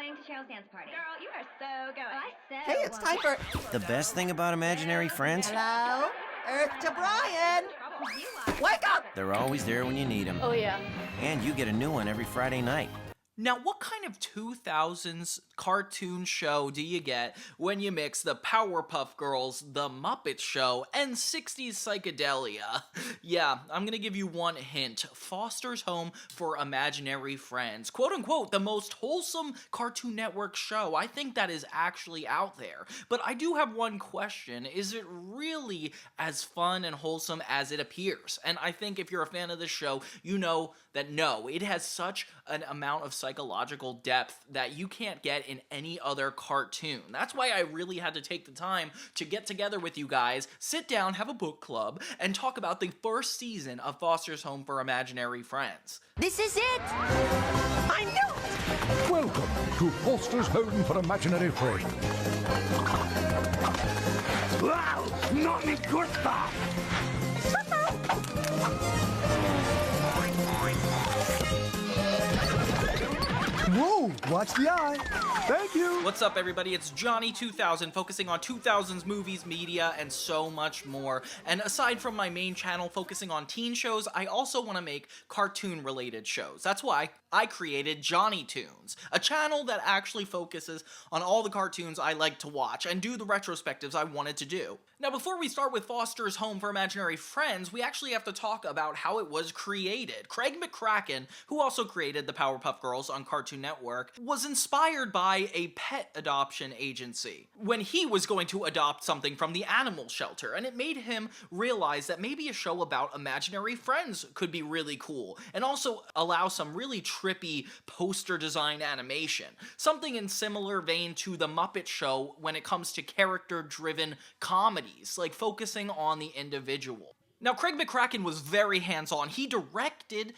going to Cheryl's dance party. Girl, you are so going. Oh, I said. Hey, it's time for... The best thing about imaginary friends, Hello? Earth to Brian! Wake up! they're always there when you need them. Oh, yeah. And you get a new one every Friday night. Now, what kind of 2000s cartoon show do you get when you mix the Powerpuff Girls, the Muppet Show, and 60s psychedelia? Yeah, I'm gonna give you one hint. Foster's Home for Imaginary Friends. Quote unquote, the most wholesome Cartoon Network show. I think that is actually out there. But I do have one question. Is it really as fun and wholesome as it appears? And I think if you're a fan of the show, you know that no, it has such an amount of psychological depth that you can't get in any other cartoon. That's why I really had to take the time to get together with you guys, sit down, have a book club, and talk about the first season of Foster's Home for Imaginary Friends. This is it! I knew it! Welcome to Foster's Home for Imaginary Friends. Wow, not me good stuff! Whoa, watch the eye. Thank you. What's up, everybody? It's Johnny 2000, focusing on 2000s movies, media, and so much more. And aside from my main channel focusing on teen shows, I also want to make cartoon-related shows. That's why I created Johnny Toons, a channel that actually focuses on all the cartoons I like to watch and do the retrospectives I wanted to do. Now, before we start with Foster's Home for Imaginary Friends, we actually have to talk about how it was created. Craig McCracken, who also created the Powerpuff Girls on Cartoon Network, was inspired by a pet adoption agency when he was going to adopt something from the animal shelter, and it made him realize that maybe a show about imaginary friends could be really cool, and also allow some really trippy poster design animation. Something in similar vein to the Muppet Show when it comes to character-driven comedies, like focusing on the individual. Now, Craig McCracken was very hands-on. He directed,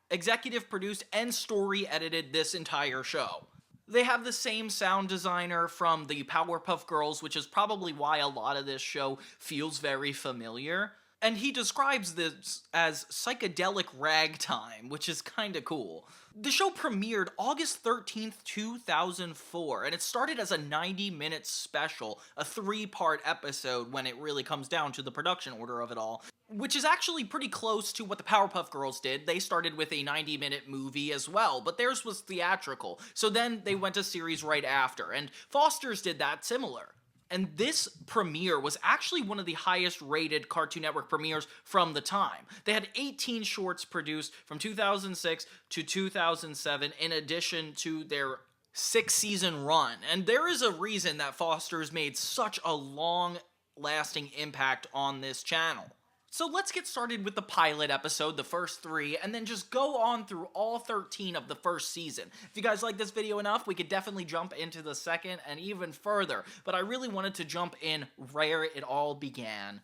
executive produced, and story edited this entire show. They have the same sound designer from the Powerpuff Girls, which is probably why a lot of this show feels very familiar. And he describes this as psychedelic ragtime, which is kinda cool. The show premiered August 13th, 2004, and it started as a 90-minute special, a 3-part episode when it really comes down to the production order of it all, which is actually pretty close to what the Powerpuff Girls did. They started with a 90-minute movie as well, but theirs was theatrical, so then they went to series right after, and Foster's did that similar. And this premiere was actually one of the highest rated Cartoon Network premieres from the time. They had 18 shorts produced from 2006 to 2007 in addition to their 6-season run. And there is a reason that Foster's made such a long-lasting impact on this channel. So let's get started with the pilot episode, the first 3, and then just go on through all 13 of the first season. If you guys like this video enough, we could definitely jump into the second and even further, but I really wanted to jump in where it all began.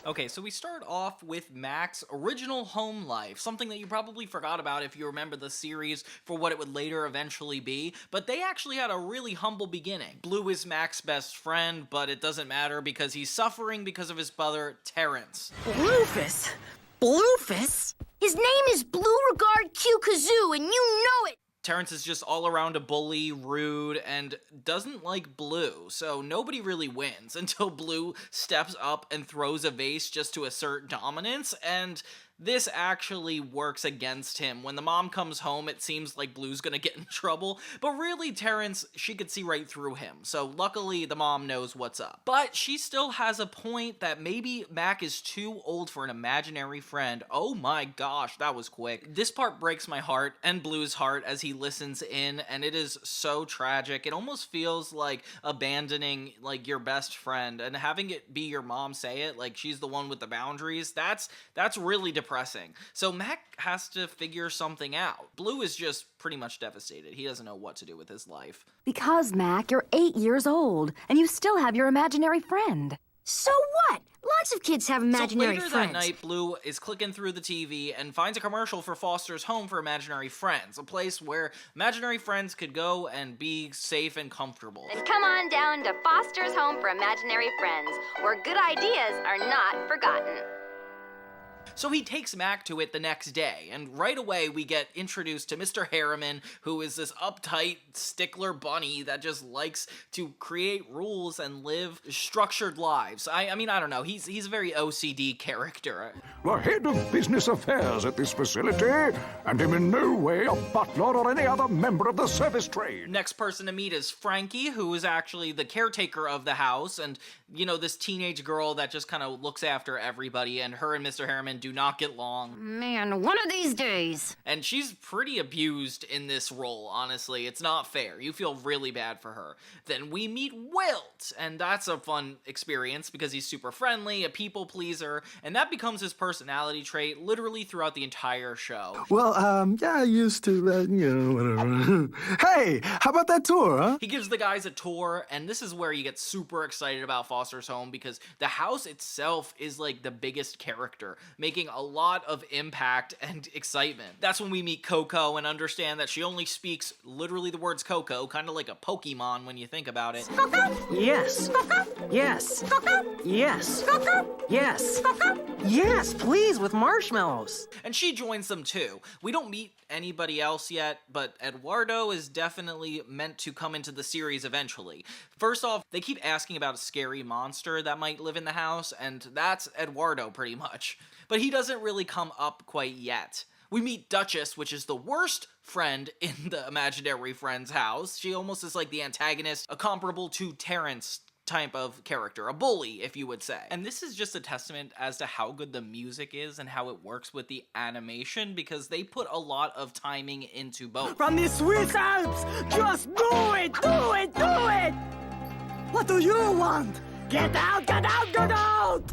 Okay, so we start off with Mac's original home life, something that you probably forgot about if you remember the series for what it would later eventually be, but they actually had a really humble beginning. Bloo is Mac's best friend, but it doesn't matter because he's suffering because of his brother, Terrence. Bloofus? Bloofus? His name is Beauregard Q. Kazoo, and you know it! Terrence is just all around a bully, rude, and doesn't like Bloo, so nobody really wins until Bloo steps up and throws a vase just to assert dominance, and this actually works against him. When the mom comes home, it seems like Blue's gonna get in trouble, but really Terrence, she could see right through him, so luckily the mom knows what's up. But she still has a point that maybe Mac is too old for an imaginary friend. Oh my gosh, that was quick. This part breaks my heart and Blue's heart as he listens in, and it is so tragic. It almost feels like abandoning like your best friend and having it be your mom say it, like she's the one with the boundaries. That's really depressing. So Mac has to figure something out. Bloo is just pretty much devastated. He doesn't know what to do with his life. Because, Mac, you're 8 years old, and you still have your imaginary friend. So what? Lots of kids have imaginary friends. So later that night, Bloo is clicking through the TV and finds a commercial for Foster's Home for Imaginary Friends, a place where imaginary friends could go and be safe and comfortable. Then come on down to Foster's Home for Imaginary Friends, where good ideas are not forgotten. So he takes Mac to it the next day, and right away we get introduced to Mr. Harriman, who is this uptight stickler bunny that just likes to create rules and live structured lives. I mean, I don't know, he's a very OCD character. The head of business affairs at this facility, and am in no way a butler or any other member of the service trade. Next person to meet is Frankie, who is actually the caretaker of the house, and, you know, this teenage girl that just kind of looks after everybody, and her and Mr. Harriman do not get along. Man, one of these days. And she's pretty abused in this role, honestly. It's not fair. You feel really bad for her. Then we meet Wilt, and that's a fun experience because he's super friendly, a people pleaser, and that becomes his personality trait literally throughout the entire show. Well, yeah, I used to, whatever. Hey, how about that tour, huh? He gives the guys a tour, and this is where you get super excited about Foster's home because the house itself is like the biggest character, making a lot of impact and excitement. That's when we meet Coco and understand that she only speaks literally the words Coco, kind of like a Pokemon when you think about it. Yes. Yes. Yes. Yes. Yes, please, with marshmallows. And she joins them too. We don't meet anybody else yet, but Eduardo is definitely meant to come into the series eventually. First off, they keep asking about a scary monster that might live in the house, and that's Eduardo pretty much. But he doesn't really come up quite yet. We meet Duchess, which is the worst friend in the imaginary friend's house. She almost is like the antagonist, a comparable to Terrence type of character, a bully, if you would say. And this is just a testament as to how good the music is and how it works with the animation, because they put a lot of timing into both. From the Swiss Alps, just do it, do it, do it! What do you want? Get out, get out, get out!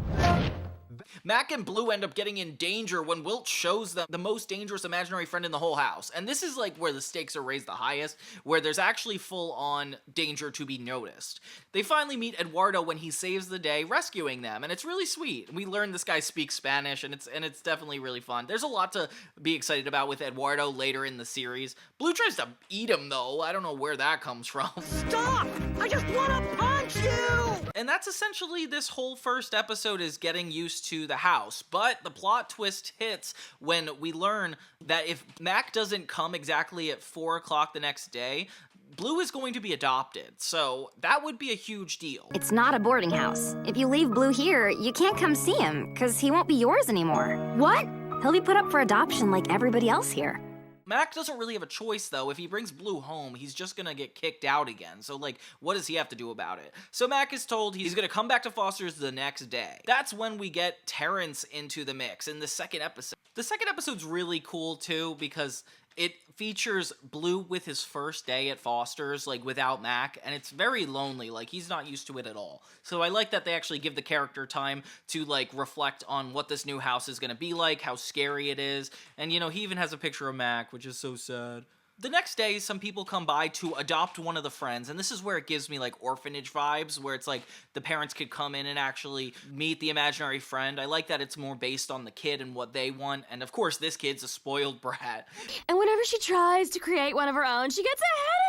Mac and Bloo end up getting in danger when Wilt shows them the most dangerous imaginary friend in the whole house. And this is like where the stakes are raised the highest, where there's actually full-on danger to be noticed. They finally meet Eduardo when he saves the day, rescuing them, and it's really sweet. We learn this guy speaks Spanish, and it's definitely really fun. There's a lot to be excited about with Eduardo later in the series. Bloo tries to eat him, though. I don't know where that comes from. Stop! I just want to punch you! And that's essentially this whole first episode, is getting used to the house. But the plot twist hits when we learn that if Mac doesn't come exactly at 4 o'clock the next day, Bloo is going to be adopted. So that would be a huge deal. It's not a boarding house. If you leave Bloo here, you can't come see him, because he won't be yours anymore. What? He'll be put up for adoption like everybody else here. Mac doesn't really have a choice, though. If he brings Bloo home, he's just gonna get kicked out again. So, like, what does he have to do about it? So Mac is told he's gonna come back to Foster's the next day. That's when we get Terrence into the mix in the second episode. The second episode's really cool, too, because it features Bloo with his first day at Foster's, like, without Mac, and it's very lonely. Like, he's not used to it at all. So I like that they actually give the character time to, like, reflect on what this new house is gonna be like, how scary it is, and, you know, he even has a picture of Mac, which is so sad. The next day, some people come by to adopt one of the friends, and this is where it gives me, like, orphanage vibes, where it's like the parents could come in and actually meet the imaginary friend. I like that it's more based on the kid and what they want, and of course, this kid's a spoiled brat. And whenever she tries to create one of her own, she gets a headache!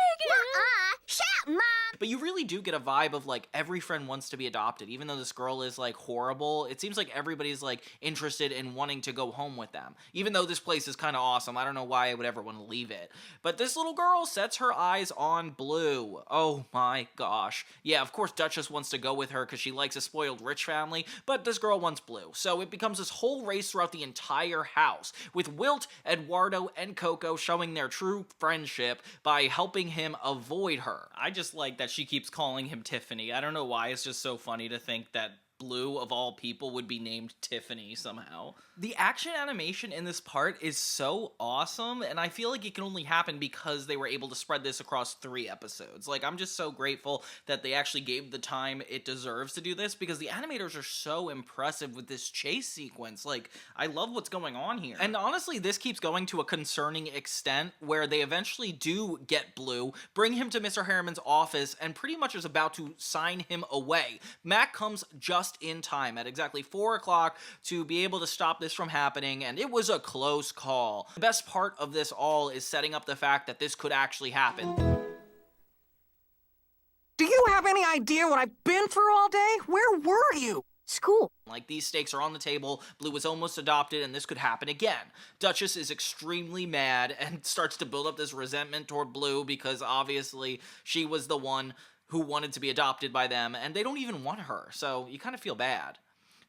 Shut up, Mom! But you really do get a vibe of, like, every friend wants to be adopted. Even though this girl is, like, horrible, it seems like everybody's, like, interested in wanting to go home with them. Even though this place is kind of awesome, I don't know why I would ever want to leave it. But this little girl sets her eyes on Bloo. Oh my gosh. Yeah, of course Duchess wants to go with her because she likes a spoiled rich family, but this girl wants Bloo. So it becomes this whole race throughout the entire house, with Wilt, Eduardo, and Coco showing their true friendship by helping him avoid her. I just like that she keeps calling him Tiffany. I don't know why, it's just so funny to think that Bloo, of all people, would be named Tiffany somehow. The action animation in this part is so awesome, and I feel like it can only happen because they were able to spread this across 3 episodes. Like, I'm just so grateful that they actually gave the time it deserves to do this, because the animators are so impressive with this chase sequence. Like, I love what's going on here. And honestly, this keeps going to a concerning extent, where they eventually do get Bloo, bring him to Mr. Harriman's office, and pretty much is about to sign him away. Mac comes just in time at exactly 4 o'clock to be able to stop this from happening, and it was a close call. The best part of this all is setting up the fact that this could actually happen. Do you have any idea what I've been through all day? Where were you? School. Like, these stakes are on the table, Bloo was almost adopted, and this could happen again. Duchess is extremely mad and starts to build up this resentment toward Bloo because obviously she was the one who wanted to be adopted by them, and they don't even want her, so you kind of feel bad.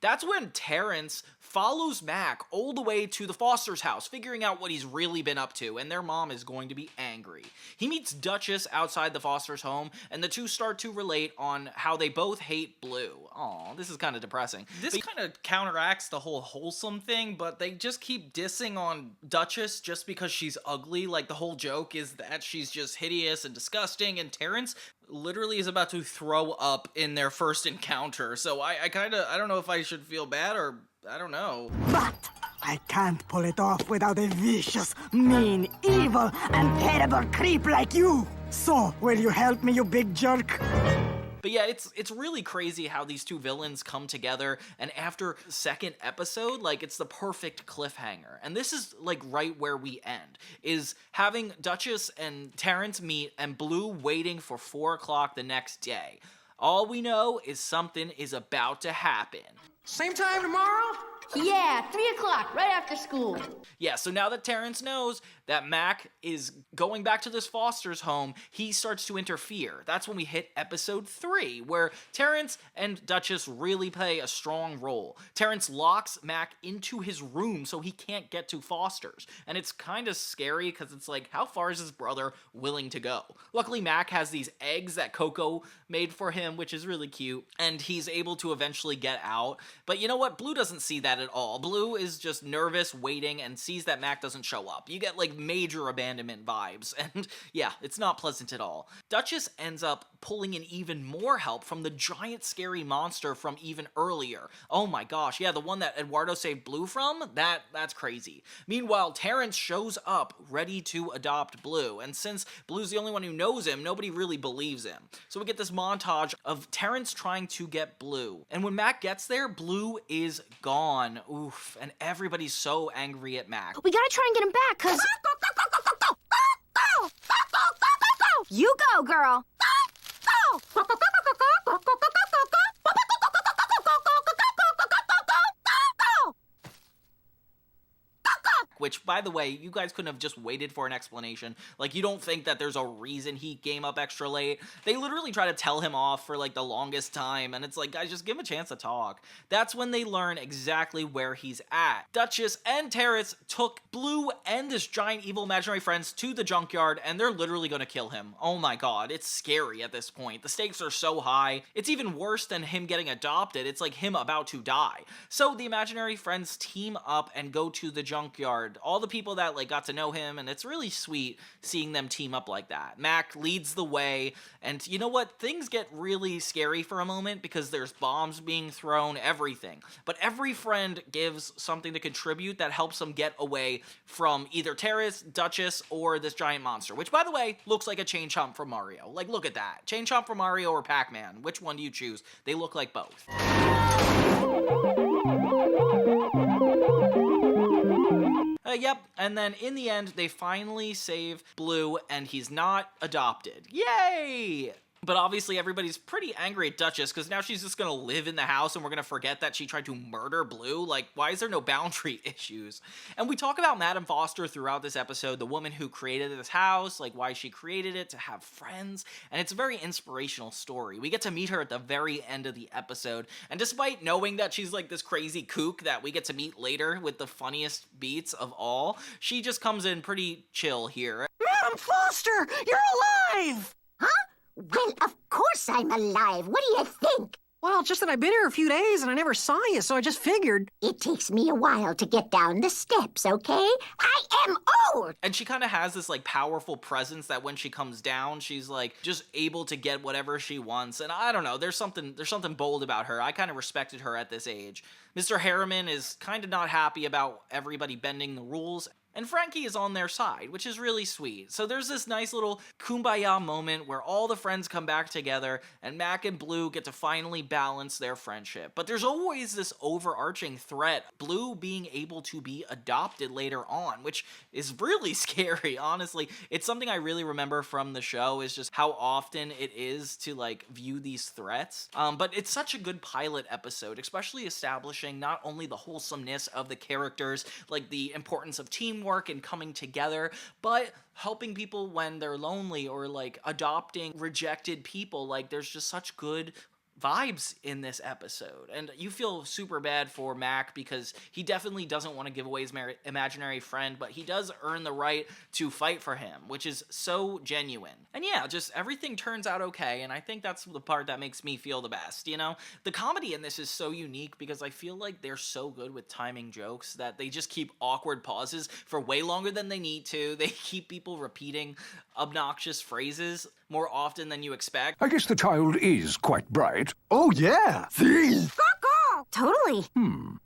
That's when Terrence follows Mac all the way to the Foster's house, figuring out what he's really been up to, and their mom is going to be angry. He meets Duchess outside the Foster's home, and the two start to relate on how they both hate Bloo. Aw, this is kind of depressing. This kind of counteracts the whole wholesome thing, but they just keep dissing on Duchess just because she's ugly. Like, the whole joke is that she's just hideous and disgusting, and Terrence literally is about to throw up in their first encounter, so I don't know if I should feel bad or I don't know. But I can't pull it off without a vicious, mean, evil, and terrible creep like you. So, will you help me, you big jerk? But yeah, it's really crazy how these two villains come together, and after second episode, like, it's the perfect cliffhanger. And this is, like, right where we end, is having Duchess and Terrence meet and Bloo waiting for 4 o'clock the next day. All we know is something is about to happen. Same time tomorrow? Yeah, 3 o'clock, right after school. Yeah, so now that Terrence knows that Mac is going back to this Foster's home, he starts to interfere. That's when we hit episode 3, where Terrence and Duchess really play a strong role. Terrence locks Mac into his room so he can't get to Foster's. And it's kind of scary because it's like, how far is his brother willing to go? Luckily, Mac has these eggs that Coco made for him, which is really cute, and he's able to eventually get out. But you know what? Bloo doesn't see that at all. Bloo is just nervous, waiting, and sees that Mac doesn't show up. You get, like, major abandonment vibes, and yeah, it's not pleasant at all. Duchess ends up pulling in even more help from the giant scary monster from even earlier. Oh my gosh, yeah, the one that Eduardo saved Bloo from? That's crazy. Meanwhile, Terrence shows up ready to adopt Bloo, and since Blue's the only one who knows him, nobody really believes him. So we get this montage of Terrence trying to get Bloo, and when Mac gets there, Bloo is gone. Oof, and everybody's so angry at Mac. We gotta try and get him back, cause... You go, girl. Which, by the way, you guys couldn't have just waited for an explanation. Like, you don't think that there's a reason he came up extra late. They literally try to tell him off for, like, the longest time, and it's like, guys, just give him a chance to talk. That's when they learn exactly where he's at. Duchess and Terrence took Bloo and this giant evil imaginary friends to the junkyard, and they're literally gonna kill him. Oh my god, it's scary at this point. The stakes are so high. It's even worse than him getting adopted. It's like him about to die. So the imaginary friends team up and go to the junkyard. All the people that, like, got to know him, and it's really sweet seeing them team up like that. Mac leads the way, and you know what? Things get really scary for a moment because there's bombs being thrown, everything. But every friend gives something to contribute that helps them get away from either Terrence, Duchess, or this giant monster, which, by the way, looks like a chain chomp from Mario. Like, look at that. Chain chomp from Mario or Pac-Man. Which one do you choose? They look like both. Yep, and then in the end, they finally save Bloo, and he's not adopted. Yay! But obviously everybody's pretty angry at Duchess because now she's just gonna live in the house and we're gonna forget that she tried to murder Bloo. Like, why is there no boundary issues? And we talk about Madame Foster throughout this episode, the woman who created this house, like why she created it, to have friends, and it's a very inspirational story. We get to meet her at the very end of the episode, and despite knowing that she's like this crazy kook that we get to meet later with the funniest beats of all, she just comes in pretty chill here. Madam Foster, you're alive! Huh? Well, of course I'm alive. What do you think? Well, just that I've been here a few days and I never saw you, so I just figured. It takes me a while to get down the steps, okay? I am old! And she kind of has this, like, powerful presence that when she comes down, she's, like, just able to get whatever she wants. And I don't know, there's something bold about her. I kind of respected her at this age. Mr. Harriman is kind of not happy about everybody bending the rules. And Frankie is on their side, which is really sweet. So there's this nice little kumbaya moment where all the friends come back together and Mac and Bloo get to finally balance their friendship. But there's always this overarching threat, Bloo being able to be adopted later on, which is really scary, honestly. It's something I really remember from the show, is just how often it is to like view these threats. But it's such a good pilot episode, especially establishing not only the wholesomeness of the characters, like the importance of teamwork and coming together, but helping people when they're lonely or like adopting rejected people. Like there's just such good vibes in this episode, and you feel super bad for Mac because he definitely doesn't want to give away his imaginary friend, but he does earn the right to fight for him, which is so genuine. And yeah, just everything turns out okay, and I think that's the part that makes me feel the best, you know? The comedy in this is so unique because I feel like they're so good with timing jokes that they just keep awkward pauses for way longer than they need to. They keep people repeating obnoxious phrases more often than you expect. I guess the child is quite bright. Oh, yeah. See? Totally.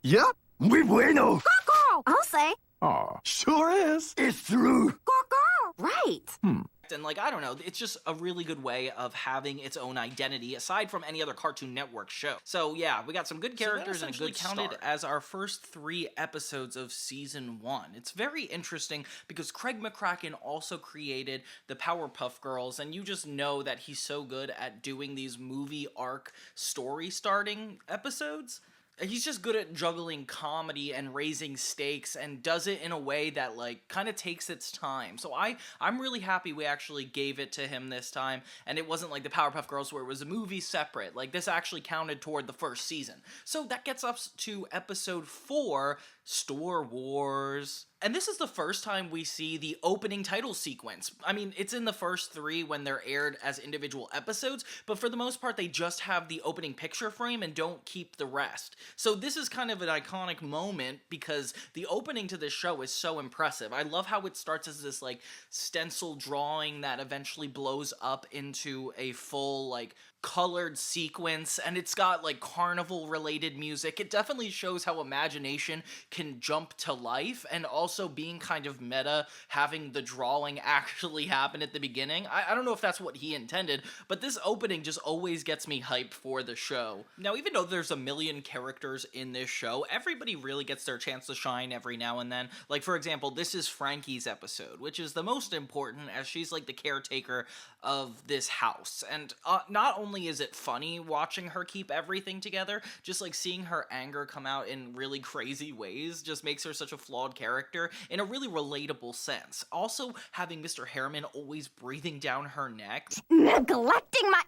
Yep. Muy bueno. I'll say. Ah. Sure is. It's true. Right. And like, I don't know, it's just a really good way of having its own identity aside from any other Cartoon Network show. So yeah, we got some good characters and a good start. Counted as our first 3 episodes of season 1. It's very interesting because Craig McCracken also created the Powerpuff Girls, and you just know that he's so good at doing these movie arc story starting episodes. He's just good at juggling comedy and raising stakes, and does it in a way that like kind of takes its time. So I'm really happy we actually gave it to him this time, and it wasn't like the Powerpuff Girls where it was a movie separate. Like this actually counted toward the first season. So that gets us to episode 4, Store Wars. And this is the first time we see the opening title sequence. I mean, it's in the first 3 when they're aired as individual episodes, but for the most part, they just have the opening picture frame and don't keep the rest. So this is kind of an iconic moment because the opening to this show is so impressive. I love how it starts as this like stencil drawing that eventually blows up into a full like colored sequence, and it's got like carnival related music. It definitely shows how imagination can jump to life, and also being kind of meta, having the drawing actually happen at the beginning. I don't know if that's what he intended, but this opening just always gets me hyped for the show. Now, even though there's a million characters in this show, everybody really gets their chance to shine every now and then. Like, for example, this is Frankie's episode, which is the most important as she's like the caretaker of this house. And not only is it funny watching her keep everything together, just like seeing her anger come out in really crazy ways just makes her such a flawed character in a really relatable sense. Also, having Mr. Harriman always breathing down her neck. Neglecting my...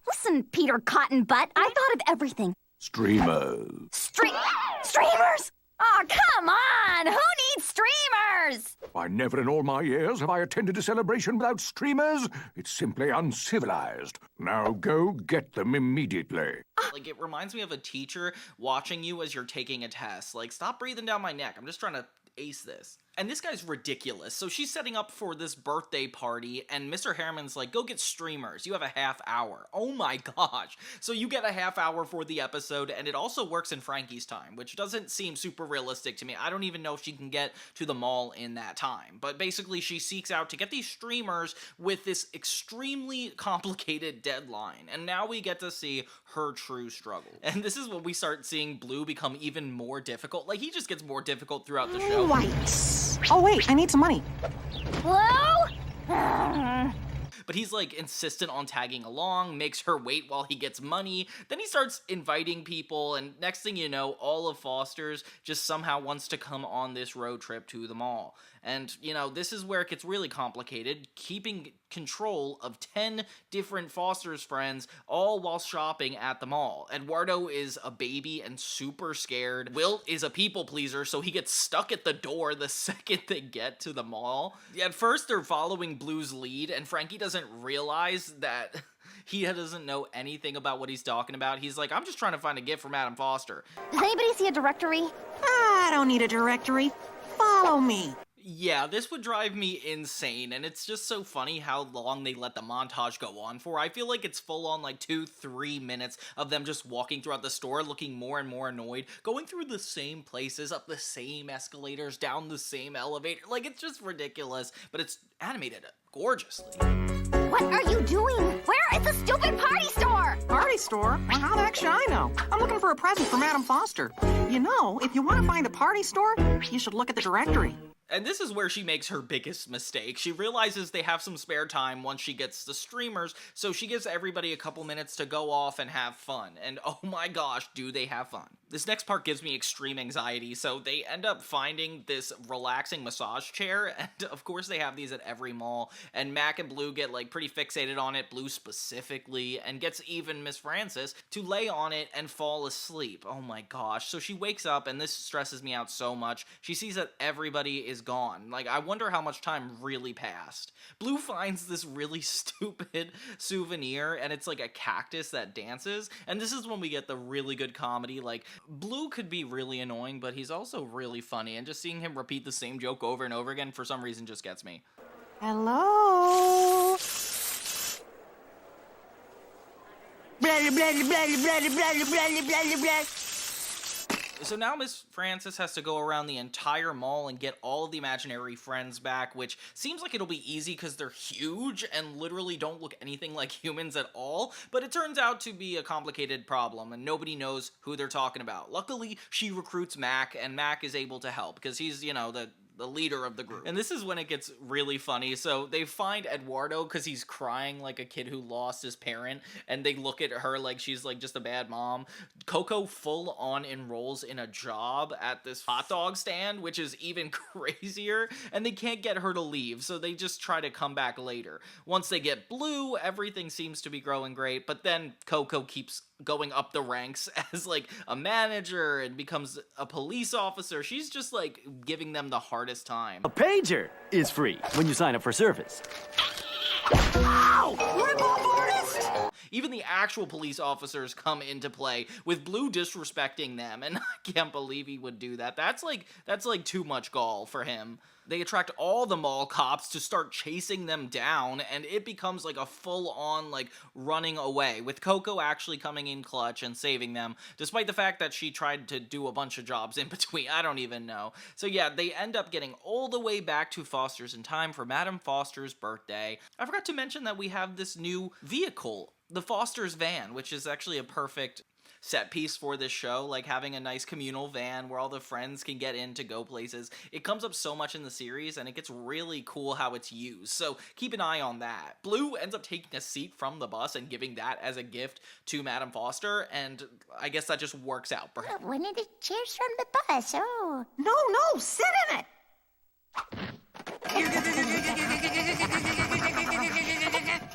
Listen, Peter Cottonbutt, I thought of everything. Streamers. Streamers? Oh, come on! Who needs streamers? Why, never in all my years have I attended a celebration without streamers. It's simply uncivilized. Now go get them immediately. Like, it reminds me of a teacher watching you as you're taking a test. Like, stop breathing down my neck. I'm just trying to ace this. And this guy's ridiculous. So she's setting up for this birthday party, and Mr. Harriman's like, go get streamers. You have a half hour. Oh my gosh. So you get a half hour for the episode, and it also works in Frankie's time, which doesn't seem super realistic to me. I don't even know if she can get to the mall in that time. But basically, she seeks out to get these streamers with this extremely complicated deadline. And now we get to see her true struggle. And this is when we start seeing Bloo become even more difficult. Like, he just gets more difficult throughout the show. Oh, wait, I need some money. Bloo? But he's like insistent on tagging along, makes her wait while he gets money. Then he starts inviting people, and next thing you know, all of Foster's just somehow wants to come on this road trip to the mall. And, you know, this is where it gets really complicated, keeping control of 10 different Foster's friends, all while shopping at the mall. Eduardo is a baby and super scared. Wilt is a people pleaser, so he gets stuck at the door the second they get to the mall. At first, they're following Blue's lead, and Frankie doesn't realize that he doesn't know anything about what he's talking about. He's like, I'm just trying to find a gift for Madam Foster. Does anybody see a directory? I don't need a directory. Follow me. Yeah, this would drive me insane, and it's just so funny how long they let the montage go on for. I feel like it's full on like 2-3 minutes of them just walking throughout the store, looking more and more annoyed, going through the same places, up the same escalators, down the same elevator. Like, it's just ridiculous, but it's animated gorgeously. What are you doing? Where is the stupid party store? Party store? Well, how the heck should I know? I'm looking for a present for Madam Foster. You know, if you want to find a party store, you should look at the directory. And this is where she makes her biggest mistake. She realizes they have some spare time once she gets the streamers, so she gives everybody a couple minutes to go off and have fun. And oh my gosh, do they have fun. This next part gives me extreme anxiety, so they end up finding this relaxing massage chair, and of course they have these at every mall, and Mac and Bloo get like pretty fixated on it, Bloo specifically, and gets even Miss Frances to lay on it and fall asleep. Oh my gosh. So she wakes up, and this stresses me out so much. She sees that everybody is gone. Like, I wonder how much time really passed. Bloo finds this really stupid souvenir, and it's like a cactus that dances, and this is when we get the really good comedy. Like, Bloo could be really annoying, but he's also really funny, and just seeing him repeat the same joke over and over again for some reason just gets me. Hello? Blah, blah, blah, blah, blah, blah, blah, blah, blah. So now Miss Frances has to go around the entire mall and get all of the imaginary friends back, which seems like it'll be easy because they're huge and literally don't look anything like humans at all, but it turns out to be a complicated problem and nobody knows who they're talking about. Luckily, she recruits Mac, and Mac is able to help because he's, you know, the leader of the group. And this is when it gets really funny. So they find Eduardo because he's crying like a kid who lost his parent, and they look at her like she's like just a bad mom. Coco full on enrolls in a job at this hot dog stand, which is even crazier, and they can't get her to leave, so they just try to come back later. Once they get Bloo, everything seems to be growing great, but then Coco keeps going up the ranks as like a manager and becomes a police officer. She's just like giving them the hardest time. A pager is free when you sign up for service. Ow! Rip-off artist! Even the actual police officers come into play, with Bloo disrespecting them, and I can't believe he would do that. That's like too much gall for him. They attract all the mall cops to start chasing them down, and it becomes like a full-on like running away, with Coco actually coming in clutch and saving them, despite the fact that she tried to do a bunch of jobs in between. I don't even know. So yeah, they end up getting all the way back to Foster's in time for Madam Foster's birthday. I forgot to mention that we have this new vehicle, the Foster's van, which is actually a perfect set piece for this show, like having a nice communal van where all the friends can get in to go places. It comes up so much in the series, and it gets really cool how it's used, so keep an eye on that. Bloo ends up taking a seat from the bus and giving that as a gift to Madam Foster, and I guess that just works out for him. One of the chairs from the bus, oh. No, sit in it!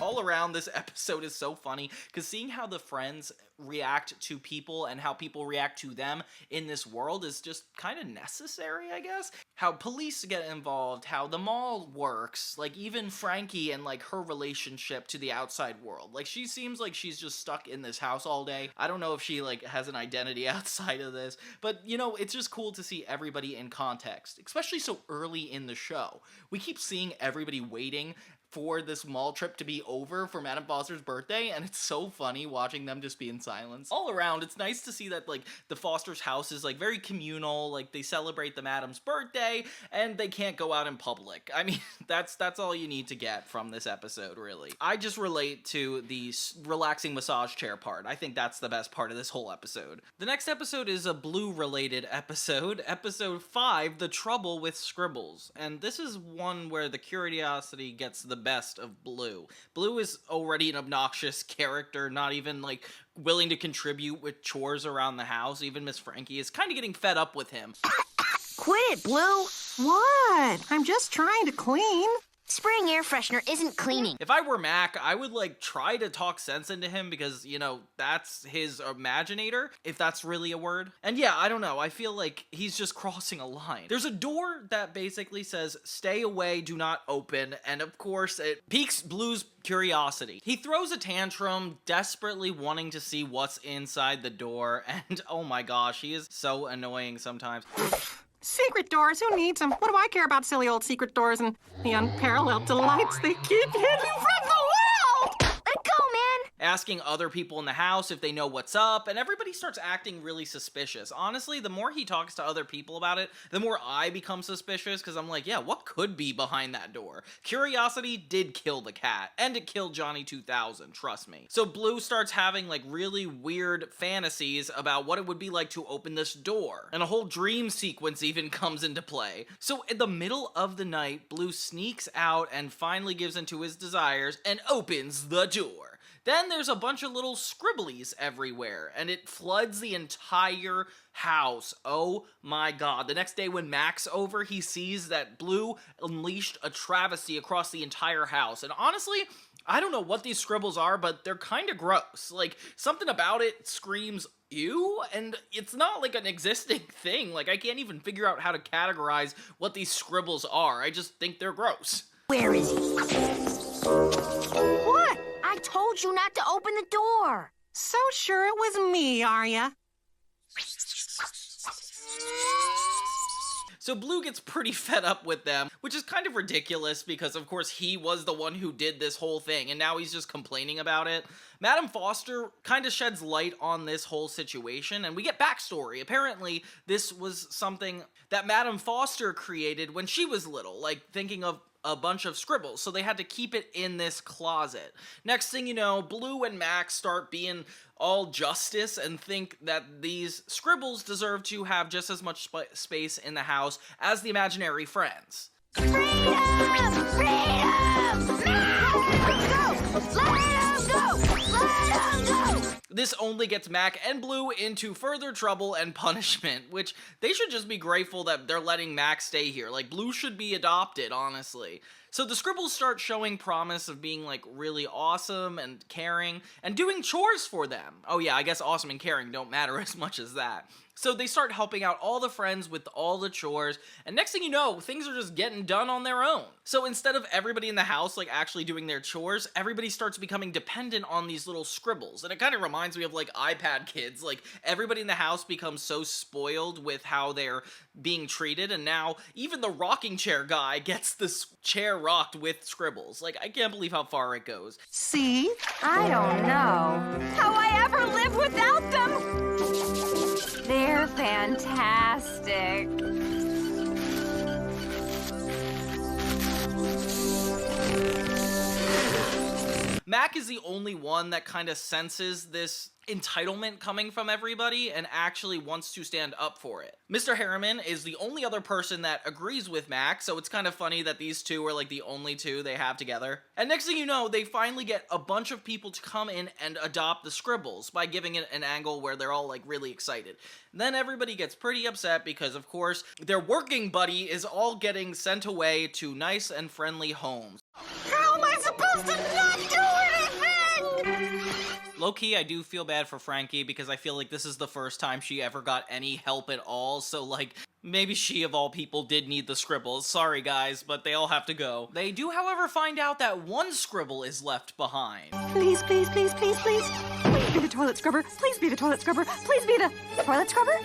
All around, this episode is so funny, because seeing how the friends react to people and how people react to them in this world is just kind of necessary, I guess. How police get involved, how the mall works, like even Frankie and like her relationship to the outside world. Like, she seems like she's just stuck in this house all day. I don't know if she like has an identity outside of this, but you know, it's just cool to see everybody in context, especially so early in the show. We keep seeing everybody waiting for this mall trip to be over for Madame Foster's birthday, and it's so funny watching them just be in silence. All around, it's nice to see that, like, the Foster's house is, like, very communal, like, they celebrate the Madame's birthday, and they can't go out in public. I mean, that's all you need to get from this episode, really. I just relate to the relaxing massage chair part. I think that's the best part of this whole episode. The next episode is a Bloo-related episode, episode 5, The Trouble with Scribbles, and this is one where the curiosity gets the best of Bloo. Bloo is already an obnoxious character, not even like willing to contribute with chores around the house. Even Miss Frankie is kind of getting fed up with him. Quit it, Bloo. What? I'm just trying to clean. Spring air freshener isn't cleaning. If I were Mac, I would like try to talk sense into him because, you know, that's his imaginator, if that's really a word. And yeah, I don't know, I feel like he's just crossing a line. There's a door that basically says, stay away, do not open, and of course it piques Bloo's curiosity. He throws a tantrum, desperately wanting to see what's inside the door, and oh my gosh, he is so annoying sometimes. Secret doors, who needs them? What do I care about silly old secret doors and the unparalleled delights they keep hidden from the world? Let go, man! Asking other people in the house if they know what's up, and everybody starts acting really suspicious. Honestly, the more he talks to other people about it, the more I become suspicious, because I'm like, yeah, what could be behind that door? Curiosity did kill the cat, and it killed Johnny 2000, trust me. So Bloo starts having like really weird fantasies about what it would be like to open this door, and a whole dream sequence even comes into play. So in the middle of the night, Bloo sneaks out and finally gives into his desires and opens the door. Then there's a bunch of little scribblies everywhere, and it floods the entire house. Oh my god. The next day when Mac's over, he sees that Bloo unleashed a travesty across the entire house. And honestly, I don't know what these scribbles are, but they're kind of gross. Like, something about it screams ew, and it's not like an existing thing. Like, I can't even figure out how to categorize what these scribbles are. I just think they're gross. Where is he? What? I told you not to open the door. So sure it was me, are ya? So Bloo gets pretty fed up with them, which is kind of ridiculous because, of course, he was the one who did this whole thing, and now he's just complaining about it. Madam Foster kind of sheds light on this whole situation, and we get backstory. Apparently, this was something that Madam Foster created when she was little, like thinking of a bunch of scribbles, so they had to keep it in this closet. Next thing you know, Bloo and Max start being all justice and think that these scribbles deserve to have just as much space in the house as the imaginary friends. Freedom! Freedom! Mac! Go! Let him go! Let him go! This only gets Mac and Bloo into further trouble and punishment, which they should just be grateful that they're letting Mac stay here. Like, Bloo should be adopted, honestly. So the scribbles start showing promise of being, like, really awesome and caring and doing chores for them. Oh yeah, I guess awesome and caring don't matter as much as that. So they start helping out all the friends with all the chores, and next thing you know, things are just getting done on their own. So instead of everybody in the house, like, actually doing their chores, everybody starts becoming dependent on these little scribbles. And it kind of reminds me of, like, iPad kids. Like, everybody in the house becomes so spoiled with how they're being treated, and now even the rocking chair guy gets this chair rocked with scribbles. Like, I can't believe how far it goes. See? I don't know how I ever live without them. They're fantastic. Mac is the only one that kind of senses this entitlement coming from everybody and actually wants to stand up for it. Mr. Harriman is the only other person that agrees with Mac, so it's kind of funny that these two are like the only two they have together. And next thing you know, they finally get a bunch of people to come in and adopt the scribbles by giving it an angle where they're all like really excited. Then everybody gets pretty upset because, of course, their working buddy is all getting sent away to nice and friendly homes. How am I supposed to not do anything? Low-key, I do feel bad for Frankie because I feel like this is the first time she ever got any help at all, so like, maybe she of all people did need the scribbles. Sorry guys, but they all have to go. They do, however, find out that one scribble is left behind. Please, please, please, please, please. Please be the toilet scrubber. Please be the toilet scrubber. Please be the toilet scrubber.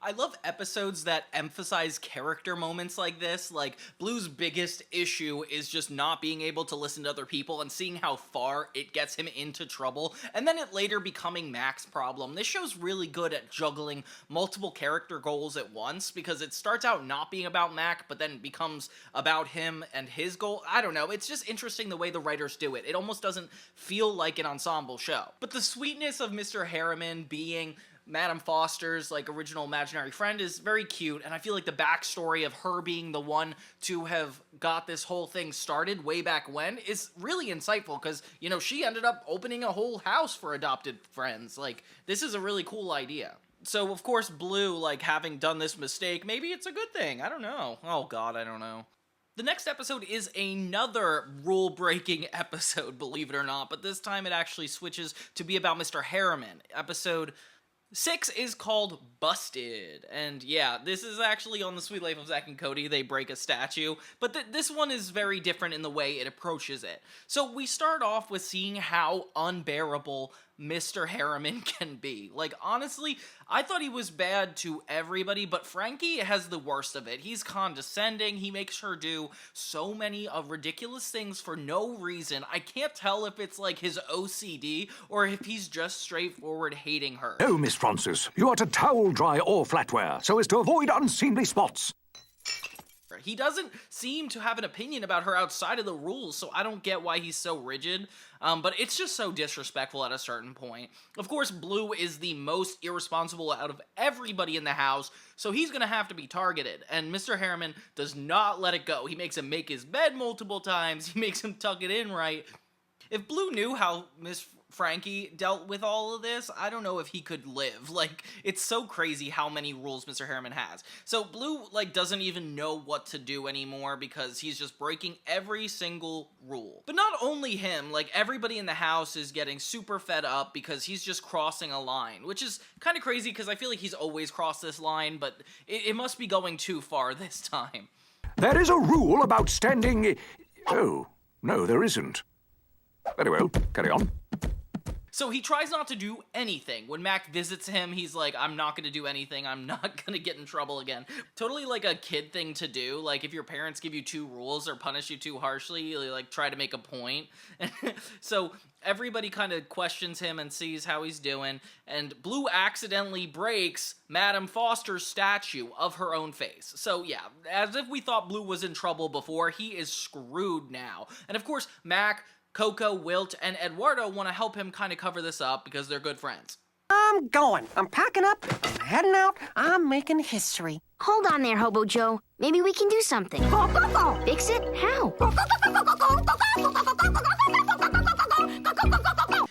I love episodes that emphasize character moments like this. Like, Blue's biggest issue is just not being able to listen to other people and seeing how far it gets him into trouble, and then it later becoming Mac's problem. This show's really good at juggling multiple character goals at once, because it starts out not being about Mac, but then becomes about him and his goal. I don't know, it's just interesting the way the writers do it. It almost doesn't feel like an ensemble show. But the sweetness of Mr. Harriman being Madam Foster's, like, original imaginary friend is very cute, and I feel like the backstory of her being the one to have got this whole thing started way back when is really insightful, because, you know, she ended up opening a whole house for adopted friends. Like, this is a really cool idea. So, of course, Bloo, like, having done this mistake, maybe it's a good thing. I don't know. Oh, God, I don't know. The next episode is another rule-breaking episode, believe it or not, but this time it actually switches to be about Mr. Harriman. Episode 6 is called Busted, and yeah, this is actually on The Sweet Life of Zack and Cody. They break a statue, but this one is very different in the way it approaches it. So we start off with seeing how unbearable Mr. Harriman can be. Like, honestly, I thought he was bad to everybody, but Frankie has the worst of it. He's condescending, he makes her do so many ridiculous things for no reason. I can't tell if it's like his OCD or if he's just straightforward hating her. No, Miss Francis. You are to towel dry all flatware so as to avoid unseemly spots. He doesn't seem to have an opinion about her outside of the rules, so I don't get why he's so rigid, but it's just so disrespectful at a certain point. Of course, Bloo is the most irresponsible out of everybody in the house, so he's gonna have to be targeted, and Mr. Harriman does not let it go. He makes him make his bed multiple times, he makes him tuck it in right. If Bloo knew how Miss Frankie dealt with all of this, I don't know if he could live. Like, it's so crazy how many rules Mr. Harriman has. So Bloo, like, doesn't even know what to do anymore because he's just breaking every single rule. But not only him, like, everybody in the house is getting super fed up because he's just crossing a line, which is kind of crazy because I feel like he's always crossed this line, but it must be going too far this time. There is a rule about standing... Oh, no, there isn't. Very well, carry on. So he tries not to do anything. When Mac visits him, he's like, I'm not gonna do anything, I'm not gonna get in trouble again. Totally like a kid thing to do. Like, if your parents give you 2 rules or punish you too harshly, you like try to make a point. So everybody kind of questions him and sees how he's doing, and Bloo accidentally breaks Madame Foster's statue of her own face. So yeah, as if we thought Bloo was in trouble before, he is screwed now. And of course, Mac, Coco, Wilt, and Eduardo want to help him kind of cover this up because they're good friends. I'm going. I'm packing up. I'm heading out. I'm making history. Hold on there, Hobo Joe. Maybe we can do something. Fix it? How?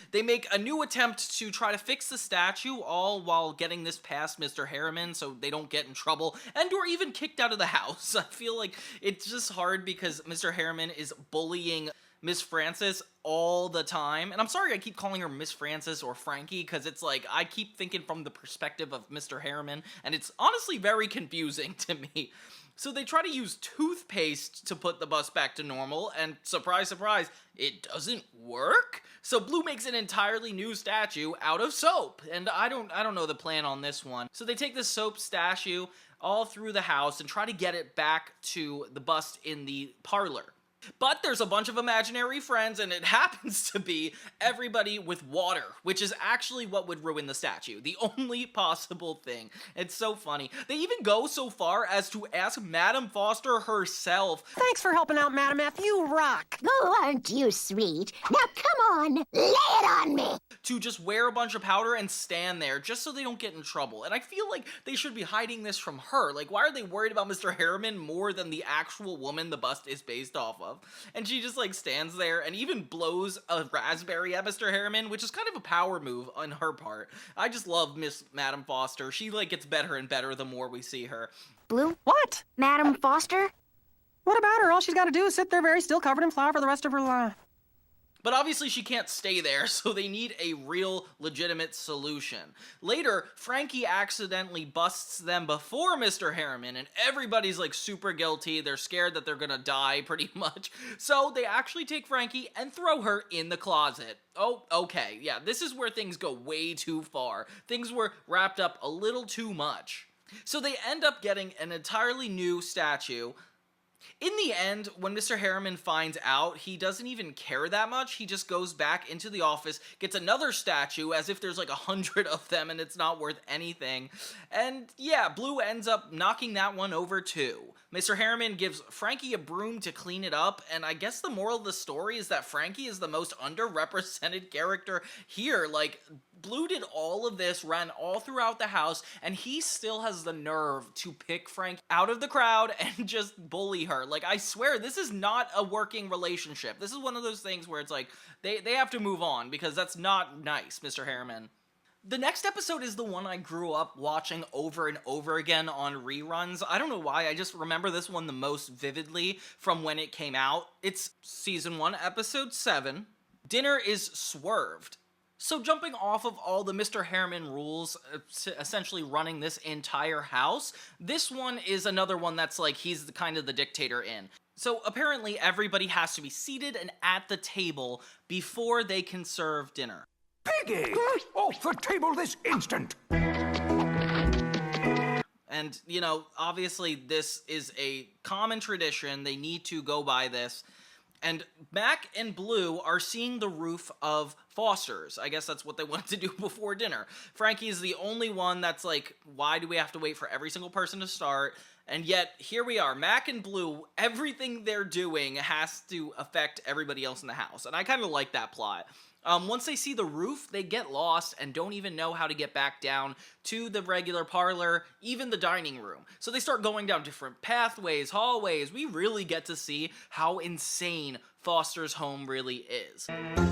They make a new attempt to try to fix the statue, all while getting this past Mr. Harriman so they don't get in trouble and or even kicked out of the house. I feel like it's just hard because Mr. Harriman is bullying Miss Francis all the time. And I'm sorry I keep calling her Miss Francis or Frankie, because it's like, I keep thinking from the perspective of Mr. Harriman, and it's honestly very confusing to me. So they try to use toothpaste to put the bus back to normal, and surprise, surprise, it doesn't work? So Bloo makes an entirely new statue out of soap, and I don't know the plan on this one. So they take this soap statue all through the house and try to get it back to the bust in the parlor. But there's a bunch of imaginary friends, and it happens to be everybody with water, which is actually what would ruin the statue. The only possible thing. It's so funny. They even go so far as to ask Madame Foster herself. Thanks for helping out, Madame F. You rock. Oh, aren't you sweet? Now come on, lay it on me. To just wear a bunch of powder and stand there just so they don't get in trouble. And I feel like they should be hiding this from her. Like, why are they worried about Mr. Harriman more than the actual woman the bust is based off of? And she just like stands there and even blows a raspberry at Mr. Harriman, which is kind of a power move on her part. I just love Miss Madame Foster. She like gets better and better the more we see her. Bloo? What? Madame Foster? What about her? All she's got to do is sit there very still, covered in flour for the rest of her life. But obviously she can't stay there, so they need a real, legitimate solution. Later, Frankie accidentally busts them before Mr. Harriman, and everybody's like super guilty. They're scared that they're gonna die, pretty much. So they actually take Frankie and throw her in the closet. Oh, okay, yeah, this is where things go way too far. Things were wrapped up a little too much. So they end up getting an entirely new statue. In the end, when Mr. Harriman finds out, he doesn't even care that much. He just goes back into the office, gets another statue, as if there's like 100 of them and it's not worth anything. And yeah, Bloo ends up knocking that one over too. Mr. Harriman gives Frankie a broom to clean it up, and I guess the moral of the story is that Frankie is the most underrepresented character here. Like, Bloo did all of this, ran all throughout the house, and he still has the nerve to pick Frankie out of the crowd and just bully her. Like, I swear, this is not a working relationship. This is one of those things where it's like, they have to move on, because that's not nice, Mr. Harriman. The next episode is the one I grew up watching over and over again on reruns. I don't know why, I just remember this one the most vividly from when it came out. It's Season 1, Episode 7. Dinner is Swerved. So jumping off of all the Mr. Harriman rules, essentially running this entire house, this one is another one that's like, he's kind of the dictator in. So apparently everybody has to be seated and at the table before they can serve dinner. Piggy! Off the table this instant! And, you know, obviously this is a common tradition. They need to go by this. And Mac and Bloo are seeing the roof of Foster's. I guess that's what they wanted to do before dinner. Frankie is the only one that's like, why do we have to wait for every single person to start? And yet, here we are, Mac and Bloo, everything they're doing has to affect everybody else in the house. And I kind of like that plot. Once they see the roof, they get lost and don't even know how to get back down to the regular parlor, even the dining room. So they start going down different pathways, hallways. We really get to see how insane Foster's home really is.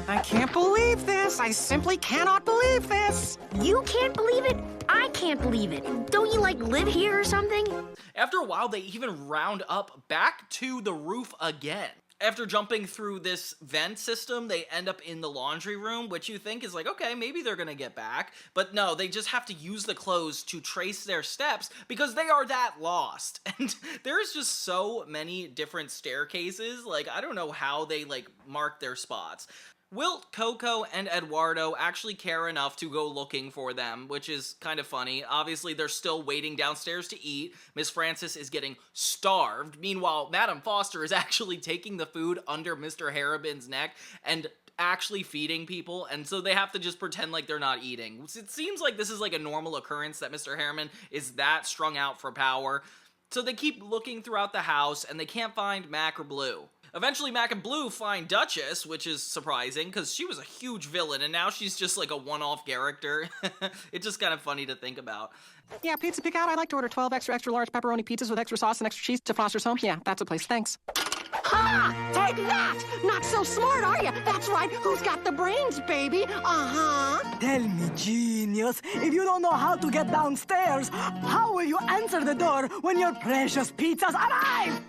I can't believe this. I simply cannot believe this. You can't believe it? I can't believe it. Don't you, like, live here or something? After a while, they even round up back to the roof again. After jumping through this vent system, they end up in the laundry room, which you think is like, okay, maybe they're gonna get back. But no, they just have to use the clothes to trace their steps because they are that lost. And there's just so many different staircases. Like, I don't know how they, like, mark their spots. Wilt, Coco, and Eduardo actually care enough to go looking for them, which is kind of funny. Obviously, they're still waiting downstairs to eat. Miss Frances is getting starved. Meanwhile, Madam Foster is actually taking the food under Mr. Harriman's neck and actually feeding people, and so they have to just pretend like they're not eating. It seems like this is like a normal occurrence that Mr. Harriman is that strung out for power. So they keep looking throughout the house, and they can't find Mac or Bloo. Eventually, Mac and Bloo find Duchess, which is surprising, because she was a huge villain, and now she's just like a one-off character. It's just kind of funny to think about. Yeah, pizza pick out. I'd like to order 12 extra large pepperoni pizzas with extra sauce and extra cheese to Foster's home. Yeah, that's a place. Thanks. Ha! Take that! Not so smart, are you? That's right. Who's got the brains, baby? Uh-huh. Tell me, genius, if you don't know how to get downstairs, how will you answer the door when your precious pizza's arrive?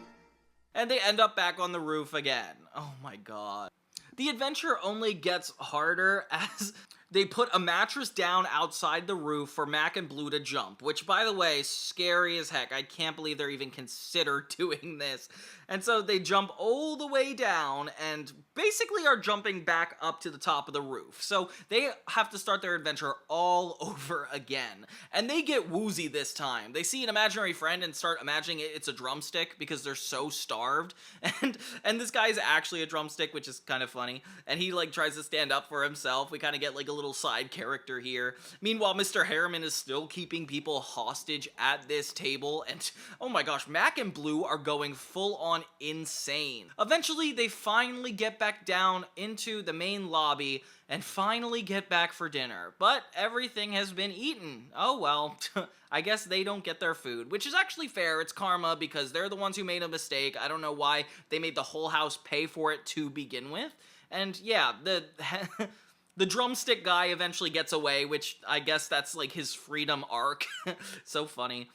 And they end up back on the roof again. Oh my god. The adventure only gets harder as they put a mattress down outside the roof for Mac and Bloo to jump, which, by the way, scary as heck. I can't believe they're even considered doing this. And so they jump all the way down and basically are jumping back up to the top of the roof. So they have to start their adventure all over again. And they get woozy this time. They see an imaginary friend and start imagining it's a drumstick because they're so starved. And this guy is actually a drumstick, which is kind of funny. And he like tries to stand up for himself. We kind of get like a little side character here. Meanwhile, Mr. Harriman is still keeping people hostage at this table. And oh my gosh, Mac and Bloo are going full on insane. Eventually, they finally get back down into the main lobby and finally get back for dinner. But everything has been eaten. Oh well, I guess they don't get their food, which is actually fair. It's karma because they're the ones who made a mistake. I don't know why they made the whole house pay for it to begin with. And yeah, the drumstick guy eventually gets away, which I guess that's like his freedom arc. So funny.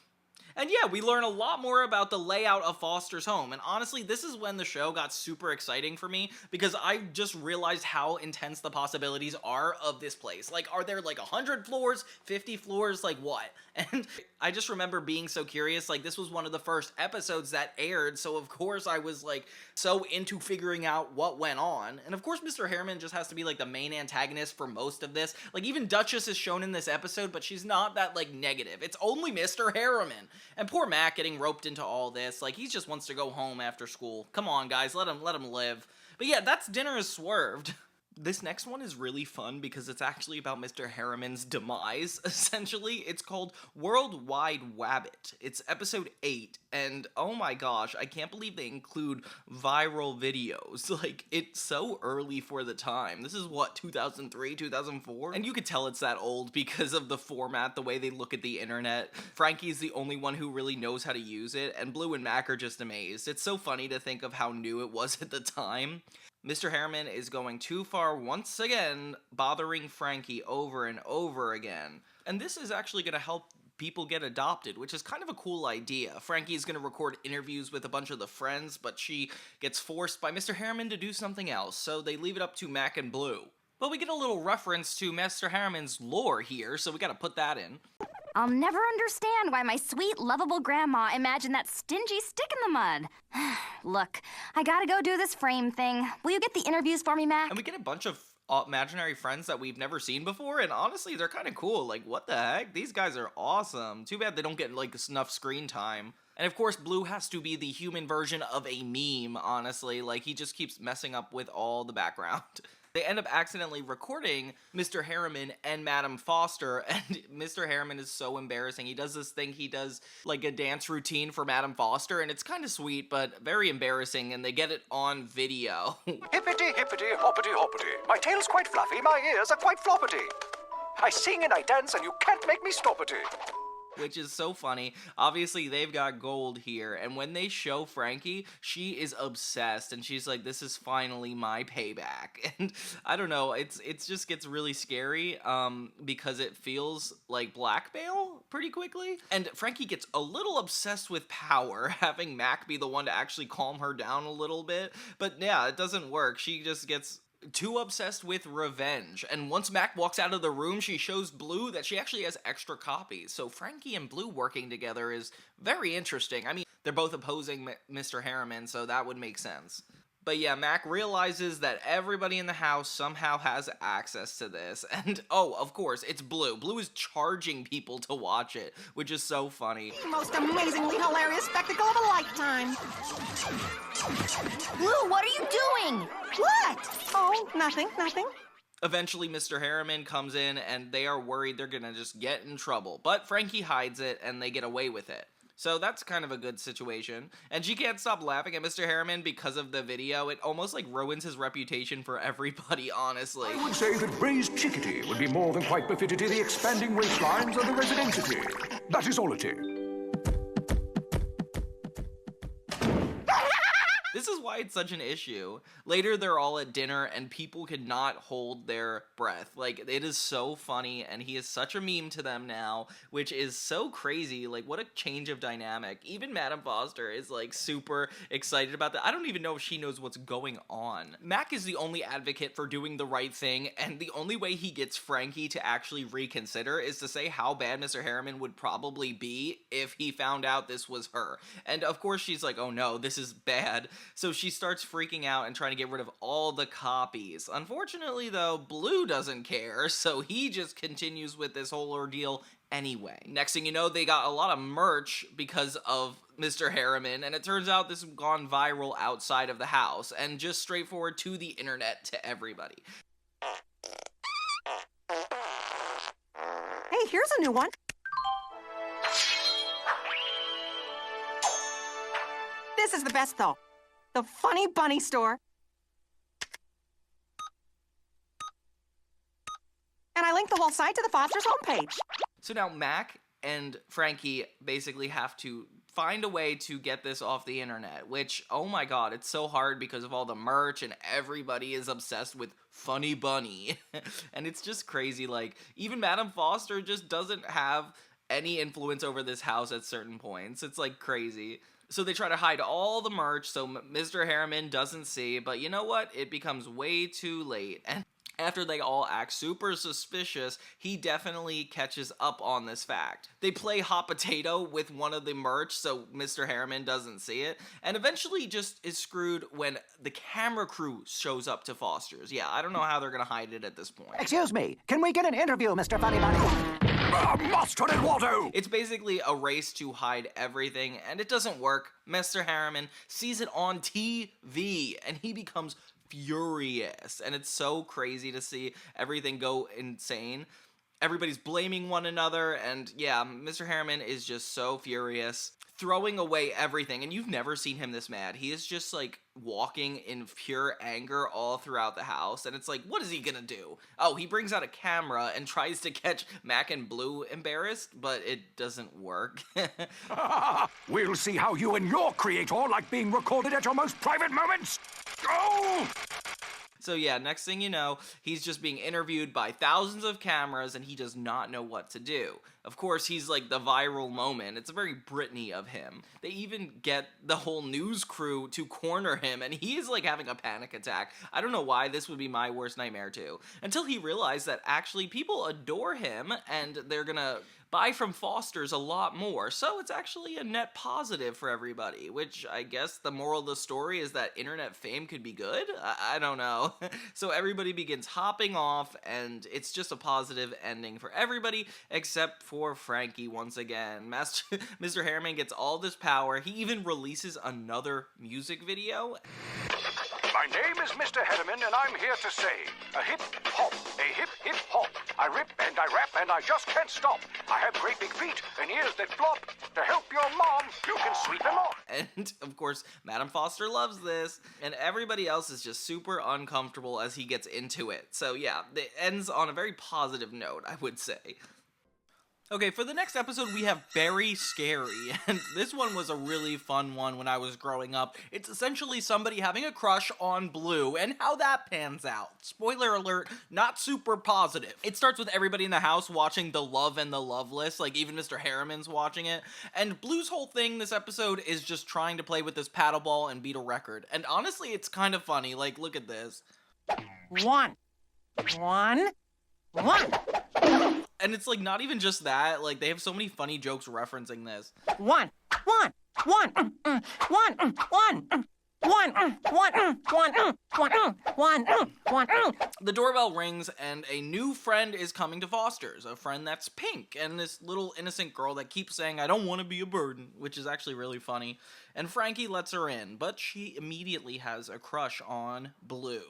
And yeah, we learn a lot more about the layout of Foster's home, and honestly, this is when the show got super exciting for me, because I just realized how intense the possibilities are of this place. Like, are there like 100 floors, 50 floors, like what? And I just remember being so curious, like this was one of the first episodes that aired, so of course I was like so into figuring out what went on. And of course Mr. Harriman just has to be like the main antagonist for most of this. Like even Duchess is shown in this episode, but she's not that like negative. It's only Mr. Harriman. And poor Mac getting roped into all this, like he just wants to go home after school. Come on guys, let him live. But yeah, that's Dinner is Swerved. This next one is really fun because it's actually about Mr. Harriman's demise, essentially. It's called Worldwide Wabbit. It's episode 8, and oh my gosh, I can't believe they include viral videos. Like, it's so early for the time. This is what, 2003, 2004? And you could tell it's that old because of the format, the way they look at the internet. Frankie's the only one who really knows how to use it, and Bloo and Mac are just amazed. It's so funny to think of how new it was at the time. Mr. Harriman is going too far once again, bothering Frankie over and over again. And this is actually going to help people get adopted, which is kind of a cool idea. Frankie is going to record interviews with a bunch of the friends, but she gets forced by Mr. Harriman to do something else, so they leave it up to Mac and Bloo. But we get a little reference to Mr. Harriman's lore here, so we gotta put that in. I'll never understand why my sweet, lovable grandma imagined that stingy stick in the mud. Look, I gotta go do this frame thing. Will you get the interviews for me, Mac? And we get a bunch of imaginary friends that we've never seen before, and honestly, they're kind of cool. Like, what the heck? These guys are awesome. Too bad they don't get, like, enough screen time. And of course, Bloo has to be the human version of a meme, honestly. Like, he just keeps messing up with all the background. They end up accidentally recording Mr. Harriman and Madam Foster, and Mr. Harriman is so embarrassing. He does this thing, he does like a dance routine for Madam Foster, and it's kind of sweet, but very embarrassing, and they get it on video. Hippity, hippity, hoppity, hoppity. My tail's quite fluffy, my ears are quite floppity. I sing and I dance, and you can't make me stop-ity. Which is so funny. Obviously, they've got gold here, and when they show Frankie, she is obsessed, and she's like, this is finally my payback. And I don't know, it just gets really scary, because it feels like blackmail pretty quickly. And Frankie gets a little obsessed with power, having Mac be the one to actually calm her down a little bit. But yeah, it doesn't work. She just gets too obsessed with revenge, and once Mac walks out of the room, she shows Bloo that she actually has extra copies. So Frankie and Bloo working together is very interesting. I mean, they're both opposing Mr. Harriman, so that would make sense. But yeah, Mac realizes that everybody in the house somehow has access to this, and oh, of course, it's Bloo. Bloo is charging people to watch it, which is so funny. The most amazingly hilarious spectacle of a lifetime. Bloo, what are you doing? What? Oh, nothing. Eventually, Mr. Harriman comes in, and they are worried they're gonna just get in trouble. But Frankie hides it, and they get away with it. So that's kind of a good situation. And she can't stop laughing at Mr. Harriman because of the video. It almost like ruins his reputation for everybody, honestly. I would say that raised chickadee would be more than quite befitted to the expanding waistlines of the residentity. That is all it is. This is why it's such an issue. Later, they're all at dinner, and people cannot hold their breath. Like, it is so funny, and he is such a meme to them now, which is so crazy. Like, what a change of dynamic. Even Madam Foster is, like, super excited about that. I don't even know if she knows what's going on. Mac is the only advocate for doing the right thing, and the only way he gets Frankie to actually reconsider is to say how bad Mr. Harriman would probably be if he found out this was her. And, of course, she's like, oh no, this is bad. So she starts freaking out and trying to get rid of all the copies. Unfortunately, though, Bloo doesn't care, so he just continues with this whole ordeal anyway. Next thing you know, they got a lot of merch because of Mr. Harriman, and it turns out this has gone viral outside of the house, and just straightforward to the internet to everybody. Hey, here's a new one. This is the best, though. The Funny Bunny Store. And I linked the whole site to the Fosters homepage. So now Mac and Frankie basically have to find a way to get this off the internet, which, oh my god, it's so hard because of all the merch and everybody is obsessed with Funny Bunny. And it's just crazy, like, even Madam Foster just doesn't have any influence over this house at certain points. It's, like, crazy. So they try to hide all the merch so Mr. Harriman doesn't see, but you know what? It becomes way too late. And after they all act super suspicious, he definitely catches up on this fact. They play hot potato with one of the merch so Mr. Harriman doesn't see it, and eventually just is screwed when the camera crew shows up to Foster's. Yeah, I don't know how they're gonna hide it at this point. Excuse me, can we get an interview, Mr. Funny Bunny? Mustard and Waldo! It's basically a race to hide everything, and it doesn't work. Mr. Harriman sees it on TV, and he becomes furious, and it's so crazy to see everything go insane. Everybody's blaming one another, and yeah, Mr. Harriman is just so furious, throwing away everything, and you've never seen him this mad. He is just, like, walking in pure anger all throughout the house, and it's like, what is he gonna do? Oh, he brings out a camera and tries to catch Mac and Bloo embarrassed, but it doesn't work. We'll see how you and your creator like being recorded at your most private moments. Go! So yeah, next thing you know, he's just being interviewed by thousands of cameras and he does not know what to do. Of course, he's like the viral moment. It's very Britney of him. They even get the whole news crew to corner him and he is like having a panic attack. I don't know why, this would be my worst nightmare too. Until he realized that actually people adore him and they're gonna buy from Foster's a lot more, so it's actually a net positive for everybody, which I guess the moral of the story is that internet fame could be good? I don't know. So everybody begins hopping off, and it's just a positive ending for everybody, except for Frankie once again. Mr. Harriman gets all this power, he even releases another music video. My name is Mr. Harriman, and I'm here to say, a hip hop, a hip hip hop. I rip and I rap and I just can't stop. I have great big feet and ears that flop. To help your mom, you can sweep them off. And, of course, Madam Foster loves this, and everybody else is just super uncomfortable as he gets into it. So yeah, it ends on a very positive note, I would say. Okay, for the next episode, we have Very Scary, and this one was a really fun one when I was growing up. It's essentially somebody having a crush on Blue, and how that pans out. Spoiler alert, not super positive. It starts with everybody in the house watching The Love and the Loveless, like even Mr. Harriman's watching it, and Blue's whole thing this episode is just trying to play with this paddle ball and beat a record. And honestly, it's kind of funny, like, look at this. One. And it's like not even just that, like they have so many funny jokes referencing this. One. The doorbell rings and a new friend is coming to Foster's, a friend that's pink, and this little innocent girl that keeps saying, I don't want to be a burden, which is actually really funny. And Frankie lets her in, but she immediately has a crush on Blue.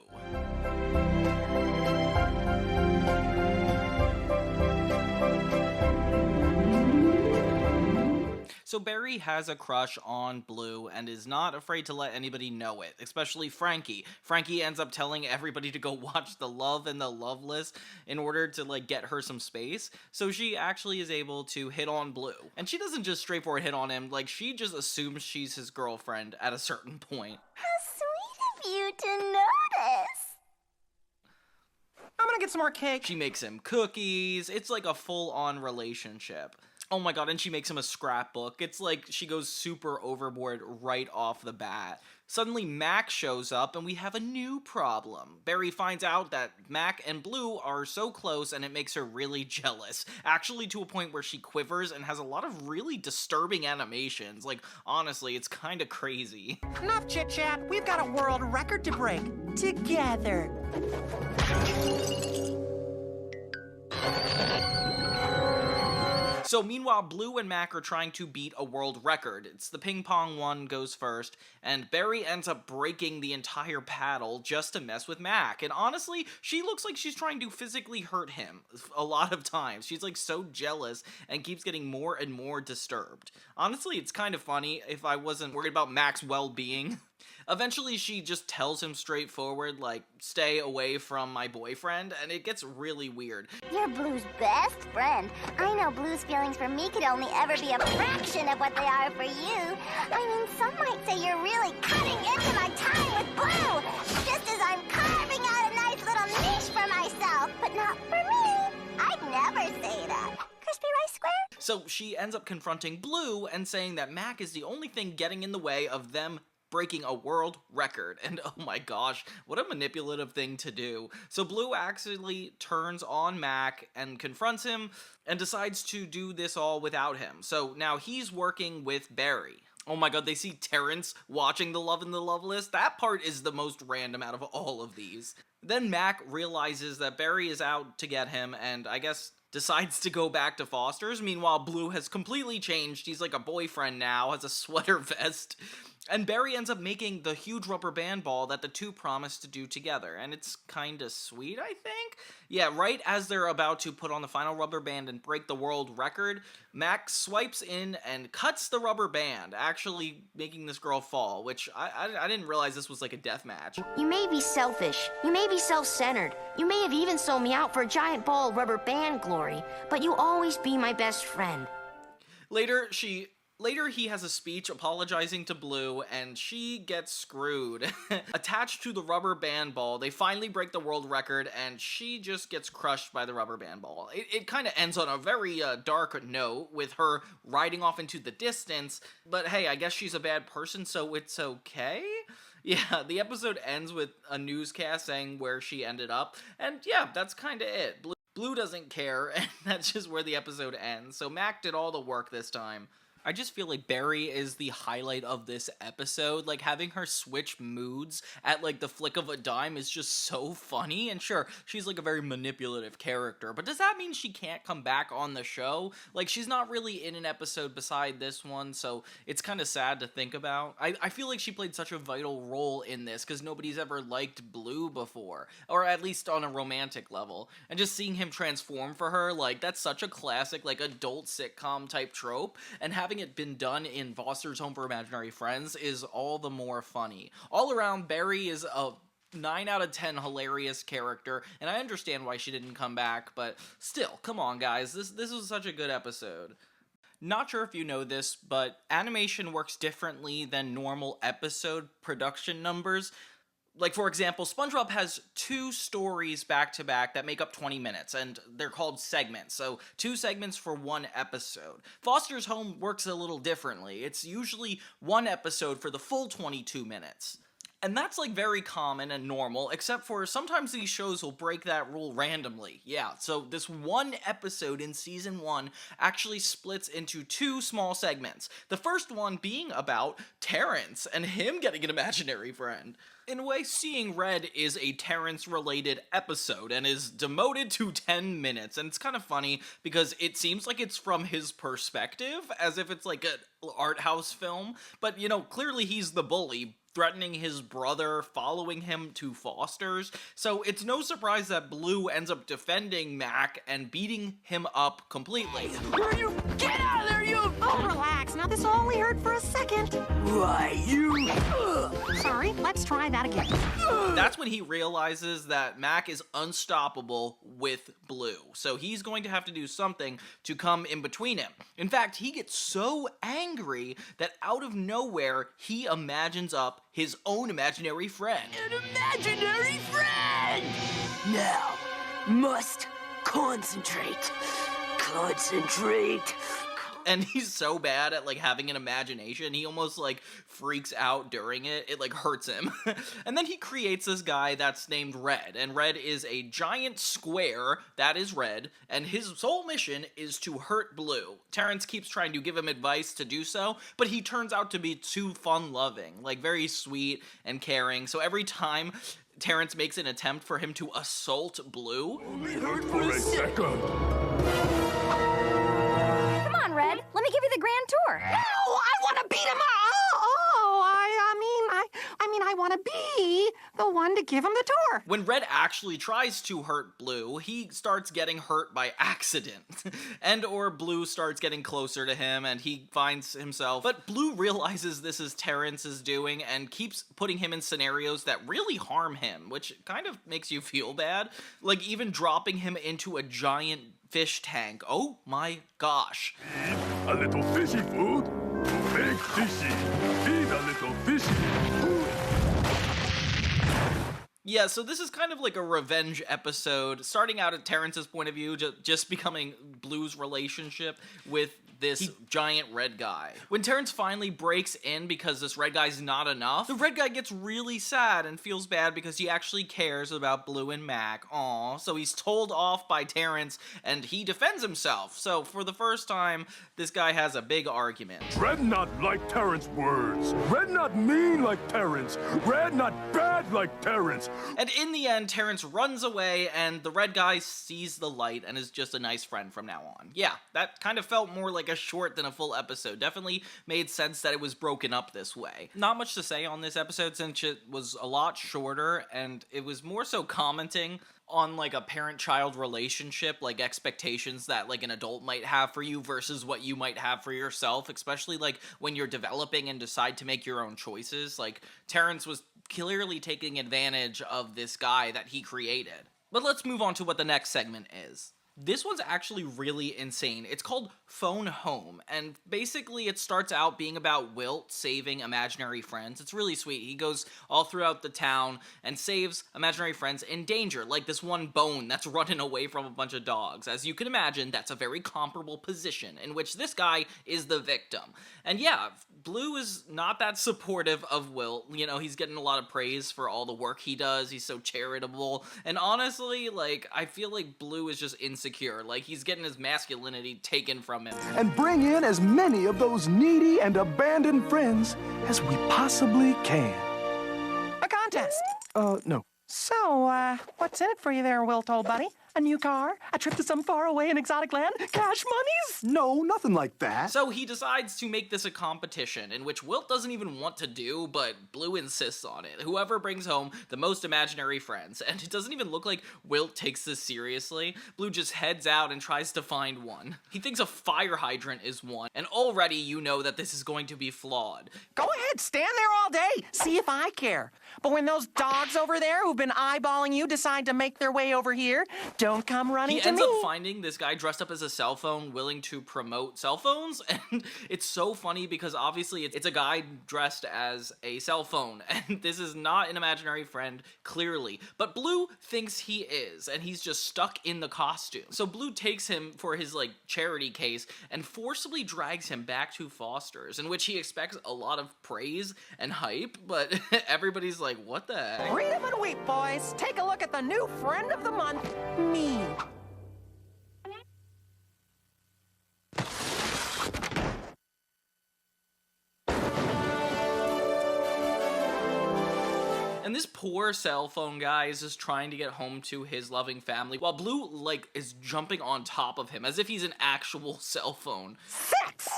So Barry has a crush on Blue and is not afraid to let anybody know it, especially Frankie. Frankie ends up telling everybody to go watch The Love and the Loveless in order to, like, get her some space. So she actually is able to hit on Blue. And she doesn't just straightforward hit on him, like, she just assumes she's his girlfriend at a certain point. How sweet of you to notice. I'm gonna get some more cake. She makes him cookies. It's like a full-on relationship. Oh my god, and she makes him a scrapbook. It's like she goes super overboard right off the bat. Suddenly Mac shows up and we have a new problem. Barry finds out that Mac and Blue are so close and it makes her really jealous. Actually to a point where she quivers and has a lot of really disturbing animations. Like, honestly, it's kinda crazy. Enough chit-chat. We've got a world record to break. Together. So meanwhile, Blue and Mac are trying to beat a world record. It's the ping pong one goes first, and Barry ends up breaking the entire paddle just to mess with Mac. And honestly, she looks like she's trying to physically hurt him a lot of times. She's like so jealous and keeps getting more and more disturbed. Honestly, it's kind of funny if I wasn't worried about Mac's well-being. Eventually, she just tells him straightforward, like, stay away from my boyfriend, and it gets really weird. You're Blue's best friend. I know Blue's feelings for me could only ever be a fraction of what they are for you. I mean, some might say you're really cutting into my time with Blue, just as I'm carving out a nice little niche for myself, but not for me. I'd never say that. Crispy Rice Square? So she ends up confronting Blue and saying that Mac is the only thing getting in the way of them breaking a world record. And oh my gosh, what a manipulative thing to do. So Blue actually turns on Mac and confronts him and decides to do this all without him. So now he's working with Barry. Oh my god, they see Terrence watching The Love and the Loveless. That part is the most random out of all of these. Then Mac realizes that Barry is out to get him and I guess decides to go back to Foster's. Meanwhile, Blue has completely changed. He's like a boyfriend now, has a sweater vest. And Barry ends up making the huge rubber band ball that the two promised to do together. And it's kinda sweet, I think? Yeah, right as they're about to put on the final rubber band and break the world record, Mac swipes in and cuts the rubber band, actually making this girl fall, which I didn't realize this was like a death match. You may be selfish, you may be self-centered, you may have even sold me out for a giant ball of rubber band glory, but you'll always be my best friend. Later, he has a speech apologizing to Blue, and she gets screwed. Attached to the rubber band ball, they finally break the world record, and she just gets crushed by the rubber band ball. It kind of ends on a very dark note, with her riding off into the distance, but hey, I guess she's a bad person, so it's okay? Yeah, the episode ends with a newscast saying where she ended up, and yeah, that's kind of it. Bloo doesn't care, and that's just where the episode ends, so Mac did all the work this time. I just feel like Barry is the highlight of this episode. Like, having her switch moods at, like, the flick of a dime is just so funny. And sure, she's, like, a very manipulative character, but does that mean she can't come back on the show? Like, she's not really in an episode beside this one, so it's kind of sad to think about. I feel like she played such a vital role in this, because nobody's ever liked Bloo before, or at least on a romantic level. And just seeing him transform for her, like, that's such a classic, like, adult sitcom type trope, and having it been done in Foster's Home for Imaginary Friends is all the more funny. All around, Barry is a 9 out of 10 hilarious character, and I understand why she didn't come back, but still, come on guys, this was such a good episode. Not sure if you know this, but animation works differently than normal episode production numbers. Like, for example, SpongeBob has 2 stories back-to-back that make up 20 minutes, and they're called segments, so 2 segments for 1 episode. Foster's Home works a little differently. It's usually 1 episode for the full 22 minutes. And that's, like, very common and normal, except for sometimes these shows will break that rule randomly. Yeah, so this 1 episode in Season 1 actually splits into 2 small segments. The first one being about Terrence and him getting an imaginary friend. In a way, Seeing Red is a Terrence-related episode and is demoted to 10 minutes, and it's kind of funny because it seems like it's from his perspective, as if it's like an art house film, but, you know, clearly he's the bully, threatening his brother, following him to Foster's, so it's no surprise that Bloo ends up defending Mac and beating him up completely. Where you? Get out of there, you! Oh, relax. Now, this only hurt for a second. Why, you... Sorry, let's try that again. That's when he realizes that Mac is unstoppable with Bloo, so he's going to have to do something to come in between him. In fact, he gets so angry that out of nowhere, he imagines up his own imaginary friend. An imaginary friend! Now, must concentrate. Concentrate. And he's so bad at, like, having an imagination, he almost, like, freaks out during it. It, like, hurts him. And then he creates this guy that's named Red, and Red is a giant square that is red, and his sole mission is to hurt Bloo. Terrence keeps trying to give him advice to do so, but he turns out to be too fun-loving, like, very sweet and caring, so every time Terrence makes an attempt for him to assault Bloo... Only hurt for a second. Red, let me give you the grand tour. No, I want to beat him up. I want to be the one to give him the tour. When Red actually tries to hurt Bloo, he starts getting hurt by accident. And or Bloo starts getting closer to him and he finds himself. But Bloo realizes this is Terrence's doing and keeps putting him in scenarios that really harm him, which kind of makes you feel bad. Like even dropping him into a giant fish tank. Oh my gosh. Feed a little fishy food. Big fishy. Feed a little fishy food. Yeah, so this is kind of like a revenge episode, starting out at Terrence's point of view, just becoming Bloo's relationship with this giant red guy. When Terrence finally breaks in because this red guy's not enough, the red guy gets really sad and feels bad because he actually cares about Bloo and Mac. Aw, so he's told off by Terrence and he defends himself. So for the first time, this guy has a big argument. Red not like Terrence words. Red not mean like Terrence. Red not bad like Terrence. And in the end, Terrence runs away and the red guy sees the light and is just a nice friend from now on. Yeah, that kind of felt more like a short than a full episode. Definitely made sense that it was broken up this way. Not much to say on this episode since it was a lot shorter and it was more so commenting on like a parent-child relationship, like expectations that like an adult might have for you versus what you might have for yourself, especially like when you're developing and decide to make your own choices. Like Terrence was clearly taking advantage of this guy that he created. But let's move on to what the next segment is. This one's actually really insane. It's called Phone Home, and basically it starts out being about Wilt saving imaginary friends. It's really sweet. He goes all throughout the town and saves imaginary friends in danger, like this one Bone that's running away from a bunch of dogs. As you can imagine, that's a very comparable position in which this guy is the victim. And yeah, Bloo is not that supportive of Wilt. You know, he's getting a lot of praise for all the work he does. He's so charitable. And honestly, like, I feel like Bloo is just insecure. Like, he's getting his masculinity taken from him. And bring in as many of those needy and abandoned friends as we possibly can. A contest. No. So, what's in it for you there, Wilt, old buddy? A new car? A trip to some faraway and exotic land? Cash monies? No, nothing like that. So he decides to make this a competition, in which Wilt doesn't even want to do, but Bloo insists on it. Whoever brings home the most imaginary friends. And it doesn't even look like Wilt takes this seriously. Bloo just heads out and tries to find one. He thinks a fire hydrant is one, and already you know that this is going to be flawed. Go ahead, stand there all day. See if I care. But when those dogs over there who've been eyeballing you decide to make their way over here, don't come running to me. He ends up finding this guy dressed up as a cell phone willing to promote cell phones, and it's so funny because obviously it's a guy dressed as a cell phone, and this is not an imaginary friend, clearly. But Bloo thinks he is, and he's just stuck in the costume. So Bloo takes him for his, like, charity case and forcibly drags him back to Foster's, in which he expects a lot of praise and hype, but everybody's like, what the heck? Freedom and weep, boys. Take a look at the new friend of the month, me. And this poor cell phone guy is just trying to get home to his loving family, while Bloo, like, is jumping on top of him as if he's an actual cell phone. Sex!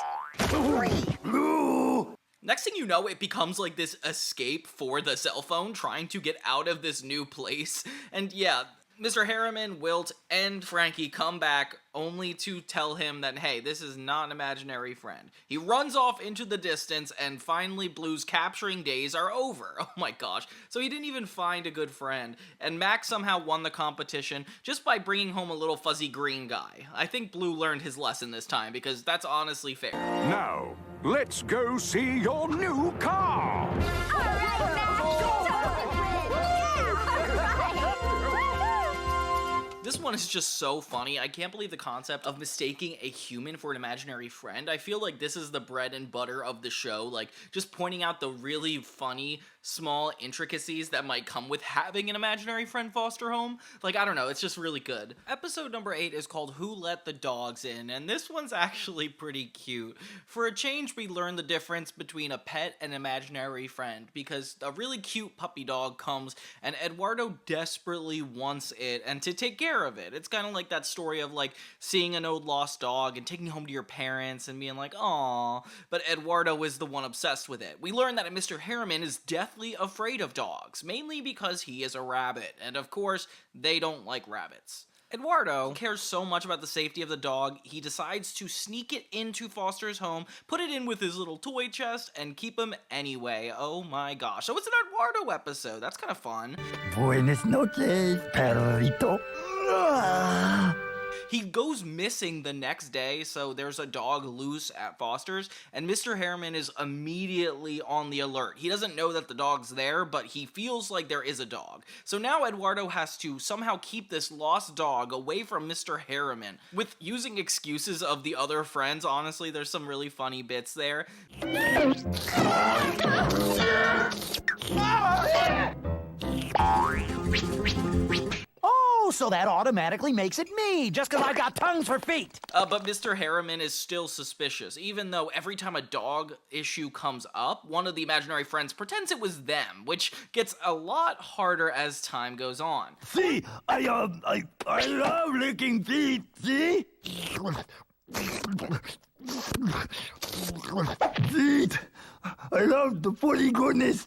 Next thing you know, it becomes like this escape for the cell phone, trying to get out of this new place. And yeah, Mr. Harriman, Wilt, and Frankie come back only to tell him that, hey, this is not an imaginary friend. He runs off into the distance, and finally Bloo's capturing days are over. Oh my gosh. So he didn't even find a good friend. And Max somehow won the competition just by bringing home a little fuzzy green guy. I think Bloo learned his lesson this time, because that's honestly fair. Now, let's go see your new car! This one is just so funny. I can't believe the concept of mistaking a human for an imaginary friend. I feel like this is the bread and butter of the show, like just pointing out the really funny, small intricacies that might come with having an imaginary friend foster home. Like, I don't know, it's just really good. Episode number 8 is called Who Let the Dogs In, and this one's actually pretty cute. For a change, we learn the difference between a pet and an imaginary friend, because a really cute puppy dog comes, and Eduardo desperately wants it, and to take care of it. It's kind of like that story of, like, seeing an old lost dog and taking it home to your parents and being like, aww, but Eduardo is the one obsessed with it. We learn that Mr. Harriman is deathly afraid of dogs, mainly because he is a rabbit, and of course, they don't like rabbits. Eduardo cares so much about the safety of the dog, he decides to sneak it into Foster's home, put it in with his little toy chest, and keep him anyway. Oh my gosh. So it's an Eduardo episode. That's kind of fun. Buenas noches, perrito. He goes missing the next day, so there's a dog loose at Foster's, and Mr. Harriman is immediately on the alert. He doesn't know that the dog's there, but he feels like there is a dog. So now Eduardo has to somehow keep this lost dog away from Mr. Harriman, with using excuses of the other friends. Honestly, there's some really funny bits there. Oh, so that automatically makes it me, just because I've got tongues for feet. But Mr. Harriman is still suspicious, even though every time a dog issue comes up, one of the imaginary friends pretends it was them, which gets a lot harder as time goes on. See, I love licking feet, see? Feet, I love the footy goodness.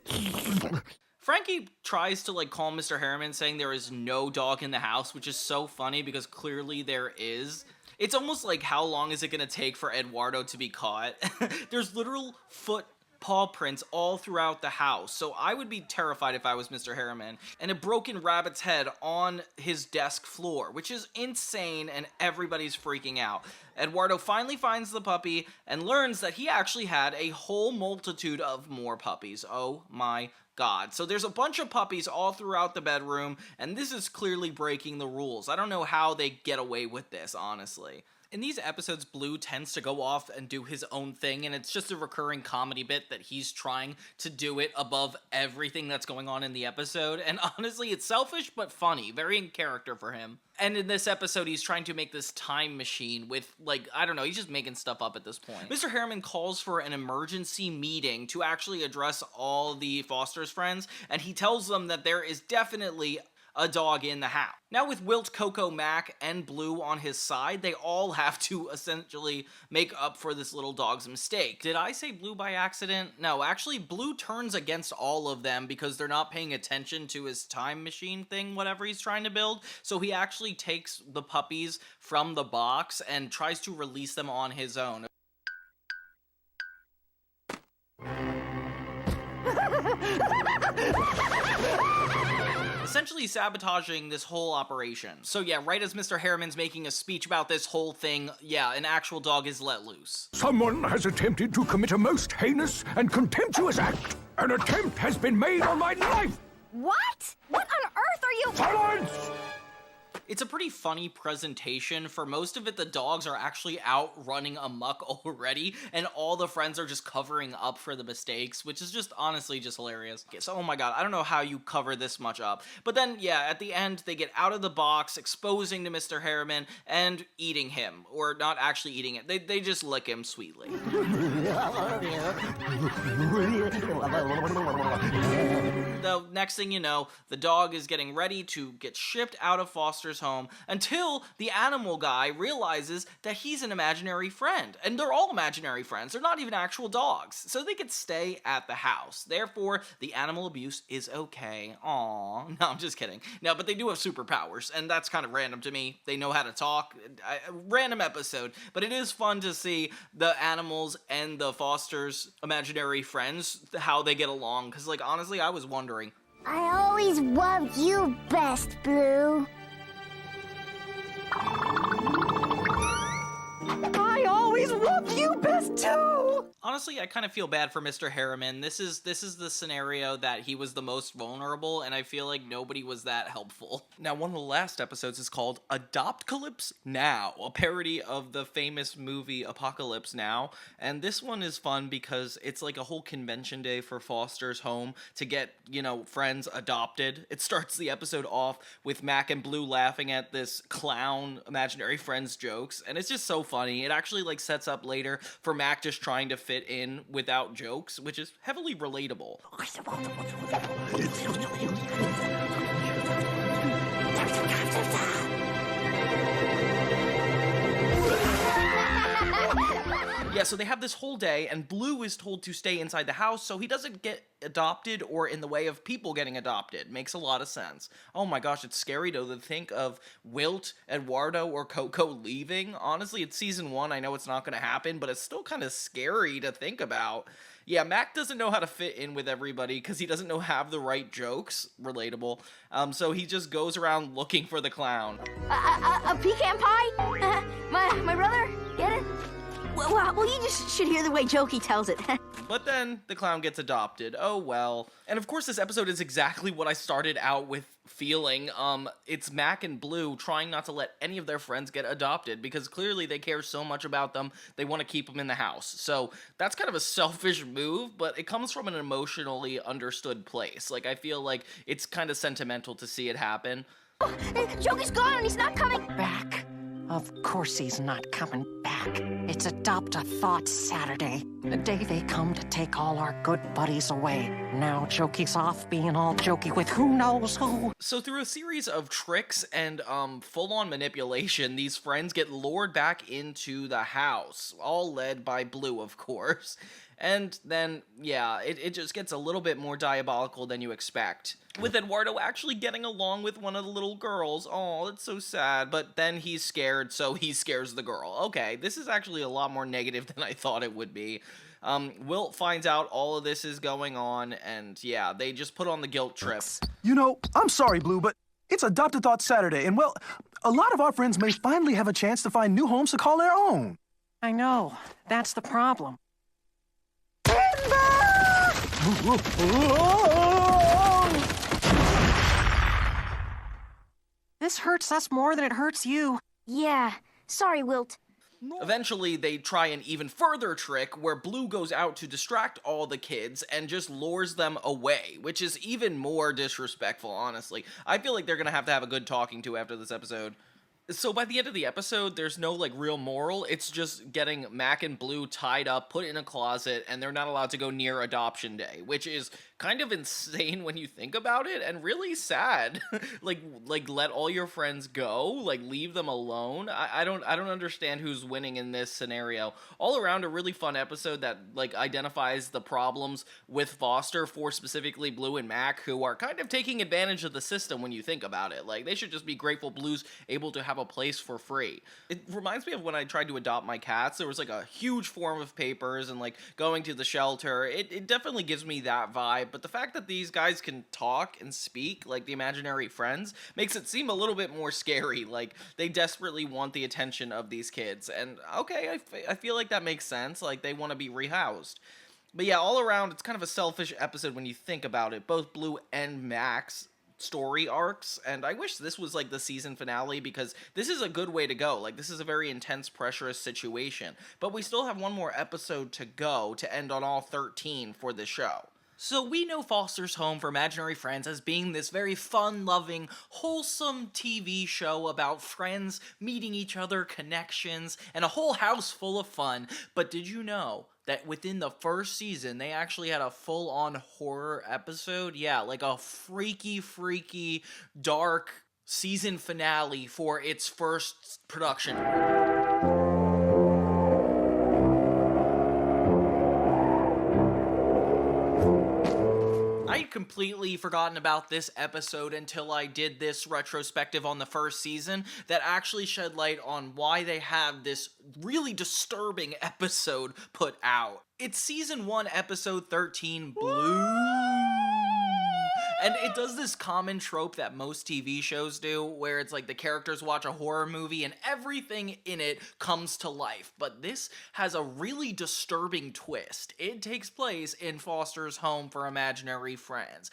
Frankie tries to, like, calm Mr. Harriman, saying there is no dog in the house, which is so funny because clearly there is. It's almost like, how long is it gonna take for Eduardo to be caught? There's literal foot paw prints all throughout the house, so I would be terrified if I was Mr. Harriman, and a broken rabbit's head on his desk floor, which is insane, and everybody's freaking out. Eduardo finally finds the puppy and learns that he actually had a whole multitude of more puppies. Oh my God. So there's a bunch of puppies all throughout the bedroom, and this is clearly breaking the rules. I don't know how they get away with this, honestly. In these episodes, Bloo tends to go off and do his own thing, and it's just a recurring comedy bit that he's trying to do it above everything that's going on in the episode, and honestly, it's selfish but funny, very in character for him. And in this episode, he's trying to make this time machine with, like, I don't know, he's just making stuff up at this point. Mr. Harriman calls for an emergency meeting to actually address all the Foster's friends, and he tells them that there is definitely a dog in the house. Now with Wilt, Coco, Mac, and Bloo on his side, they all have to essentially make up for this little dog's mistake. Did I say Bloo by accident? No, actually Bloo turns against all of them because they're not paying attention to his time machine thing, whatever he's trying to build. So he actually takes the puppies from the box and tries to release them on his own. Essentially sabotaging this whole operation. So yeah, right as Mr. Harriman's making a speech about this whole thing, yeah, an actual dog is let loose. Someone has attempted to commit a most heinous and contemptuous act. An attempt has been made on my life! What? What on earth are you— Silence! It's a pretty funny presentation. For most of it, the dogs are actually out running amok already, and all the friends are just covering up for the mistakes, which is just honestly just hilarious. Okay, so oh my God, I don't know how you cover this much up. But then, yeah, at the end, they get out of the box, exposing to Mr. Harriman, and eating him. Or not actually eating it, they just lick him sweetly. The next thing you know, the dog is getting ready to get shipped out of Foster's home until the animal guy realizes that he's an imaginary friend. And they're all imaginary friends. They're not even actual dogs. So they could stay at the house. Therefore, the animal abuse is okay. Aww. No, I'm just kidding. No, but they do have superpowers, and that's kind of random to me. They know how to talk. Random episode. But it is fun to see the animals and the Foster's imaginary friends, how they get along. Because, like, honestly, I was wondering. I always loved you best, Bloo. I always loved you best too! Honestly, I kind of feel bad for Mr. Harriman. This is the scenario that he was the most vulnerable, and I feel like nobody was that helpful. Now, one of the last episodes is called Adoptcalypse Now, a parody of the famous movie Apocalypse Now, and this one is fun because it's like a whole convention day for Foster's home to get, you know, friends adopted. It starts the episode off with Mac and Bloo laughing at this clown imaginary friends jokes, and it's just so funny. It actually like sets up later for Mac just trying to fit in without jokes, which is heavily relatable. Yeah, so they have this whole day, and Bloo is told to stay inside the house so he doesn't get adopted or in the way of people getting adopted. Makes a lot of sense. Oh my gosh, it's scary to think of Wilt, Eduardo, or Coco leaving. Honestly, it's season 1. I know it's not going to happen, but it's still kind of scary to think about. Yeah, Mac doesn't know how to fit in with everybody because he doesn't have the right jokes. Relatable. So he just goes around looking for the clown. A pecan pie? My brother? Get it? Well, you just should hear the way Jokey tells it. But then the clown gets adopted. Oh well. And of course this episode is exactly what I started out with feeling. It's Mac and Bloo trying not to let any of their friends get adopted because clearly they care so much about them, they want to keep them in the house. So that's kind of a selfish move, but it comes from an emotionally understood place. Like, I feel like it's kind of sentimental to see it happen. Oh, Jokey's gone and he's not coming back. Of course he's not coming back. It's Adopt a Thought Saturday, the day they come to take all our good buddies away. Now Jokey's off being all jokey with who knows who. So through a series of tricks and full-on manipulation, these friends get lured back into the house, all led by Bloo, of course. And then, yeah, it just gets a little bit more diabolical than you expect. With Eduardo actually getting along with one of the little girls. Oh, it's so sad. But then he's scared, so he scares the girl. Okay, this is actually a lot more negative than I thought it would be. Wilt finds out all of this is going on, and yeah, they just put on the guilt trip. You know, I'm sorry, Bloo, but it's Adopt a Thought Saturday, and well, a lot of our friends may finally have a chance to find new homes to call their own. I know. That's the problem. This hurts us more than it hurts you. Yeah. Sorry, Wilt. Eventually, they try an even further trick where Bloo goes out to distract all the kids and just lures them away, which is even more disrespectful, honestly. I feel like they're gonna have a good talking to after this episode. So by the end of the episode, there's no, like, real moral. It's just getting Mac and Bloo tied up, put in a closet, and they're not allowed to go near Adoption Day, which is kind of insane when you think about it, and really sad. like let all your friends go, like, leave them alone. I don't understand who's winning in this scenario. All around, a really fun episode that, like, identifies the problems with Foster for specifically Bloo and Mac, who are kind of taking advantage of the system when you think about it. Like, they should just be grateful Bloo's able to have a place for free. It reminds me of when I tried to adopt my cats. There was, like, a huge form of papers and, like, going to the shelter. It definitely gives me that vibe. But the fact that these guys can talk and speak like the imaginary friends makes it seem a little bit more scary. Like, they desperately want the attention of these kids. And okay, I feel like that makes sense. Like, they want to be rehoused. But yeah, all around, it's kind of a selfish episode when you think about it. Both Bloo and Mac's story arcs, and I wish this was like the season finale, because this is a good way to go. Like, this is a very intense, pressurous situation. But we still have one more episode to go to end on all 13 for the show. So we know Foster's Home for Imaginary Friends as being this very fun-loving, wholesome TV show about friends meeting each other, connections, and a whole house full of fun. But did you know that within the first season, they actually had a full-on horror episode? Yeah, like a freaky, dark season finale for its first production. I'd completely forgotten about this episode until I did this retrospective on the first season that actually shed light on why they have this really disturbing episode put out. It's season 1, episode 13, Bloo. And it does this common trope that most TV shows do, where it's like the characters watch a horror movie and everything in it comes to life. But this has a really disturbing twist. It takes place in Foster's Home for Imaginary Friends.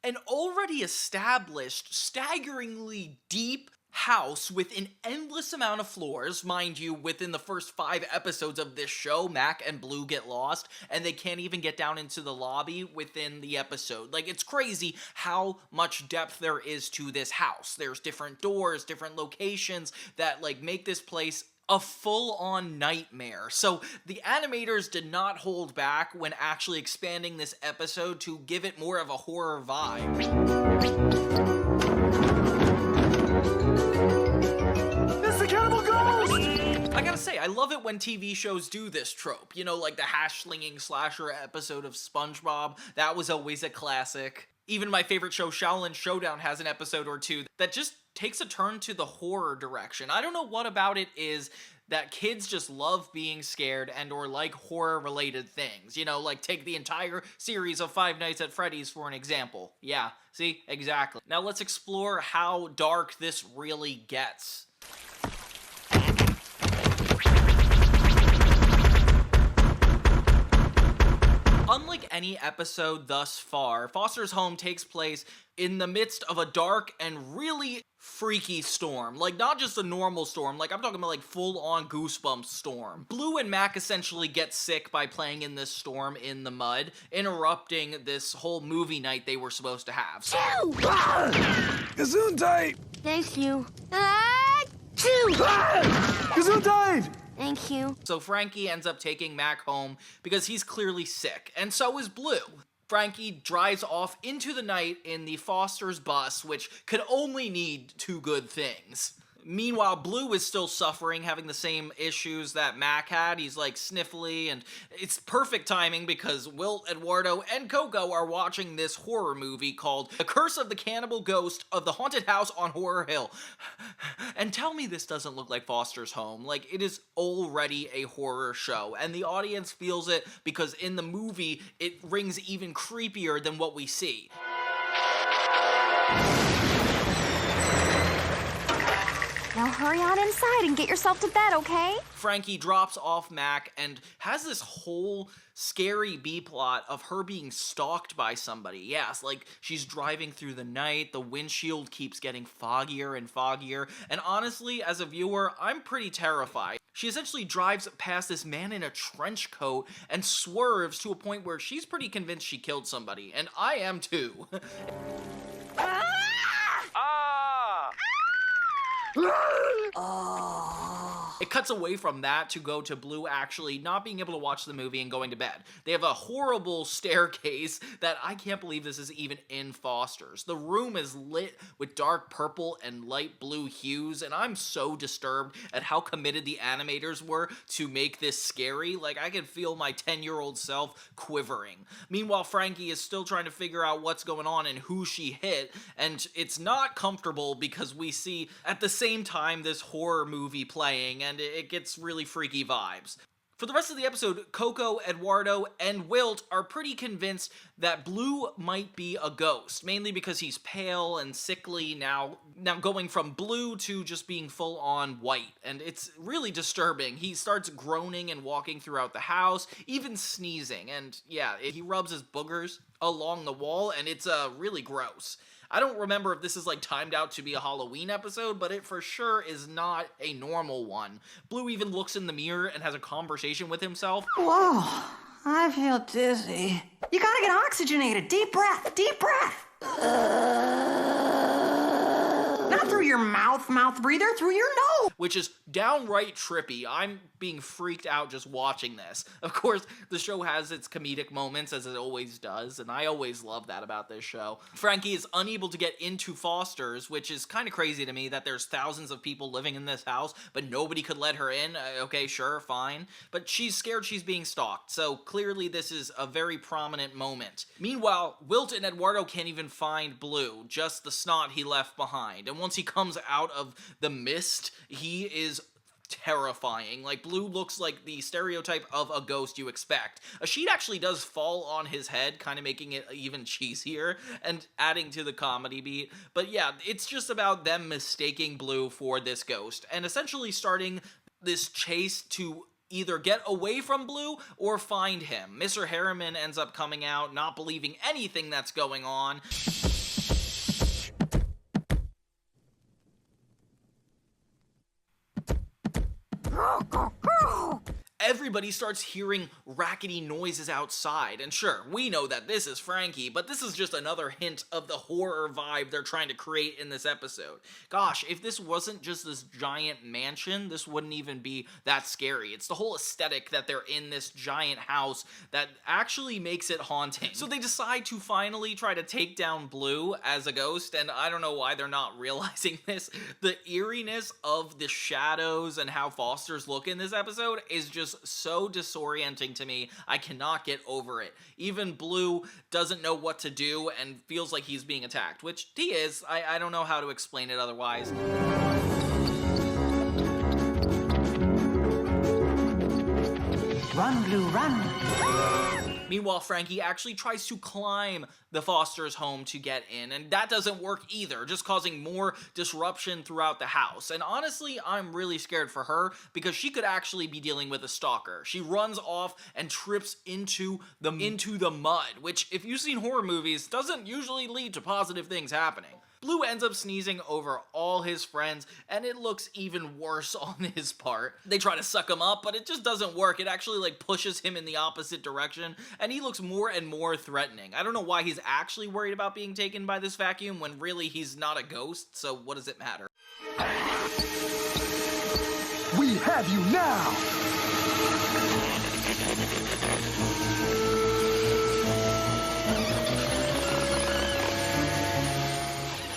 An already established, staggeringly deep house with an endless amount of floors. Mind you, within the first 5 episodes of this show, Mac and Bloo get lost, and they can't even get down into the lobby within the episode. Like, it's crazy how much depth there is to this house. There's different doors, different locations that, like, make this place a full-on nightmare. So the animators did not hold back when actually expanding this episode to give it more of a horror vibe. I gotta say, I love it when TV shows do this trope. You know, like the hash-slinging slasher episode of SpongeBob. That was always a classic. Even my favorite show, Shaolin Showdown, has an episode or two that just takes a turn to the horror direction. I don't know what about it is that kids just love being scared and or like horror-related things. You know, like take the entire series of Five Nights at Freddy's for an example. Yeah, see? Exactly. Now let's explore how dark this really gets. Unlike any episode thus far, Foster's Home takes place in the midst of a dark and really freaky storm. Like, not just a normal storm, like, I'm talking about, like, full-on Goosebumps storm. Bloo and Mac essentially get sick by playing in this storm in the mud, interrupting this whole movie night they were supposed to have. Gesundheit! Thank you. Gesundheit! Thank you. So Frankie ends up taking Mac home because he's clearly sick, and so is Bloo. Frankie drives off into the night in the Foster's bus, which could only need 2 good things. Meanwhile, Bloo is still suffering, having the same issues that Mac had. He's like sniffly, and it's perfect timing because Wilt, Eduardo, and Coco are watching this horror movie called The Curse of the Cannibal Ghost of the Haunted House on Horror Hill. And tell me this doesn't look like Foster's home. Like, it is already a horror show, and the audience feels it because in the movie, it rings even creepier than what we see. Now hurry on inside and get yourself to bed, okay? Frankie drops off Mac and has this whole scary B-plot of her being stalked by somebody. Yes, like she's driving through the night, the windshield keeps getting foggier and foggier, and honestly, as a viewer, I'm pretty terrified. She essentially drives past this man in a trench coat and swerves to a point where she's pretty convinced she killed somebody, and I am too. It cuts away from that to go to Bloo actually not being able to watch the movie and going to bed. They have a horrible staircase that I can't believe this is even in Foster's. The room is lit with dark purple and light blue hues, and I'm so disturbed at how committed the animators were to make this scary. Like, I can feel my 10-year-old self quivering. Meanwhile, Frankie is still trying to figure out what's going on and who she hit, and it's not comfortable because we see at the same time this horror movie playing, and it gets really freaky vibes. For the rest of the episode, Coco, Eduardo, and Wilt are pretty convinced that Bloo might be a ghost, mainly because he's pale and sickly now going from blue to just being full-on white, and it's really disturbing. He starts groaning and walking throughout the house, even sneezing, and yeah, he rubs his boogers along the wall, and it's really gross. I don't remember if this is like timed out to be a Halloween episode, but it for sure is not a normal one. Bloo even looks in the mirror and has a conversation with himself. Whoa, I feel dizzy. You gotta get oxygenated. Deep breath, deep breath. Not through your mouth breather, through your nose. Which is downright trippy. I'm being freaked out just watching this. Of course, the show has its comedic moments, as it always does, and I always love that about this show. Frankie is unable to get into Foster's, which is kind of crazy to me that there's thousands of people living in this house, but nobody could let her in. Okay, sure, fine. But she's scared she's being stalked, so clearly this is a very prominent moment. Meanwhile, Wilt and Eduardo can't even find Bloo, just the snot he left behind. And once he comes out of the mist, he is terrifying. Like, Bloo looks like the stereotype of a ghost you expect. A sheet actually does fall on his head, kind of making it even cheesier and adding to the comedy beat. But yeah, it's just about them mistaking Bloo for this ghost and essentially starting this chase to either get away from Bloo or find him. Mr. Harriman ends up coming out, not believing anything that's going on. Everybody starts hearing rackety noises outside, and sure, we know that this is Frankie, but this is just another hint of the horror vibe they're trying to create in this episode. Gosh, if this wasn't just this giant mansion, this wouldn't even be that scary. It's the whole aesthetic that they're in this giant house that actually makes it haunting. So they decide to finally try to take down Bloo as a ghost, and I don't know why they're not realizing this. The eeriness of the shadows and how Foster's look in this episode is just so disorienting to me. I cannot get over it. Even Bloo doesn't know what to do and feels like he's being attacked, which he is. I don't know how to explain it otherwise. Run, Bloo, run. Meanwhile, Frankie actually tries to climb the Foster's home to get in, and that doesn't work either, just causing more disruption throughout the house. And honestly, I'm really scared for her because she could actually be dealing with a stalker. She runs off and trips into the mud, which, if you've seen horror movies, doesn't usually lead to positive things happening. Bloo ends up sneezing over all his friends, and it looks even worse on his part. They try to suck him up, but it just doesn't work. It actually pushes him in the opposite direction, and he looks more and more threatening. I don't know why he's actually worried about being taken by this vacuum when really he's not a ghost, so what does it matter? We have you now!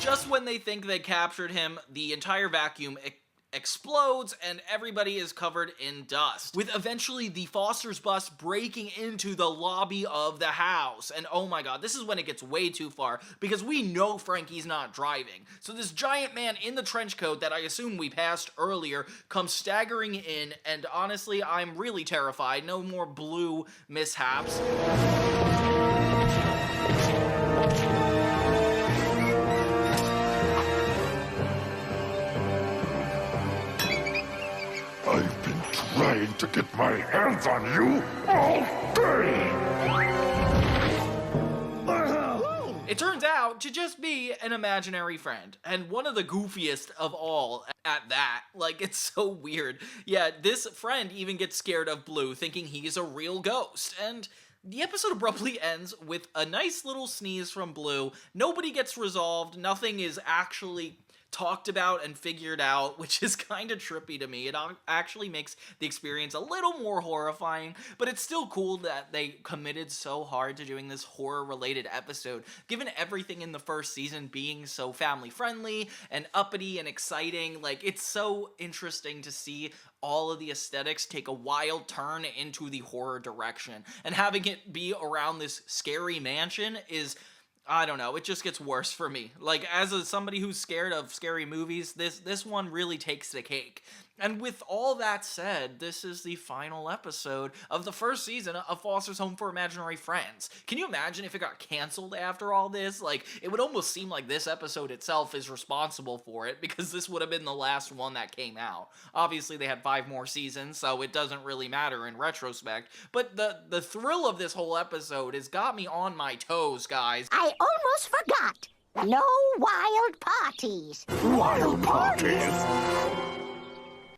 Just when they think they captured him, the entire vacuum explodes and everybody is covered in dust, with eventually the Foster's bus breaking into the lobby of the house. And oh my god, this is when it gets way too far, because we know Frankie's not driving. So this giant man in the trench coat that I assume we passed earlier comes staggering in, and honestly, I'm really terrified. No more Bloo mishaps. I've been trying to get my hands on you all day! It turns out to just be an imaginary friend, and one of the goofiest of all at that. Like, it's so weird. Yeah, this friend even gets scared of Bloo, thinking he's a real ghost, and the episode abruptly ends with a nice little sneeze from Bloo. Nobody gets resolved, nothing is actually talked about and figured out, which is kind of trippy to me. It actually makes the experience a little more horrifying, but it's still cool that they committed so hard to doing this horror-related episode, given everything in the first season being so family-friendly and uppity and exciting. Like, it's so interesting to see all of the aesthetics take a wild turn into the horror direction, and having it be around this scary mansion is, I don't know, it just gets worse for me. Like, as somebody who's scared of scary movies, this one really takes the cake. And with all that said, this is the final episode of the first season of Foster's Home for Imaginary Friends. Can you imagine if it got canceled after all this? Like, it would almost seem like this episode itself is responsible for it, because this would have been the last one that came out. Obviously, they had 5 more seasons, so it doesn't really matter in retrospect. But the thrill of this whole episode has got me on my toes, guys. I almost forgot. No wild parties. Wild parties?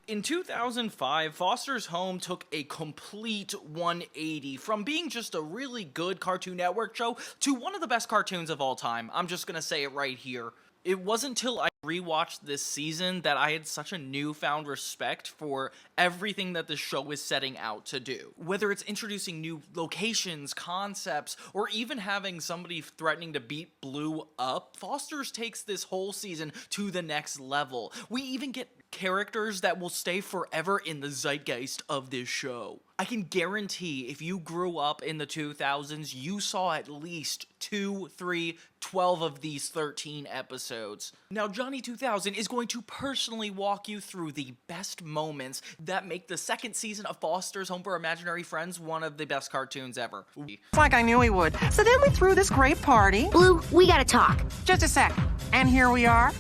In 2005, Foster's Home took a complete 180 from being just a really good Cartoon Network show to one of the best cartoons of all time. I'm just gonna say it right here. It wasn't until I rewatched this season that I had such a newfound respect for everything that the show is setting out to do. Whether it's introducing new locations, concepts, or even having somebody threatening to beat Bloo up, Foster's takes this whole season to the next level. We even get characters that will stay forever in the zeitgeist of this show. I can guarantee if you grew up in the 2000s, you saw at least 2, 3, 12 of these 13 episodes. Now, Johnny 2000 is going to personally walk you through the best moments that make the second season of Foster's Home for Imaginary Friends one of the best cartoons ever. It's like I knew he would. So then we threw this great party. Bloo, we gotta talk. Just a sec. And here we are,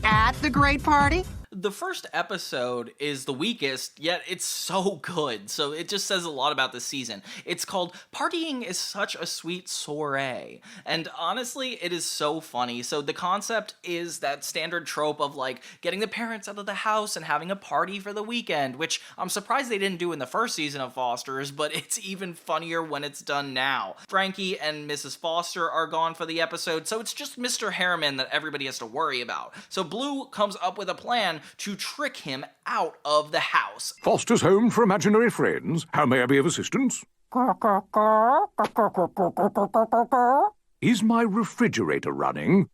at the great party. The first episode is the weakest, yet it's so good, so it just says a lot about the season. It's called Partying is Such a Sweet Soiree, and honestly, it is so funny. So the concept is that standard trope of, like, getting the parents out of the house and having a party for the weekend, which I'm surprised they didn't do in the first season of Foster's, but it's even funnier when it's done now. Frankie and Mrs. Foster are gone for the episode, so it's just Mr. Harriman that everybody has to worry about. So Bloo comes up with a plan to trick him out of the house. Foster's Home for Imaginary Friends. How may I be of assistance? Is my refrigerator running?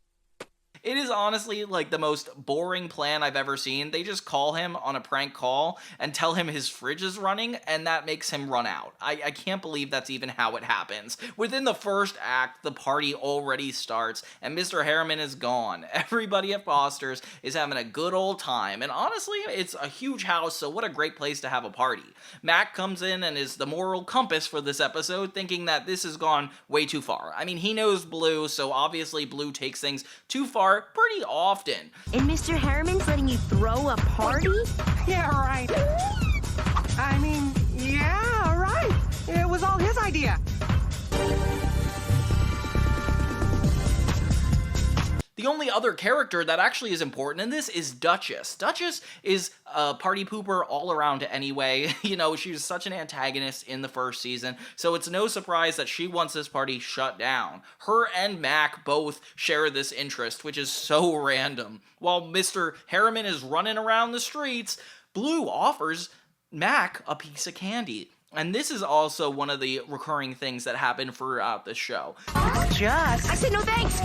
It is honestly, like, the most boring plan I've ever seen. They just call him on a prank call and tell him his fridge is running, and that makes him run out. I can't believe that's even how it happens. Within the first act, the party already starts, and Mr. Harriman is gone. Everybody at Foster's is having a good old time, and honestly, it's a huge house, so what a great place to have a party. Mac comes in and is the moral compass for this episode, thinking that this has gone way too far. I mean, he knows Bloo, so obviously Bloo takes things too far pretty often. And Mr. Harriman's letting you throw a party? Yeah, right. I mean, yeah, right. It was all his idea. The only other character that actually is important in this is Duchess. Duchess is a party pooper all around anyway. You know, she was such an antagonist in the first season, so it's no surprise that she wants this party shut down. Her and Mac both share this interest, which is so random. While Mr. Harriman is running around the streets, Bloo offers Mac a piece of candy. And this is also one of the recurring things that happen throughout the show. I said no thanks.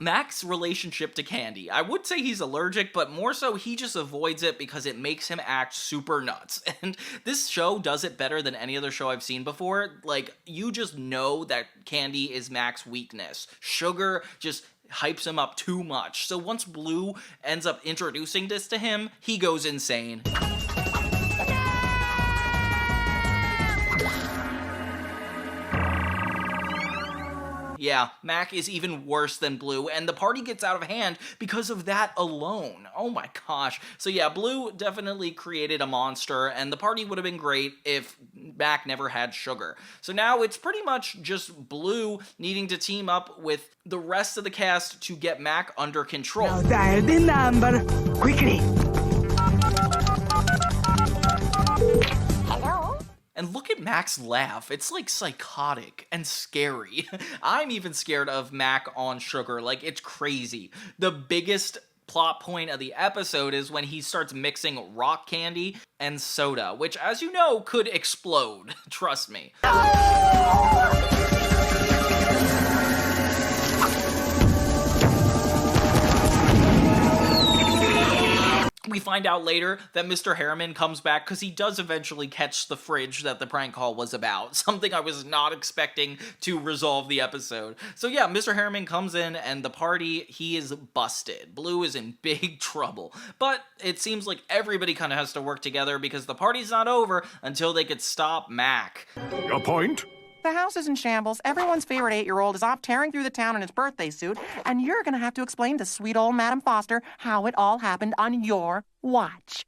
Mac's relationship to candy. I would say he's allergic, but more so he just avoids it because it makes him act super nuts. And this show does it better than any other show I've seen before. Like, you just know that candy is Mac's weakness. Sugar just hypes him up too much. So once Bloo ends up introducing this to him, he goes insane. Yeah, Mac is even worse than Bloo, and the party gets out of hand because of that alone. Oh my gosh. So yeah, Bloo definitely created a monster, and the party would have been great if Mac never had sugar. So now it's pretty much just Bloo needing to team up with the rest of the cast to get Mac under control. Now dial the number, quickly. And look at Mac's laugh. It's like psychotic and scary. I'm even scared of Mac on sugar. Like, it's crazy. The biggest plot point of the episode is when he starts mixing rock candy and soda, which, as you know, could explode. Trust me. We find out later that Mr. Harriman comes back because he does eventually catch the fridge that the prank call was about. Something I was not expecting to resolve the episode. So yeah, Mr. Harriman comes in and the party, he is busted. Bloo is in big trouble. But it seems like everybody kind of has to work together because the party's not over until they could stop Mac. Your point? The house is in shambles. Everyone's favorite 8-year-old is off tearing through the town in his birthday suit, and you're gonna have to explain to sweet old Madam Foster how it all happened on your watch.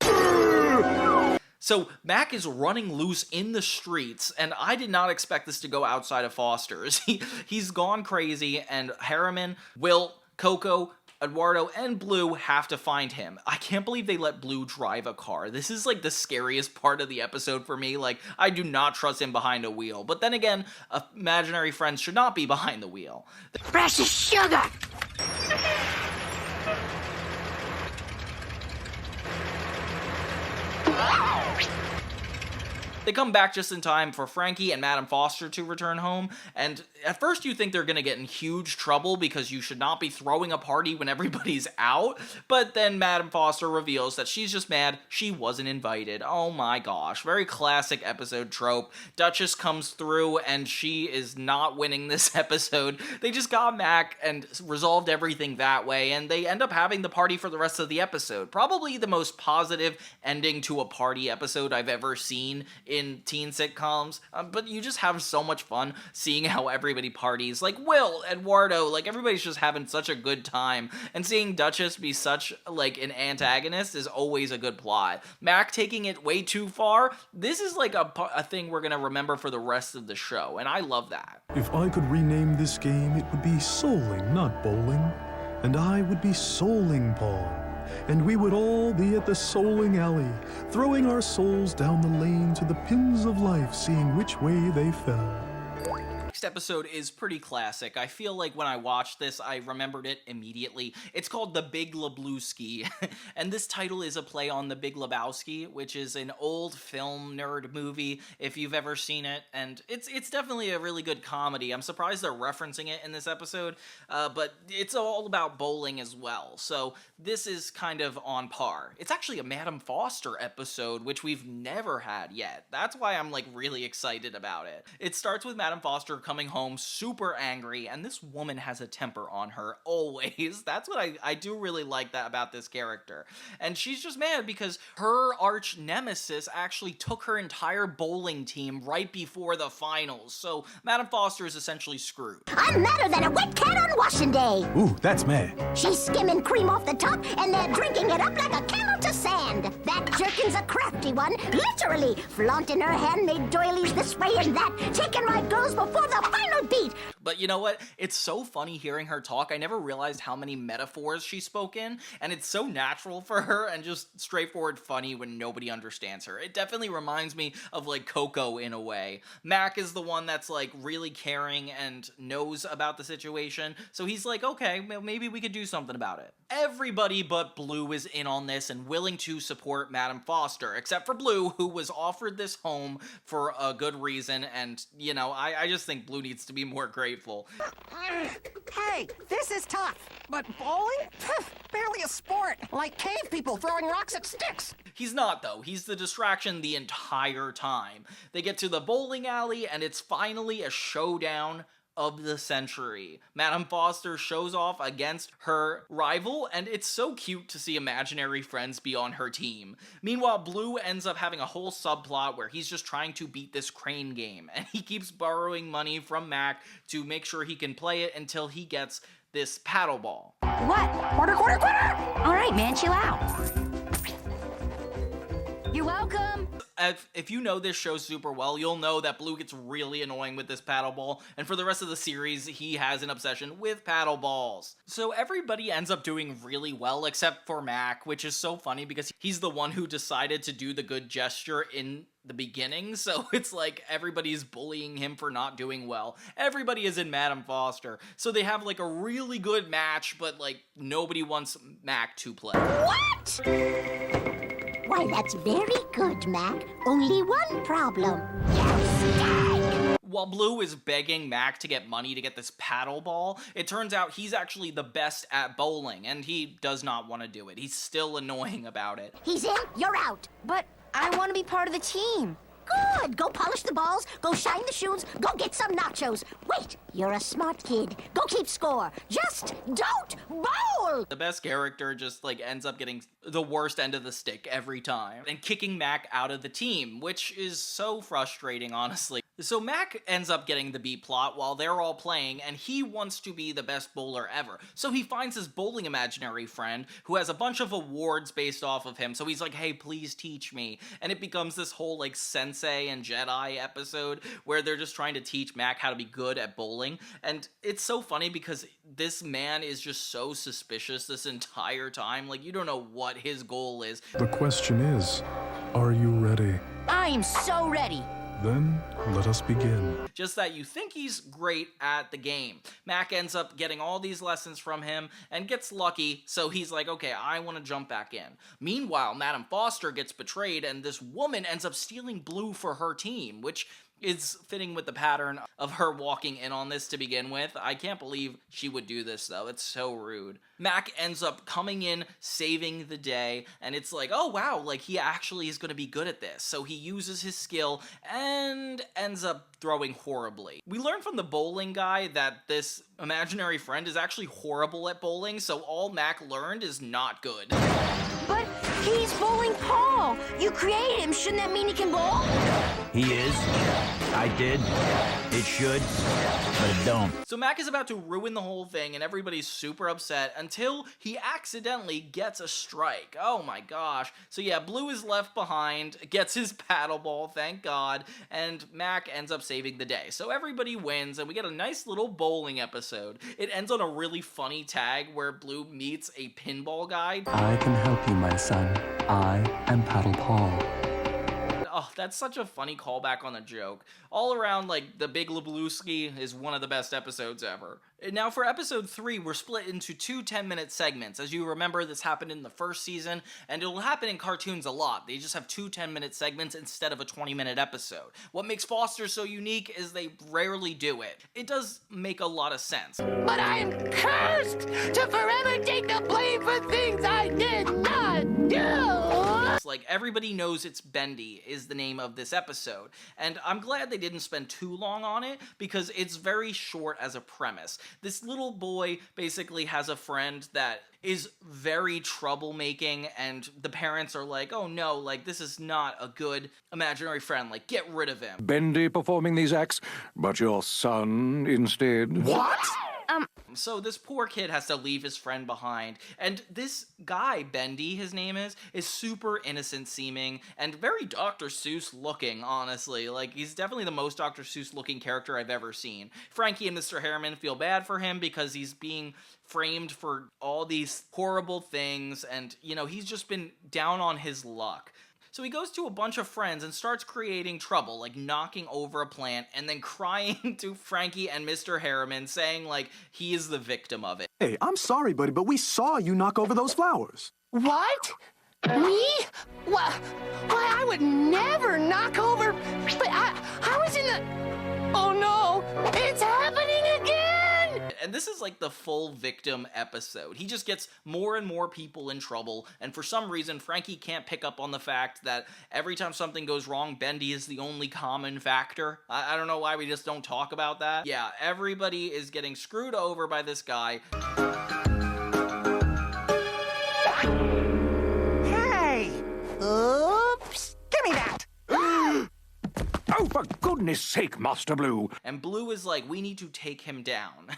So Mac is running loose in the streets, and I did not expect this to go outside of Foster's. He's gone crazy, and Harriman, Wilt, Coco, Eduardo, and Bloo have to find him. I can't believe they let Bloo drive a car. This is like the scariest part of the episode for me. Like, I do not trust him behind a wheel. But then again, imaginary friends should not be behind the wheel. Precious sugar! They come back just in time for Frankie and Madam Foster to return home, and at first you think they're gonna get in huge trouble because you should not be throwing a party when everybody's out, but then Madam Foster reveals that she's just mad she wasn't invited. Oh my gosh, very classic episode trope. Duchess comes through and she is not winning this episode. They just got Mac and resolved everything that way, and they end up having the party for the rest of the episode. Probably the most positive ending to a party episode I've ever seen in teen sitcoms, but you just have so much fun seeing how everybody parties. Like Wilt, Eduardo, like everybody's just having such a good time, and seeing Duchess be such like an antagonist is always a good plot. Mac taking it way too far, this is like a thing we're gonna remember for the rest of the show, and I love that. If I could rename this game, it would be Souling, not Bowling, and I would be Souling Paul. And we would all be at the souling alley, throwing our souls down the lane to the pins of life, seeing which way they fell. Next episode is pretty classic. I feel like when I watched this, I remembered it immediately. It's called The Big Lablooski, and this title is a play on The Big Lablooski, which is an old film nerd movie, if you've ever seen it, and it's definitely a really good comedy. I'm surprised they're referencing it in this episode, but it's all about bowling as well, so this is kind of on par. It's actually a Madam Foster episode, which we've never had yet. That's why I'm like really excited about it. It starts with Madam Foster coming home super angry, and this woman has a temper on her always. That's what I do really like that about this character. And she's just mad because her arch nemesis actually took her entire bowling team right before the finals. So Madam Foster is essentially screwed. I'm madder than a wet cat on washing day. Ooh, that's mad. She's skimming cream off the top, and they're drinking it up like a camel to sand. That jerkin's a crafty one, literally flaunting her handmade doilies this way and that, taking my girls before the final beat. But you know what? It's so funny hearing her talk. I never realized how many metaphors she spoke in, and it's so natural for her and just straightforward funny when nobody understands her. It definitely reminds me of like Coco in a way. Mac is the one that's like really caring and knows about the situation, so he's like, okay, maybe we could do something about it. Everybody but Bloo is in on this and willing to support Madam Foster, except for Bloo, who was offered this home for a good reason, and you know, I just think Bloo needs to be more more grateful. Hey, this is tough. But bowling? Barely a sport. Like cave people throwing rocks at sticks. He's not, though. He's the distraction the entire time. They get to the bowling alley, and it's finally a showdown of the century. Madame Foster shows off against her rival, and it's so cute to see imaginary friends be on her team. Meanwhile, Blue ends up having a whole subplot where he's just trying to beat this crane game, and he keeps borrowing money from Mac to make sure he can play it until he gets this paddle ball. What? Quarter, quarter, quarter! All right, man, chill out. You're welcome. If you know this show super well, you'll know that Blue gets really annoying with this paddle ball, and for the rest of the series, he has an obsession with paddle balls. So everybody ends up doing really well except for Mac, which is so funny because he's the one who decided to do the good gesture in the beginning, so it's like everybody's bullying him for not doing well. Everybody is in Madame Foster, so they have like a really good match, but like nobody wants Mac to play. What? Why, that's very good, Mac. Only one problem. While Blue is begging Mac to get money to get this paddle ball, it turns out he's actually the best at bowling, and he does not want to do it. He's still annoying about it. He's in, you're out. But I want to be part of the team. Good. Go polish the balls, go shine the shoes, go get some nachos. Wait, you're a smart kid. Go keep score. Just don't bowl! The best character just like ends up getting the worst end of the stick every time and kicking Mac out of the team, which is so frustrating, honestly. So Mac ends up getting the B plot while they're all playing, and he wants to be the best bowler ever. So he finds his bowling imaginary friend who has a bunch of awards based off of him. So he's like, hey, please teach me. And it becomes this whole like Sensei and Jedi episode where they're just trying to teach Mac how to be good at bowling. And it's so funny because this man is just so suspicious this entire time. Like, you don't know what his goal is. The question is, are you ready? I'm so ready. Then, let us begin. Just that you think he's great at the game. Mac ends up getting all these lessons from him and gets lucky, so he's like, okay, I want to jump back in. Meanwhile, Madame Foster gets betrayed, and this woman ends up stealing Blue for her team, which is fitting with the pattern of her walking in on this to begin with. I can't believe she would do this, though. It's so rude. Mac ends up coming in, saving the day, and it's like, oh wow, like he actually is going to be good at this. So he uses his skill and ends up throwing horribly. We learned from the bowling guy that this imaginary friend is actually horrible at bowling, so all Mac learned is not good. But he's bowling Paul. You created him. Shouldn't that mean he can bowl? He is. I did. It should, but it don't. So Mac is about to ruin the whole thing, and everybody's super upset until he accidentally gets a strike. Oh my gosh. So yeah, Blue is left behind, gets his paddle ball, thank God, and Mac ends up saving the day. So everybody wins, and we get a nice little bowling episode. It ends on a really funny tag where Blue meets a pinball guy. I can help you, my son. I am Paddle Paul. Oh, that's such a funny callback on the joke. All around, like, the Big Lablooski is one of the best episodes ever. Now, for episode 3, we're split into 2 10-minute segments. As you remember, this happened in the first season, and it'll happen in cartoons a lot. They just have 2 10-minute segments instead of a 20-minute episode. What makes Foster so unique is they rarely do it. It does make a lot of sense. But I am cursed to forever take the blame for things I did not do! Like, everybody knows it's Bendy is the name of this episode, and I'm glad they didn't spend too long on it because it's very short as a premise. This little boy basically has a friend that is very troublemaking, and the parents are like, oh no, like, this is not a good imaginary friend, like, get rid of him. Bendy performing these acts, but your son instead. What? So this poor kid has to leave his friend behind, and this guy, Bendy, his name is super innocent seeming and very Dr. Seuss looking, honestly. Like, he's definitely the most Dr. Seuss looking character I've ever seen. Frankie and Mr. Harriman feel bad for him because he's being framed for all these horrible things, and, you know, he's just been down on his luck. So he goes to a bunch of friends and starts creating trouble, like knocking over a plant and then crying to Frankie and Mr. Harriman, saying, like, he is the victim of it. Hey, I'm sorry, buddy, but we saw you knock over those flowers. What? Me? Why, I would never knock over... But I was in the... Oh no! It's happening this is like the full victim episode. He just gets more and more people in trouble, and for some reason, Frankie can't pick up on the fact that every time something goes wrong, Bendy is the only common factor. I don't know why we just don't talk about that. Yeah, everybody is getting screwed over by this guy. Hey! Oops! Give me that! Oh, for goodness sake, Master Blue! And Blue is like, we need to take him down.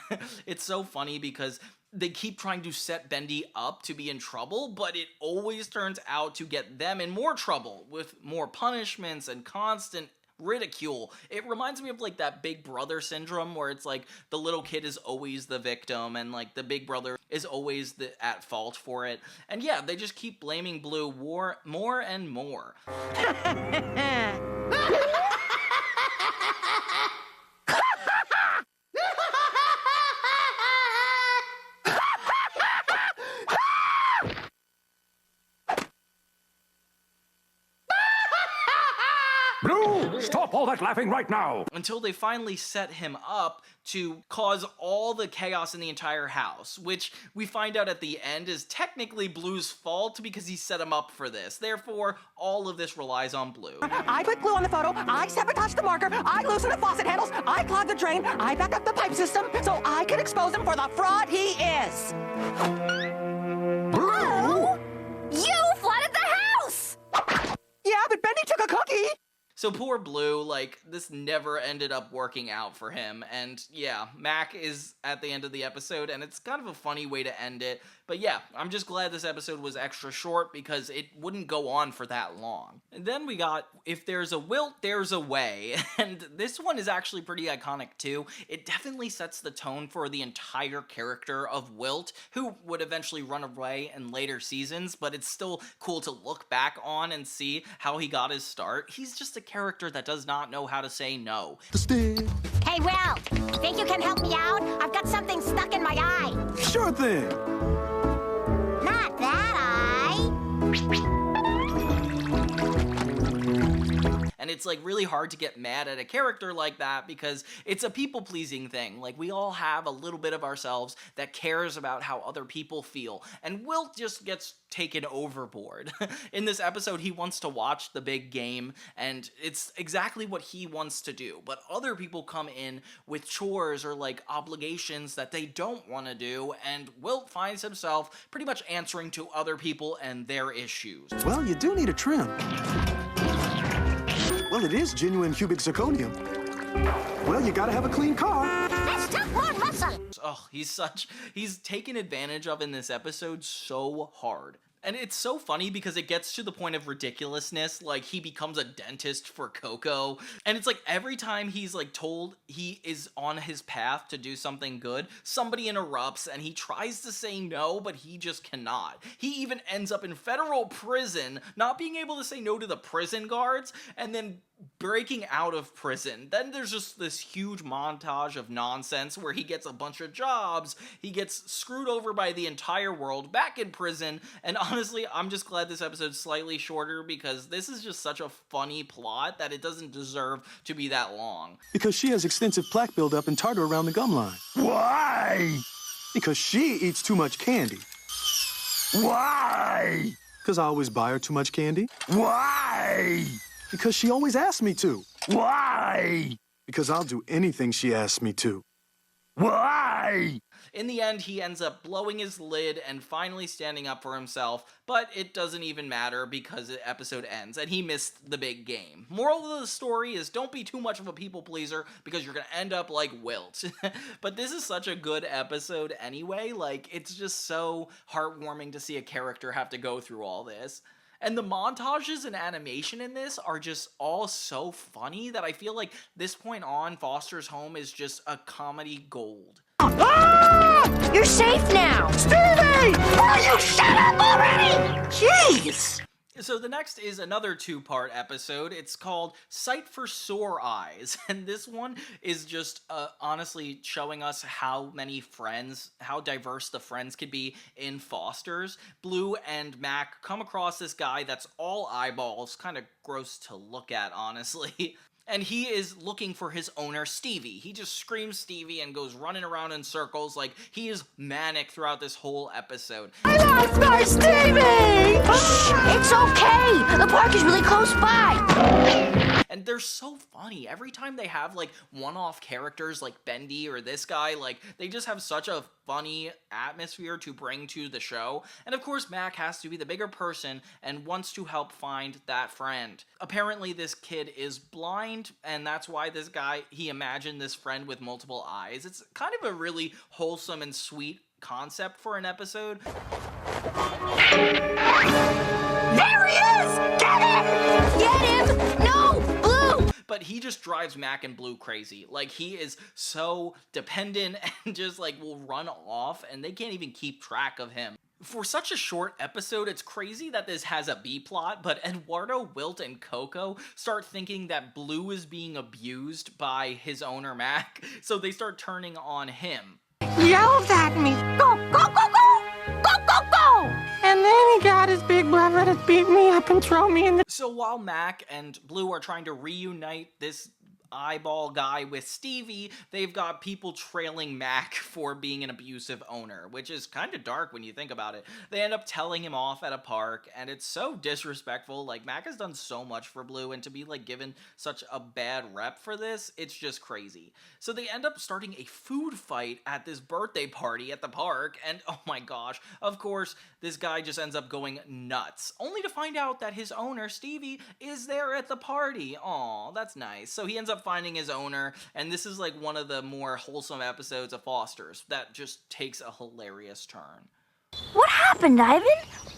It's so funny because they keep trying to set Bendy up to be in trouble, but it always turns out to get them in more trouble with more punishments and constant ridicule. It reminds me of like that Big Brother syndrome where it's like the little kid is always the victim and like the big brother is always at fault for it. And yeah, they just keep blaming Blue more and more. Blue, stop all that laughing right now! Until they finally set him up to cause all the chaos in the entire house, which we find out at the end is technically Blue's fault because he set him up for this. Therefore, all of this relies on Blue. I put glue on the photo, I sabotaged the marker, I loosened the faucet handles, I clogged the drain, I backed up the pipe system so I could expose him for the fraud he is. Blue? You flooded the house! Yeah, but Bendy took a cookie! So poor Blue, like, this never ended up working out for him, and yeah, Mac is at the end of the episode, and it's kind of a funny way to end it, but yeah, I'm just glad this episode was extra short because it wouldn't go on for that long. And then we got If There's a Wilt, There's a Way, and this one is actually pretty iconic too. It definitely sets the tone for the entire character of Wilt, who would eventually run away in later seasons, but it's still cool to look back on and see how he got his start. He's just a character that does not know how to say no. Hey, Wilt, think you can help me out? I've got something stuck in my eye. Sure thing. Not that eye. And it's like really hard to get mad at a character like that because it's a people-pleasing thing. Like, we all have a little bit of ourselves that cares about how other people feel. And Wilt just gets taken overboard. In this episode, he wants to watch the big game, and it's exactly what he wants to do. But other people come in with chores or like obligations that they don't want to do, and Wilt finds himself pretty much answering to other people and their issues. Well, you do need a trim. Well, it is genuine cubic zirconium. Well, you gotta have a clean car. Let's talk more muscle. Oh, he's taken advantage of in this episode so hard. And it's so funny because it gets to the point of ridiculousness, like he becomes a dentist for Coco, and it's like every time he's like told he is on his path to do something good, somebody interrupts and he tries to say no, but he just cannot. He even ends up in federal prison, not being able to say no to the prison guards, and then breaking out of prison. Then there's just this huge montage of nonsense where he gets a bunch of jobs, he gets screwed over by the entire world, back in prison, and honestly, I'm just glad this episode's slightly shorter because this is just such a funny plot that it doesn't deserve to be that long. Because she has extensive plaque buildup and tartar around the gum line. Why? Because she eats too much candy. Why? Because I always buy her too much candy. Why? Because she always asks me to. Why? Because I'll do anything she asks me to. Why? In the end, he ends up blowing his lid and finally standing up for himself, but it doesn't even matter because the episode ends and he missed the big game. Moral of the story is don't be too much of a people pleaser because you're gonna end up like Wilt. But this is such a good episode anyway, like it's just so heartwarming to see a character have to go through all this. And the montages and animation in this are just all so funny that I feel like this point on, Foster's Home is just a comedy gold. Ah! You're safe now! Stevie! Will you shut up already? Jeez! So the next is another two-part episode. It's called Sight for Sore Eyes, and this one is just honestly showing us how diverse the friends could be in Foster's. Blue and Mac come across this guy that's all eyeballs, kind of gross to look at, honestly. And he is looking for his owner, Stevie. He just screams Stevie and goes running around in circles like he is manic throughout this whole episode. I lost my Stevie! Shh! It's okay! The park is really close by! And they're so funny. Every time they have, like, one-off characters like Bendy or this guy, like, they just have such a funny atmosphere to bring to the show. And of course, Mac has to be the bigger person and wants to help find that friend. Apparently, this kid is blind, and that's why this guy, he imagined this friend with multiple eyes. It's kind of a really wholesome and sweet concept for an episode. There he is! Get him! Get him! No! Blue! But he just drives Mac and Blue crazy. Like, he is so dependent and just, like, will run off, and they can't even keep track of him. For such a short episode, it's crazy that this has a B-plot, but Eduardo, Wilt, and Coco start thinking that Blue is being abused by his owner, Mac, so they start turning on him. Yelled at me. Go, go, go, go! Go, go, go! And then he got his big brother to beat me up and throw me in the... So while Mac and Blue are trying to reunite this eyeball guy with Stevie, they've got people trailing Mac for being an abusive owner, which is kind of dark when you think about it. They end up telling him off at a park, and it's so disrespectful. Like, Mac has done so much for Blue, and to be, like, given such a bad rep for this, it's just crazy. So they end up starting a food fight at this birthday party at the park, and oh my gosh, of course, this guy just ends up going nuts, only to find out that his owner, Stevie, is there at the party. Aw, that's nice. So he ends up finding his owner, and this is like one of the more wholesome episodes of Foster's that just takes a hilarious turn. What happened, Ivan?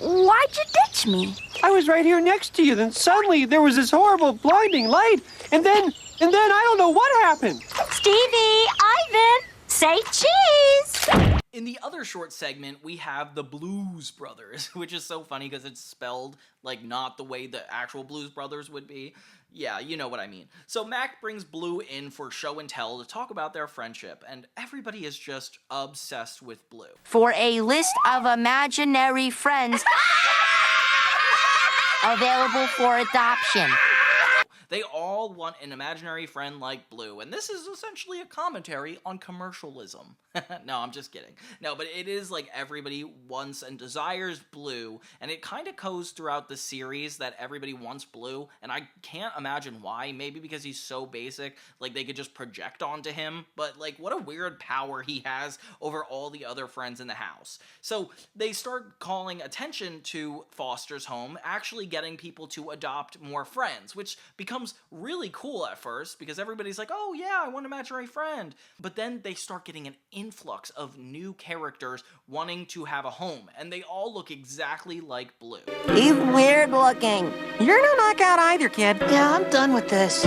Why'd you ditch me? I was right here next to you, then suddenly there was this horrible blinding light, and then I don't know what happened. Stevie, Ivan, say cheese! In the other short segment, we have the Blues Brothers, which is so funny because it's spelled like not the way the actual Blues Brothers would be. Yeah, you know what I mean. So Mac brings Blue in for show and tell to talk about their friendship, and everybody is just obsessed with Blue. For a list of imaginary friends available for adoption. They all want an imaginary friend like Blue, and this is essentially a commentary on commercialism. No, I'm just kidding. No, but it is like everybody wants and desires Blue, and it kind of goes throughout the series that everybody wants Blue, and I can't imagine why. Maybe because he's so basic, like they could just project onto him, but like what a weird power he has over all the other friends in the house. So they start calling attention to Foster's home, actually getting people to adopt more friends, which becomes really cool at first because everybody's like, oh yeah, I want an imaginary friend. But then they start getting an influx of new characters wanting to have a home, and they all look exactly like Blue. He's weird looking. You're no knockout either, kid. Yeah, I'm done with this.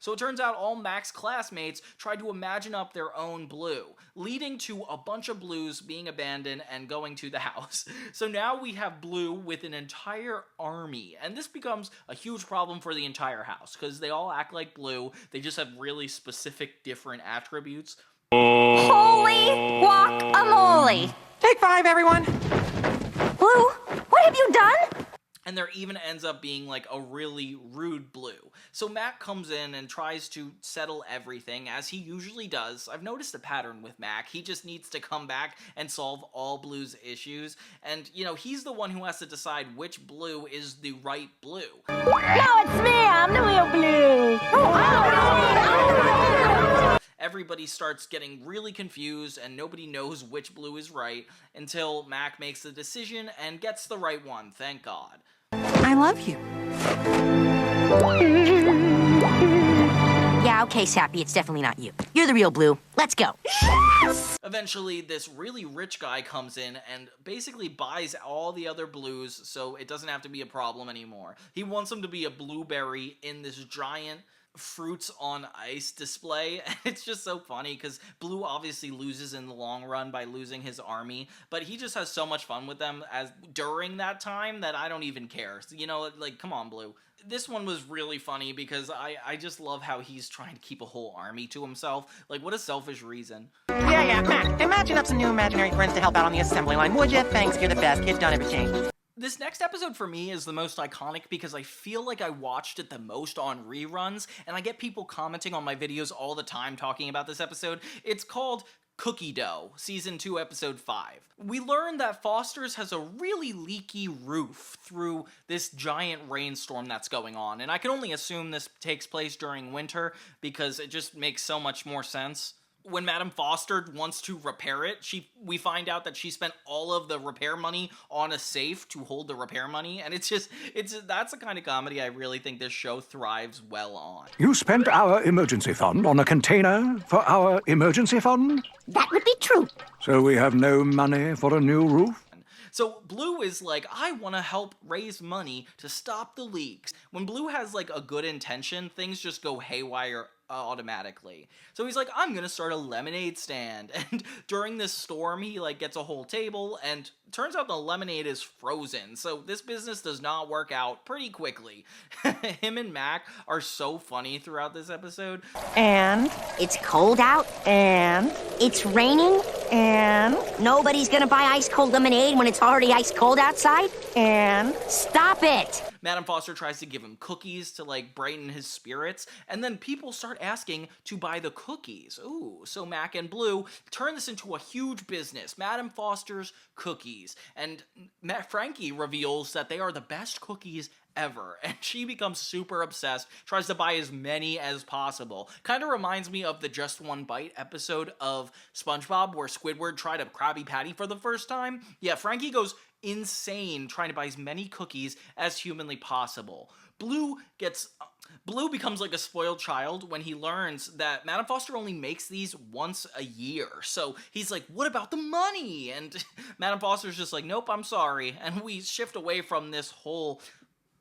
So it turns out all Mac's classmates tried to imagine up their own Blue, leading to a bunch of Blues being abandoned and going to the house. So now we have Blue with an entire army, and this becomes a huge problem for the entire house, because they all act like Blue, they just have really specific different attributes. Holy guacamole! Take 5, everyone. Blue, what have you done? And there even ends up being like a really rude Blue. So Mac comes in and tries to settle everything, as he usually does. I've noticed a pattern with Mac. He just needs to come back and solve all Blue's issues. And, you know, he's the one who has to decide which Blue is the right Blue. No, it's me. I'm the real Blue. Everybody starts getting really confused and nobody knows which Blue is right until Mac makes the decision and gets the right one, thank God. I love you. Yeah, okay, Sappy, it's definitely not you. You're the real Blue. Let's go. Yes! Eventually, this really rich guy comes in and basically buys all the other Blues so it doesn't have to be a problem anymore. He wants them to be a blueberry in this giant fruits on ice display, and it's just so funny because Blue obviously loses in the long run by losing his army, but he just has so much fun with them as during that time that I don't even care. So, you know, like, come on, Blue. This one was really funny because I just love how he's trying to keep a whole army to himself. Like, what a selfish reason. Yeah, Mac, imagine up some new imaginary friends to help out on the assembly line, would you? Thanks, you're the best. Kids don't ever change. This next episode for me is the most iconic because I feel like I watched it the most on reruns, and I get people commenting on my videos all the time talking about this episode. It's called Cookie Dough, Season 2, Episode 5. We learn that Foster's has a really leaky roof through this giant rainstorm that's going on, and I can only assume this takes place during winter because it just makes so much more sense. When Madam Foster wants to repair it, we find out that she spent all of the repair money on a safe to hold the repair money, and that's the kind of comedy I really think this show thrives well on. You spent our emergency fund on a container for our emergency fund? That would be true. So we have no money for a new roof? So Bloo is like, I want to help raise money to stop the leaks. When Bloo has like a good intention, things just go haywire automatically. So he's like, I'm gonna start a lemonade stand. And during this storm, he like gets a whole table, and turns out the lemonade is frozen. So this business does not work out pretty quickly. Him and Mac are so funny throughout this episode. And it's cold out. And it's raining. And nobody's gonna buy ice cold lemonade when it's already ice cold outside. And stop it. Madam Foster tries to give him cookies to like brighten his spirits, and then people start asking to buy the cookies. Ooh, so Mac and Bloo turn this into a huge business, Madam Foster's Cookies, and Frankie reveals that they are the best cookies ever, and she becomes super obsessed, tries to buy as many as possible. Kind of reminds me of the Just One Bite episode of SpongeBob where Squidward tried a Krabby Patty for the first time. Yeah, Frankie goes insane trying to buy as many cookies as humanly possible. Bloo becomes like a spoiled child when he learns that Madam Foster only makes these once a year. So he's like, what about the money? And Madam Foster's just like, nope, I'm sorry. And we shift away from this whole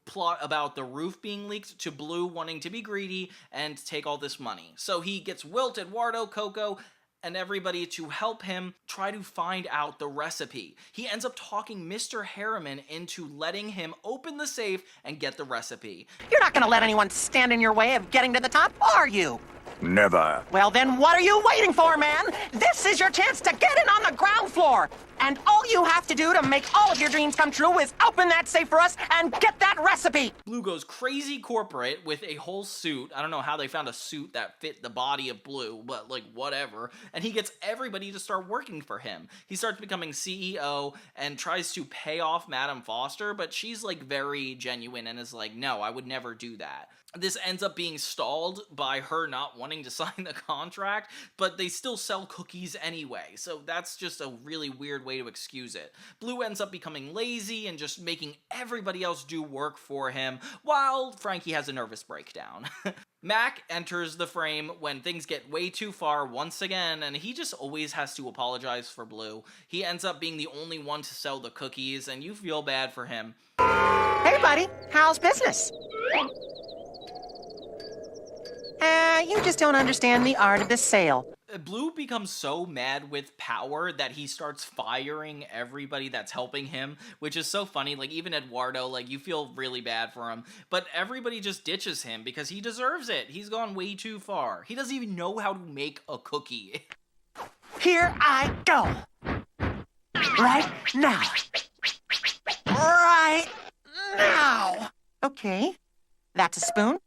plot about the roof being leaked to Bloo wanting to be greedy and take all this money. So he gets Wilt, Eduardo, Coco, and everybody to help him try to find out the recipe. He ends up talking Mr. Harriman into letting him open the safe and get the recipe. You're not gonna let anyone stand in your way of getting to the top, are you? Never. Well, then what are you waiting for, man? This is your chance to get in on the ground floor. And all you have to do to make all of your dreams come true is open that safe for us and get that recipe. Bloo goes crazy corporate with a whole suit. I don't know how they found a suit that fit the body of Bloo, but like whatever. And he gets everybody to start working for him. He starts becoming CEO and tries to pay off Madam Foster, but she's like very genuine and is like, no, I would never do that. This ends up being stalled by her not wanting to sign the contract, but they still sell cookies anyway, so that's just a really weird way to excuse it. Bloo ends up becoming lazy and just making everybody else do work for him, while Frankie has a nervous breakdown. Mac enters the frame when things get way too far once again, and he just always has to apologize for Bloo. He ends up being the only one to sell the cookies, and you feel bad for him. Hey, buddy, how's business? You just don't understand the art of the sale. Bloo becomes so mad with power that he starts firing everybody that's helping him, which is so funny. Like, even Eduardo, like, you feel really bad for him, but everybody just ditches him because he deserves it. He's gone way too far. He doesn't even know how to make a cookie. Here I go. Right now. Right now. Okay, that's a spoon.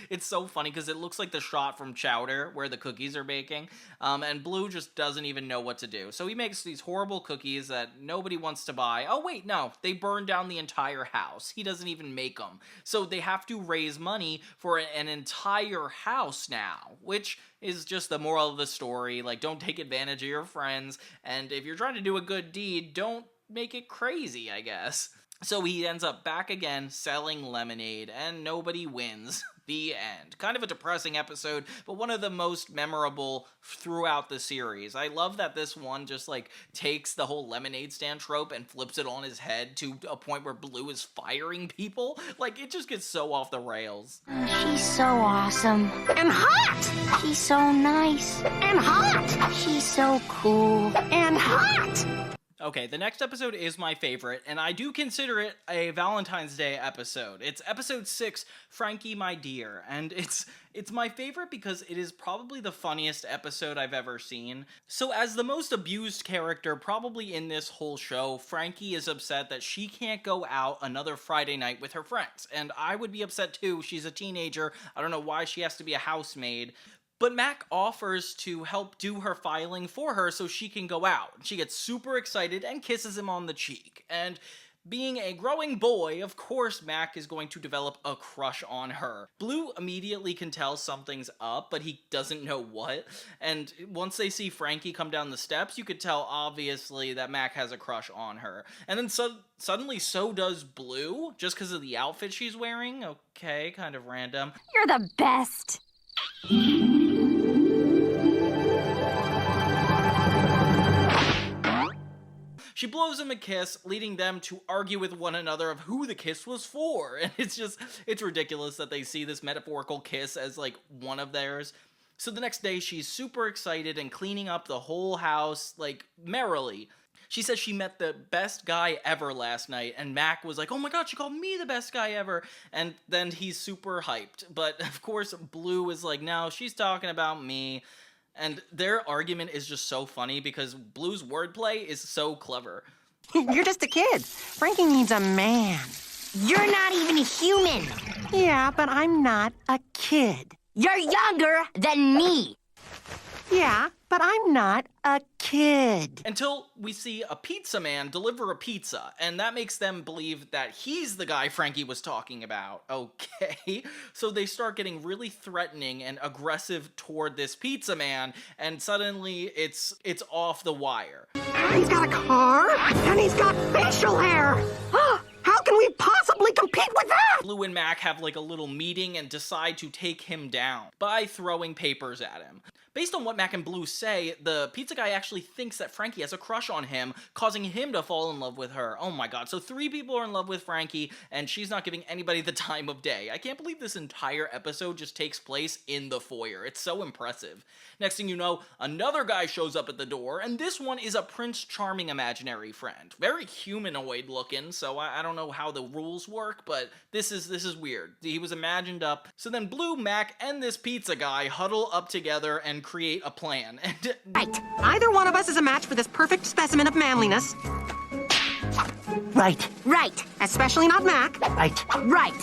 It's so funny because it looks like the shot from Chowder where the cookies are baking, and Bloo just doesn't even know what to do. So he makes these horrible cookies that nobody wants to buy. Oh wait, no, they burn down the entire house. He doesn't even make them. So they have to raise money for an entire house now, which is just the moral of the story. Like, don't take advantage of your friends, and if you're trying to do a good deed, don't make it crazy, I guess. So he ends up back again selling lemonade, and nobody wins. The end. Kind of a depressing episode, but one of the most memorable throughout the series. I love that this one just like takes the whole lemonade stand trope and flips it on his head to a point where Bloo is firing people. Like, it just gets so off the rails. She's so awesome. And hot! She's so nice. And hot! She's so cool. And hot! Okay, the next episode is my favorite, and I do consider it a Valentine's Day episode. It's episode 6, Frankie My Dear, and it's my favorite because it is probably the funniest episode I've ever seen. So as the most abused character probably in this whole show, Frankie is upset that she can't go out another Friday night with her friends, and I would be upset too. She's a teenager. I don't know why she has to be a housemaid. But Mac offers to help do her filing for her so she can go out. She gets super excited and kisses him on the cheek. And being a growing boy, of course Mac is going to develop a crush on her. Bloo immediately can tell something's up, but he doesn't know what. And once they see Frankie come down the steps, you could tell obviously that Mac has a crush on her. And then suddenly so does Bloo, just because of the outfit she's wearing. Okay, kind of random. You're the best. She blows him a kiss, leading them to argue with one another of who the kiss was for. And it's ridiculous that they see this metaphorical kiss as like one of theirs. So the next day she's super excited and cleaning up the whole house, like merrily. She says she met the best guy ever last night, and Mac was like, oh my god, she called me the best guy ever, and then he's super hyped. But of course, Bloo is like, no, she's talking about me, and their argument is just so funny because Blue's wordplay is so clever. You're just a kid. Frankie needs a man. You're not even a human. Yeah, but I'm not a kid. You're younger than me. Yeah, but I'm not a kid. Until we see a pizza man deliver a pizza, and that makes them believe that he's the guy Frankie was talking about. Okay, so they start getting really threatening and aggressive toward this pizza man, and suddenly it's off the wire. He's got a car, and he's got facial hair. How can we possibly compete with that? Bloo and Mac have like a little meeting and decide to take him down by throwing papers at him. Based on what Mac and Bloo say, the pizza guy actually thinks that Frankie has a crush on him, causing him to fall in love with her. Oh my god, so 3 people are in love with Frankie, and she's not giving anybody the time of day. I can't believe this entire episode just takes place in the foyer. It's so impressive. Next thing you know, another guy shows up at the door, and this one is a Prince Charming imaginary friend. Very humanoid looking, so I don't know how the rules work, but this is weird. He was imagined up. So then Bloo, Mac, and this pizza guy huddle up together and create a plan. And right. Either one of us is a match for this perfect specimen of manliness. Right. Right. Especially not Mac. Right. Right.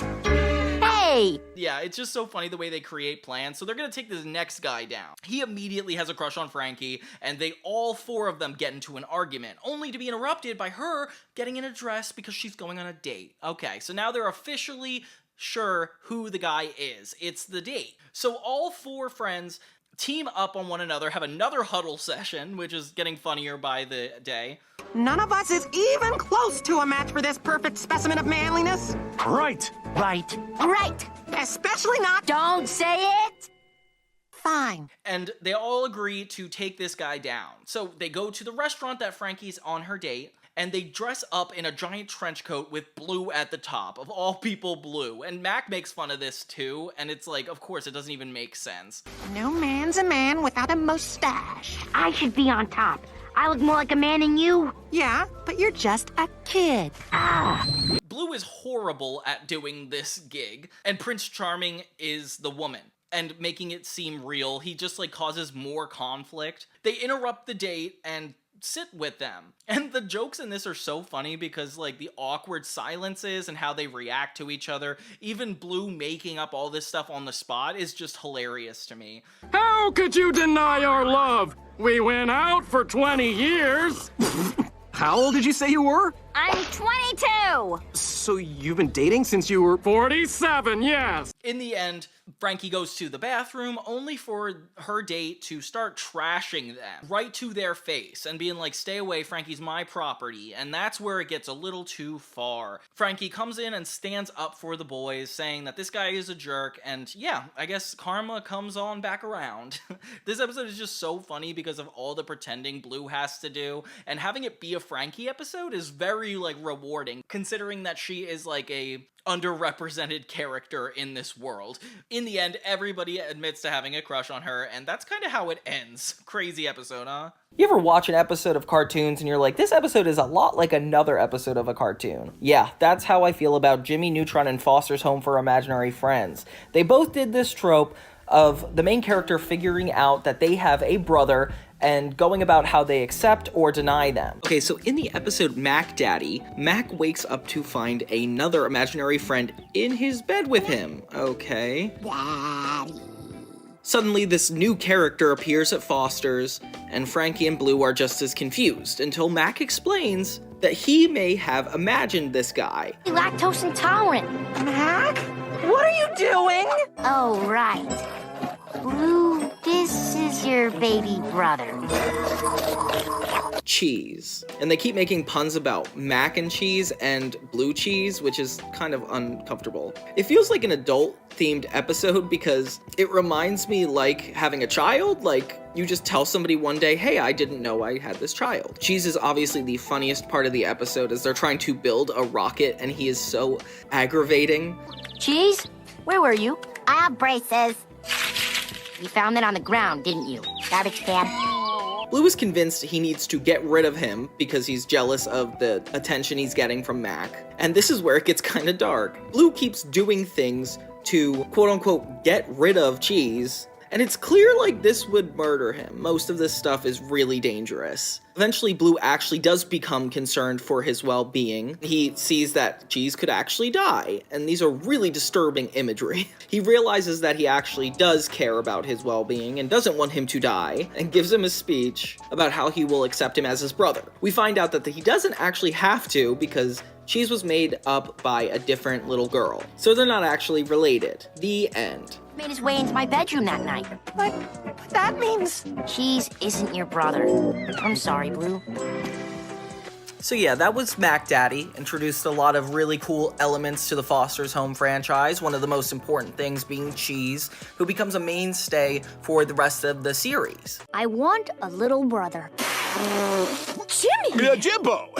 Hey! Yeah, it's just so funny the way they create plans. So they're gonna take this next guy down. He immediately has a crush on Frankie, and they all 4 of them get into an argument, only to be interrupted by her getting in a dress because she's going on a date. Okay, so now they're officially sure who the guy is. It's the date. So all 4 friends team up on one another, have another huddle session, which is getting funnier by the day. None of us is even close to a match for this perfect specimen of manliness. Right. Right. Right. Especially not. Don't say it. Fine. And they all agree to take this guy down. So they go to the restaurant that Frankie's on her date, and they dress up in a giant trench coat with Bloo at the top. Of all people, Bloo. And Mac makes fun of this too, and it's like, of course, it doesn't even make sense. No man's a man without a mustache. I should be on top. I look more like a man than you. Yeah, but you're just a kid. Bloo is horrible at doing this gig, and Prince Charming is the woman. And making it seem real, he just like causes more conflict. They interrupt the date and sit with them. And the jokes in this are so funny because like the awkward silences and how they react to each other, even Bloo making up all this stuff on the spot is just hilarious to me. How could you deny our love? We went out for 20 years. How old did you say you were? I'm 22! So you've been dating since you were... 47, yes. In the end, Frankie goes to the bathroom only for her date to start trashing them right to their face and being like, stay away, Frankie's my property. And that's where it gets a little too far. Frankie comes in and stands up for the boys, saying that this guy is a jerk. And yeah, I guess karma comes on back around. This episode is just so funny because of all the pretending Bloo has to do. And having it be a Frankie episode is very like rewarding, considering that she is like a underrepresented character in this world. In the end, everybody admits to having a crush on her, and that's kind of how it ends. Crazy episode, huh? You ever watch an episode of cartoons and you're like, this episode is a lot like another episode of a cartoon? Yeah, that's how I feel about Jimmy Neutron and Foster's Home for Imaginary Friends. They both did this trope of the main character figuring out that they have a brother and going about how they accept or deny them. Okay, so in the episode Mac Daddy, Mac wakes up to find another imaginary friend in his bed with him. Okay. Daddy. Suddenly, this new character appears at Foster's, and Frankie and Bloo are just as confused, until Mac explains that he may have imagined this guy. Lactose intolerant. Mac? What are you doing? Oh, right. Bloo, this is your baby brother. Cheese. And they keep making puns about mac and cheese and blue cheese, which is kind of uncomfortable. It feels like an adult-themed episode because it reminds me like having a child, like you just tell somebody one day, hey, I didn't know I had this child. Cheese is obviously the funniest part of the episode as they're trying to build a rocket and he is so aggravating. Cheese? Where were you? I have braces. You found it on the ground, didn't you? Garbage can. Bloo is convinced he needs to get rid of him because he's jealous of the attention he's getting from Mac. And this is where it gets kind of dark. Bloo keeps doing things to quote-unquote get rid of Cheese, and it's clear like this would murder him. Most of this stuff is really dangerous. Eventually, Bloo actually does become concerned for his well-being. He sees that Cheese could actually die, and these are really disturbing imagery. He realizes that he actually does care about his well-being and doesn't want him to die, and gives him a speech about how he will accept him as his brother. We find out that he doesn't actually have to because Cheese was made up by a different little girl, so they're not actually related. The end. Made his way into my bedroom that night. But that means... Cheese isn't your brother. I'm sorry, Bloo. So yeah, that was Mac Daddy. Introduced a lot of really cool elements to the Foster's Home franchise, one of the most important things being Cheese, who becomes a mainstay for the rest of the series. I want a little brother. Jimmy! Jimbo!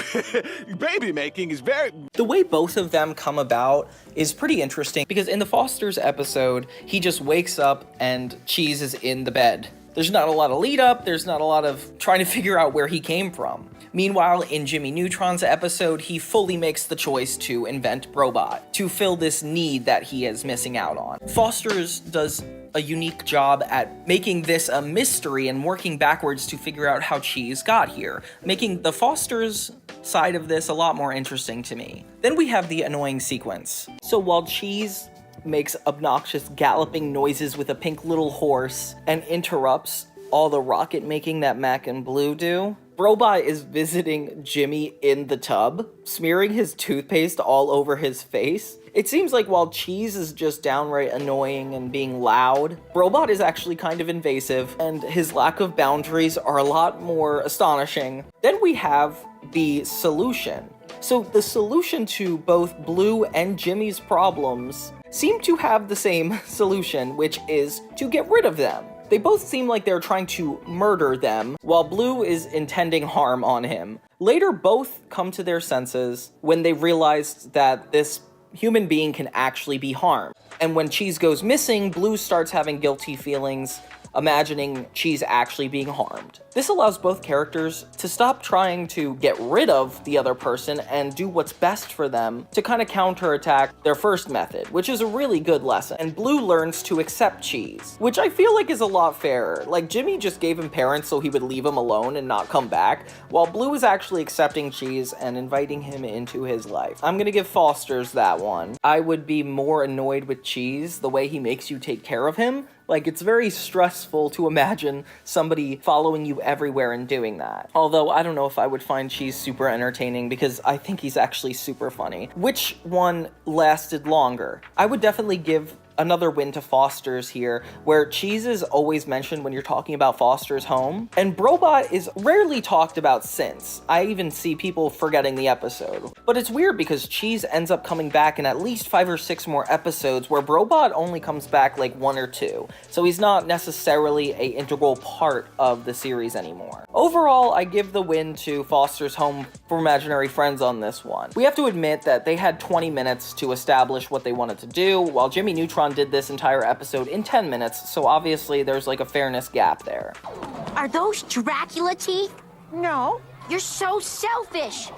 Baby making is very... The way both of them come about is pretty interesting, because in the Foster's episode, he just wakes up and Cheese is in the bed. There's not a lot of lead up, there's not a lot of trying to figure out where he came from. Meanwhile, in Jimmy Neutron's episode, he fully makes the choice to invent Brobot, to fill this need that he is missing out on. Foster's does a unique job at making this a mystery and working backwards to figure out how Cheese got here, making the Foster's side of this a lot more interesting to me. Then we have the annoying sequence. So while Cheese makes obnoxious galloping noises with a pink little horse and interrupts all the rocket making that Mac and Bloo do, Brobot is visiting Jimmy in the tub, smearing his toothpaste all over his face. It seems like while Cheese is just downright annoying and being loud, Brobot is actually kind of invasive, and his lack of boundaries are a lot more astonishing. Then we have the solution. So the solution to both Bloo and Jimmy's problems seem to have the same solution, which is to get rid of them. They both seem like they're trying to murder them, while Bloo is intending harm on him. Later, both come to their senses when they realize that this human being can actually be harmed. And when Cheese goes missing, Bloo starts having guilty feelings, imagining Cheese actually being harmed. This allows both characters to stop trying to get rid of the other person and do what's best for them to kind of counterattack their first method, which is a really good lesson. And Bloo learns to accept Cheese, which I feel like is a lot fairer. Like, Jimmy just gave him parents so he would leave him alone and not come back, while Bloo is actually accepting Cheese and inviting him into his life. I'm gonna give Foster's that one. I would be more annoyed with Cheese, the way he makes you take care of him. Like, it's very stressful to imagine somebody following you everywhere and doing that. Although, I don't know if I would find Cheese super entertaining because I think he's actually super funny. Which one lasted longer? I would definitely give another win to Foster's here, where cheese is always mentioned when you're talking about Foster's home, and Brobot is rarely talked about since. I even see people forgetting the episode. But it's weird because cheese ends up coming back in at least 5 or 6 more episodes, where Brobot only comes back like 1 or 2, so he's not necessarily an integral part of the series anymore. Overall, I give the win to Foster's home for imaginary friends on this one. We have to admit that they had 20 minutes to establish what they wanted to do, while Jimmy Neutron did this entire episode in 10 minutes, so obviously there's like a fairness gap there. Are those Dracula teeth? No. You're so selfish.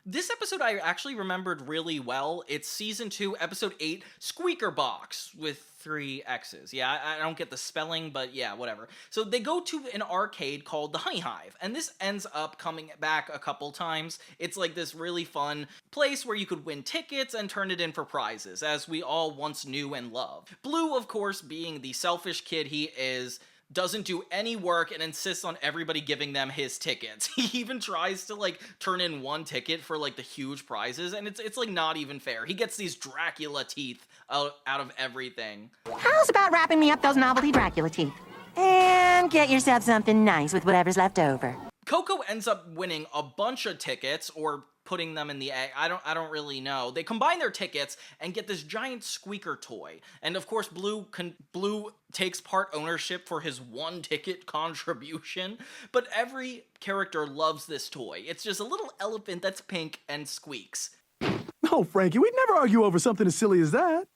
This episode I actually remembered really well. It's season 2, episode 8, Squeakerboxxx, with 3 X's. Yeah, I don't get the spelling, but yeah, whatever. So they go to an arcade called the Honey Hive, and this ends up coming back a couple times. It's like this really fun place where you could win tickets and turn it in for prizes, as we all once knew and loved. Bloo, of course, being the selfish kid he is, doesn't do any work and insists on everybody giving them his tickets. He even tries to like turn in 1 ticket for like the huge prizes, and it's like not even fair. He gets these Dracula teeth out of everything. How's about wrapping me up those novelty Dracula teeth? And get yourself something nice with whatever's left over. Coco ends up winning a bunch of tickets, or putting them in the egg. I don't really know. They combine their tickets and get this giant squeaker toy. And of course, Bloo takes part ownership for his 1 ticket contribution, but every character loves this toy. It's just a little elephant that's pink and squeaks. No, Frankie, we'd never argue over something as silly as that.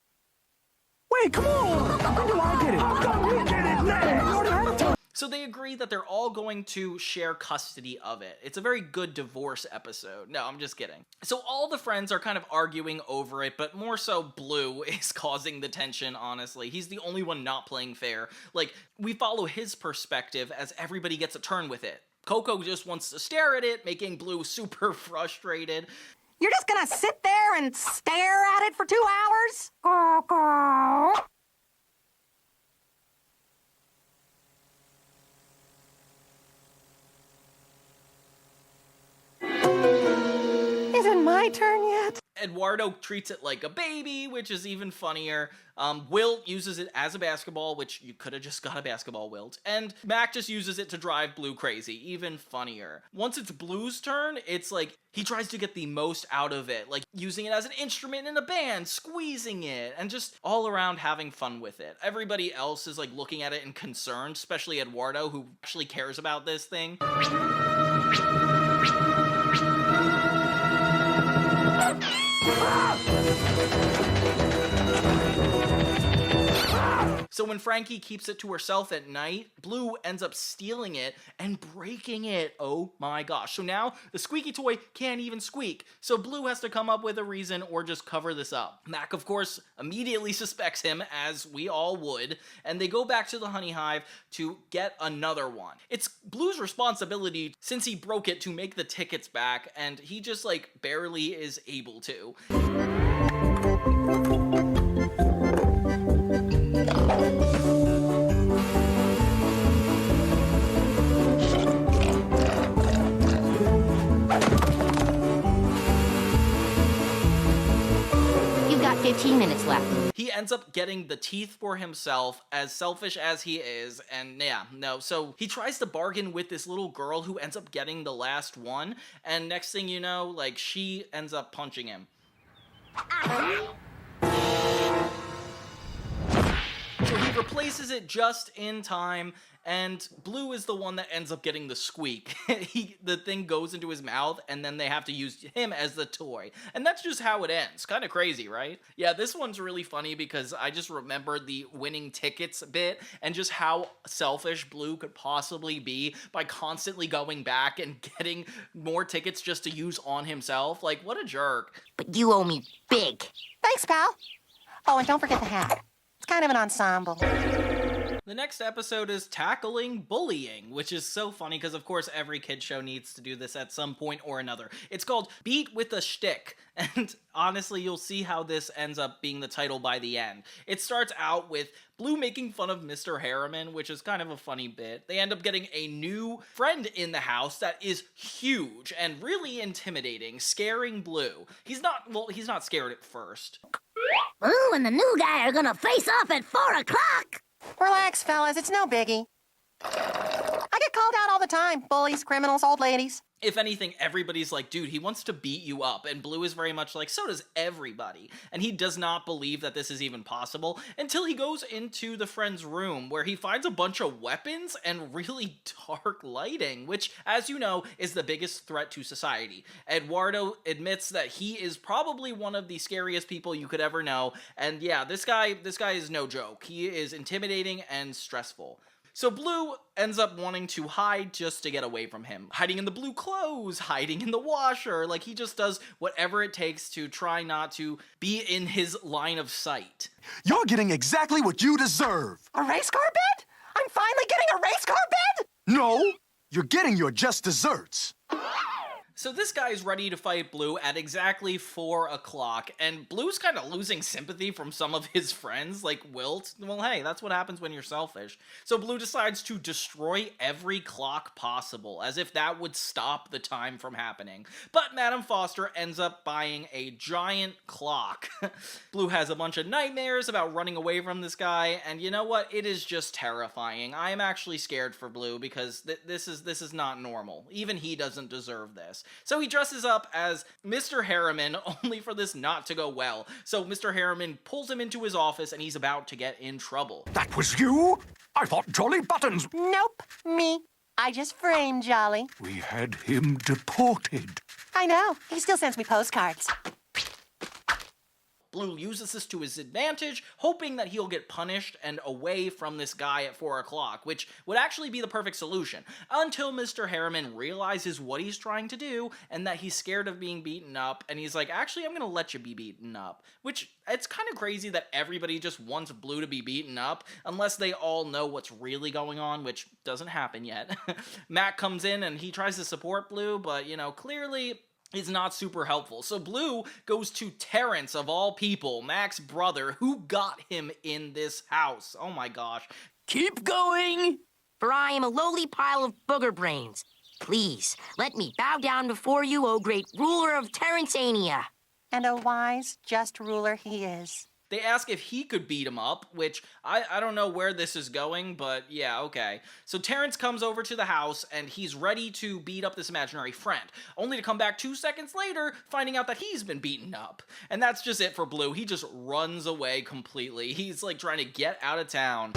Wait, come on! When do I get it? Don't we get it now? We already had a time. So they agree that they're all going to share custody of it. It's a very good divorce episode. No, I'm just kidding. So all the friends are kind of arguing over it, but more so Bloo is causing the tension, honestly. He's the only one not playing fair. Like, we follow his perspective as everybody gets a turn with it. Coco just wants to stare at it, making Bloo super frustrated. You're just gonna sit there and stare at it for 2 hours? Coco. Is it my turn yet? Eduardo treats it like a baby, which is even funnier. Wilt uses it as a basketball, which you could have just got a basketball, Wilt. And Mac just uses it to drive Bloo crazy, even funnier. Once it's Bloo's turn, it's like he tries to get the most out of it, like using it as an instrument in a band, squeezing it, and just all around having fun with it. Everybody else is like looking at it and concerned, especially Eduardo, who actually cares about this thing. So when Frankie keeps it to herself at night, Bloo ends up stealing it and breaking it. Oh my gosh. So now the squeaky toy can't even squeak. So Bloo has to come up with a reason or just cover this up. Mac, of course, immediately suspects him, as we all would, and they go back to the Honey Hive to get another one. It's Bloo's responsibility, since he broke it, to make the tickets back, and he just like barely is able to. You've got 15 minutes left. He ends up getting the teeth for himself, as selfish as he is, and yeah, no, so he tries to bargain with this little girl who ends up getting the last one, and next thing you know, like, she ends up punching him. So he replaces it just in time, and Bloo is the one that ends up getting the squeak. The thing goes into his mouth, and then they have to use him as the toy. And that's just how it ends. Kind of crazy, right? Yeah, this one's really funny because I just remembered the winning tickets bit, and just how selfish Bloo could possibly be by constantly going back and getting more tickets just to use on himself. Like, what a jerk. But you owe me big. Thanks, pal. Oh, and don't forget the hat. It's kind of an ensemble. The next episode is tackling bullying, which is so funny because, of course, every kid show needs to do this at some point or another. It's called Beat with a Schtick, and honestly, you'll see how this ends up being the title by the end. It starts out with Bloo making fun of Mr. Harriman, which is kind of a funny bit. They end up getting a new friend in the house that is huge and really intimidating, scaring Bloo. He's not scared at first. Bloo and the new guy are gonna face off at 4 o'clock. Relax, fellas. It's no biggie. I get called out all the time. Bullies, criminals, old ladies. If anything, everybody's like, dude, he wants to beat you up, and Bloo is very much like, so does everybody. And he does not believe that this is even possible until he goes into the friend's room, where he finds a bunch of weapons and really dark lighting, which, as you know, is the biggest threat to society. Eduardo admits that he is probably one of the scariest people you could ever know, and yeah, this guy is no joke. He is intimidating and stressful. So Bloo ends up wanting to hide just to get away from him. Hiding in the blue clothes, hiding in the washer, like he just does whatever it takes to try not to be in his line of sight. You're getting exactly what you deserve. A race car bed? I'm finally getting a race car bed? No, you're getting your just desserts. So this guy is ready to fight Bloo at exactly 4 o'clock, and Blue's kind of losing sympathy from some of his friends, like Wilt. Well, hey, that's what happens when you're selfish. So Bloo decides to destroy every clock possible, as if that would stop the time from happening. But Madame Foster ends up buying a giant clock. Bloo has a bunch of nightmares about running away from this guy, and you know what? It is just terrifying. I am actually scared for Bloo, because this is not normal. Even he doesn't deserve this. So he dresses up as Mr. Harriman, only for this not to go well. So Mr. Harriman pulls him into his office, and he's about to get in trouble. That was you? I thought Jolly Buttons... Nope, me. I just framed Jolly. We had him deported. I know. He still sends me postcards. Bloo uses this to his advantage, hoping that he'll get punished and away from this guy at 4 o'clock, which would actually be the perfect solution, until Mr. Harriman realizes what he's trying to do, and that he's scared of being beaten up, and he's like, actually, I'm gonna let you be beaten up. Which, it's kind of crazy that everybody just wants Bloo to be beaten up, unless they all know what's really going on, which doesn't happen yet. Matt comes in, and he tries to support Bloo, but, you know, clearly... is not super helpful. So Bloo goes to Terrence, of all people, Mac's brother, who got him in this house. Oh my gosh. Keep going! For I am a lowly pile of booger brains. Please, let me bow down before you, O great ruler of Terrancania. And a wise, just ruler he is. They ask if he could beat him up, which I don't know where this is going, but yeah, okay. So Terrence comes over to the house, and he's ready to beat up this imaginary friend, only to come back 2 seconds later, finding out that he's been beaten up. And that's just it for Bloo. He just runs away completely. He's like trying to get out of town.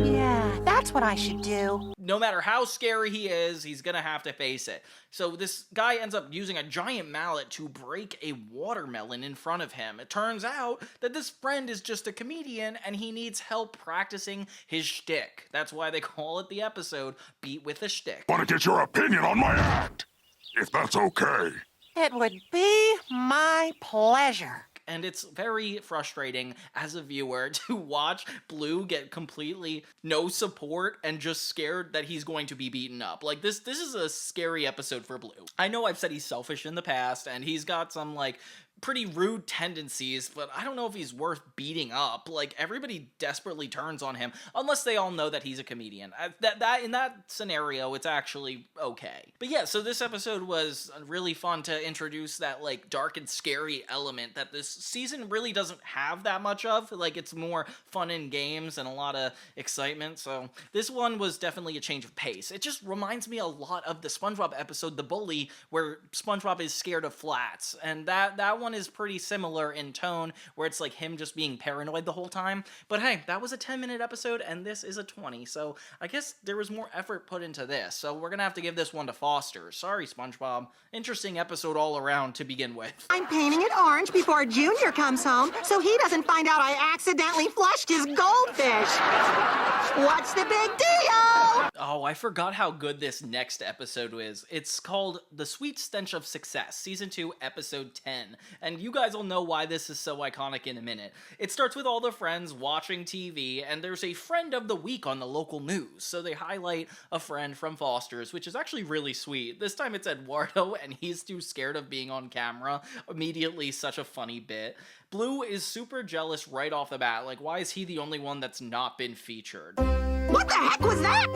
Yeah, that's what I should do. No matter how scary he is, he's gonna have to face it. So this guy ends up using a giant mallet to break a watermelon in front of him. It turns out that this friend is just a comedian, and he needs help practicing his shtick. That's why they call it the episode, Beat with a Shtick. Want to get your opinion on my act, if that's okay. It would be my pleasure. And it's very frustrating as a viewer to watch Bloo get completely no support and just scared that he's going to be beaten up. Like, this is a scary episode for Bloo. I know I've said he's selfish in the past, and he's got some, like, pretty rude tendencies, but I don't know if he's worth beating up. Like, everybody desperately turns on him, unless they all know that he's a comedian. In that scenario, it's actually okay. But yeah, so this episode was really fun to introduce that, like, dark and scary element that this season really doesn't have that much of. Like, it's more fun and games and a lot of excitement, so this one was definitely a change of pace. It just reminds me a lot of the SpongeBob episode, The Bully, where SpongeBob is scared of flats, and that one is pretty similar in tone, where it's like him just being paranoid the whole time. But hey, that was a 10-minute episode, and this is a 20, so I guess there was more effort put into this, so we're gonna have to give this one to Foster. Sorry, SpongeBob. Interesting episode all around to begin with. I'm painting it orange before Junior comes home, so he doesn't find out I accidentally flushed his goldfish. What's the big deal? Oh, I forgot how good this next episode is. It's called The Sweet Stench of Success, Season 2, Episode 10. And you guys will know why this is so iconic in a minute. It starts with all the friends watching TV, and there's a friend of the week on the local news. So they highlight a friend from Foster's, which is actually really sweet. This time it's Eduardo, and he's too scared of being on camera. Immediately, such a funny bit. Bloo is super jealous right off the bat. Like, why is he the only one that's not been featured? What the heck was that?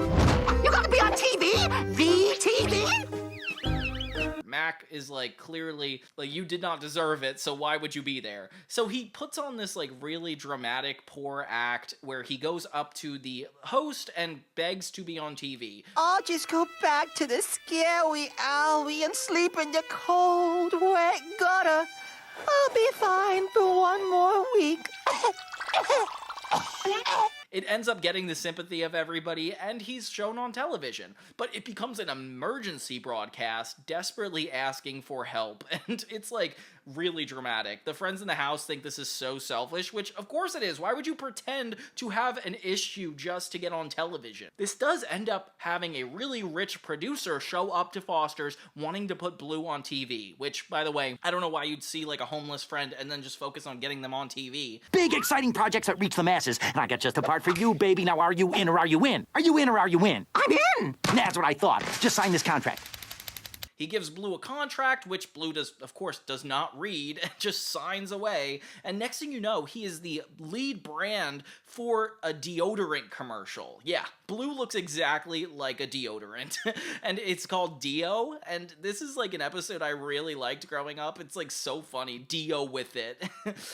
You gotta be on TV? The TV? Mac is like, clearly, like, you did not deserve it, so why would you be there? So he puts on this like really dramatic, poor act where he goes up to the host and begs to be on TV. I'll just go back to the scary alley and sleep in the cold, wet gutter. I'll be fine for one more week. It ends up getting the sympathy of everybody, and he's shown on television. But it becomes an emergency broadcast, desperately asking for help, and it's like really dramatic. The friends in the house think this is so selfish, which of course it is. Why would you pretend to have an issue just to get on television? This does end up having a really rich producer show up to Foster's wanting to put Bloo on TV, which, by the way, I don't know why you'd see like a homeless friend and then just focus on getting them on TV. Big, exciting projects that reach the masses, and I got just a part for you, baby. Now, are you in or are you in? Are you in or are you in? I'm in! That's what I thought. Just sign this contract. He gives Bloo a contract, which Bloo of course, does not read, and just signs away. And next thing you know, he is the lead brand for a deodorant commercial. Yeah, Bloo looks exactly like a deodorant. And it's called Dio, and this is like an episode I really liked growing up. It's like so funny, Dio with it.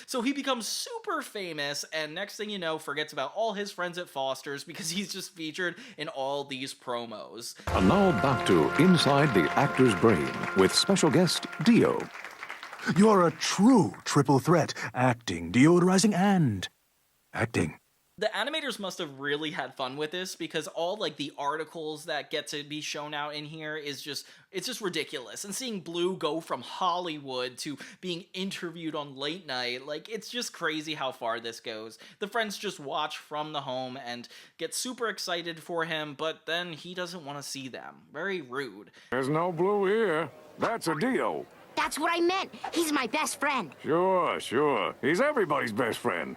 So he becomes super famous, and next thing you know, forgets about all his friends at Foster's because he's just featured in all these promos. And now back to Inside the Actor's Brain with special guest Dio. You're a true triple threat. Acting, deodorizing, and acting. The animators must have really had fun with this because all like the articles that get to be shown out in here is just, it's just ridiculous. And seeing Bloo go from Hollywood to being interviewed on late night, like it's just crazy how far this goes. The friends just watch from the home and get super excited for him, but then he doesn't want to see them. Very rude. There's no Bloo here. That's a Dio. That's what I meant. He's my best friend. Sure. He's everybody's best friend.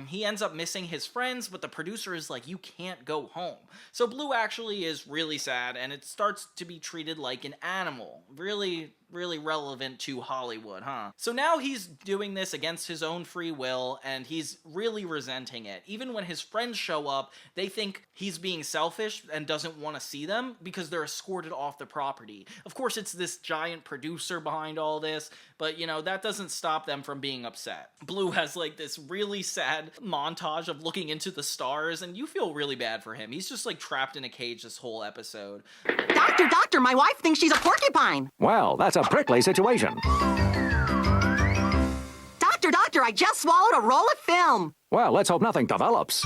He ends up missing his friends, but the producer is like, you can't go home. So Bloo actually is really sad, and it starts to be treated like an animal. Really relevant to Hollywood, huh? So now he's doing this against his own free will, and he's really resenting it. Even when his friends show up, they think he's being selfish and doesn't want to see them because they're escorted off the property. Of course, it's this giant producer behind all this, but you know, that doesn't stop them from being upset. Bloo has like this really sad montage of looking into the stars, and you feel really bad for him. He's just like trapped in a cage this whole episode. Doctor, my wife thinks she's a porcupine. Well, that's a prickly situation. Doctor, I just swallowed a roll of film. Well, let's hope nothing develops.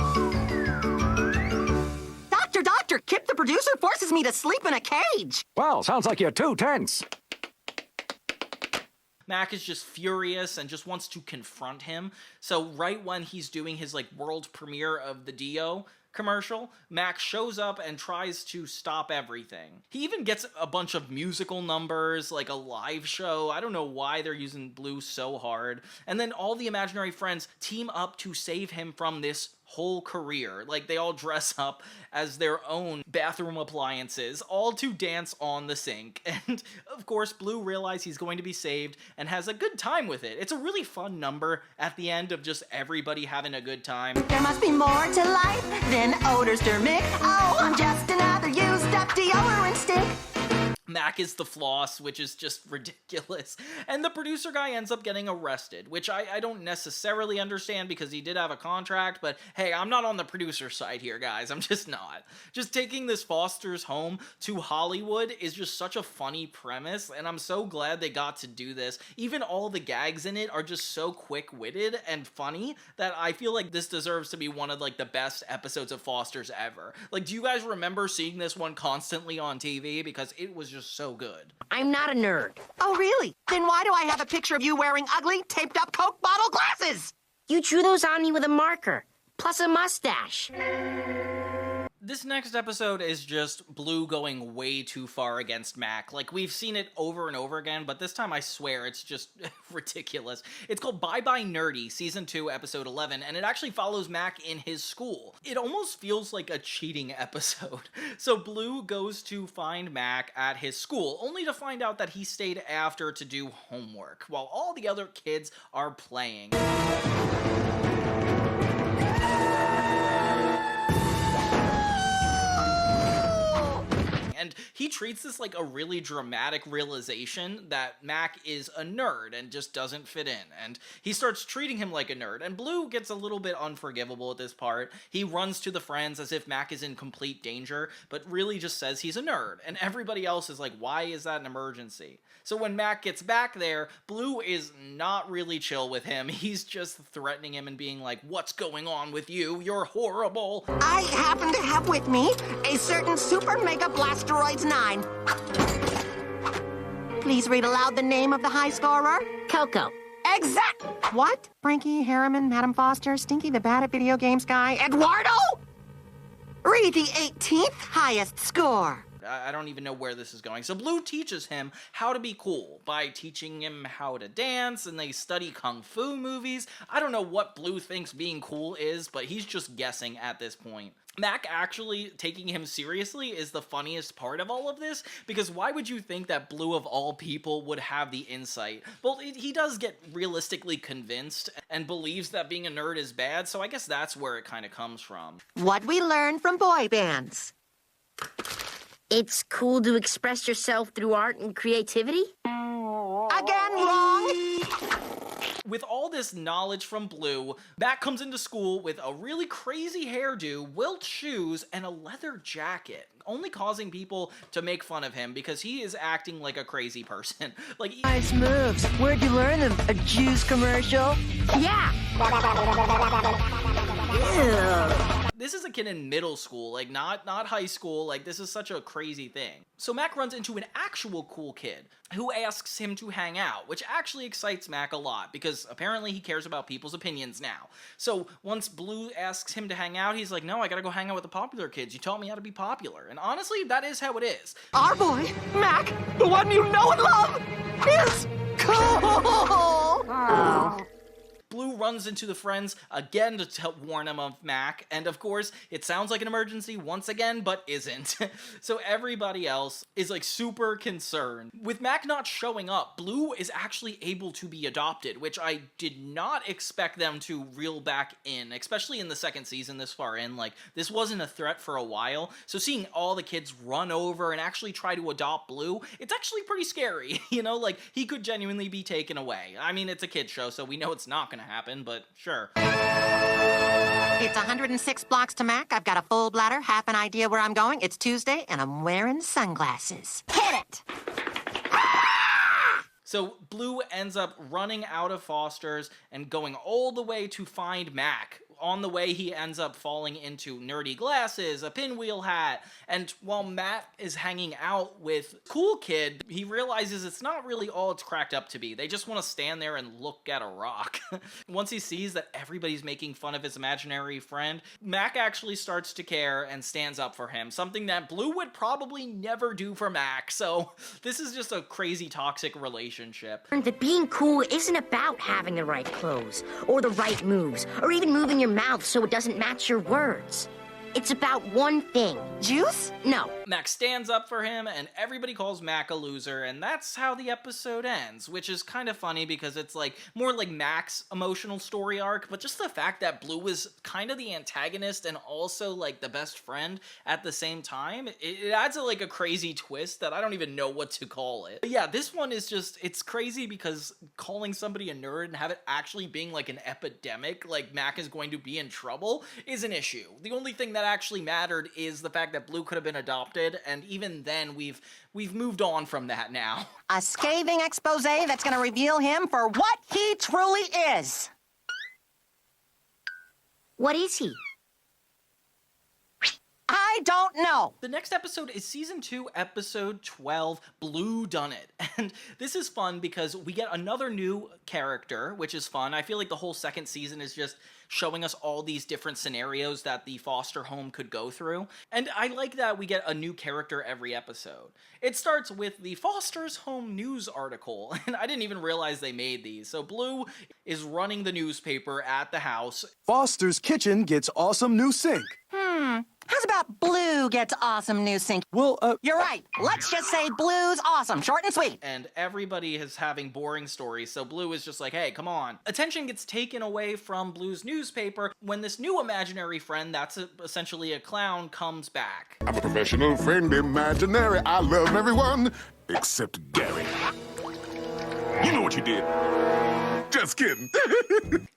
Doctor, Kip the producer forces me to sleep in a cage. Well, sounds like you're too tense. Mac is just furious and just wants to confront him. So right when he's doing his like world premiere of the Dio commercial, Mac shows up and tries to stop everything. He even gets a bunch of musical numbers, like a live show. I don't know why they're using Bloo so hard. And then all the imaginary friends team up to save him from this whole career. Like, they all dress up as their own bathroom appliances, all to dance on the sink. And of course, Bloo realizes he's going to be saved and has a good time with it. It's a really fun number at the end of just everybody having a good time. There must be more to life than odors to mix. Oh, I'm just another used up deodorant stick. Mac is the floss, which is just ridiculous. And the producer guy ends up getting arrested, which I don't necessarily understand because he did have a contract, but hey, I'm not on the producer side here, guys. I'm just not. Just taking this Foster's home to Hollywood is just such a funny premise, and I'm so glad they got to do this. Even all the gags in it are just so quick-witted and funny that I feel like this deserves to be one of like the best episodes of Foster's ever. Like, do you guys remember seeing this one constantly on TV? Because it was just so good. I'm not a nerd. Oh, really? Then why do I have a picture of you wearing ugly, taped-up Coke bottle glasses? You drew those on me with a marker, plus a mustache. This next episode is just Bloo going way too far against Mac. Like, we've seen it over and over again, but this time I swear it's just ridiculous. It's called Bye Bye Nerdy, Season 2, Episode 11, and it actually follows Mac in his school. It almost feels like a cheating episode. So Bloo goes to find Mac at his school, only to find out that he stayed after to do homework, while all the other kids are playing. And he treats this like a really dramatic realization that Mac is a nerd and just doesn't fit in, and he starts treating him like a nerd, and Bloo gets a little bit unforgivable at this part. He runs to the friends as if Mac is in complete danger, but really just says he's a nerd, and everybody else is like, why is that an emergency? So when Mac gets back there, Bloo is not really chill with him. He's just threatening him and being like, what's going on with you? You're horrible. I happen to have with me a certain Super Mega Blasteroids 9. Please read aloud the name of the high scorer. Coco. Exact. What? Frankie, Harriman, Madam Foster, Stinky the bad at video games guy, Eduardo? Read the 18th highest score. I don't even know where this is going. So Bloo teaches him how to be cool by teaching him how to dance, and they study kung fu movies. I don't know what Bloo thinks being cool is, but he's just guessing at this point. Mac actually taking him seriously is the funniest part of all of this, because why would you think that Bloo of all people would have the insight? Well, he does get realistically convinced and believes that being a nerd is bad, so I guess that's where it kind of comes from. What we learn from boy bands. It's cool to express yourself through art and creativity? Again, wrong! With all this knowledge from Bloo, Mac comes into school with a really crazy hairdo, Wilt shoes, and a leather jacket, only causing people to make fun of him because he is acting like a crazy person. Like, Nice moves. Where'd you learn them? A juice commercial? Yeah. Ew. This is a kid in middle school, like not high school, like this is such a crazy thing. So Mac runs into an actual cool kid who asks him to hang out, which actually excites Mac a lot because apparently he cares about people's opinions now. So once Bloo asks him to hang out, he's like, no, I gotta go hang out with the popular kids. You taught me how to be popular. And honestly, that is how it is. Our boy, Mac, the one you know and love, is cool! Oh. Bloo runs into the friends again to warn him of Mac, and of course, it sounds like an emergency once again, but isn't. So everybody else is like super concerned. With Mac not showing up, Bloo is actually able to be adopted, which I did not expect them to reel back in, especially in the second season this far in. Like, this wasn't a threat for a while, so seeing all the kids run over and actually try to adopt Bloo, it's actually pretty scary, you know? Like, he could genuinely be taken away. I mean, it's a kid show, so we know it's not gonna happen, but sure. It's 106 blocks to Mac. I've got a full bladder, half an idea where I'm going. It's Tuesday, and I'm wearing sunglasses. Hit it! So Bloo ends up running out of Foster's and going all the way to find Mac. On the way, he ends up falling into nerdy glasses, a pinwheel hat, and while Matt is hanging out with Cool Kid, he realizes it's not really all it's cracked up to be. They just want to stand there and look at a rock. Once he sees that everybody's making fun of his imaginary friend, Mac actually starts to care and stands up for him, something that Bloo would probably never do for Mac, so this is just a crazy toxic relationship. That being cool isn't about having the right clothes, or the right moves, or even moving your mouth so it doesn't match your words. It's about one thing. Juice? No. Mac stands up for him, and everybody calls Mac a loser, and that's how the episode ends, which is kind of funny because it's like more like Mac's emotional story arc, but just the fact that Bloo is kind of the antagonist and also like the best friend at the same time, it adds like a crazy twist that I don't even know what to call it. But yeah, this one is just, it's crazy because calling somebody a nerd and have it actually being like an epidemic, like Mac is going to be in trouble, is an issue. The only thing that actually mattered is the fact that Bloo could have been adopted, and even then we've moved on from that now. A scathing expose that's gonna reveal him for what he truly is. What is he? I don't know. The next episode is Season 2, Episode 12, Bloo Done It. And this is fun because we get another new character, which is fun. I feel like the whole second season is just showing us all these different scenarios that the foster home could go through. And I like that we get a new character every episode. It starts with the Foster's Home news article, and I didn't even realize they made these. So Bloo is running the newspaper at the house. Foster's kitchen gets awesome new sink. How's about Bloo gets awesome new sync? Well, You're right. Let's just say Bloo's awesome. Short and sweet. And everybody is having boring stories, so Bloo is just like, hey, come on. Attention gets taken away from Bloo's newspaper when this new imaginary friend, that's essentially a clown, comes back. I'm a professional friend, imaginary. I love everyone except Gary. You know what you did. Just kidding.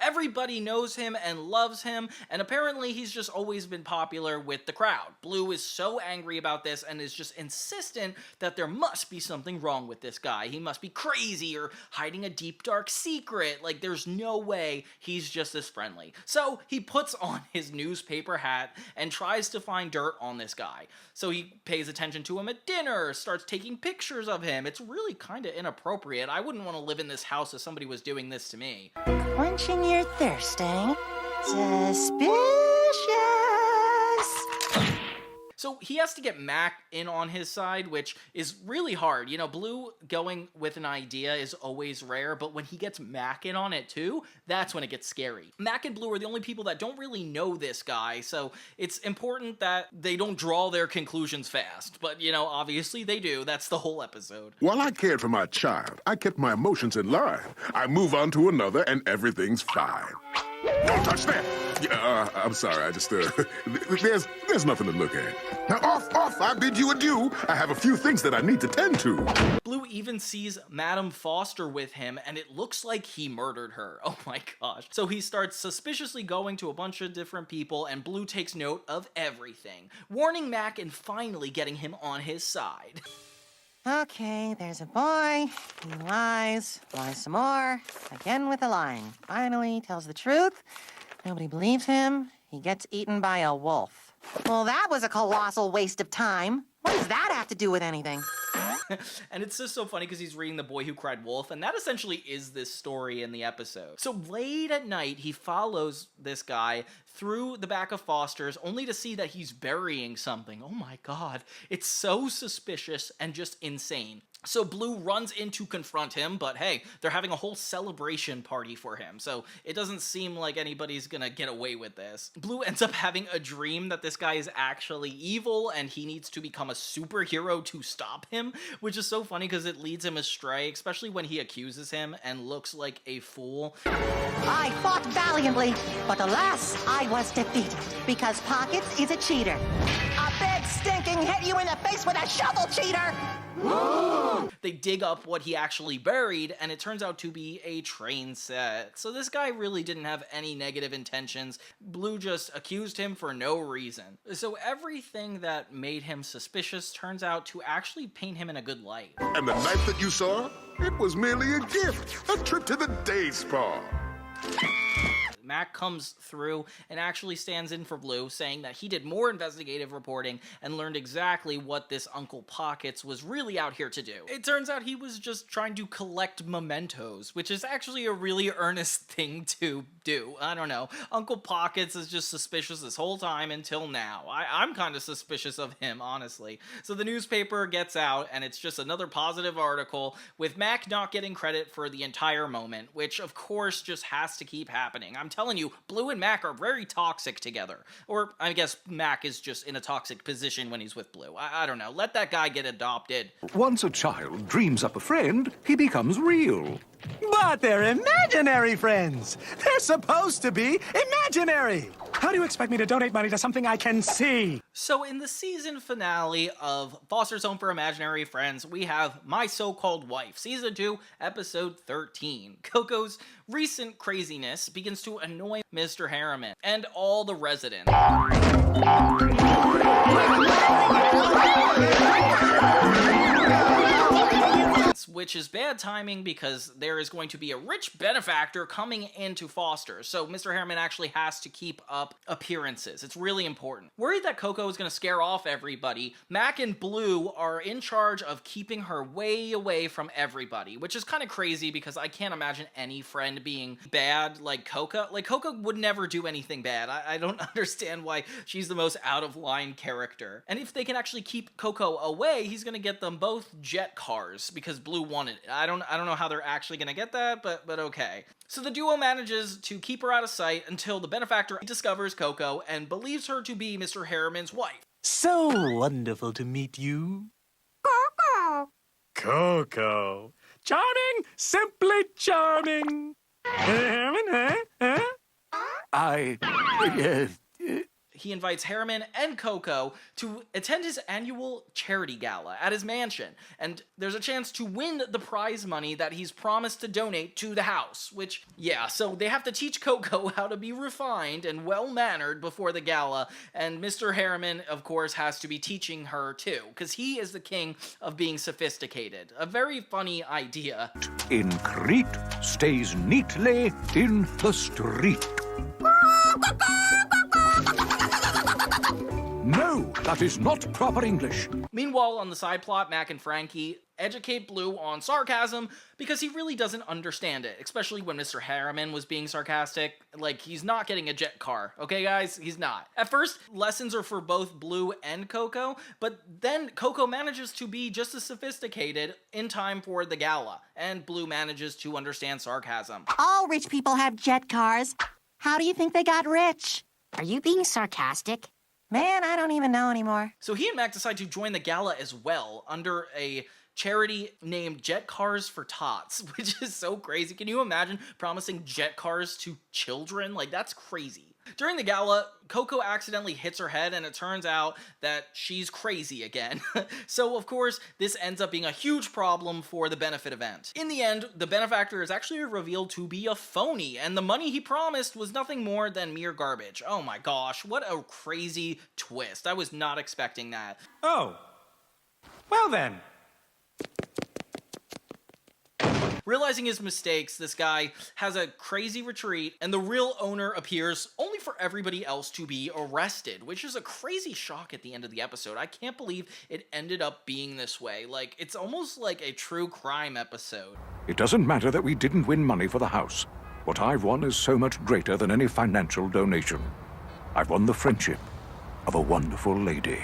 Everybody knows him and loves him, and apparently he's just always been popular with the crowd. Bloo is so angry about this and is just insistent that there must be something wrong with this guy. He must be crazy or hiding a deep, dark secret. Like, there's no way he's just this friendly. So he puts on his newspaper hat and tries to find dirt on this guy. So he pays attention to him at dinner, starts taking pictures of him. It's really kind of inappropriate. I wouldn't want to live in this house if somebody was doing this to me. Quenching your thirst, eh? Suspicious. So he has to get Mac in on his side, which is really hard. You know, Bloo going with an idea is always rare, but when he gets Mac in on it too, that's when it gets scary. Mac and Bloo are the only people that don't really know this guy, so it's important that they don't draw their conclusions fast. But, you know, obviously they do. That's the whole episode. While I cared for my child, I kept my emotions in line. I move on to another and everything's fine. Don't touch that! Yeah, I'm sorry, I just, there's nothing to look at. Now, off, I bid you adieu. I have a few things that I need to tend to. Bloo even sees Madame Foster with him, and it looks like he murdered her. Oh my gosh. So he starts suspiciously going to a bunch of different people, and Bloo takes note of everything, warning Mac and finally getting him on his side. Okay, there's a boy. He lies some more. Again with a line. Finally tells the truth. Nobody believes him. He gets eaten by a wolf. Well, that was a colossal waste of time. What does that have to do with anything? And it's just so funny because he's reading The Boy Who Cried Wolf, and that essentially is this story in the episode. So late at night, he follows this guy through the back of Foster's, only to see that he's burying something. Oh my god. It's so suspicious and just insane. So Bloo runs in to confront him, but hey, they're having a whole celebration party for him, so it doesn't seem like anybody's gonna get away with this. Bloo ends up having a dream that this guy is actually evil, and he needs to become a superhero to stop him, which is so funny because it leads him astray, especially when he accuses him and looks like a fool. I fought valiantly, but alas, I was defeated, because Pockets is a cheater. A big stinking hit you in the face with a shovel, cheater! They dig up what he actually buried, and it turns out to be a train set. So this guy really didn't have any negative intentions. Bloo just accused him for no reason. So everything that made him suspicious turns out to actually paint him in a good light. And the knife that you saw, it was merely a gift, a trip to the day spa. Mac comes through and actually stands in for Bloo, saying that he did more investigative reporting and learned exactly what this Uncle Pockets was really out here to do. It turns out he was just trying to collect mementos, which is actually a really earnest thing to do. I don't know. Uncle Pockets is just suspicious this whole time until now. I'm kind of suspicious of him, honestly. So the newspaper gets out, and it's just another positive article, with Mac not getting credit for the entire moment, which of course just has to keep happening. I'm telling you, Bloo and Mac are very toxic together. Or, I guess Mac is just in a toxic position when he's with Bloo. I don't know. Let that guy get adopted. Once a child dreams up a friend, he becomes real. But they're imaginary friends. They're supposed to be imaginary. How do you expect me to donate money to something I can see? So in the season finale of Foster's Home for Imaginary Friends, we have My So-Called Wife, Season 2, Episode 13. Coco's recent craziness begins to annoy Mr. Harriman and all the residents. Which is bad timing because there is going to be a rich benefactor coming into Foster, so Mr. Harriman actually has to keep up appearances. It's really important. Worried that Coco is going to scare off everybody, Mac and Bloo are in charge of keeping her way away from everybody, which is kind of crazy because I can't imagine any friend being bad like Coco. Like, Coco would never do anything bad. I don't understand why she's the most out-of-line character. And if they can actually keep Coco away, he's going to get them both jet cars because Bloo Bloo wanted it. I don't know how they're actually gonna get that, but okay. So the duo manages to keep her out of sight until the benefactor discovers Coco and believes her to be Mr. Harriman's wife. So wonderful to meet you. Coco. Coco. Charming, simply charming. He invites Harriman and Coco to attend his annual charity gala at his mansion, and there's a chance to win the prize money that he's promised to donate to the house, which, yeah, so they have to teach Coco how to be refined and well-mannered before the gala, and Mr. Harriman, of course, has to be teaching her too, because he is the king of being sophisticated. A very funny idea. In Crete stays neatly in the street. No, that is not proper English. Meanwhile, on the side plot, Mac and Frankie educate Bloo on sarcasm because he really doesn't understand it, especially when Mr. Harriman was being sarcastic. Like, he's not getting a jet car, okay guys? He's not. At first, lessons are for both Bloo and Coco, but then Coco manages to be just as sophisticated in time for the gala, and Bloo manages to understand sarcasm. All rich people have jet cars. How do you think they got rich? Are you being sarcastic? Man, I don't even know anymore. So he and Mac decide to join the gala as well, under a charity named Jet Cars for Tots, which is so crazy. Can you imagine promising jet cars to children? Like, that's crazy. During the gala, Coco accidentally hits her head, and it turns out that she's crazy again. So, of course, this ends up being a huge problem for the benefit event. In the end, the benefactor is actually revealed to be a phony, and the money he promised was nothing more than mere garbage. Oh my gosh, what a crazy twist. I was not expecting that. Oh. Well then. Realizing his mistakes, this guy has a crazy retreat, and the real owner appears only for everybody else to be arrested, which is a crazy shock at the end of the episode. I can't believe it ended up being this way. Like, it's almost like a true crime episode. It doesn't matter that we didn't win money for the house. What I've won is so much greater than any financial donation. I've won the friendship of a wonderful lady.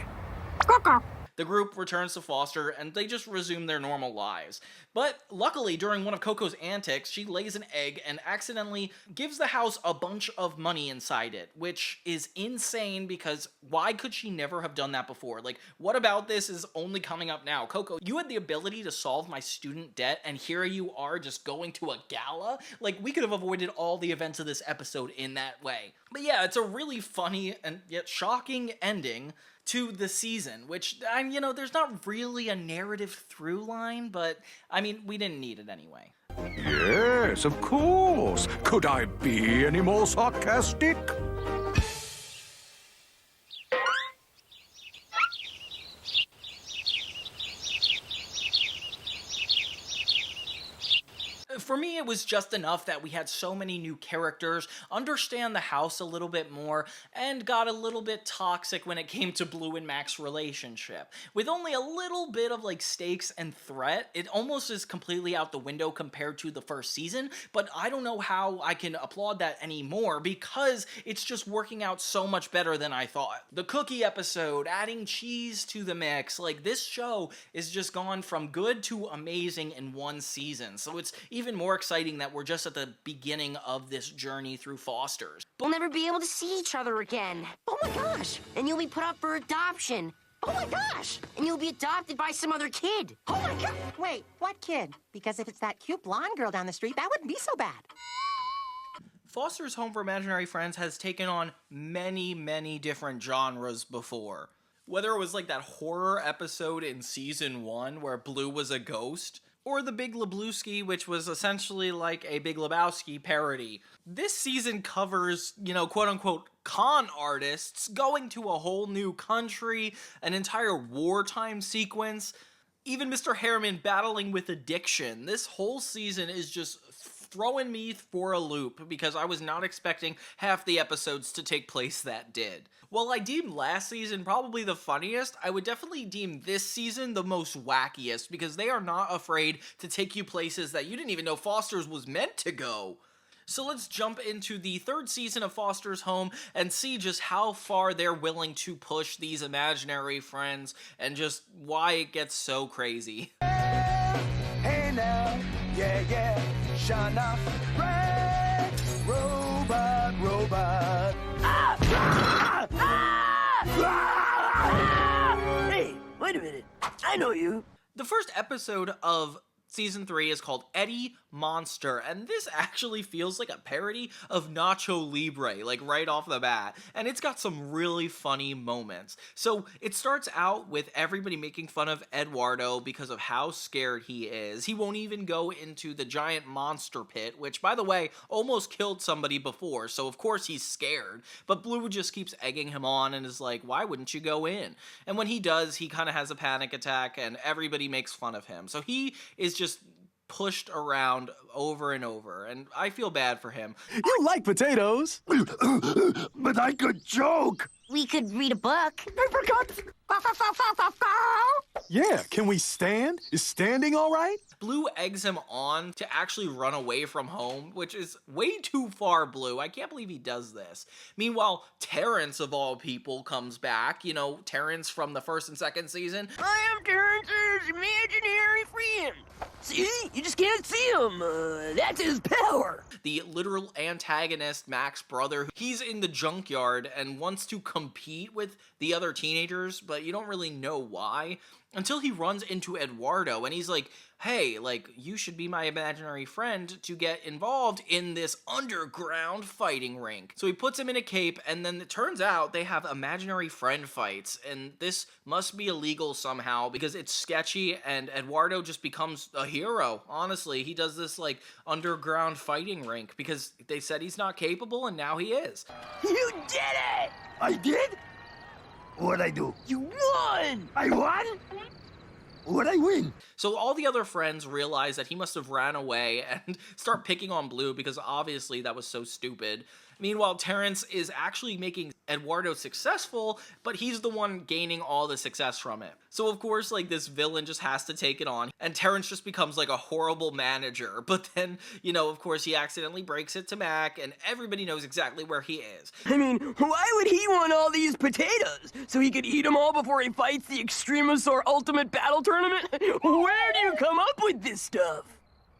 The group returns to Foster, and they just resume their normal lives. But luckily, during one of Coco's antics, she lays an egg and accidentally gives the house a bunch of money inside it, which is insane because why could she never have done that before? Like, what about this is only coming up now? Coco, you had the ability to solve my student debt, and here you are just going to a gala? Like, we could have avoided all the events of this episode in that way. But yeah, it's a really funny and yet shocking ending to the season, which, you know, there's not really a narrative through line, but, I mean, we didn't need it anyway. Yes, of course. Could I be any more sarcastic? For me, it was just enough that we had so many new characters, understand the house a little bit more, and got a little bit toxic when it came to Bloo and Mac's relationship. With only a little bit of, like, stakes and threat, it almost is completely out the window compared to the first season, but I don't know how I can applaud that anymore because it's just working out so much better than I thought. The cookie episode, adding cheese to the mix, like, this show is just gone from good to amazing in one season, so it's even more exciting that we're just at the beginning of this journey through Foster's. We'll never be able to see each other again. Oh my gosh! And you'll be put up for adoption. Oh my gosh! And you'll be adopted by some other kid. Oh my god! Wait, what kid? Because if it's that cute blonde girl down the street, that wouldn't be so bad. Foster's Home for Imaginary Friends has taken on many, many different genres before. Whether it was like that horror episode in season 1 where Bloo was a ghost, or the Big Lablooski, which was essentially like a Big Lebowski parody. This season covers, you know, quote-unquote con artists going to a whole new country, an entire wartime sequence, even Mr. Harriman battling with addiction. This whole season is just throwing me for a loop because I was not expecting half the episodes to take place that did. While I deemed last season probably the funniest, I would definitely deem this season the most wackiest because they are not afraid to take you places that you didn't even know Foster's was meant to go. So let's jump into the third season of Foster's Home and see just how far they're willing to push these imaginary friends and just why it gets so crazy. Hey now. Yeah, yeah. Shana, red robot. Hey, wait a minute. I know you. The first episode of Season 3 is called Eddie Monster, and this actually feels like a parody of Nacho Libre, like right off the bat, and it's got some really funny moments. So it starts out with everybody making fun of Eduardo because of how scared he is. He won't even go into the giant monster pit, which, by the way, almost killed somebody before, so of course he's scared, but Blue just keeps egging him on and is like, why wouldn't you go in? And when he does, he kind of has a panic attack, and everybody makes fun of him. So he is just pushed around over and over, and I feel bad for him. You like potatoes! But I could joke! We could read a book. Yeah, can we stand? Is standing all right? Blue eggs him on to actually run away from home, which is way too far, Blue. I can't believe he does this. Meanwhile, Terrence, of all people, comes back. You know, Terrence from the first and second season. I am Terrence's imaginary friend. See? You just can't see him. That's his power. The literal antagonist, Mac's brother. He's in the junkyard and wants to compete with the other teenagers, but you don't really know why. Until he runs into Eduardo and he's like, hey, like, you should be my imaginary friend to get involved in this underground fighting rink. So he puts him in a cape, and then it turns out they have imaginary friend fights, and this must be illegal somehow because it's sketchy, and Eduardo just becomes a hero. Honestly, he does this, like, underground fighting rink because they said he's not capable, and now he is. You did it! I did? What'd I do? You won! I won? What'd I win? So all the other friends realize that he must have ran away and start picking on Blue because obviously that was so stupid. Meanwhile, Terrence is actually making Eduardo successful, but he's the one gaining all the success from it. So of course, like, this villain just has to take it on, and Terrence just becomes like a horrible manager. But then, you know, of course, he accidentally breaks it to Mac, and everybody knows exactly where he is. I mean, why would he want all these potatoes? So he could eat them all before he fights the Extremosaur Ultimate Battle Tournament? Where do you come up with this stuff?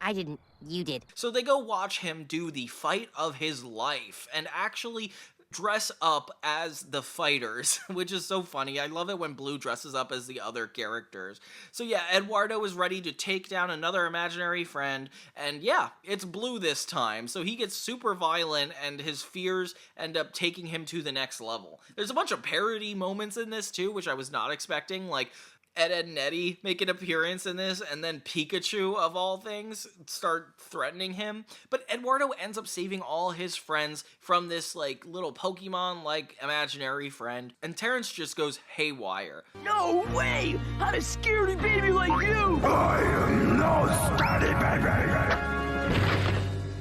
I didn't. You did. So they go watch him do the fight of his life and actually dress up as the fighters, which is so funny. I love it when Blue dresses up as the other characters. So yeah, Eduardo is ready to take down another imaginary friend, and yeah, it's Blue this time. So he gets super violent, and his fears end up taking him to the next level. There's a bunch of parody moments in this too, which I was not expecting, like Ed, and Eddie make an appearance in this, and then Pikachu, of all things, start threatening him. But Eduardo ends up saving all his friends from this, like, little Pokemon-like imaginary friend, and Terrence just goes haywire. No way! Not a scaredy baby like you! I am no scaredy baby!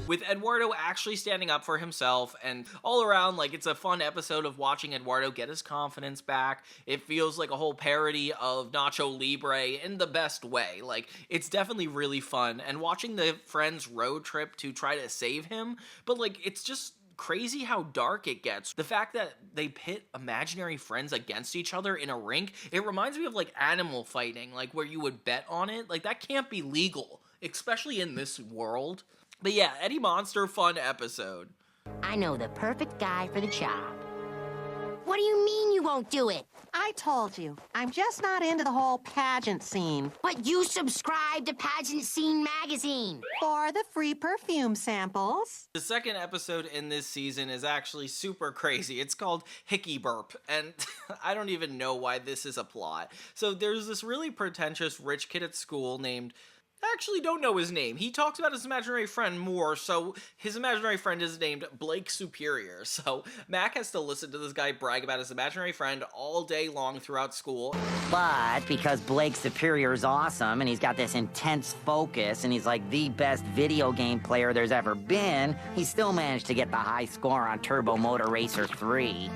With Eduardo actually standing up for himself, and all around, like, it's a fun episode of watching Eduardo get his confidence back. It feels like a whole parody of Nacho Libre in the best way. Like, it's definitely really fun, and watching the friends road trip to try to save him, but, like, it's just crazy how dark it gets. The fact that they pit imaginary friends against each other in a rink, it reminds me of, like, animal fighting, like, where you would bet on it. Like, that can't be legal, especially in this world. But yeah, Eddie Monster, fun episode. I know the perfect guy for the job. What do you mean you won't do it? I told you, I'm just not into the whole pageant scene. But you subscribe to Pageant Scene magazine. For the free perfume samples. The second episode in this season is actually super crazy. It's called Hiccy Burp, and I don't even know why this is a plot. So there's this really pretentious rich kid at school named... I actually don't know his name. He talks about his imaginary friend more, so his imaginary friend is named Blake Superior. So Mac has to listen to this guy brag about his imaginary friend all day long throughout school. But because Blake Superior is awesome and he's got this intense focus and he's like the best video game player there's ever been, he still managed to get the high score on Turbo Motor Racer 3.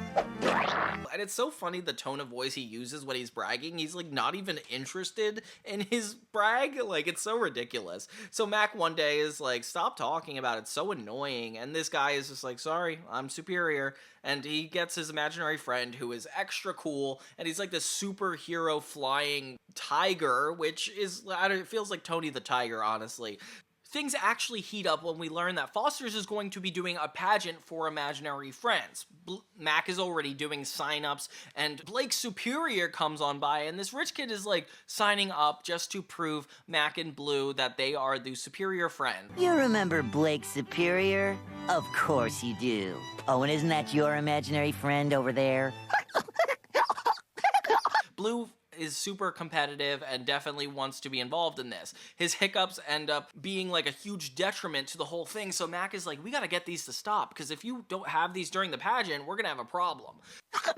And it's so funny the tone of voice he uses when he's bragging. He's like not even interested in his brag. Like, it's so ridiculous. So Mac one day is like, stop talking about it, it's so annoying. And this guy is just like, sorry, I'm superior. And he gets his imaginary friend who is extra cool, and he's like this superhero flying tiger, which is, it feels like Tony the Tiger, honestly. Things actually heat up when we learn that Foster's is going to be doing a pageant for imaginary friends. Mac is already doing sign-ups, and Blake's superior comes on by, and this rich kid is like signing up just to prove Mac and Bloo that they are the superior friend. You remember Blake Superior? Of course you do. Oh, and isn't that your imaginary friend over there? Bloo is super competitive and definitely wants to be involved in this. His hiccups end up being like a huge detriment to the whole thing, so Mac is like, we gotta get these to stop, because if you don't have these during the pageant, we're gonna have a problem.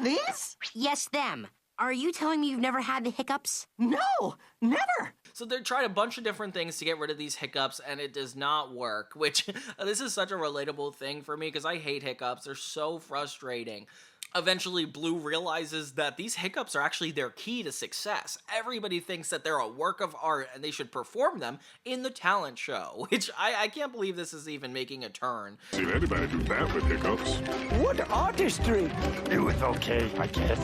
These? Yes, them. Are you telling me you've never had the hiccups? No, never. So they tried a bunch of different things to get rid of these hiccups, and it does not work, which this is such a relatable thing for me, because I hate hiccups. They're so frustrating. Eventually, Bloo realizes that these hiccups are actually their key to success. Everybody thinks that they're a work of art and they should perform them in the talent show, which I can't believe this is even making a turn. Seen anybody do that with hiccups? What artistry! It was okay, I guess.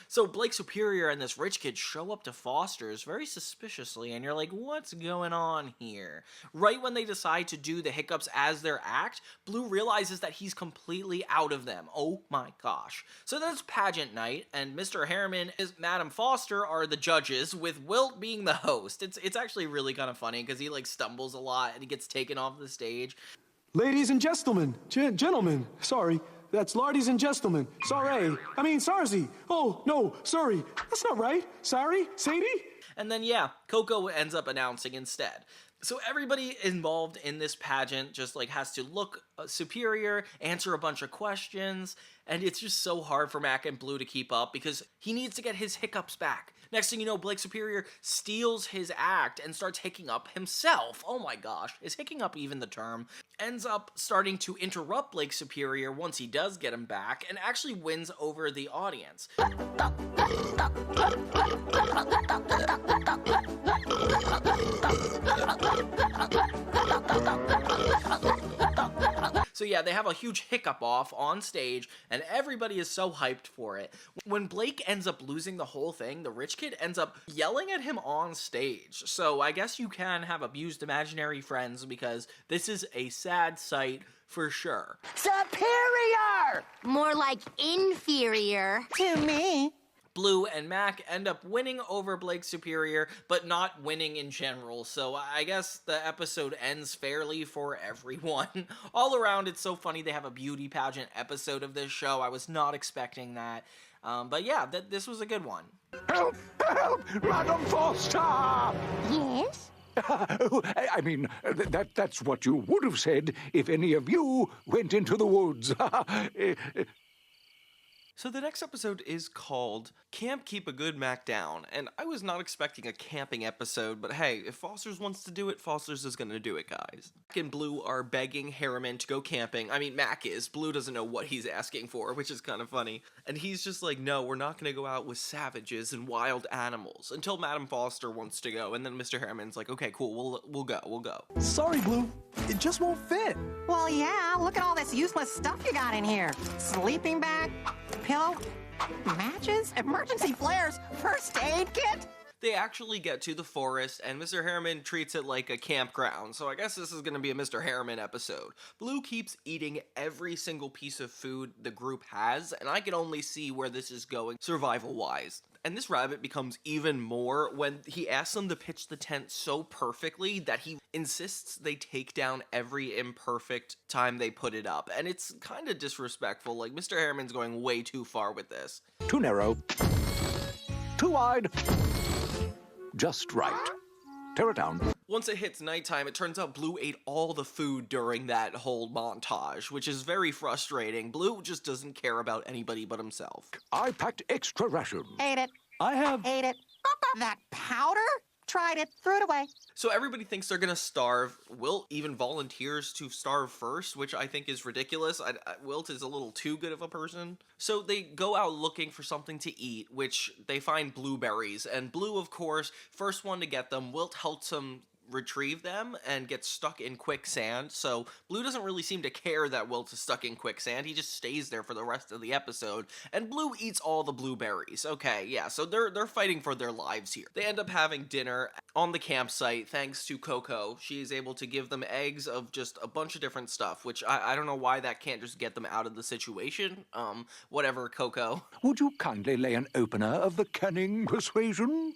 So Blake Superior and this rich kid show up to Foster's very suspiciously, and you're like, what's going on here? Right when they decide to do the hiccups as their act, Bloo realizes that he's completely out of them. Oh my gosh. So then it's pageant night, and Mr. Harriman and Madam Foster are the judges, with Wilt being the host. It's actually really kind of funny, because he like stumbles a lot, and he gets taken off the stage. Ladies and gentlemen, gentlemen, sorry. That's lardies and gentlemen. Soiree. I mean, Sarzy. Oh, no, sorry. That's not right. Sorry, Sadie? And then, yeah, Coco ends up announcing instead. So everybody involved in this pageant just like has to look superior, answer a bunch of questions, and it's just so hard for Mac and Bloo to keep up because he needs to get his hiccups back. Next thing you know, Blake Superior steals his act and starts hicking up himself. Oh my gosh, is hicking up even the term? Ends up starting to interrupt Blake Superior once he does get him back, and actually wins over the audience. So yeah, they have a huge hiccup off on stage, and everybody is so hyped for it. When Blake ends up losing the whole thing, the rich kid ends up yelling at him on stage. So I guess you can have abused imaginary friends, because this is a sad sight for sure. Superior! More like inferior. To me. Bloo and Mac end up winning over Blake Superior, but not winning in general, so I guess the episode ends fairly for everyone. All around, it's so funny they have a beauty pageant episode of this show. I was not expecting that. But yeah, this was a good one. Help! Help! Madam Foster! Yes? I mean, that's what you would have said if any of you went into the woods. So the next episode is called Camp Keep a Good Mac Down, and I was not expecting a camping episode, but hey, if Foster's wants to do it, Foster's is gonna do it, guys. Mac and Bloo are begging Harriman to go camping. I mean, Mac is. Bloo doesn't know what he's asking for, which is kind of funny. And he's just like, no, we're not gonna go out with savages and wild animals, until Madam Foster wants to go, and then Mr. Harriman's like, okay, cool, we'll go. Sorry, Bloo. It just won't fit. Well, yeah, look at all this useless stuff you got in here. Sleeping bag, pillow, matches, emergency flares, first aid kit. They actually get to the forest, and Mr. Harriman treats it like a campground, so I guess this is going to be a Mr. Harriman episode. Bloo keeps eating every single piece of food the group has, and I can only see where this is going survival-wise. And this rabbit becomes even more when he asks them to pitch the tent so perfectly that he insists they take down every imperfect time they put it up. And it's kind of disrespectful. Like, Mr. Harriman's going way too far with this. Too narrow. Too wide. Just right. Tear it down. Once it hits nighttime, it turns out Bloo ate all the food during that whole montage, which is very frustrating. Bloo just doesn't care about anybody but himself. I packed extra rations. Ate it. I have. Ate it. That powder? tried it, threw it away. So everybody thinks they're gonna starve. Wilt even volunteers to starve first, which I think is ridiculous. Wilt is a little too good of a person. So they go out looking for something to eat, which they find blueberries. And Bloo, of course, first one to get them. Wilt helps him retrieve them and gets stuck in quicksand. So Bloo doesn't really seem to care that Wilt is stuck in quicksand. He just stays there for the rest of the episode, and Bloo eats all the blueberries. Okay, yeah, so they're fighting for their lives here. They end up having dinner on the campsite thanks to Coco. She is able to give them eggs of just a bunch of different stuff, which I don't know why that can't just get them out of the situation. Whatever, Coco. Would you kindly lay an opener of the cunning persuasion?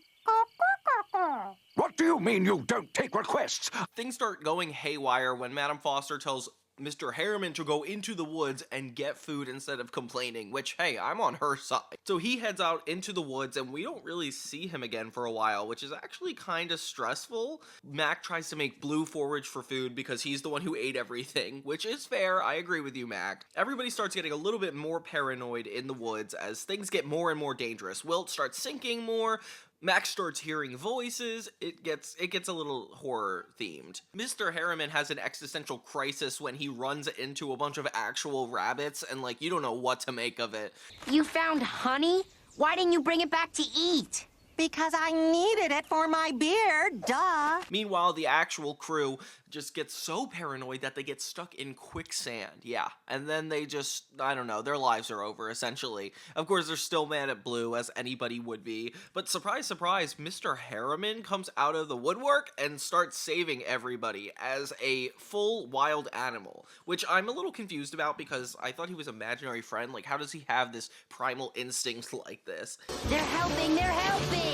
What do you mean you don't take requests? Things start going haywire when Madame Foster tells Mr. Harriman to go into the woods and get food instead of complaining, which, hey, I'm on her side. So he heads out into the woods, and we don't really see him again for a while, which is actually kind of stressful. Mac tries to make Bloo forage for food because he's the one who ate everything, which is fair. I agree with you, Mac. Everybody starts getting a little bit more paranoid in the woods as things get more and more dangerous. Wilt starts sinking more. Max starts hearing voices. It gets a little horror themed. Mr. Harriman has an existential crisis when he runs into a bunch of actual rabbits and like you don't know what to make of it. You found honey? Why didn't you bring it back to eat? Because I needed it for my beer, duh. Meanwhile, the actual crew just gets so paranoid that they get stuck in quicksand. Yeah, and then they just, I don't know, their lives are over, essentially. Of course, they're still mad at Bloo, as anybody would be. But surprise, surprise, Mr. Harriman comes out of the woodwork and starts saving everybody as a full wild animal, which I'm a little confused about because I thought he was an imaginary friend. Like, how does he have this primal instinct like this? They're helping, they're helping!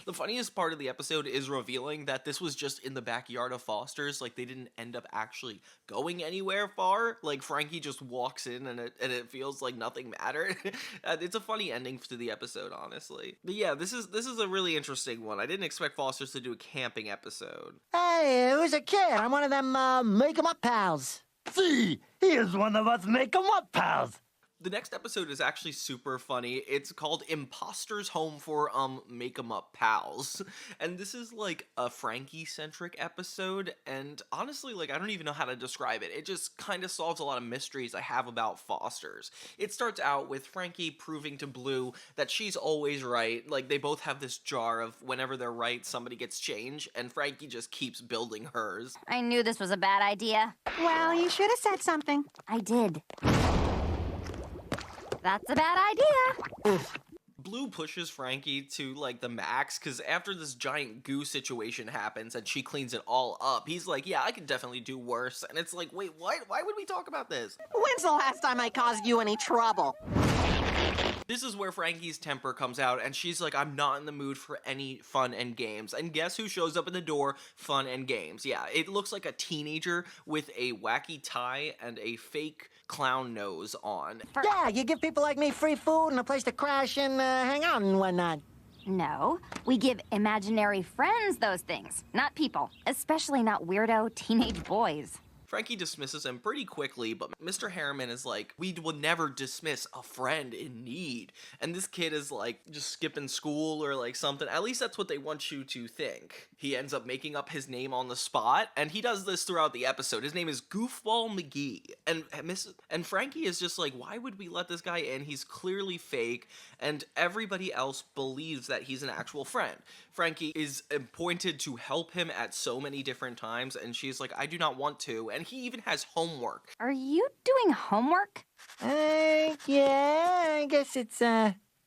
The funniest part of the episode is revealing that this was just in the backyard of Foster's. Like, they didn't end up actually going anywhere far. Like, Frankie just walks in and it feels like nothing mattered. It's a funny ending to the episode, honestly. But yeah, this is a really interesting one. I didn't expect Foster's to do a camping episode. Hey, who's a kid? I'm one of them make-em-up pals. See, here's one of us make-em-up pals. The next episode is actually super funny. It's called Imposter's Home for Make-em-up Pals. And this is like a Frankie-centric episode, and honestly, like, I don't even know how to describe it. It just kind of solves a lot of mysteries I have about Foster's. It starts out with Frankie proving to Bloo that she's always right. Like, they both have this jar of whenever they're right, somebody gets change, and Frankie just keeps building hers. I knew this was a bad idea. Well, you should have said something. I did. That's a bad idea. Bloo pushes Frankie to, like, the max, because after this giant goo situation happens and she cleans it all up, he's like, yeah, I could definitely do worse. And it's like, wait, what? Why would we talk about this? When's the last time I caused you any trouble? This is where Frankie's temper comes out, and she's like, I'm not in the mood for any fun and games. And guess who shows up in the door? Fun and games. Yeah, it looks like a teenager with a wacky tie and a fake clown nose on. Yeah, you give people like me free food and a place to crash and hang out and whatnot. No, we give imaginary friends those things, not people, especially not weirdo teenage boys. Frankie dismisses him pretty quickly, but Mr. Harriman is like, we will never dismiss a friend in need. And this kid is like, just skipping school or like something. At least that's what they want you to think. He ends up making up his name on the spot, and he does this throughout the episode. His name is Goofball McGee. And Frankie is just like, why would we let this guy in? He's clearly fake, and everybody else believes that he's an actual friend. Frankie is appointed to help him at so many different times, and she's like, I do not want to. And he even has homework. Are you doing homework? Yeah, I guess it's,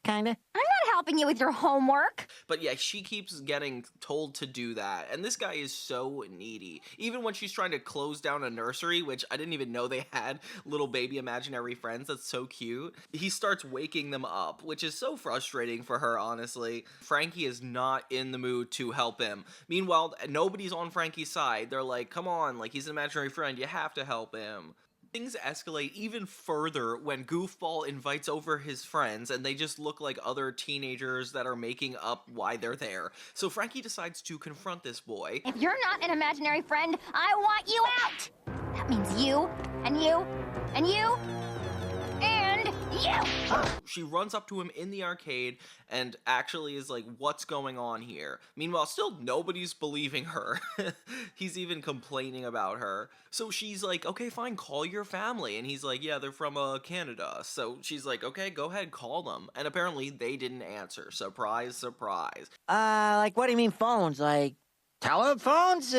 kinda. I'm not helping you with your homework. But yeah, she keeps getting told to do that. And this guy is so needy. Even when she's trying to close down a nursery, which I didn't even know they had little baby imaginary friends. That's so cute. He starts waking them up, which is so frustrating for her, honestly. Frankie is not in the mood to help him. Meanwhile, nobody's on Frankie's side. They're like, come on, like, he's an imaginary friend. You have to help him. Things escalate even further when Goofball invites over his friends, and they just look like other teenagers that are making up why they're there. So Frankie decides to confront this boy. If you're not an imaginary friend, I want you out! That means you, and you, and you, and you! She runs up to him in the arcade and actually is like, what's going on here? Meanwhile, still nobody's believing her. He's even complaining about her. So she's like, okay, fine, call your family. And he's like, yeah, they're from Canada. So she's like, okay, go ahead, call them. And apparently they didn't answer. Surprise, surprise. Like, what do you mean phones? Like, telephones?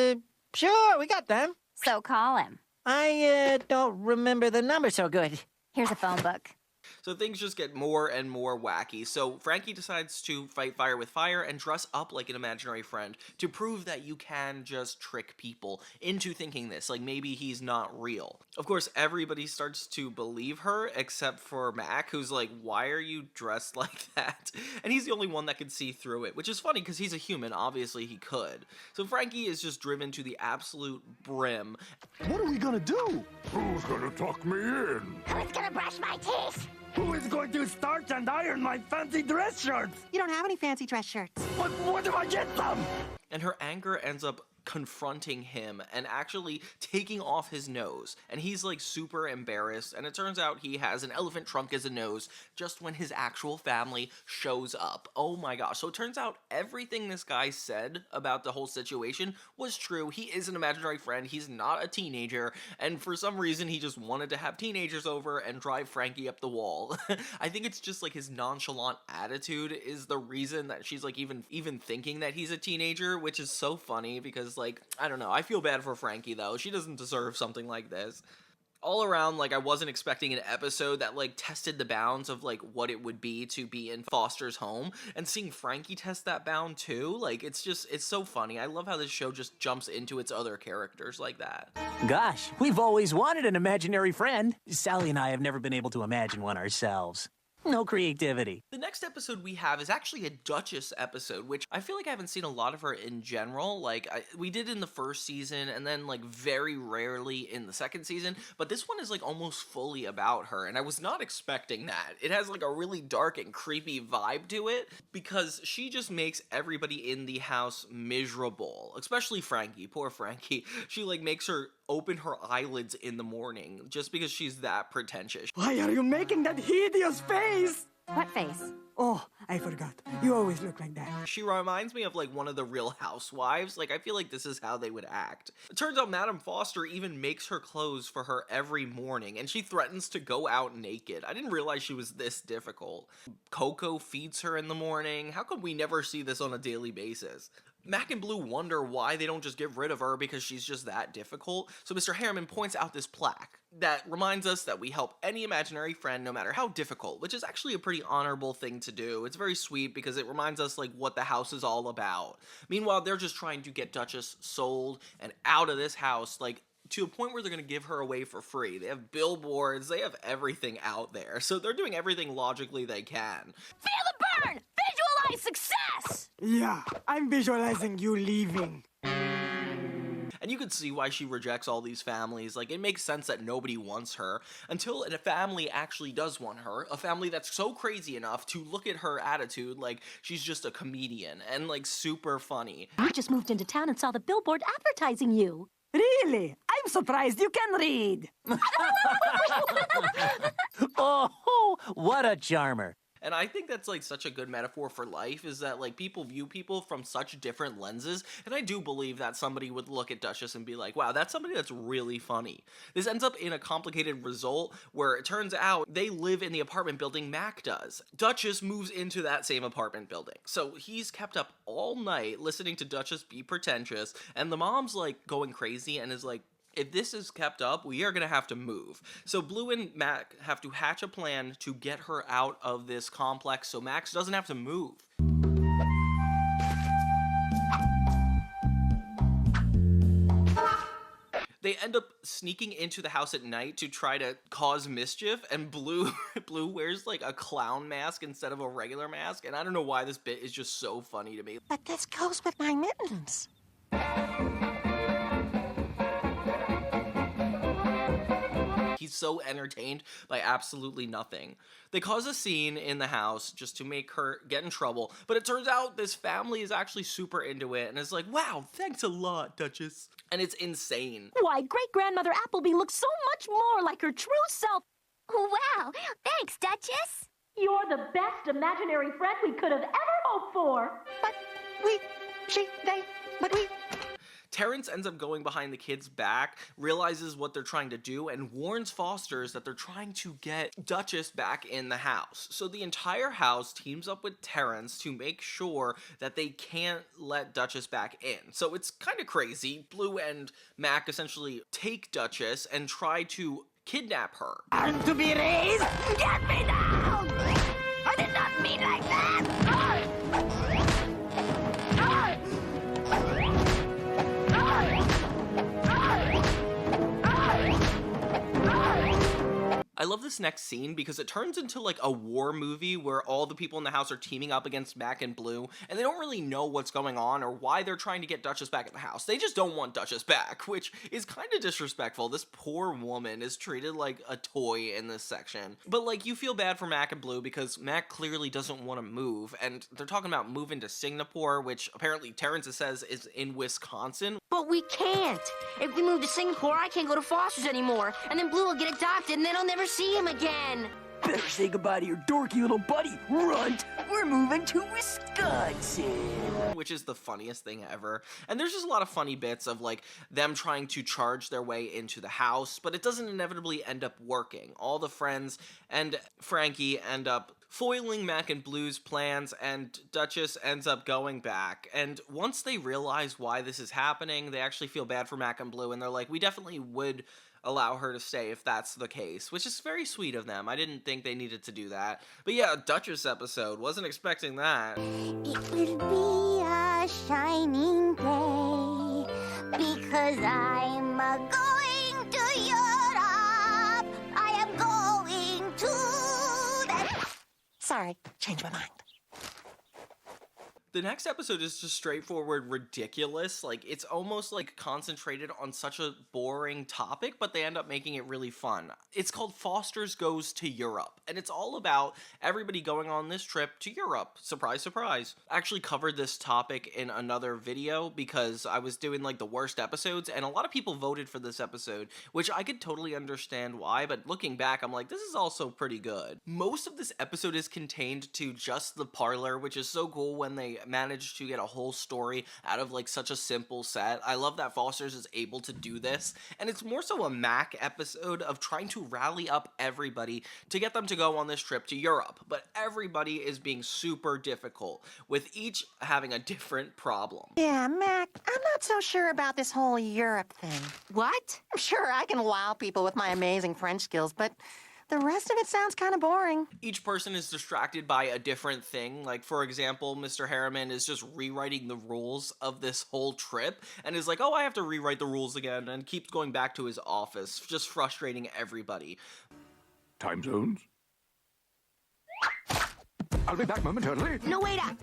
Sure, we got them. So call him. I, don't remember the number so good. Here's a phone book. So things just get more and more wacky. So Frankie decides to fight fire with fire and dress up like an imaginary friend to prove that you can just trick people into thinking this, like maybe he's not real. Of course, everybody starts to believe her except for Mac, who's like, why are you dressed like that? And he's the only one that can see through it, which is funny because he's a human. Obviously he could. So Frankie is just driven to the absolute brim. What are we gonna do? Who's gonna tuck me in? Who's gonna brush my teeth? Who is going to starch and iron my fancy dress shirts? You don't have any fancy dress shirts. But where do I get them? And her anger ends up confronting him and actually taking off his nose, and he's like super embarrassed, and it turns out he has an elephant trunk as a nose just when his actual family shows up. Oh my gosh. So it turns out everything this guy said about the whole situation was true. He is an imaginary friend, he's not a teenager, and for some reason he just wanted to have teenagers over and drive Frankie up the wall. I think it's just like his nonchalant attitude is the reason that she's like even thinking that he's a teenager, which is so funny because, like, I don't know, I feel bad for Frankie though. She doesn't deserve something like this. All around, like, I wasn't expecting an episode that, like, tested the bounds of, like, what it would be to be in Foster's home, and seeing Frankie test that bound, too, like, it's so funny. I love how this show just jumps into its other characters like that. Gosh, we've always wanted an imaginary friend. Sally and I have never been able to imagine one ourselves. No creativity. The next episode we have is actually a Duchess episode, which I feel like I haven't seen a lot of her in general. Like, we did in the first season, and then, like, very rarely in the second season, but this one is, like, almost fully about her, and I was not expecting that. It has, like, a really dark and creepy vibe to it, because she just makes everybody in the house miserable, especially Frankie. Poor Frankie. She, like, makes her open her eyelids in the morning, just because she's that pretentious. Why are you making that hideous face? What face? Oh, I forgot. You always look like that. She reminds me of, like, one of the Real Housewives. Like, I feel like this is how they would act. It turns out Madame Foster even makes her clothes for her every morning, and she threatens to go out naked. I didn't realize she was this difficult. Coco feeds her in the morning. How come we never see this on a daily basis? Mac and Blue wonder why they don't just get rid of her because she's just that difficult. So Mr. Harriman points out this plaque that reminds us that we help any imaginary friend no matter how difficult, which is actually a pretty honorable thing to do. It's very sweet because it reminds us, like, what the house is all about. Meanwhile, they're just trying to get Duchess sold and out of this house, like, to a point where they're going to give her away for free. They have billboards, they have everything out there. So they're doing everything logically they can. Feel the burn! Visualize success! Yeah, I'm visualizing you leaving. And you could see why she rejects all these families. Like, it makes sense that nobody wants her until a family actually does want her. A family that's so crazy enough to look at her attitude like she's just a comedian and, like, super funny. We just moved into town and saw the billboard advertising you. Really? I'm surprised you can read. Oh, what a charmer. And I think that's, like, such a good metaphor for life, is that, like, people view people from such different lenses, and I do believe that somebody would look at Duchess and be like, wow, that's somebody that's really funny. This ends up in a complicated result where it turns out they live in the apartment building Mac does. Duchess moves into that same apartment building. So he's kept up all night listening to Duchess be pretentious, and the mom's, like, going crazy and is like, if this is kept up, we are going to have to move. So Blue and Mac have to hatch a plan to get her out of this complex so Max doesn't have to move. They end up sneaking into the house at night to try to cause mischief, and Blue wears, like, a clown mask instead of a regular mask, and I don't know why this bit is just so funny to me. But this goes with my mittens. He's so entertained by absolutely nothing. They cause a scene in the house just to make her get in trouble, but it turns out this family is actually super into it and is like, wow, thanks a lot, Duchess. And it's insane. Why, great-grandmother Appleby looks so much more like her true self. Wow, thanks, Duchess. You're the best imaginary friend we could have ever hoped for. Terrence ends up going behind the kid's back, realizes what they're trying to do, and warns Fosters that they're trying to get Duchess back in the house. So the entire house teams up with Terrence to make sure that they can't let Duchess back in. So it's kind of crazy. Bloo and Mac essentially take Duchess and try to kidnap her. And to be raised? Get me down! I did not mean like that! I love this next scene because it turns into like a war movie where all the people in the house are teaming up against Mac and Bloo, and they don't really know what's going on or why they're trying to get Duchess back in the house. They just don't want Duchess back, which is kind of disrespectful. This poor woman is treated like a toy in this section. But like, you feel bad for Mac and Bloo because Mac clearly doesn't want to move, and they're talking about moving to Singapore, which apparently Terrence says is in Wisconsin. But we can't. If we move to Singapore, I can't go to Foster's anymore, and then Bloo will get adopted, and then I'll never see him again. Better say goodbye to your dorky little buddy, Runt. We're moving to Wisconsin. Which is the funniest thing ever. And there's just a lot of funny bits of like them trying to charge their way into the house, but it doesn't inevitably end up working. All the friends and Frankie end up foiling Mac and Bloo's plans, and Duchess ends up going back. And once they realize why this is happening, they actually feel bad for Mac and Bloo, and they're like, we definitely would allow her to stay if that's the case, which is very sweet of them. I didn't think they needed to do that. But yeah, Duchess episode, wasn't expecting that. It will be a shining day because I'm going to Europe. I am going to the... Sorry, changed my mind. The next episode is just straightforward ridiculous. Like, it's almost like concentrated on such a boring topic, but they end up making it really fun. It's called Foster's Goes to Europe, and it's all about everybody going on this trip to Europe. Surprise, surprise. I actually covered this topic in another video because I was doing like the worst episodes, and a lot of people voted for this episode, which I could totally understand why, but looking back, I'm like, this is also pretty good. Most of this episode is contained to just the parlor, which is so cool when they managed to get a whole story out of like such a simple set. I love that Foster's is able to do this, and it's more so a Mac episode of trying to rally up everybody to get them to go on this trip to Europe, but everybody is being super difficult, with each having a different problem. Yeah, Mac, I'm not so sure about this whole Europe thing. What? Sure, I can wow people with my amazing French skills, but the rest of it sounds kind of boring. Each person is distracted by a different thing. Like, for example, Mr. Harriman is just rewriting the rules of this whole trip and is like, oh, I have to rewrite the rules again, and keeps going back to his office, just frustrating everybody. Time zones? I'll be back momentarily. No, wait up.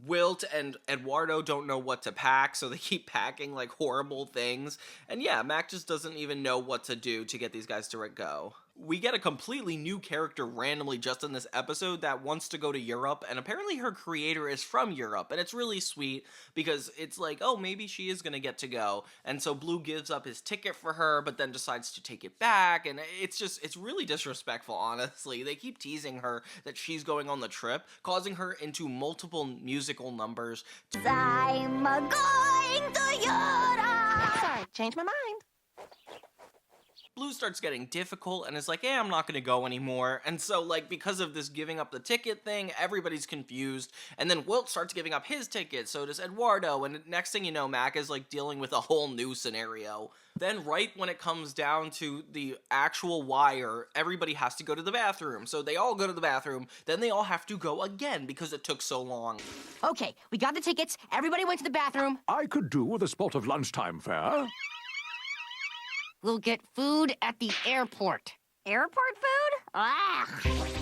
Wilt and Eduardo don't know what to pack, so they keep packing like horrible things. And yeah, Mac just doesn't even know what to do to get these guys to go. We get a completely new character randomly just in this episode that wants to go to Europe, and apparently her creator is from Europe, and it's really sweet because it's like, oh, maybe she is gonna get to go, and so Bloo gives up his ticket for her, but then decides to take it back, and it's really disrespectful, honestly. They keep teasing her that she's going on the trip, causing her into multiple musical numbers. I'm going to Europe! Sorry, changed my mind. Bloo starts getting difficult and is like, I'm not gonna go anymore. And so, like, because of this giving up the ticket thing, everybody's confused. And then Wilt starts giving up his ticket, so does Eduardo. And next thing you know, Mac is, like, dealing with a whole new scenario. Then right when it comes down to the actual wire, everybody has to go to the bathroom. So they all go to the bathroom, then they all have to go again because it took so long. Okay, we got the tickets. Everybody went to the bathroom. I could do with a spot of lunchtime fare. We'll get food at the airport. Airport food? Ah!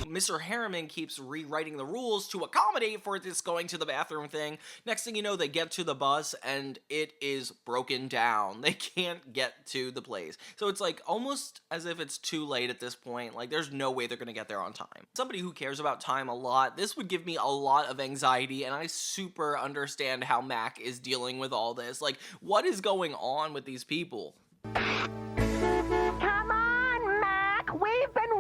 Mr. Harriman keeps rewriting the rules to accommodate for this going to the bathroom thing. Next thing you know, they get to the bus and it is broken down. They can't get to the place. So it's like almost as if it's too late at this point. Like there's no way they're gonna get there on time. Somebody who cares about time a lot, this would give me a lot of anxiety, and I super understand how Mac is dealing with all this. Like, what is going on with these people? Come on, Mac! We've been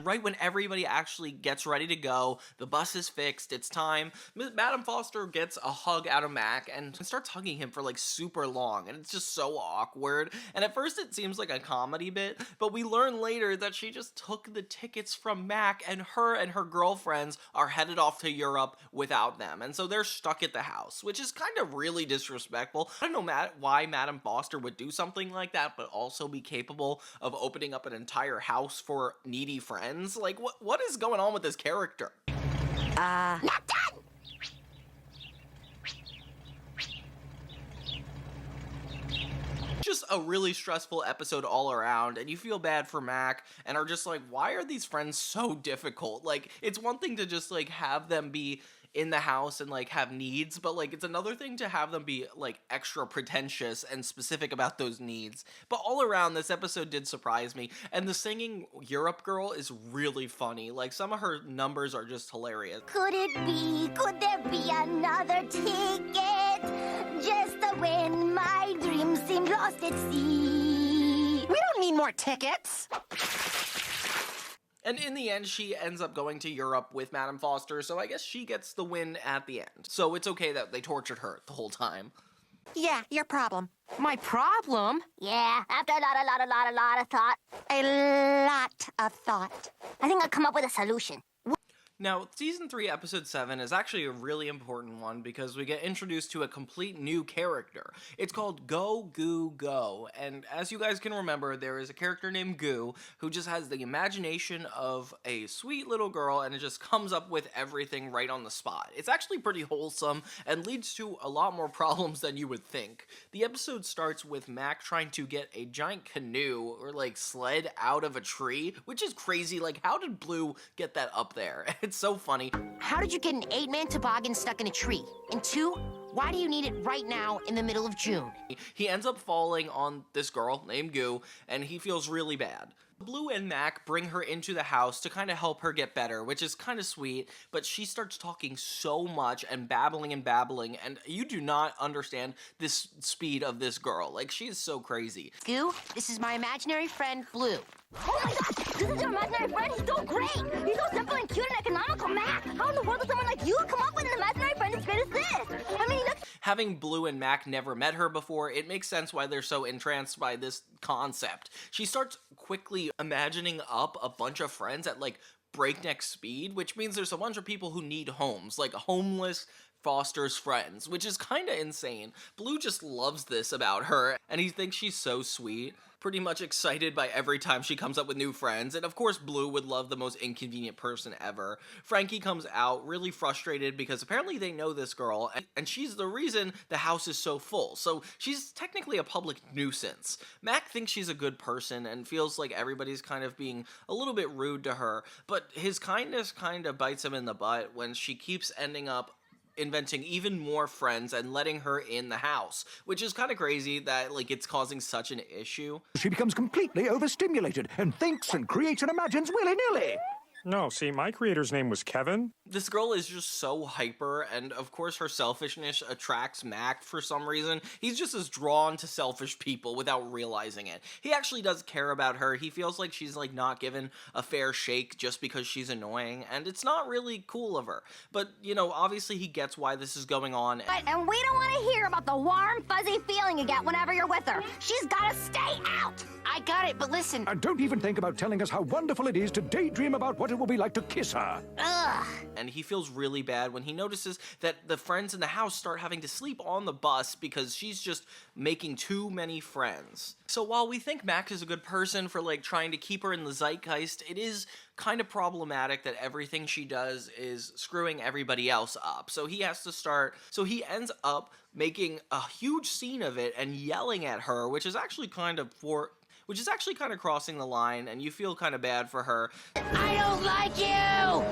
Right when everybody actually gets ready to go, the bus is fixed, it's time, Madam Foster gets a hug out of Mac and starts hugging him for like super long, and it's just so awkward. And at first it seems like a comedy bit, but we learn later that she just took the tickets from Mac, and her girlfriends are headed off to Europe without them, and so they're stuck at the house, which is kind of really disrespectful. I don't know why Madam Foster would do something like that, but also be capable of opening up an entire house for needy friends. Like, what is going on with this character? Not done! Just a really stressful episode all around, and you feel bad for Mac and are just like, why are these friends so difficult? Like, it's one thing to just like have them be in the house and like have needs, but like it's another thing to have them be like extra pretentious and specific about those needs. But all around, this episode did surprise me, and the singing Europe girl is really funny. Like, some of her numbers are just hilarious. Could there be another ticket? Just the when my dreams seem lost at sea. We don't need more tickets. And in the end, she ends up going to Europe with Madame Foster, so I guess she gets the win at the end. So it's okay that they tortured her the whole time. Yeah, your problem. My problem? Yeah, after a lot of thought. A lot of thought. I think I'll come up with a solution. Now, Season 3, Episode 7 is actually a really important one because we get introduced to a complete new character. It's called Go, Goo, Go, and as you guys can remember, there is a character named Goo who just has the imagination of a sweet little girl, and it just comes up with everything right on the spot. It's actually pretty wholesome and leads to a lot more problems than you would think. The episode starts with Mac trying to get a giant canoe or like sled out of a tree, which is crazy. Like, how did Bloo get that up there? It's so funny. How did you get an 8-man toboggan stuck in a tree? And 2, why do you need it right now in the middle of June? He ends up falling on this girl named Goo, and he feels really bad. Bloo and Mac bring her into the house to kind of help her get better, which is kind of sweet, but she starts talking so much and babbling, and you do not understand this speed of this girl. Like, she is so crazy. Goo, this is my imaginary friend, Bloo. Oh my gosh, this is your imaginary friend. He's so great. He's so simple and cute and economical, Mac. How in the world does someone like you come up with an imaginary friend as great as this? I mean, look. Having Bloo and Mac never met her before, it makes sense why they're so entranced by this concept. She starts quickly imagining up a bunch of friends at like breakneck speed, which means there's a bunch of people who need homes, like homeless Foster's friends, which is kind of insane. Bloo just loves this about her, and he thinks she's so sweet. Pretty much excited by every time she comes up with new friends, and of course Bloo would love the most inconvenient person ever. Frankie comes out really frustrated because apparently they know this girl, and she's the reason the house is so full, so she's technically a public nuisance. Mac thinks she's a good person and feels like everybody's kind of being a little bit rude to her, but his kindness kind of bites him in the butt when she keeps ending up inventing even more friends and letting her in the house, which is kind of crazy that like it's causing such an issue. She becomes completely overstimulated and thinks and creates and imagines willy-nilly. No, see, my creator's name was Kevin. This girl is just so hyper, and of course her selfishness attracts Mac for some reason. He's just as drawn to selfish people without realizing it. He actually does care about her. He feels like she's like not given a fair shake just because she's annoying, and it's not really cool of her. But, you know, obviously he gets why this is going on. And we don't want to hear about the warm, fuzzy feeling you get whenever you're with her. She's got to stay out. I got it, but listen. And don't even think about telling us how wonderful it is to daydream about what it will be like to kiss her. Ugh. And he feels really bad when he notices that the friends in the house start having to sleep on the bus because she's just making too many friends. So while we think Max is a good person for like trying to keep her in the zeitgeist, it is kind of problematic that everything she does is screwing everybody else up. So he ends up making a huge scene of it and yelling at her, which is actually kind of crossing the line, and you feel kind of bad for her. I don't like you!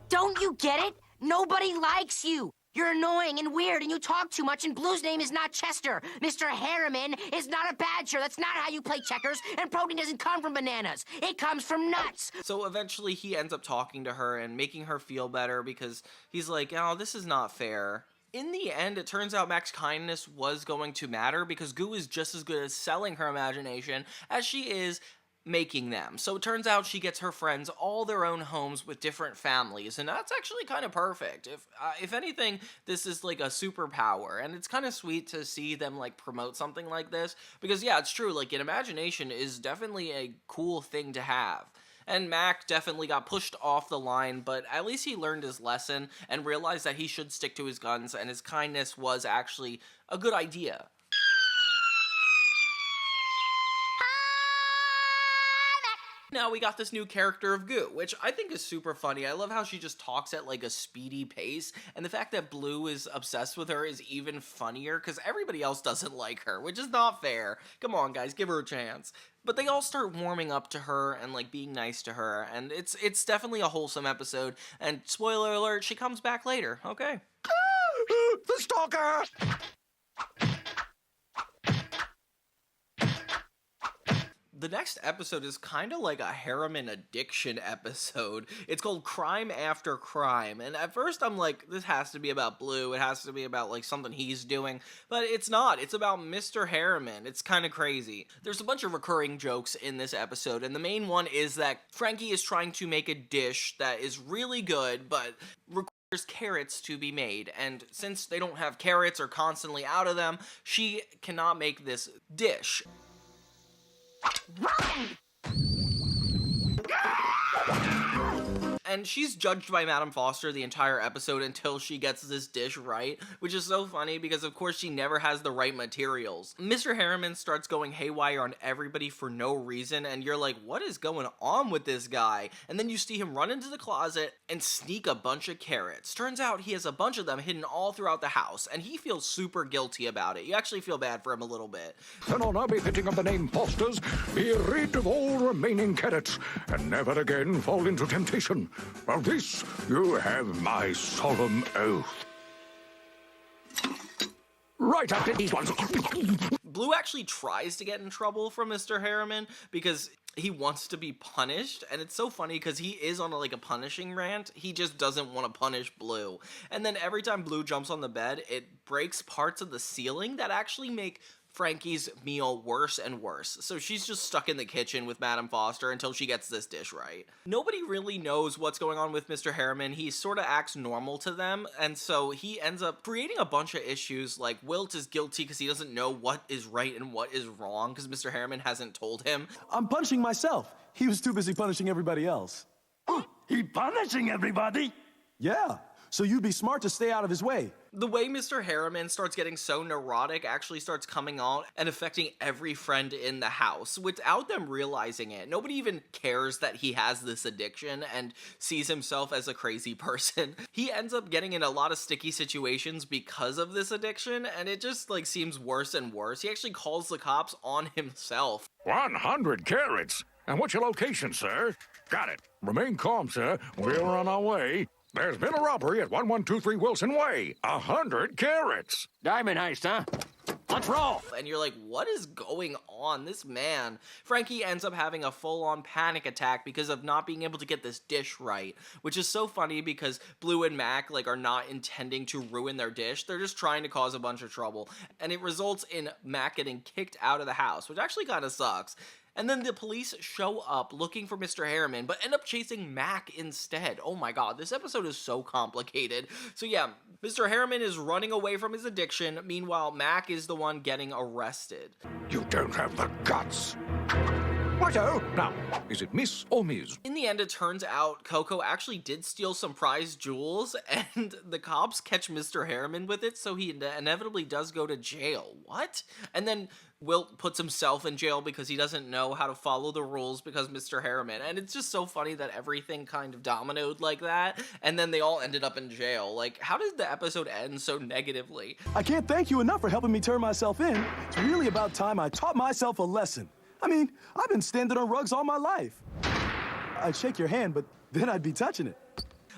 Don't you get it? Nobody likes you. You're annoying and weird, and you talk too much, and Blue's name is not Chester. Mr. Harriman is not a badger. That's not how you play checkers, and protein doesn't come from bananas. It comes from nuts. So eventually he ends up talking to her and making her feel better because he's like, oh, this is not fair. In the end, it turns out Mac's kindness was going to matter because Goo is just as good at selling her imagination as she is making them. So it turns out she gets her friends all their own homes with different families, and that's actually kind of perfect. If anything, this is like a superpower, and it's kind of sweet to see them like promote something like this, because yeah, it's true, like an imagination is definitely a cool thing to have. And Mac definitely got pushed off the line, but at least he learned his lesson and realized that he should stick to his guns, and his kindness was actually a good idea. Now we got this new character of Goo, which I think is super funny. I love how she just talks at like a speedy pace, and the fact that Bloo is obsessed with her is even funnier because everybody else doesn't like her, which is not fair. Come on, guys, give her a chance. But they all start warming up to her and like being nice to her, and it's definitely a wholesome episode. And spoiler alert, she comes back later. Okay. The stalker! The next episode is kind of like a harem addiction episode. It's called Crime After Crime, and at first I'm like, this has to be about Bloo, it has to be about like something he's doing, but it's not. It's about Mr. Harriman. It's kind of crazy. There's a bunch of recurring jokes in this episode, and the main one is that Frankie is trying to make a dish that is really good, but requires carrots to be made, and since they don't have carrots or constantly out of them, she cannot make this dish. And she's judged by Madame Foster the entire episode until she gets this dish right, which is so funny because of course she never has the right materials. Mr. Harriman starts going haywire on everybody for no reason, and you're like, what is going on with this guy? And then you see him run into the closet and sneak a bunch of carrots. Turns out he has a bunch of them hidden all throughout the house, and he feels super guilty about it. You actually feel bad for him a little bit. Then I'll now be fitting of the name imposters, be rid of all remaining carrots, and never again fall into temptation. Of this, you have my solemn oath. Right after these ones. Bloo actually tries to get in trouble from Mr. Harriman because he wants to be punished, and it's so funny because he is on like a punishing rant. He just doesn't want to punish Bloo. And then every time Bloo jumps on the bed, it breaks parts of the ceiling that actually make Frankie's meal worse and worse. So she's just stuck in the kitchen with Madame Foster until she gets this dish right. Nobody really knows what's going on with Mr. Harriman. He sort of acts normal to them, and so he ends up creating a bunch of issues. Like Wilt is guilty because he doesn't know what is right and what is wrong because Mr. Harriman hasn't told him. I'm punishing myself. He was too busy punishing everybody else. He punishing everybody? Yeah, so you'd be smart to stay out of his way. The way Mr. Harriman starts getting so neurotic actually starts coming on and affecting every friend in the house without them realizing it. Nobody even cares that he has this addiction and sees himself as a crazy person. He ends up getting in a lot of sticky situations because of this addiction, and it just like seems worse and worse. He actually calls the cops on himself. 100 carrots? And what's your location, sir? Got it. Remain calm, sir. We're on our way. There's been a robbery at 1123 Wilson Way. 100 carrots. Diamond heist, huh? Let's roll. And you're like, what is going on? This man. Frankie ends up having a full-on panic attack because of not being able to get this dish right, which is so funny because Bloo and Mac like are not intending to ruin their dish. They're just trying to cause a bunch of trouble, and it results in Mac getting kicked out of the house, which actually kind of sucks. And then the police show up looking for Mr. Harriman, but end up chasing Mac instead. Oh my god, this episode is so complicated. So yeah, Mr. Harriman is running away from his addiction. Meanwhile, Mac is the one getting arrested. You don't have the guts. Righto. Now, is it Miss or Ms? In the end, it turns out Coco actually did steal some prized jewels, and the cops catch Mr. Harriman with it, so he inevitably does go to jail. What? And then Wilt puts himself in jail because he doesn't know how to follow the rules because Mr. Harriman. And it's just so funny that everything kind of dominoed like that, and then they all ended up in jail. Like, how did the episode end so negatively? I can't thank you enough for helping me turn myself in. It's really about time I taught myself a lesson. I mean, I've been standing on rugs all my life. I'd shake your hand, but then I'd be touching it.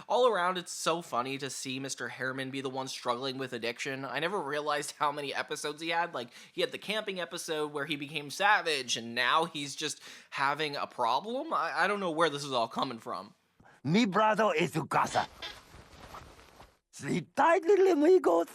All around, it's so funny to see Mr. Harriman be the one struggling with addiction. I never realized how many episodes he had. Like, he had the camping episode where he became savage, and now he's just having a problem? I don't know where this is all coming from. Mi brother is tu casa. Sleep tight, little amigo.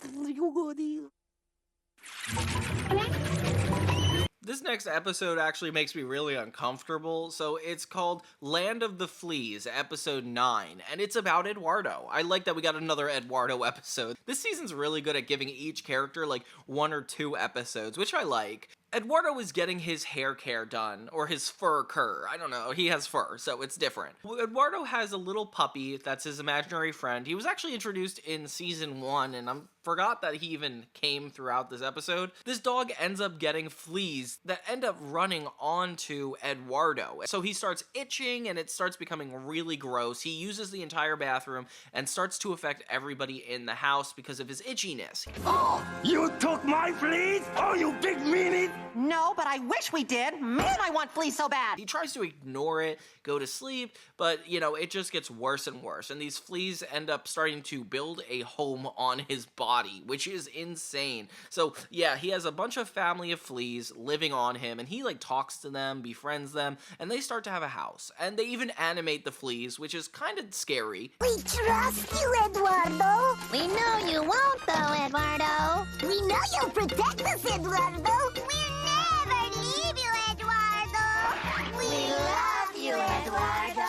This next episode actually makes me really uncomfortable. So it's called Land of the Fleas, episode 9, and it's about Eduardo. I like that we got another Eduardo episode. This season's really good at giving each character like 1 or 2 episodes, which I like. Eduardo is getting his hair care done, or his fur cur. I don't know, he has fur, so it's different. Eduardo has a little puppy that's his imaginary friend. He was actually introduced in season 1, and I forgot that he even came throughout this episode. This dog ends up getting fleas that end up running onto Eduardo. So he starts itching, and it starts becoming really gross. He uses the entire bathroom, and starts to affect everybody in the house because of his itchiness. Oh, you took my fleas? Oh, you big meanie! No, but I wish we did. Man, I want fleas so bad. He tries to ignore it, go to sleep, but, you know, it just gets worse and worse. And these fleas end up starting to build a home on his body, which is insane. So, yeah, he has a bunch of family of fleas living on him, and he, like, talks to them, befriends them, and they start to have a house. And they even animate the fleas, which is kind of scary. We trust you, Eduardo. We know you won't, though, Eduardo. We know you'll protect us, Eduardo. We'll never leave you, Eduardo. We love you, Eduardo.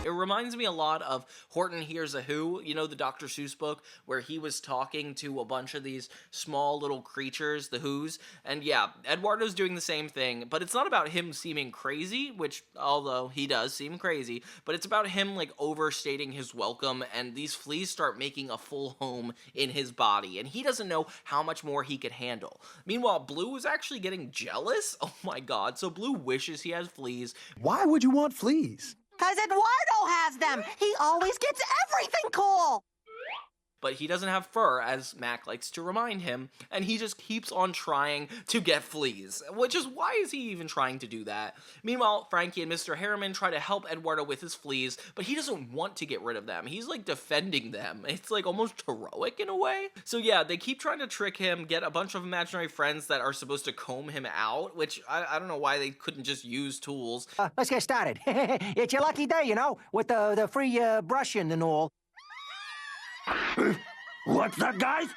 It reminds me a lot of Horton Hears a Who, you know, the Dr. Seuss book where he was talking to a bunch of these small little creatures, the Who's, and yeah, Eduardo's doing the same thing, but it's not about him seeming crazy, which, although he does seem crazy, but it's about him, like, overstating his welcome, and these fleas start making a full home in his body, and he doesn't know how much more he could handle. Meanwhile, Bloo is actually getting jealous? Oh my god, so Bloo wishes he has fleas. Why would you want fleas? Because Eduardo has them. He always gets everything cool. But he doesn't have fur, as Mac likes to remind him, and he just keeps on trying to get fleas, which is why is he even trying to do that? Meanwhile, Frankie and Mr. Harriman try to help Eduardo with his fleas, but he doesn't want to get rid of them. He's like defending them. It's like almost heroic in a way. So yeah, they keep trying to trick him, get a bunch of imaginary friends that are supposed to comb him out, which I don't know why they couldn't just use tools. Let's get started. It's your lucky day, you know, with the free brushing and all. What's that, guys?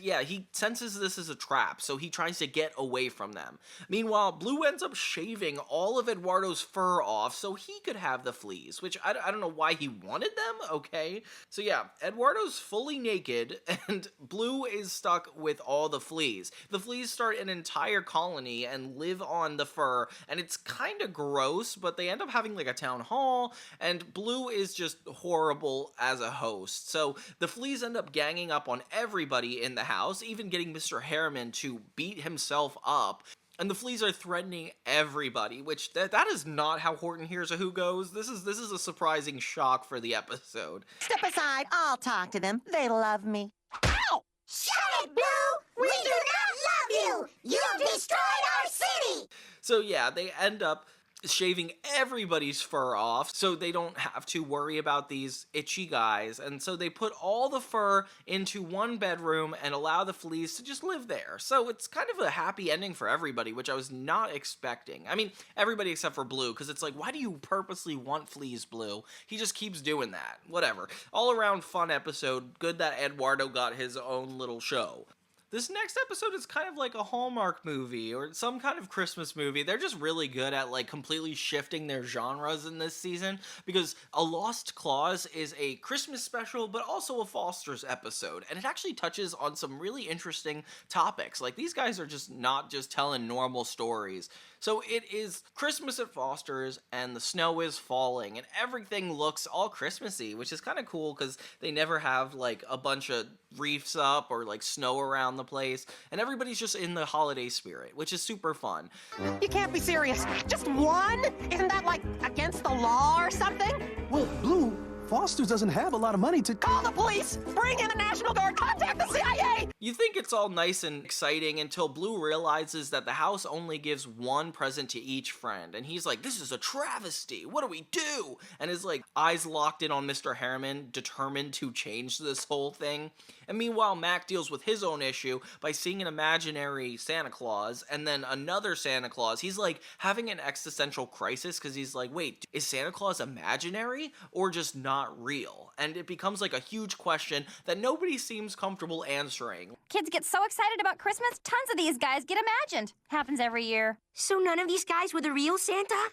Yeah, he senses this as a trap, so he tries to get away from them. Meanwhile, Bloo ends up shaving all of Eduardo's fur off so he could have the fleas, which I don't know why he wanted them, okay? So yeah, Eduardo's fully naked, and Bloo is stuck with all the fleas. The fleas start an entire colony and live on the fur, and it's kind of gross, but they end up having like a town hall, and Bloo is just horrible as a host. So the fleas end up ganging up on everybody in the house, even getting Mr. Harriman to beat himself up. And the fleas are threatening everybody, which that is not how Horton Hears a Who goes. This is a surprising shock for the episode. Step aside. I'll talk to them. They love me. Ow! Shut it, Bloo! We do not love you! You destroyed our city! So yeah, they end up shaving everybody's fur off so they don't have to worry about these itchy guys, and so they put all the fur into one bedroom and allow the fleas to just live there. So it's kind of a happy ending for everybody, which I was not expecting. I mean, everybody except for Bloo, because it's like, why do you purposely want fleas, Bloo? He just keeps doing that. Whatever. All around fun episode. Good that Eduardo got his own little show. This next episode is kind of like a Hallmark movie or some kind of Christmas movie. They're just really good at like completely shifting their genres in this season, because A Lost Clause is a Christmas special but also a Foster's episode, and it actually touches on some really interesting topics. Like, these guys are just not just telling normal stories. So it is Christmas at Foster's, and the snow is falling, and everything looks all Christmassy, which is kind of cool because they never have like a bunch of reefs up or like snow around the place, and everybody's just in the holiday spirit, which is super fun. You can't be serious. Just one? Isn't that like against the law or something? Well, Bloo, Foster's doesn't have a lot of money to... Call the police! Bring in the National Guard! Contact the CIA! You think it's all nice and exciting until Bloo realizes that the house only gives one present to each friend, and he's like, this is a travesty, what do we do? And his like eyes locked in on Mr. Harriman, determined to change this whole thing. And meanwhile, Mac deals with his own issue by seeing an imaginary Santa Claus and then another Santa Claus. He's like having an existential crisis because he's like, wait, is Santa Claus imaginary or just not real? And it becomes like a huge question that nobody seems comfortable answering. Kids get so excited about Christmas, tons of these guys get imagined. Happens every year. So none of these guys were the real Santa?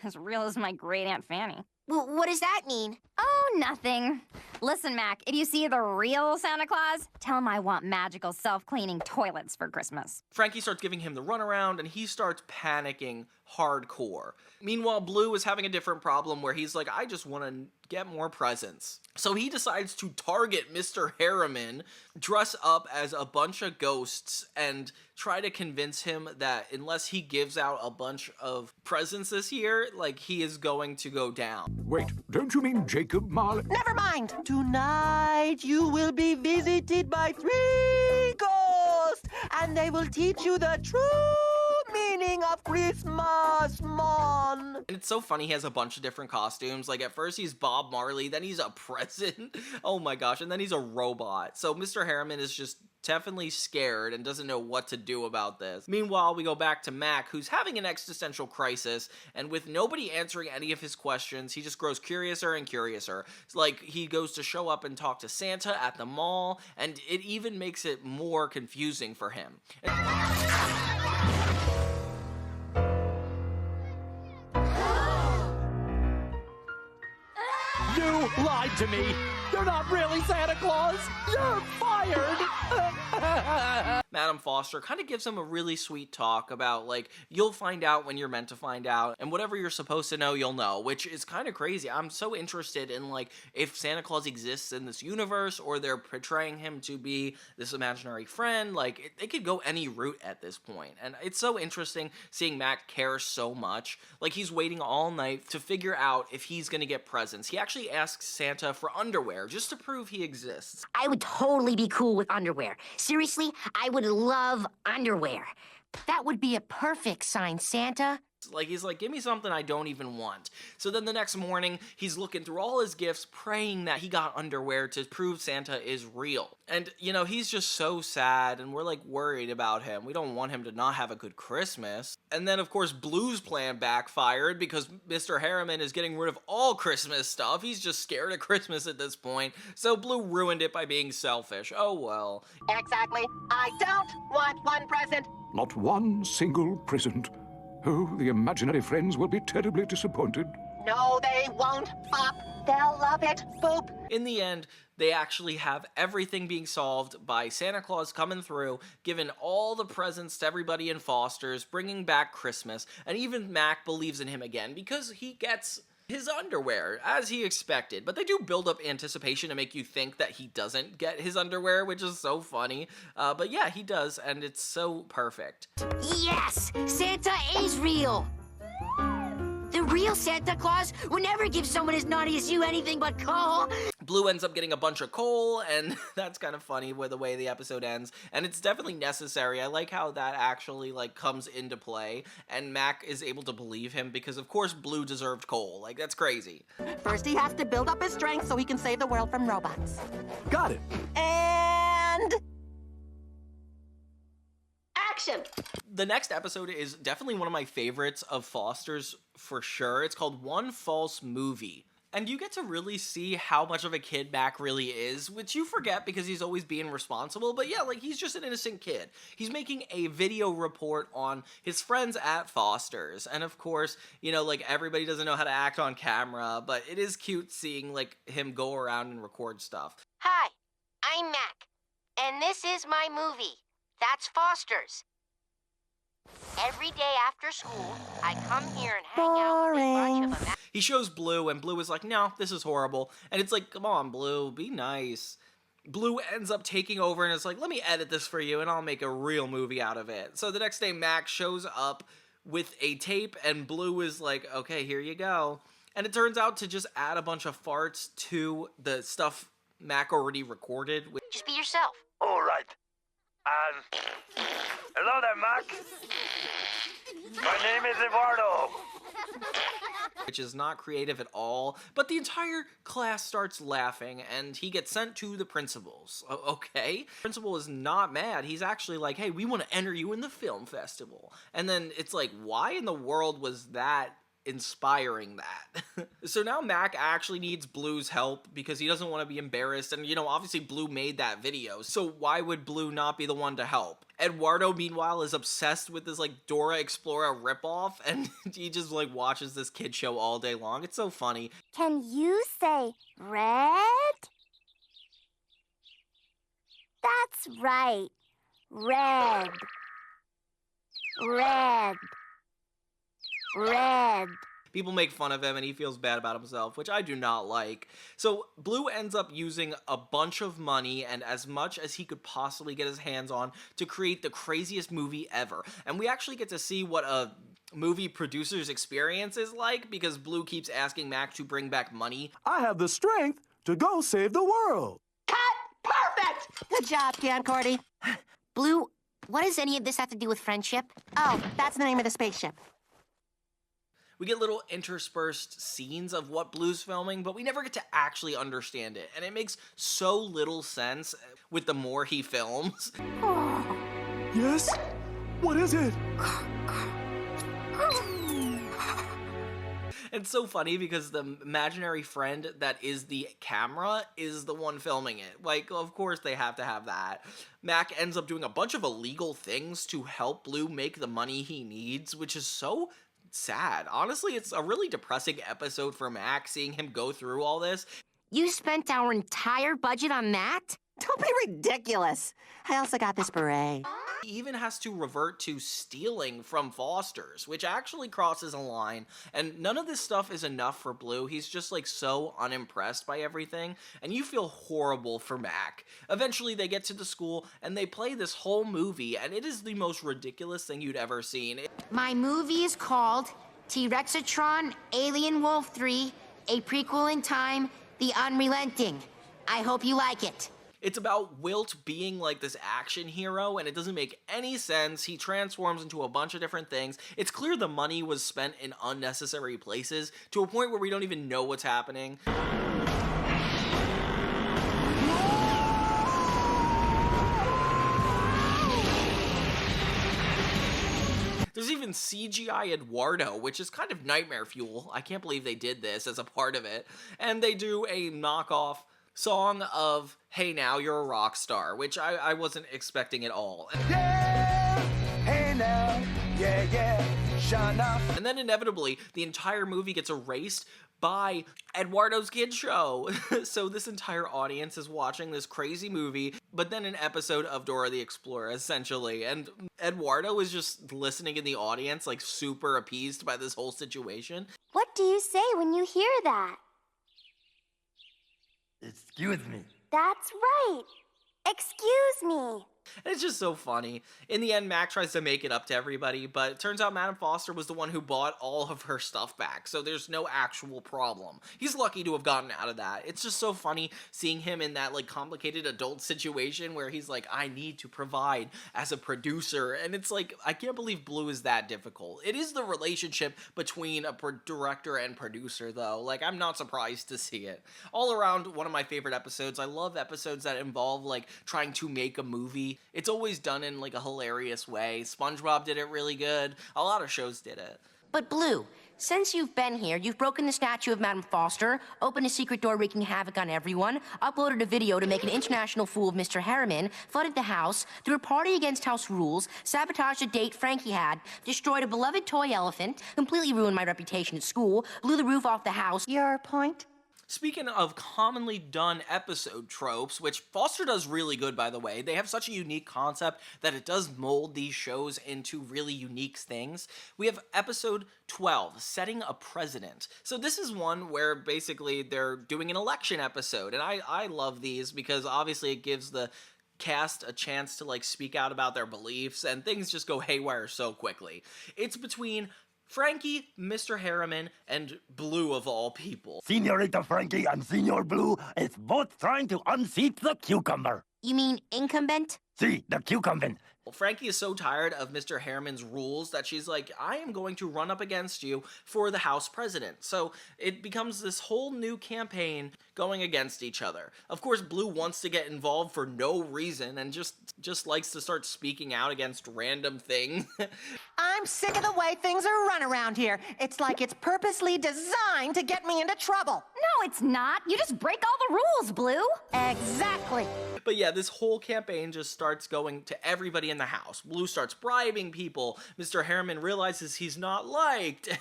As real as my great Aunt Fanny. Well, what does that mean? Oh, nothing. Listen, Mac, if you see the real Santa Claus, tell him I want magical self-cleaning toilets for Christmas. Frankie starts giving him the runaround, and he starts panicking hardcore. Meanwhile, Bloo is having a different problem where he's like, I just want to get more presents. So he decides to target Mr. Harriman, dress up as a bunch of ghosts, and try to convince him that unless he gives out a bunch of presents this year, like, he is going to go down. Wait, don't you mean Jacob Marley? Never mind. Tonight you will be visited by 3 ghosts, and they will teach you the true meaning of Christmas, Mon. And it's so funny, he has a bunch of different costumes. Like, at first he's Bob Marley, then he's a present. Oh my gosh, and then he's a robot. So Mr. Harriman is just definitely scared and doesn't know what to do about this. Meanwhile, we go back to Mac, who's having an existential crisis, and with nobody answering any of his questions, he just grows curiouser and curiouser. It's like, he goes to show up and talk to Santa at the mall, and it even makes it more confusing for him. You lied to me. You're not really Santa Claus. You're fired. Madam Foster kind of gives him a really sweet talk about, like, you'll find out when you're meant to find out, and whatever you're supposed to know, you'll know, which is kind of crazy. I'm so interested in, like, if Santa Claus exists in this universe, or they're portraying him to be this imaginary friend. Like, it could go any route at this point, and it's so interesting seeing Mac care so much. Like, he's waiting all night to figure out if he's gonna get presents. He actually asks Santa for underwear, just to prove he exists. I would totally be cool with underwear. Seriously, I would love underwear. That would be a perfect sign, Santa. Like, he's like, give me something I don't even want. So then the next morning, he's looking through all his gifts, praying that he got underwear to prove Santa is real. And, you know, he's just so sad, and we're, like, worried about him. We don't want him to not have a good Christmas. And then, of course, Blue's plan backfired because Mr. Harriman is getting rid of all Christmas stuff. He's just scared of Christmas at this point. So Bloo ruined it by being selfish. Oh, well. Exactly. I don't want one present. Not one single present. Oh, the imaginary friends will be terribly disappointed. No, they won't, Pop. They'll love it, Boop. In the end, they actually have everything being solved by Santa Claus coming through, giving all the presents to everybody in Foster's, bringing back Christmas, and even Mac believes in him again because he gets his underwear, as he expected. But they do build up anticipation to make you think that he doesn't get his underwear, which is so funny. But yeah, he does, and it's so perfect. Yes! Santa is real! The real Santa Claus would never give someone as naughty as you anything but coal. Bloo ends up getting a bunch of coal, and that's kind of funny with the way the episode ends. And it's definitely necessary. I like how that actually, like, comes into play, and Mac is able to believe him because, of course, Bloo deserved coal. Like, that's crazy. First, he has to build up his strength so he can save the world from robots. Got it. And... action! The next episode is definitely one of my favorites of Foster's, for sure. It's called One False Movie. And you get to really see how much of a kid Mac really is, which you forget because he's always being responsible. But yeah, like, he's just an innocent kid. He's making a video report on his friends at Foster's. And of course, you know, like, everybody doesn't know how to act on camera, but it is cute seeing, like, him go around and record stuff. Hi, I'm Mac, and this is my movie. That's Foster's. Every day after school, I come here and hang out with a bunch of He shows Bloo, and Bloo is like, no, this is horrible. And it's like, come on, Bloo, be nice. Bloo ends up taking over and is like, let me edit this for you, and I'll make a real movie out of it. So the next day, Mac shows up with a tape, and Bloo is like, okay, here you go. And it turns out to just add a bunch of farts to the stuff Mac already recorded. Just be yourself. All right. Hello there, Mac. My name is Eduardo. Which is not creative at all, but the entire class starts laughing, and he gets sent to the principal's. Okay? Principal is not mad. He's actually like, hey, we want to enter you in the film festival. And then it's like, why in the world was that inspiring that. So now Mac actually needs Blue's help because he doesn't want to be embarrassed, and obviously Blue made that video, so why would Blue not be the one to help? Eduardo, meanwhile, is obsessed with this, Dora Explorer ripoff, and he just, watches this kid show all day long. It's so funny. Can you say red? That's right. Red. Red. Red. People make fun of him and he feels bad about himself, which I do not like. So Blue ends up using a bunch of money and as much as he could possibly get his hands on to create the craziest movie ever. And we actually get to see what a movie producer's experience is like because Blue keeps asking Mac to bring back money. I have the strength to go save the world. Cut! Perfect! Good job, Cordy. Blue, what does any of this have to do with friendship? Oh, that's the name of the spaceship. We get little interspersed scenes of what Blue's filming, but we never get to actually understand it. And it makes so little sense with the more he films. Yes? What is it? It's so funny because the imaginary friend that is the camera is the one filming it. Of course they have to have that. Mac ends up doing a bunch of illegal things to help Blue make the money he needs, which is so sad. Honestly, it's a really depressing episode for Mac, seeing him go through all this. You spent our entire budget on that? Don't be ridiculous. I also got this beret. He even has to revert to stealing from Foster's, which actually crosses a line, and none of this stuff is enough for Blue. He's just so unimpressed by everything, and you feel horrible for Mac. Eventually they get to the school and they play this whole movie, and it is the most ridiculous thing you'd ever seen. My movie is called T-Rexatron Alien Wolf 3, a prequel in time, The Unrelenting. I hope you like it. It's about Wilt being this action hero, and it doesn't make any sense. He transforms into a bunch of different things. It's clear the money was spent in unnecessary places, to a point where we don't even know what's happening. There's even CGI Eduardo, which is kind of nightmare fuel. I can't believe they did this as a part of it. And they do a knockoff song of Hey Now You're a Rock Star, which I wasn't expecting at all. Yeah, hey now, yeah, yeah, shine up. And then inevitably, the entire movie gets erased by Eduardo's kid show. So this entire audience is watching this crazy movie, but then an episode of Dora the Explorer, essentially. And Eduardo is just listening in the audience, super appeased by this whole situation. What do you say when you hear that? Excuse me. That's right. Excuse me. It's just so funny. In the end, Mac tries to make it up to everybody, but it turns out Madame Foster was the one who bought all of her stuff back, so there's no actual problem. He's lucky to have gotten out of that. It's just so funny seeing him in that, complicated adult situation where he's I need to provide as a producer, and it's I can't believe Blue is that difficult. It is the relationship between a director and producer, though. I'm not surprised to see it. All around, one of my favorite episodes. I love episodes that involve, trying to make a movie. It's always done in a hilarious way. SpongeBob did it really good. A lot of shows did it. But Blue, since you've been here, you've broken the statue of Madame Foster, opened a secret door wreaking havoc on everyone, uploaded a video to make an international fool of Mr. Harriman, flooded the house, threw a party against house rules, sabotaged a date Frankie had, destroyed a beloved toy elephant, completely ruined my reputation at school, blew the roof off the house. Your point? Speaking of commonly done episode tropes, which Foster does really good, by the way, they have such a unique concept that it does mold these shows into really unique things. We have episode 12, Setting a Precedent. So this is one where basically they're doing an election episode, and I love these because obviously it gives the cast a chance to speak out about their beliefs, and things just go haywire so quickly. It's between Frankie, Mr. Harriman, and Blue of all people. Senorita Frankie and Senor Blue is both trying to unseat the cucumber. You mean incumbent? See, the cucumber. Frankie is so tired of Mr. Harriman's rules that she's like, I am going to run up against you for the House President. So it becomes this whole new campaign going against each other. Of course, Bloo wants to get involved for no reason and just likes to start speaking out against random things. I'm sick of the way things are run around here. It's like it's purposely designed to get me into trouble. No, it's not. You just break all the rules, Bloo. Exactly. But yeah, this whole campaign just starts going to everybody in the house. Bloo starts bribing people. Mr. Harriman realizes he's not liked.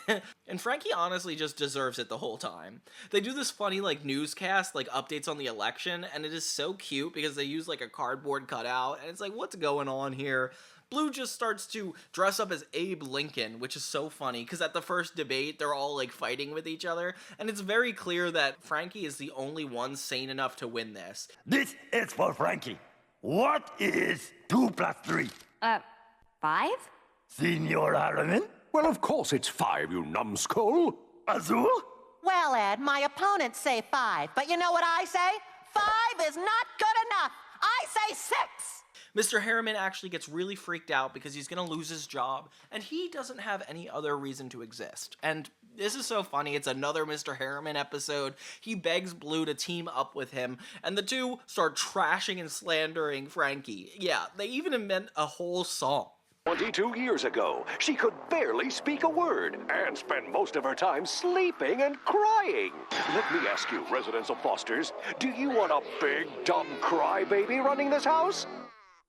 And Frankie honestly just deserves it the whole time. They do this funny like newscast, like updates on the election, and it is so cute because they use like a cardboard cutout, and it's like, what's going on here? Bloo just starts to dress up as Abe Lincoln, which is so funny, because at the first debate, they're all, like, fighting with each other, and it's very clear that Frankie is the only one sane enough to win this. This is for Frankie. What is 2 plus 3? 5? Senor Harriman? Well, of course it's 5, you numbskull. Azul? Well, Ed, my opponents say 5, but you know what I say? 5 is not good enough. I say 6. Mr. Harriman actually gets really freaked out because he's gonna lose his job, and he doesn't have any other reason to exist. And this is so funny, it's another Mr. Harriman episode. He begs Bloo to team up with him, and the two start trashing and slandering Frankie. Yeah, they even invent a whole song. 22 years ago, she could barely speak a word and spent most of her time sleeping and crying. Let me ask you, residents of Foster's, do you want a big, dumb crybaby running this house?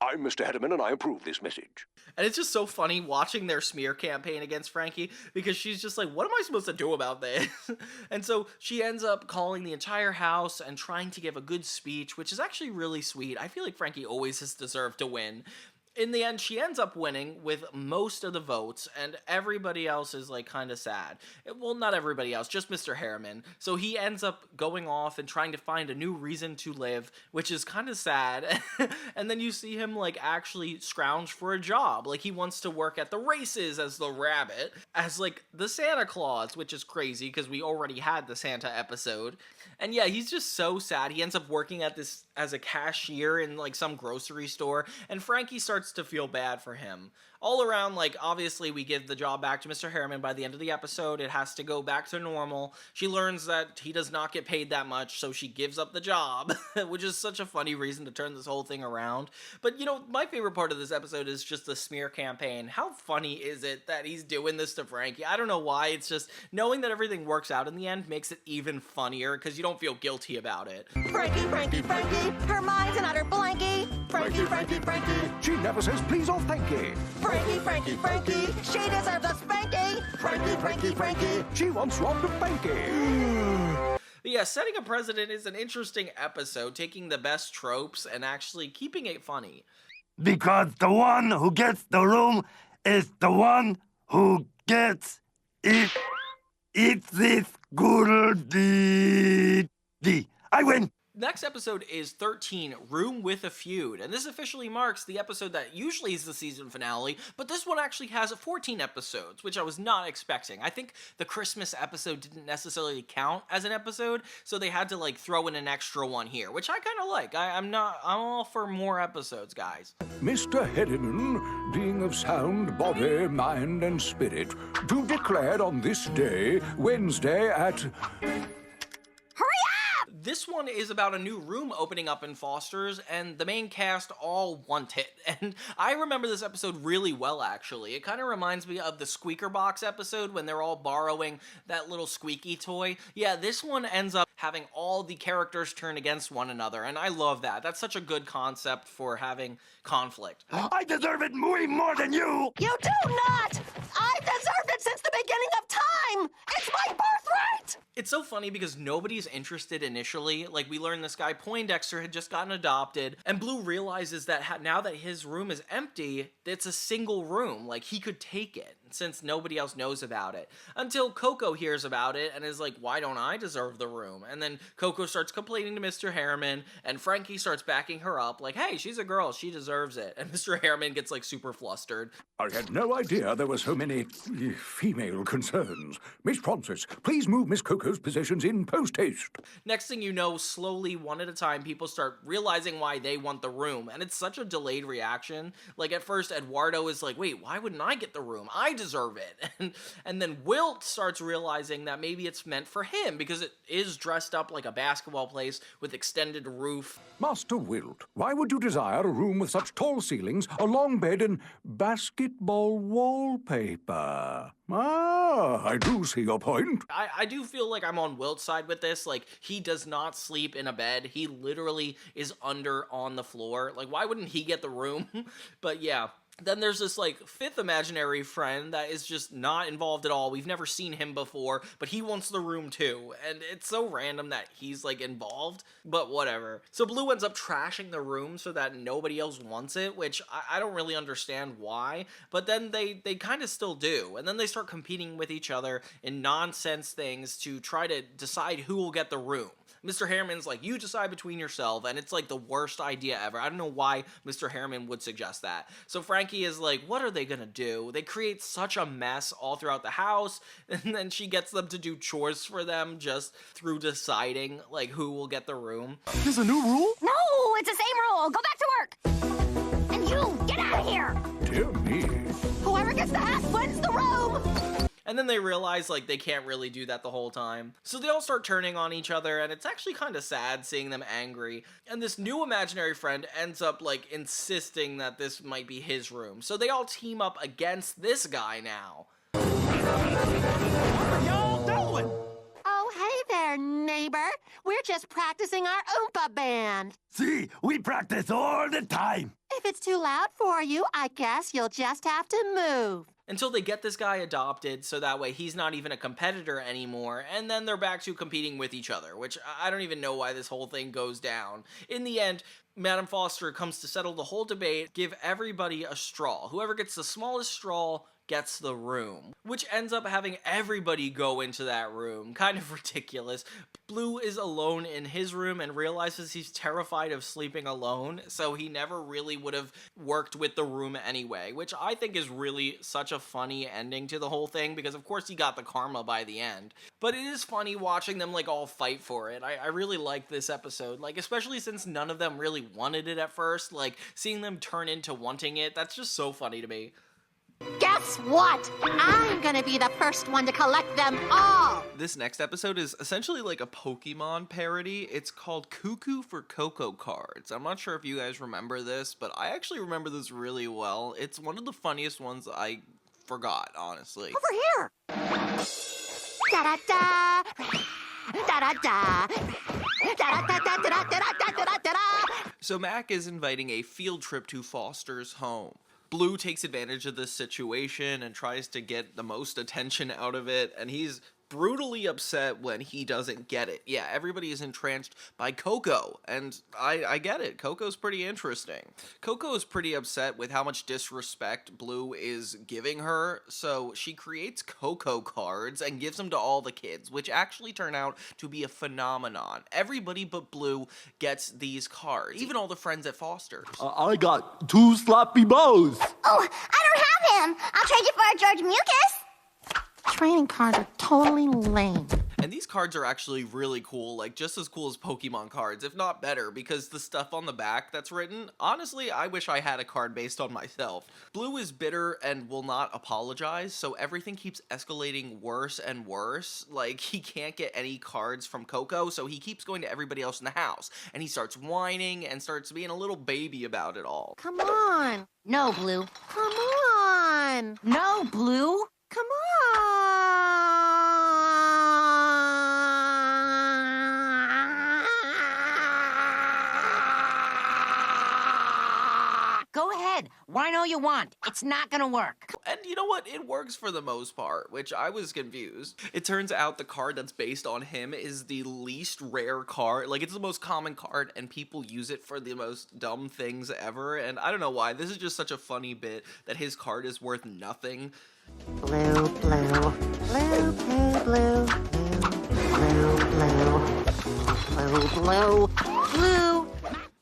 I'm Mr. Harriman, and I approve this message. And it's just so funny watching their smear campaign against Frankie, because she's just like, what am I supposed to do about this? And so she ends up calling the entire house and trying to give a good speech, which is actually really sweet. I feel like Frankie always has deserved to win. In the end, she ends up winning with most of the votes, and everybody else is, like, kind of sad. Well, not everybody else, just Mr. Harriman. So he ends up going off and trying to find a new reason to live, which is kind of sad. And then you see him, like, actually scrounge for a job. Like, he wants to work at the races as the rabbit, as, like, the Santa Claus, which is crazy, because we already had the Santa episode. And yeah, he's just so sad. He ends up working at this as a cashier in, like, some grocery store, and Frankie starts to feel bad for him. All around, like, obviously we give the job back to Mr. Harriman by the end of the episode. It has to go back to normal. She learns that he does not get paid that much, so she gives up the job, which is such a funny reason to turn this whole thing around. But, you know, my favorite part of this episode is just the smear campaign. How funny is it that he's doing this to Frankie? I don't know why. It's just knowing that everything works out in the end makes it even funnier, because you don't feel guilty about it. Frankie, Frankie, Frankie, her mind's an utter blankie. Frankie, Frankie, Frankie, She never says please or thank you. Frankie, Frankie, Frankie, she deserves a spanky. Frankie, Frankie, Frankie, She once robbed a banky. But yeah, Setting a President is an interesting episode, taking the best tropes and actually keeping it funny. Because the one who gets the room is the one who gets it. It's this good I win. Next episode is 13, Room with a Feud, and this officially marks the episode that usually is the season finale, but this one actually has 14 episodes, which I was not expecting. I think the Christmas episode didn't necessarily count as an episode, so they had to, like, throw in an extra one here, which I kind of like. I'm all for more episodes, guys. Mr. Harriman, being of sound body, mind, and spirit, do declare on this day, Wednesday at... This one is about a new room opening up in Foster's, and the main cast all want it. And I remember this episode really well, actually. It kind of reminds me of the Squeakerboxxx episode when they're all borrowing that little squeaky toy. Yeah, this one ends up having all the characters turn against one another, and I love that. That's such a good concept for having conflict. I deserve it way more than you! You do not! I've deserved it since the beginning of time! It's my birthright! It's so funny because nobody's interested initially. Like, we learned this guy Poindexter had just gotten adopted, and Bloo realizes that now that his room is empty, it's a single room. Like, he could take it. since nobody else knows about it. Until Coco hears about it and is like, why don't I deserve the room? And then Coco starts complaining to Mr. Harriman, and Frankie starts backing her up, like, hey, she's a girl, she deserves it. And Mr. Harriman gets like super flustered. I had no idea there were so many female concerns. Miss Francis, please move Miss Coco's possessions in post-haste. Next thing you know, slowly, one at a time, people start realizing why they want the room, and it's such a delayed reaction. Like, at first, Eduardo is like, wait, why wouldn't I get the room? I deserve it. And then Wilt starts realizing that maybe it's meant for him, because it is dressed up like a basketball place with extended roof. Master Wilt, why would you desire a room with such tall ceilings, a long bed, and basketball wallpaper? Ah, I do see your point. I do feel like I'm on Wilt's side with this. Like, he does not sleep in a bed. He literally is under on the floor. Like, why wouldn't he get the room? But yeah. Then there's this, like, fifth imaginary friend that is just not involved at all. We've never seen him before, but he wants the room too. And it's so random that he's, like, involved, but whatever. So Blue ends up trashing the room so that nobody else wants it, which I don't really understand why. But then they kind of still do. And then they start competing with each other in nonsense things to try to decide who will get the room. Mr. Harriman's like, you decide between yourself, and it's like the worst idea ever. I don't know why Mr. Harriman would suggest that. So Frankie is like, what are they gonna do? They create such a mess all throughout the house, and then she gets them to do chores for them just through deciding, like, who will get the room. There's a new rule? No, it's the same rule. Go back to work. And you, get out of here. Dear me. Whoever gets the house wins the room. And then they realize, like, they can't really do that the whole time. So they all start turning on each other, and it's actually kind of sad seeing them angry. And this new imaginary friend ends up, like, insisting that this might be his room. So they all team up against this guy now. What are y'all doing? Oh, hey there, neighbor. We're just practicing our Oompa band. See, we practice all the time. If it's too loud for you, I guess you'll just have to move. Until they get this guy adopted, so that way he's not even a competitor anymore, and then they're back to competing with each other, which I don't even know why this whole thing goes down. In the end, Madam Foster comes to settle the whole debate, give everybody a straw. Whoever gets the smallest straw gets the room, which ends up having everybody go into that room. Kind of ridiculous. Blue is alone in his room and realizes he's terrified of sleeping alone, so he never really would have worked with the room anyway, which I think is really such a funny ending to the whole thing, because of course he got the karma by the end. But it is funny watching them, like, all fight for it. I really like this episode, like, especially since none of them really wanted it at first. Like, seeing them turn into wanting it, that's just so funny to me. Guess what? I'm gonna be the first one to collect them all. This next episode is essentially like a Pokemon parody. It's called Cuckoo for Cocoa Cards. I'm not sure if you guys remember this, but I actually remember this really well. It's one of the funniest ones I forgot, honestly. Over here. Da-da-da. Da-da-da. Da-da-da-da-da-da-da-da-da-da. So Mac is inviting a field trip to Foster's home. Blue takes advantage of this situation and tries to get the most attention out of it, and he's brutally upset when he doesn't get it. Yeah, everybody is entranced by Coco, and I get it. Coco's pretty interesting. Coco is pretty upset with how much disrespect Blue is giving her, so she creates Coco cards and gives them to all the kids, which actually turn out to be a phenomenon. Everybody but Blue gets these cards, even all the friends at Foster's. I got 2 sloppy bows. Oh, I don't have him. I'll trade you for a George Mucus. Trading cards are totally lame. And these cards are actually really cool, like just as cool as Pokemon cards, if not better, because the stuff on the back that's written, honestly, I wish I had a card based on myself. Blue is bitter and will not apologize, so everything keeps escalating worse and worse. Like, he can't get any cards from Coco, so he keeps going to everybody else in the house, and he starts whining and starts being a little baby about it all. Come on. No, Blue. Come on. No, Blue. Come on. Go ahead. Whine all you want. It's not gonna work. And you know what? It works for the most part, which I was confused. It turns out the card that's based on him is the least rare card. Like, it's the most common card, and people use it for the most dumb things ever. And I don't know why. This is just such a funny bit that his card is worth nothing. Blue, blue, blue, blue, blue, blue, blue, blue, blue, blue.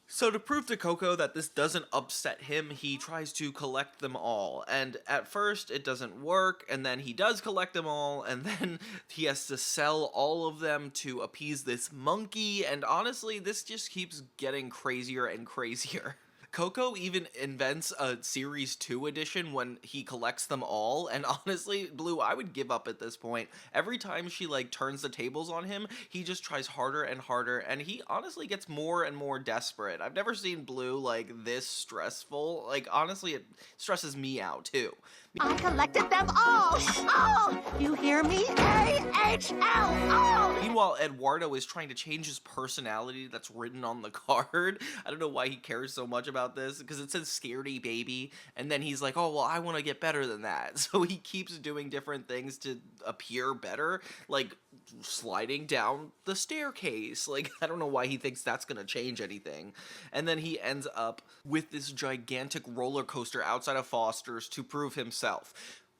So to prove to Coco that this doesn't upset him, he tries to collect them all. And at first it doesn't work, and then he does collect them all, and then he has to sell all of them to appease this monkey, and honestly, this just keeps getting crazier and crazier. Coco even invents a Series 2 edition when he collects them all, and honestly, Blue, I would give up at this point. Every time she, like, turns the tables on him, he just tries harder and harder, and he honestly gets more and more desperate. I've never seen Blue, like, this stressful. Like, honestly, it stresses me out, too. I collected them all! All! You hear me? A-H-L! All! Meanwhile, Eduardo is trying to change his personality that's written on the card. I don't know why he cares so much about this, because it says scaredy baby, and then he's like, oh, well, I want to get better than that. So he keeps doing different things to appear better, like sliding down the staircase. Like, I don't know why he thinks that's gonna change anything. And then he ends up with this gigantic roller coaster outside of Foster's to prove himself.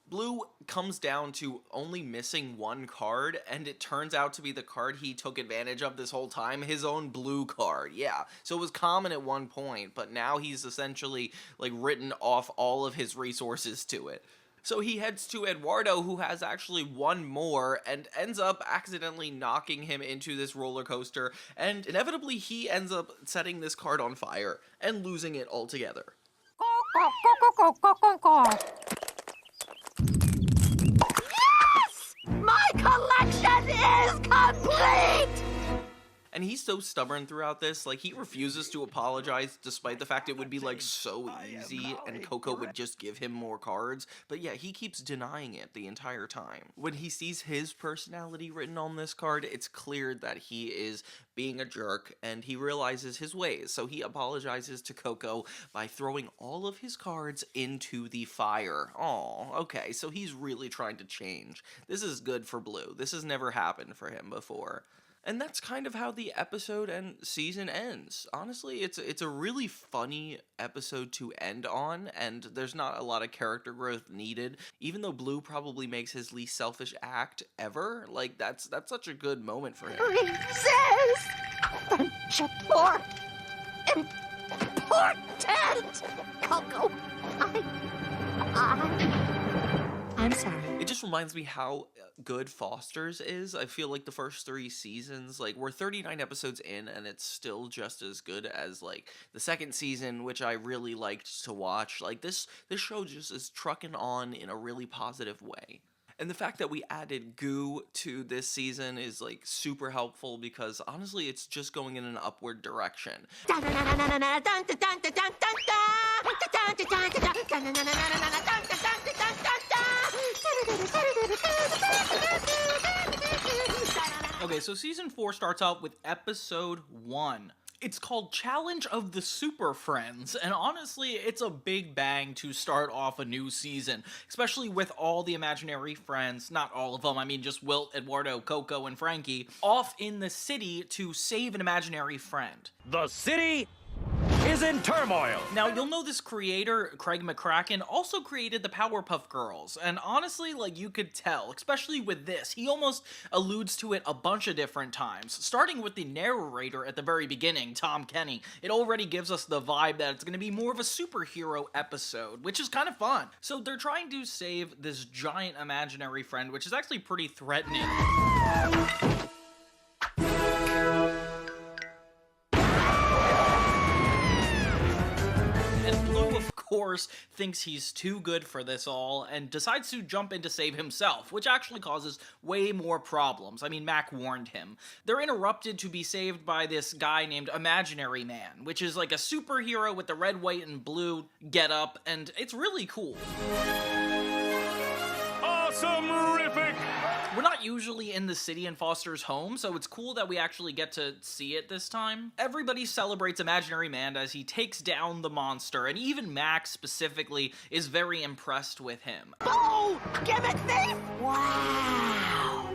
Blue comes down to only missing one card, and it turns out to be the card he took advantage of this whole time, his own blue card. Yeah, so it was common at one point, but now he's essentially, like, written off all of his resources to it. So he heads to Eduardo, who has actually one more, and ends up accidentally knocking him into this roller coaster, and inevitably he ends up setting this card on fire and losing it altogether. Yes! My collection is complete! And he's so stubborn throughout this, like, he refuses to apologize despite the fact it would be, like, so easy and Coco would just give him more cards. But yeah, he keeps denying it the entire time. When he sees his personality written on this card, it's clear that he is being a jerk and he realizes his ways. So he apologizes to Coco by throwing all of his cards into the fire. Aw, okay, so he's really trying to change. This is good for Blue. This has never happened for him before. And that's kind of how the episode and season ends. Honestly, it's a really funny episode to end on, and there's not a lot of character growth needed. Even though Blue probably makes his least selfish act ever, like, that's such a good moment for him. Princess! More important! Coco, I'm sorry. It just reminds me how good Foster's is. I feel like the first 3 seasons, like, we're 39 episodes in and it's still just as good as, like, the second season, which I really liked to watch. Like, this show just is trucking on in a really positive way. And the fact that we added goo to this season is, like, super helpful because, honestly, it's just going in an upward direction. Okay, so season 4 starts out with episode 1. It's called Challenge of the Super Friends, and honestly, it's a big bang to start off a new season, especially with all the imaginary friends, not all of them, I mean just Wilt, Eduardo, Coco, and Frankie, off in the city to save an imaginary friend. The city is in turmoil. Now, you'll know this creator, Craig McCracken, also created the Powerpuff Girls, and honestly, like, you could tell, especially with this, he almost alludes to it a bunch of different times, starting with the narrator at the very beginning, Tom Kenny. It already gives us the vibe that it's going to be more of a superhero episode, which is kind of fun. So they're trying to save this giant imaginary friend, which is actually pretty threatening. Course thinks he's too good for this all and decides to jump in to save himself, which actually causes way more problems. I mean, Mac warned him. They're interrupted to be saved by this guy named Imaginary Man, which is like a superhero with the red, white, and blue getup, and it's really cool. Awesome-rific! We're not usually in the city in Foster's home, so it's cool that we actually get to see it this time. Everybody celebrates Imaginary Man as he takes down the monster, and even Max specifically is very impressed with him. Oh! Give it thief! Wow!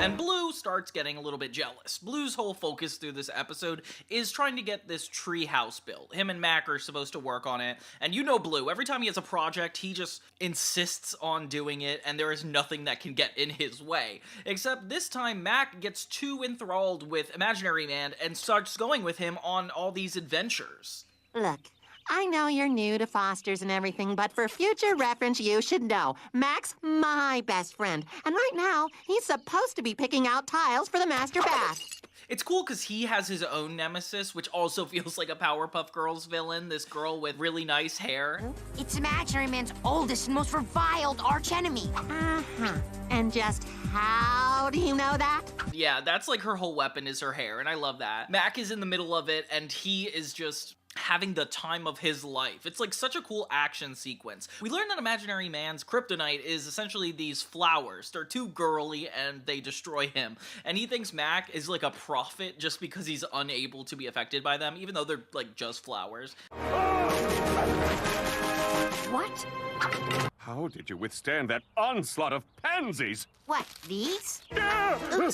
And Blue starts getting a little bit jealous. Blue's whole focus through this episode is trying to get this tree house built. Him and Mac are supposed to work on it, and you know Blue, every time he has a project, he just insists on doing it, and there is nothing that can get in his way. Except this time, Mac gets too enthralled with Imaginary Man and starts going with him on all these adventures. Look, I know you're new to Foster's and everything, but for future reference, you should know. Mac's my best friend, and right now, he's supposed to be picking out tiles for the master bath. It's cool because he has his own nemesis, which also feels like a Powerpuff Girls villain, this girl with really nice hair. It's Imaginary Man's oldest and most reviled archenemy. Uh-huh. And just how do you know that? Yeah, that's like her whole weapon is her hair, and I love that. Mac is in the middle of it, and he is just having the time of his life. It's like such a cool action sequence. We learn that Imaginary Man's kryptonite is essentially these flowers. They're too girly and they destroy him. And he thinks Mac is like a prophet just because he's unable to be affected by them, even though they're like just flowers. What? How did you withstand that onslaught of pansies? What, these?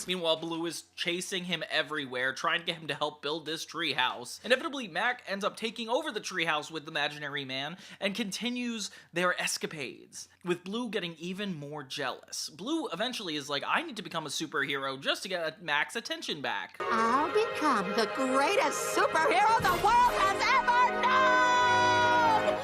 Meanwhile, Blue is chasing him everywhere, trying to get him to help build this treehouse. Inevitably, Mac ends up taking over the treehouse with the Imaginary Man and continues their escapades, with Blue getting even more jealous. Blue eventually is like, I need to become a superhero just to get Mac's attention back. I'll become the greatest superhero the world has ever known!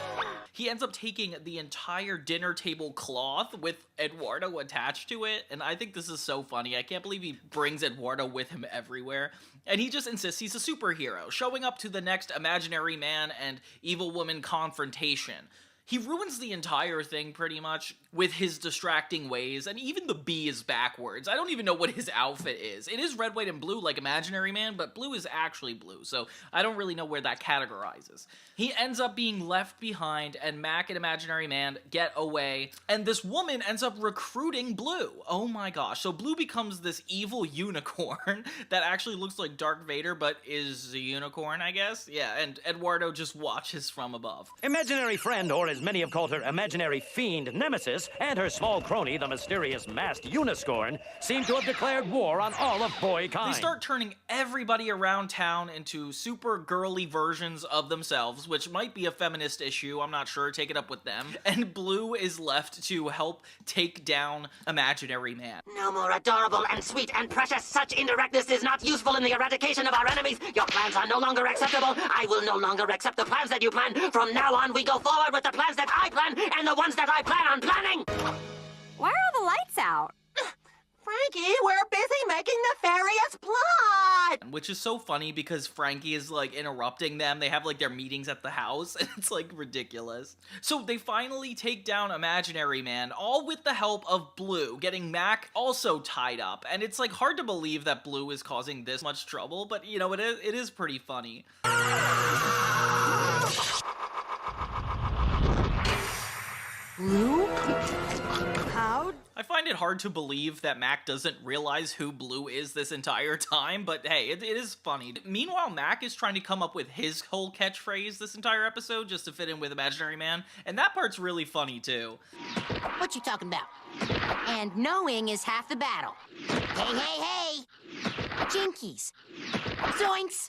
He ends up taking the entire dinner table cloth with Eduardo attached to it, and I think this is so funny. I can't believe he brings Eduardo with him everywhere. And he just insists he's a superhero, showing up to the next Imaginary Man and Evil Woman confrontation. He ruins the entire thing pretty much with his distracting ways, and even the B is backwards. I don't even know what his outfit is. It is red, white, and blue like Imaginary Man, but blue is actually blue, so I don't really know where that categorizes. He ends up being left behind, and Mac and Imaginary Man get away, and this woman ends up recruiting Blue. Oh my gosh. So Blue becomes this evil unicorn that actually looks like Darth Vader, but is a unicorn, I guess? Yeah, and Eduardo just watches from above. Imaginary friend, or as many have called her, imaginary fiend nemesis, and her small crony, the mysterious masked unicorn, seem to have declared war on all of boykind. They start turning everybody around town into super girly versions of themselves, which might be a feminist issue, I'm not sure, take it up with them. And Blue is left to help take down Imaginary Man. No more adorable and sweet and precious. Such indirectness is not useful in the eradication of our enemies. Your plans are no longer acceptable. I will no longer accept the plans that you plan. From now on, we go forward with the plans that I plan and the ones that I plan on planning. Why are all the lights out? Frankie, we're busy making nefarious plot! Which is so funny because Frankie is like interrupting them. They have like their meetings at the house, and it's like ridiculous. So they finally take down Imaginary Man, all with the help of Blue, getting Mac also tied up. And it's like hard to believe that Blue is causing this much trouble, but you know, it is pretty funny. Blue? How? I find it hard to believe that Mac doesn't realize who Blue is this entire time, but hey, it is funny. Meanwhile, Mac is trying to come up with his whole catchphrase this entire episode just to fit in with Imaginary Man, and that part's really funny too. What you talking about? And knowing is half the battle. Hey, hey, hey! Jinkies! Zoinks!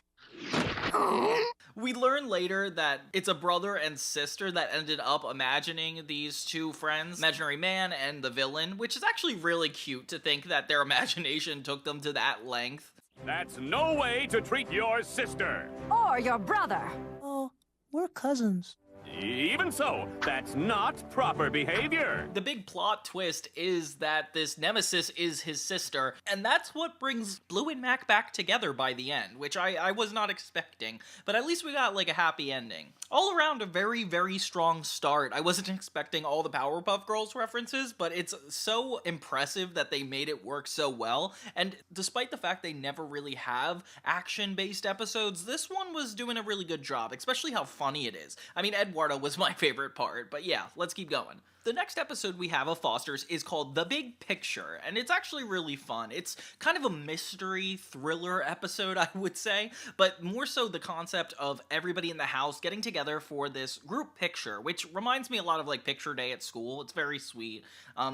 We learn later that it's a brother and sister that ended up imagining these two friends, Imaginary Man and the villain, which is actually really cute to think that their imagination took them to that length. That's no way to treat your sister. Or your brother. Oh, we're cousins. Even so, that's not proper behavior. The big plot twist is that this nemesis is his sister, and that's what brings Blue and Mac back together by the end, which I was not expecting, but at least we got like a happy ending. All around a very, very strong start. I wasn't expecting all the Powerpuff Girls references, but it's so impressive that they made it work so well, and despite the fact they never really have action-based episodes, this one was doing a really good job, especially how funny it is. I mean, Eduardo was my favorite part, but yeah, let's keep going. The next episode we have of Foster's is called The Big Picture, and it's actually really fun. It's kind of a mystery thriller episode, I would say, but more so the concept of everybody in the house getting together for this group picture, which reminds me a lot of like picture day at school. It's very sweet.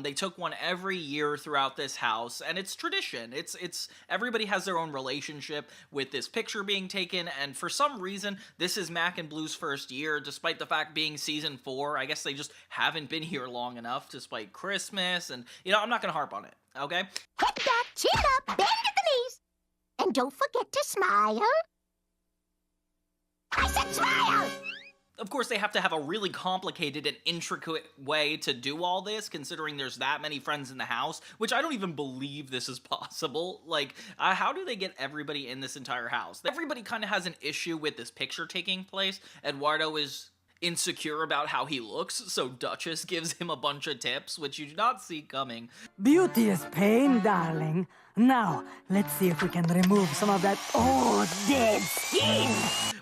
They took one every year throughout this house, and it's tradition. It's everybody has their own relationship with this picture being taken, and for some reason, this is Mac and Blue's first year, despite the fact being season 4. I guess they just haven't been here long enough, despite Christmas, and, you know, I'm not gonna harp on it, okay? Head back, chin up, bend at the knees. And don't forget to smile. I said smile! Of course, they have to have a really complicated and intricate way to do all this, considering there's that many friends in the house, which I don't even believe this is possible. Like, how do they get everybody in this entire house? Everybody kind of has an issue with this picture taking place. Eduardo is insecure about how he looks, so Duchess gives him a bunch of tips, which you do not see coming. Beauty is pain, darling. Now, let's see if we can remove some of that old dead skin.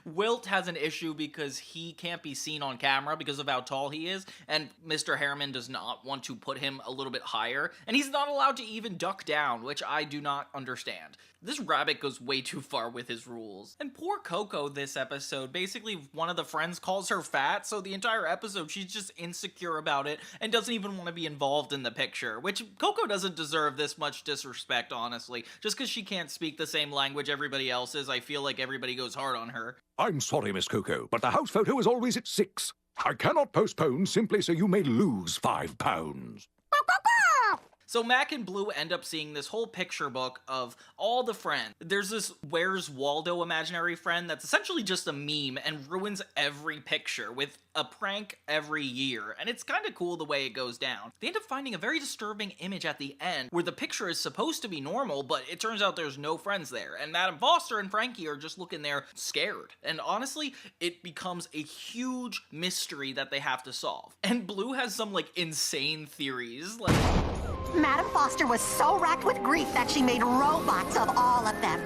Wilt has an issue because he can't be seen on camera because of how tall he is, and Mr. Harriman does not want to put him a little bit higher, and he's not allowed to even duck down, which I do not understand. This rabbit goes way too far with his rules. And poor Coco this episode, basically one of the friends calls her fat, so the entire episode she's just insecure about it and doesn't even want to be involved in the picture, which Coco doesn't deserve this much disrespect, honestly. Just because she can't speak the same language everybody else is, I feel like everybody goes hard on her. I'm sorry, Miss Coco, but the house photo is always at 6. I cannot postpone simply so you may lose 5 pounds. So Mac and Blue end up seeing this whole picture book of all the friends. There's this Where's Waldo imaginary friend that's essentially just a meme and ruins every picture with a prank every year, and it's kind of cool the way it goes down. They end up finding a very disturbing image at the end where the picture is supposed to be normal, but it turns out there's no friends there, and Madam Foster and Frankie are just looking there scared. And honestly, it becomes a huge mystery that they have to solve. And Blue has some like insane theories, like Madam Foster was so racked with grief that she made robots of all of them.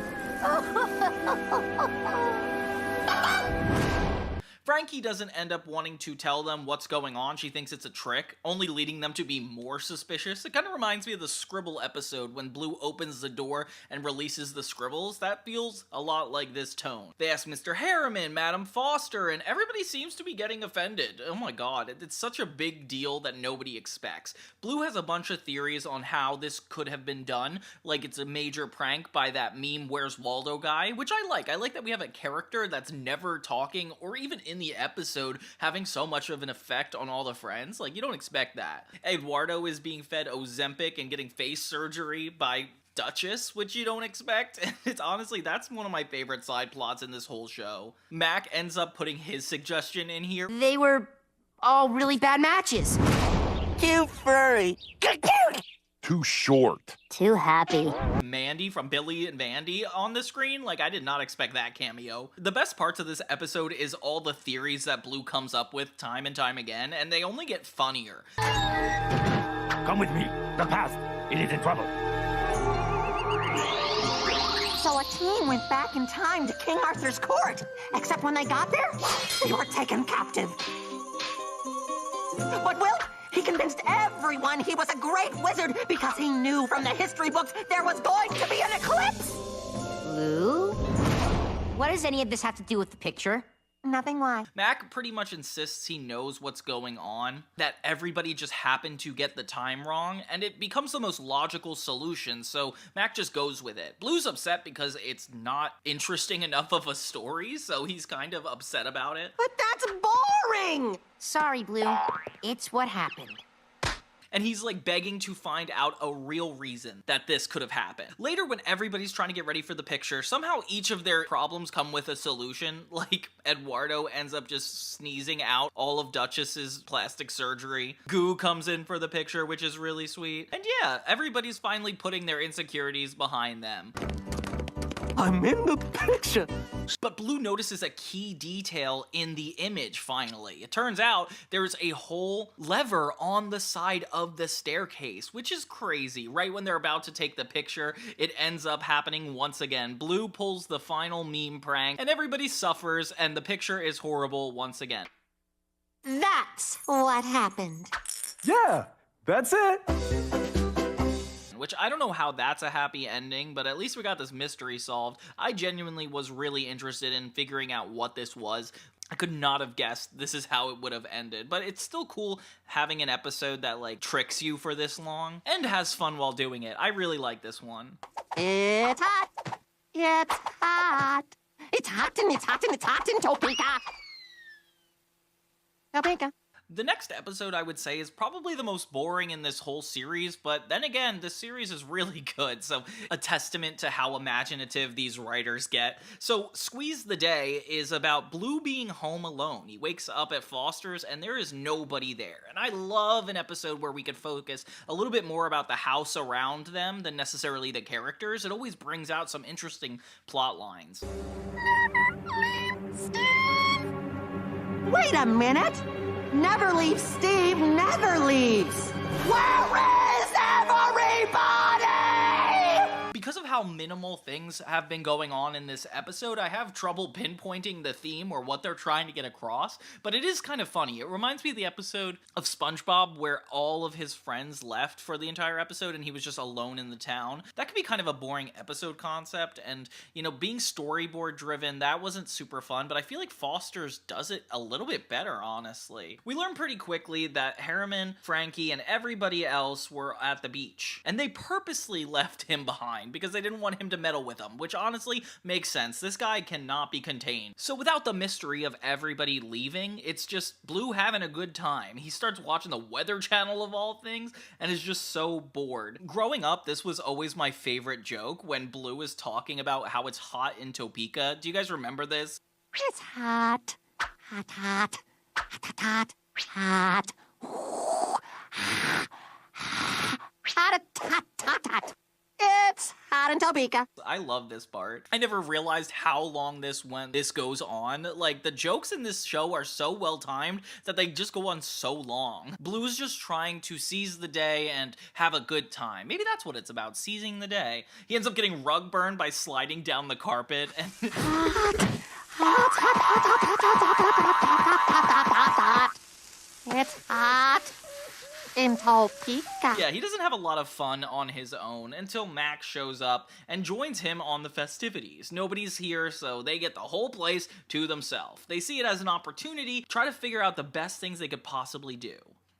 Frankie doesn't end up wanting to tell them what's going on. She thinks it's a trick, only leading them to be more suspicious. It kind of reminds me of the Scribble episode when Blue opens the door and releases the Scribbles. That feels a lot like this tone. They ask Mr. Harriman, Madam Foster, and everybody seems to be getting offended. Oh my god, it's such a big deal that nobody expects. Blue has a bunch of theories on how this could have been done, like it's a major prank by that meme Where's Waldo guy, which I like. I like that we have a character that's never talking or even in the episode having so much of an effect on all the friends. Like, you don't expect that. Eduardo is being fed Ozempic and getting face surgery by Duchess, which you don't expect. And it's honestly, that's one of my favorite side plots in this whole show. Mac ends up putting his suggestion in here. They were all really bad matches. Too furry. Too short. Too happy. Mandy from Billy and Mandy on the screen? Like, I did not expect that cameo. The best parts of this episode is all the theories that Blue comes up with time and time again, and they only get funnier. Come with me. The past. It is in trouble. So a team went back in time to King Arthur's court. Except when they got there, they were taken captive. But Wilt, he convinced everyone he was a great wizard because he knew from the history books there was going to be an eclipse. Blue? What does any of this have to do with the picture? Nothing, why? Mac pretty much insists he knows what's going on, that everybody just happened to get the time wrong, and it becomes the most logical solution, so Mac just goes with it. Blue's upset because it's not interesting enough of a story, so he's kind of upset about it. But that's boring! Sorry, Blue. It's what happened. And he's like begging to find out a real reason that this could have happened. Later, when everybody's trying to get ready for the picture, somehow each of their problems come with a solution. Like, Eduardo ends up just sneezing out all of Duchess's plastic surgery. Goo comes in for the picture, which is really sweet. And yeah, everybody's finally putting their insecurities behind them. I'm in the picture. But Blue notices a key detail in the image, finally. It turns out there's a whole lever on the side of the staircase, which is crazy. Right when they're about to take the picture, it ends up happening once again. Blue pulls the final meme prank, and everybody suffers, and the picture is horrible once again. That's what happened. Yeah, that's it. Which I don't know how that's a happy ending, but at least we got this mystery solved. I genuinely was really interested in figuring out what this was. I could not have guessed this is how it would have ended, but it's still cool having an episode that, like, tricks you for this long and has fun while doing it. I really like this one. It's hot. It's hot. It's hot and it's hot and it's hot in Topeka. Topeka. The next episode, I would say, is probably the most boring in this whole series, but then again, this series is really good, so a testament to how imaginative these writers get. So, Squeeze the Day is about Bloo being home alone. He wakes up at Foster's, and there is nobody there. And I love an episode where we could focus a little bit more about the house around them than necessarily the characters. It always brings out some interesting plot lines. Wait a minute. Never leave, Steve, never leaves. Where is everybody? Because of how minimal things have been going on in this episode, I have trouble pinpointing the theme or what they're trying to get across, but it is kind of funny. It reminds me of the episode of SpongeBob where all of his friends left for the entire episode and he was just alone in the town. That could be kind of a boring episode concept, and, you know, being storyboard driven, that wasn't super fun, but I feel like Foster's does it a little bit better, honestly. We learn pretty quickly that Harriman, Frankie, and everybody else were at the beach, and they purposely left him behind because they didn't want him to meddle with them, which honestly makes sense. This guy cannot be contained. So without the mystery of everybody leaving, it's just Bloo having a good time. He starts watching the Weather Channel of all things and is just so bored. Growing up, this was always my favorite joke when Bloo is talking about how it's hot in Topeka. Do you guys remember this? It's hot. Hot, hot. Hot, hot, hot. Hot. Hot, hot, hot, hot. It's hot in Topeka. I love this part. I never realized how long this goes on. Like, the jokes in this show are so well timed that they just go on so long. Bloo's just trying to seize the day and have a good time. Maybe that's what it's about, seizing the day. He ends up getting rug burned by sliding down the carpet and It's hot in Topeka. Yeah, he doesn't have a lot of fun on his own until Max shows up and joins him on the festivities. Nobody's here, so they get the whole place to themselves. They see it as an opportunity to try to figure out the best things they could possibly do.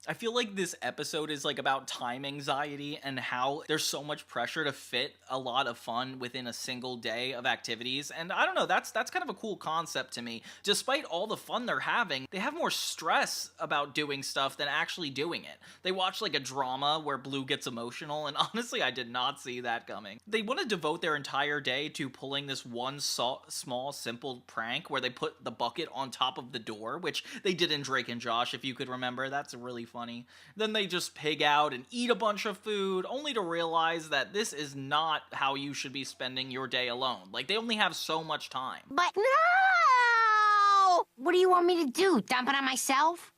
I feel like this episode is like about time anxiety and how there's so much pressure to fit a lot of fun within a single day of activities, and I don't know, that's kind of a cool concept to me. Despite all the fun they're having, they have more stress about doing stuff than actually doing it. They watch like a drama where Bloo gets emotional, and honestly, I did not see that coming. They want to devote their entire day to pulling this one small, simple prank where they put the bucket on top of the door, which they did in Drake and Josh, if you could remember. That's really funny. Then they just pig out and eat a bunch of food, only to realize that this is not how you should be spending your day alone. Like, they only have so much time. But no! What do you want me to do? Dump it on myself?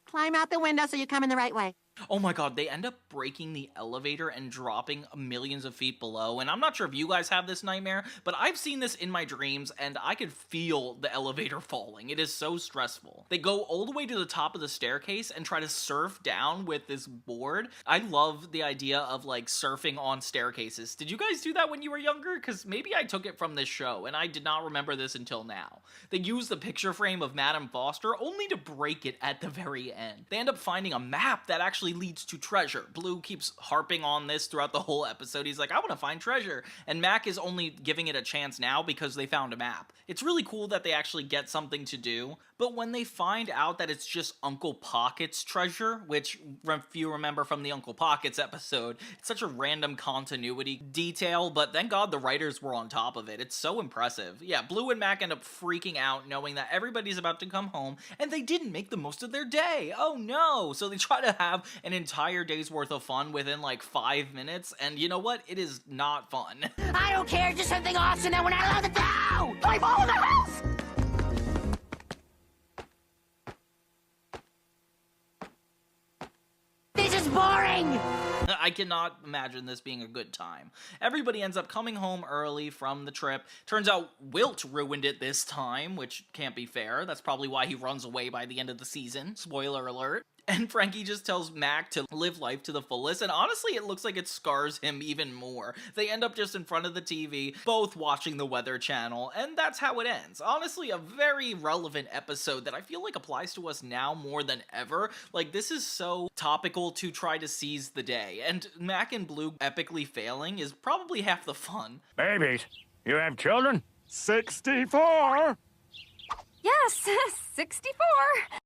Climb out the window so you come in the right way. Oh my god, they end up breaking the elevator and dropping millions of feet below, and I'm not sure if you guys have this nightmare, but I've seen this in my dreams, and I could feel the elevator falling. It is so stressful. They go all the way to the top of the staircase and try to surf down with this board. I love the idea of, like, surfing on staircases. Did you guys do that when you were younger? Because maybe I took it from this show, and I did not remember this until now. They use the picture frame of Madame Foster only to break it at the very end. They end up finding a map that actually leads to treasure. Bloo keeps harping on this throughout the whole episode. He's like, I want to find treasure. And Mac is only giving it a chance now because they found a map. It's really cool that they actually get something to do, but when they find out that it's just Uncle Pocket's treasure, which, if you remember from the Uncle Pocket's episode, it's such a random continuity detail, but thank God the writers were on top of it. It's so impressive. Yeah, Bloo and Mac end up freaking out knowing that everybody's about to come home, and they didn't make the most of their day. Oh no! So they try to have an entire day's worth of fun within like 5 minutes, and you know what? It is not fun. I don't care, just something awesome that we're not allowed to do! Play ball in the house! This is boring! I cannot imagine this being a good time. Everybody ends up coming home early from the trip. Turns out Wilt ruined it this time, which can't be fair. That's probably why he runs away by the end of the season. Spoiler alert. And Frankie just tells Mac to live life to the fullest, and honestly, it looks like it scars him even more. They end up just in front of the TV, both watching the Weather Channel, and that's how it ends. Honestly, a very relevant episode that I feel like applies to us now more than ever. Like, this is so topical to try to seize the day, and Mac and Bloo epically failing is probably half the fun. Babies, you have children? 64! Yes, 64.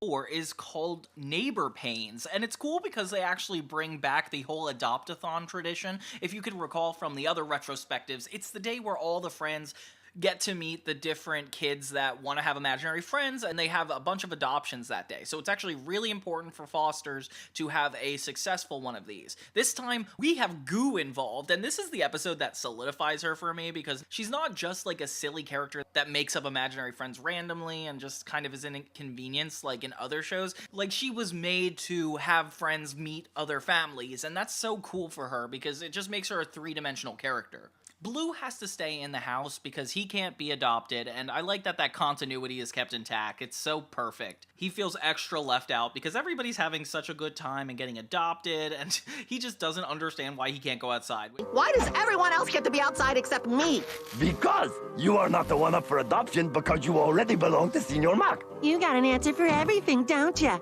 Or is called Neighbor Pains, and it's cool because they actually bring back the whole Adoptathon tradition. If you can recall from the other retrospectives, it's the day where all the friends get to meet the different kids that want to have imaginary friends, and they have a bunch of adoptions that day. So it's actually really important for fosters to have a successful one of these. This time, we have Goo involved, and this is the episode that solidifies her for me because she's not just like a silly character that makes up imaginary friends randomly and just kind of is an inconvenience like in other shows. Like, she was made to have friends meet other families, and that's so cool for her because it just makes her a three-dimensional character. Bloo has to stay in the house because he can't be adopted, and I like that that continuity is kept intact. It's so perfect. He feels extra left out because everybody's having such a good time and getting adopted, and he just doesn't understand why he can't go outside. Why does everyone else get to be outside except me? Because you are not the one up for adoption because you already belong to Senior Mac. You got an answer for everything, don't you?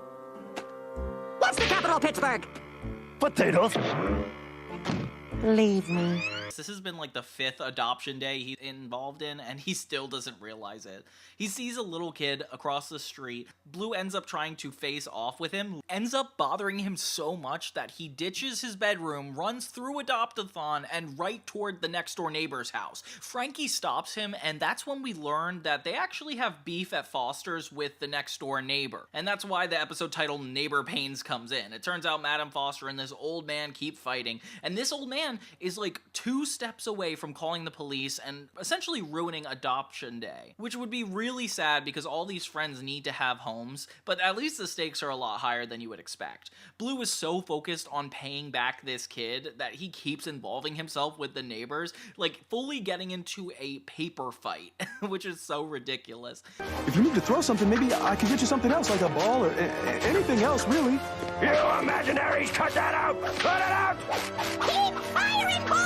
What's the capital of Pittsburgh? Potatoes. Leave me. This has been like the 5th adoption day he's involved in, and he still doesn't realize it. He sees a little kid across the street. Bloo ends up trying to face off with him, ends up bothering him so much that he ditches his bedroom, runs through Adoptathon, and right toward the next door neighbor's house. Frankie stops him, and that's when we learn that they actually have beef at Foster's with the next door neighbor. And that's why the episode title Neighbor Pains comes in. It turns out Madam Foster and this old man keep fighting, and this old man is like 2 steps away from calling the police and essentially ruining adoption day, which would be really sad because all these friends need to have homes, but at least the stakes are a lot higher than you would expect. Bloo is so focused on paying back this kid that he keeps involving himself with the neighbors, like fully getting into a paper fight, which is so ridiculous. If you need to throw something, maybe I can get you something else, like a ball or anything else, really. You imaginaries, cut that out! Cut it out! Keep firing, boys!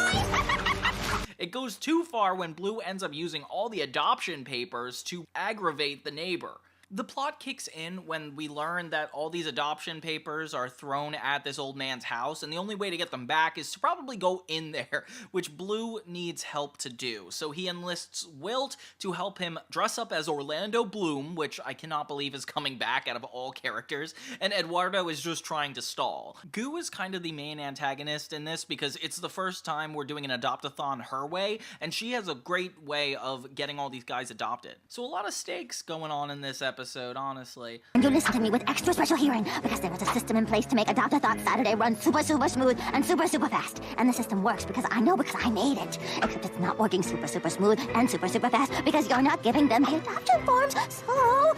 It goes too far when Bloo ends up using all the adoption papers to aggravate the neighbor. The plot kicks in when we learn that all these adoption papers are thrown at this old man's house, and the only way to get them back is to probably go in there, which Bloo needs help to do. So he enlists Wilt to help him dress up as Orlando Bloom, which I cannot believe is coming back out of all characters, and Eduardo is just trying to stall. Goo is kind of the main antagonist in this because it's the first time we're doing an Adoptathon her way, and she has a great way of getting all these guys adopted. So a lot of stakes going on in this episode, honestly. And you listen to me with extra special hearing, because there is a system in place to make Adoptathon Saturday run super smooth and super fast. And the system works because I know, because I made it. Except it's not working super smooth and super fast because you're not giving them the adoption forms. So,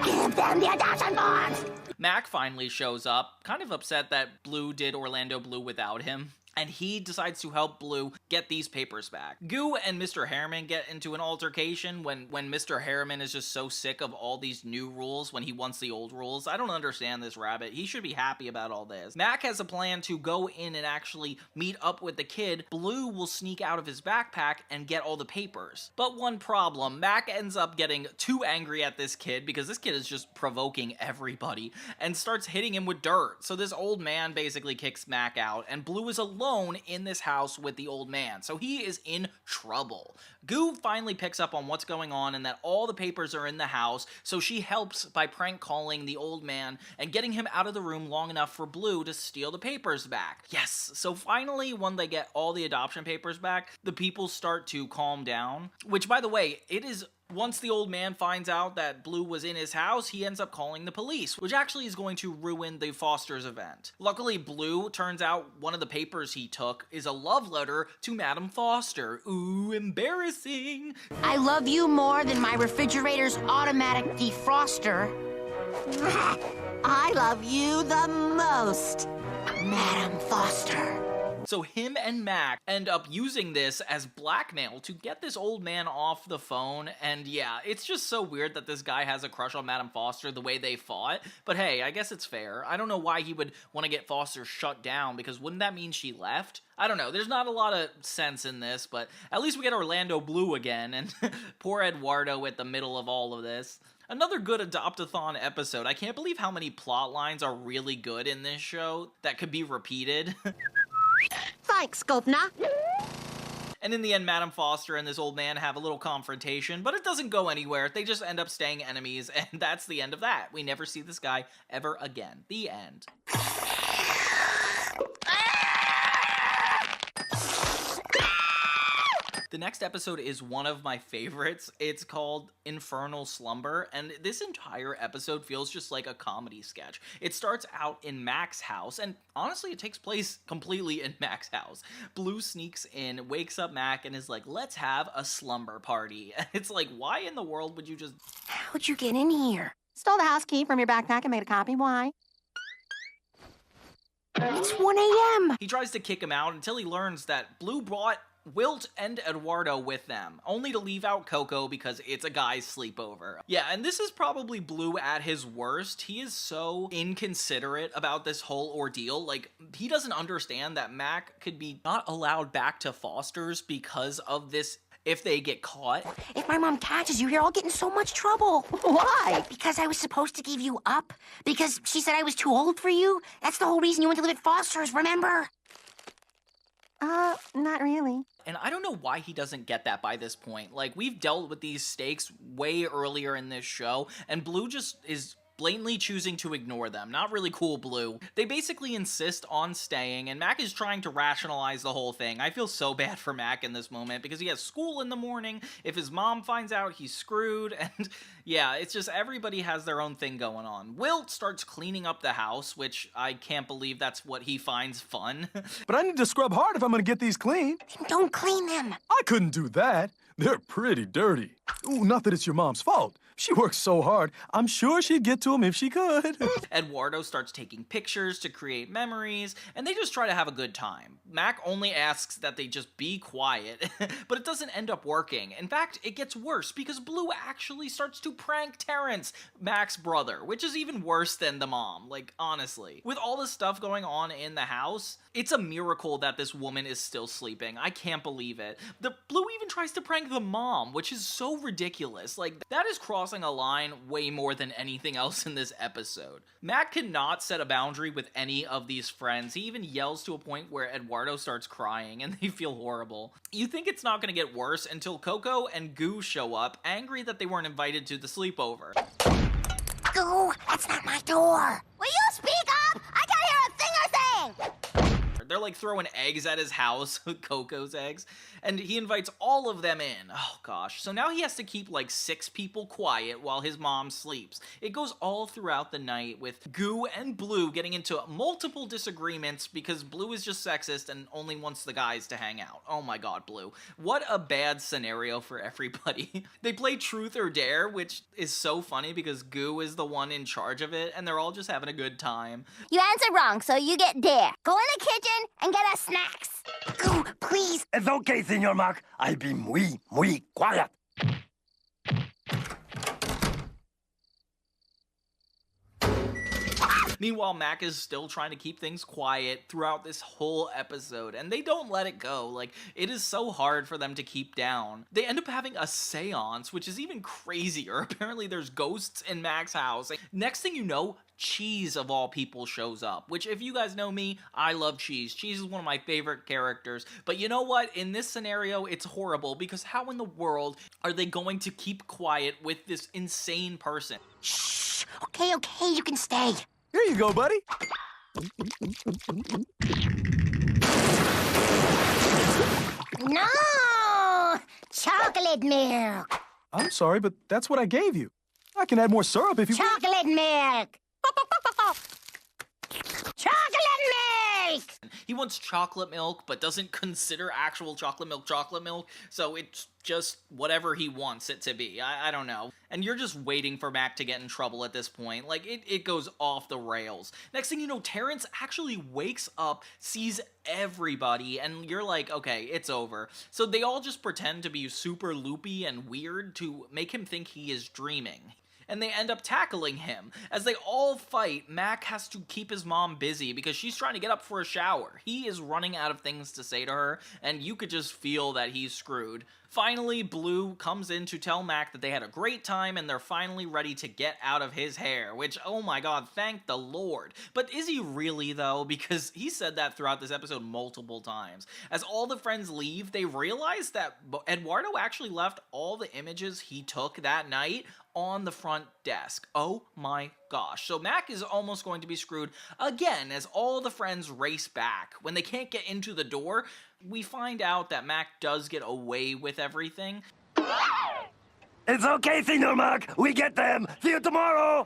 give them the adoption forms! Mac finally shows up, kind of upset that Bloo did Orlando Blue without him, and he decides to help Bloo get these papers back. Goo and Mr. Harriman get into an altercation when Mr. Harriman is just so sick of all these new rules when he wants the old rules. I don't understand this rabbit. He should be happy about all this. Mac has a plan to go in and actually meet up with the kid. Bloo will sneak out of his backpack and get all the papers. But one problem, Mac ends up getting too angry at this kid because this kid is just provoking everybody and starts hitting him with dirt. So this old man basically kicks Mac out, and Bloo is alone in this house with the old man, so he is in trouble. Goo finally picks up on what's going on and that all the papers are in the house, so she helps by prank calling the old man and getting him out of the room long enough for Bloo to steal the papers back. Yes, so finally, when they get all the adoption papers back, the people start to calm down, which, by the way, it is once the old man finds out that Bloo was in his house, he ends up calling the police, which actually is going to ruin the Foster's event. Luckily, Bloo, turns out one of the papers he took is a love letter to Madam Foster. Ooh, embarrassing. I love you more than my refrigerator's automatic defroster. I love you the most, Madam Foster. So him and Mac end up using this as blackmail to get this old man off the phone, and yeah, it's just so weird that this guy has a crush on Madame Foster the way they fought, but hey, I guess it's fair. I don't know why he would want to get Foster shut down, because wouldn't that mean she left? I don't know, there's not a lot of sense in this, but at least we get Orlando Blue again, and poor Eduardo at the middle of all of this. Another good Adopt-a-thon episode. I can't believe how many plot lines are really good in this show that could be repeated. Thanks, Governor. And in the end, Madame Foster and this old man have a little confrontation, but it doesn't go anywhere. They just end up staying enemies, and that's the end of that. We never see this guy ever again. The end. The next episode is one of my favorites. It's called Infernal Slumber, and this entire episode feels just like a comedy sketch. It starts out in Mac's house, and honestly, it takes place completely in Mac's house. Blue sneaks in, wakes up Mac, and is like, let's have a slumber party. And it's like, why in the world would you just... How'd you get in here? Stole the house key from your backpack and made a copy. Why? It's 1 a.m. He tries to kick him out until he learns that Blue brought Wilt and Eduardo with them, only to leave out Coco because it's a guy's sleepover. Yeah, and this is probably Blue at his worst. He is so inconsiderate about this whole ordeal. Like, he doesn't understand that Mac could be not allowed back to Foster's because of this if they get caught. If my mom catches you here, I'll get in so much trouble. Why? Because I was supposed to give you up. Because she said I was too old for you. That's the whole reason you went to live at Foster's, remember? Not really. And I don't know why he doesn't get that by this point. Like, we've dealt with these stakes way earlier in this show, and Blue just is blatantly choosing to ignore them. Not really cool, Blue. They basically insist on staying, and Mac is trying to rationalize the whole thing. I feel so bad for Mac in this moment, because he has school in the morning. If his mom finds out, he's screwed, and yeah, it's just everybody has their own thing going on. Wilt starts cleaning up the house, which I can't believe that's what he finds fun. But I need to scrub hard if I'm gonna get these clean. Don't clean them. I couldn't do that. They're pretty dirty. Ooh, not that it's your mom's fault. She works so hard. I'm sure she'd get to them if she could. Eduardo starts taking pictures to create memories, and they just try to have a good time. Mac only asks that they just be quiet, but it doesn't end up working. In fact, it gets worse because Blue actually starts to prank Terrence, Mac's brother, which is even worse than the mom, like, honestly. With all this stuff going on in the house, it's a miracle that this woman is still sleeping. I can't believe it. The Blue even tries to prank the mom, which is so ridiculous. Like, that is crossing a line way more than anything else in this episode. Mac cannot set a boundary with any of these friends. He even yells to a point where Eduardo starts crying, and they feel horrible. You think it's not gonna get worse until Coco and Goo show up, angry that they weren't invited to the sleepover. Goo, that's not my door. Will you speak up? I can't hear a thing you're saying. They're like throwing eggs at his house, Coco's eggs, and he invites all of them in. Oh gosh, so now he has to keep like 6 people quiet while his mom sleeps. It goes all throughout the night with Goo and Blue getting into multiple disagreements because Blue is just sexist and only wants the guys to hang out. Oh my god, Blue. What a bad scenario for everybody. They play Truth or Dare, which is so funny because Goo is the one in charge of it, and they're all just having a good time. You answered wrong, so you get Dare. Go in the kitchen and get us snacks. Goo, please. It's okay, Senor Mac. I'll be muy quiet. Meanwhile, Mac is still trying to keep things quiet throughout this whole episode, and they don't let it go. Like, it is so hard for them to keep down. They end up having a seance, which is even crazier. Apparently, there's ghosts in Mac's house. Next thing you know, Cheese, of all people, shows up, which, if you guys know me, I love Cheese. Cheese is one of my favorite characters, but you know what? In this scenario, it's horrible, because how in the world are they going to keep quiet with this insane person? Shh! Okay, you can stay. Here you go, buddy. No! Chocolate milk. I'm sorry, but that's what I gave you. I can add more syrup if you... Chocolate milk. Chocolate milk! He wants chocolate milk, but doesn't consider actual chocolate milk, so it's just whatever he wants it to be. I don't know. And you're just waiting for Mac to get in trouble at this point. Like, it goes off the rails. Next thing you know, Terrence actually wakes up, sees everybody, and you're like, okay, it's over. So they all just pretend to be super loopy and weird to make him think he is dreaming. And they end up tackling him. As they all fight, Mac has to keep his mom busy because she's trying to get up for a shower. He is running out of things to say to her, and you could just feel that he's screwed. Finally, Bloo comes in to tell Mac that they had a great time and they're finally ready to get out of his hair, which, oh my god, thank the Lord. But is he really, though? Because he said that throughout this episode multiple times. As all the friends leave, they realize that Eduardo actually left all the images he took that night on the front desk. Oh my gosh. So Mac is almost going to be screwed again as all the friends race back. When they can't get into the door, we find out that Mac does get away with everything. It's okay, Senor Mac. We get them. See you tomorrow.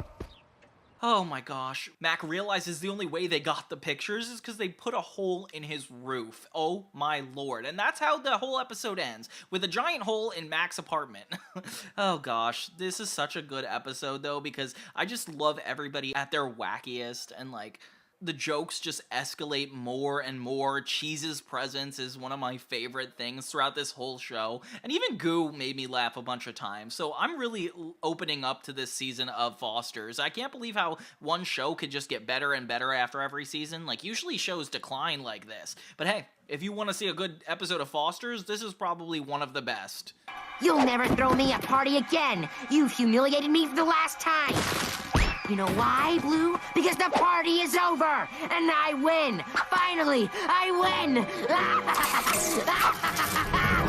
Oh my gosh. Mac realizes the only way they got the pictures is because they put a hole in his roof. Oh my lord. And that's how the whole episode ends, with a giant hole in Mac's apartment. Oh gosh. This is such a good episode though, because I just love everybody at their wackiest, and like, the jokes just escalate more and more. Cheese's presence is one of my favorite things throughout this whole show. And even Goo made me laugh a bunch of times. So I'm really opening up to this season of Fosters. I can't believe how one show could just get better and better after every season. Like, usually shows decline like this. But hey, if you want to see a good episode of Fosters, this is probably one of the best. You'll never throw me a party again. You've humiliated me for the last time. You know why, Bloo? Because the party is over, and I win! Finally, I win!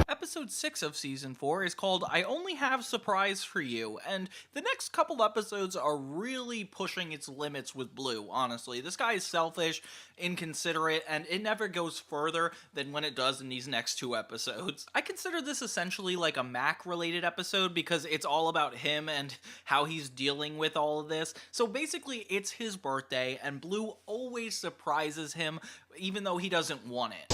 Episode 6 of Season 4 is called I Only Have Surprise for You, and the next couple episodes are really pushing its limits with Bloo, honestly. This guy is selfish, inconsiderate, and it never goes further than when it does in these next 2 episodes. I consider this essentially like a Mac-related episode because it's all about him and how he's dealing with all of this. So basically, it's his birthday, and Bloo always surprises him, even though he doesn't want it.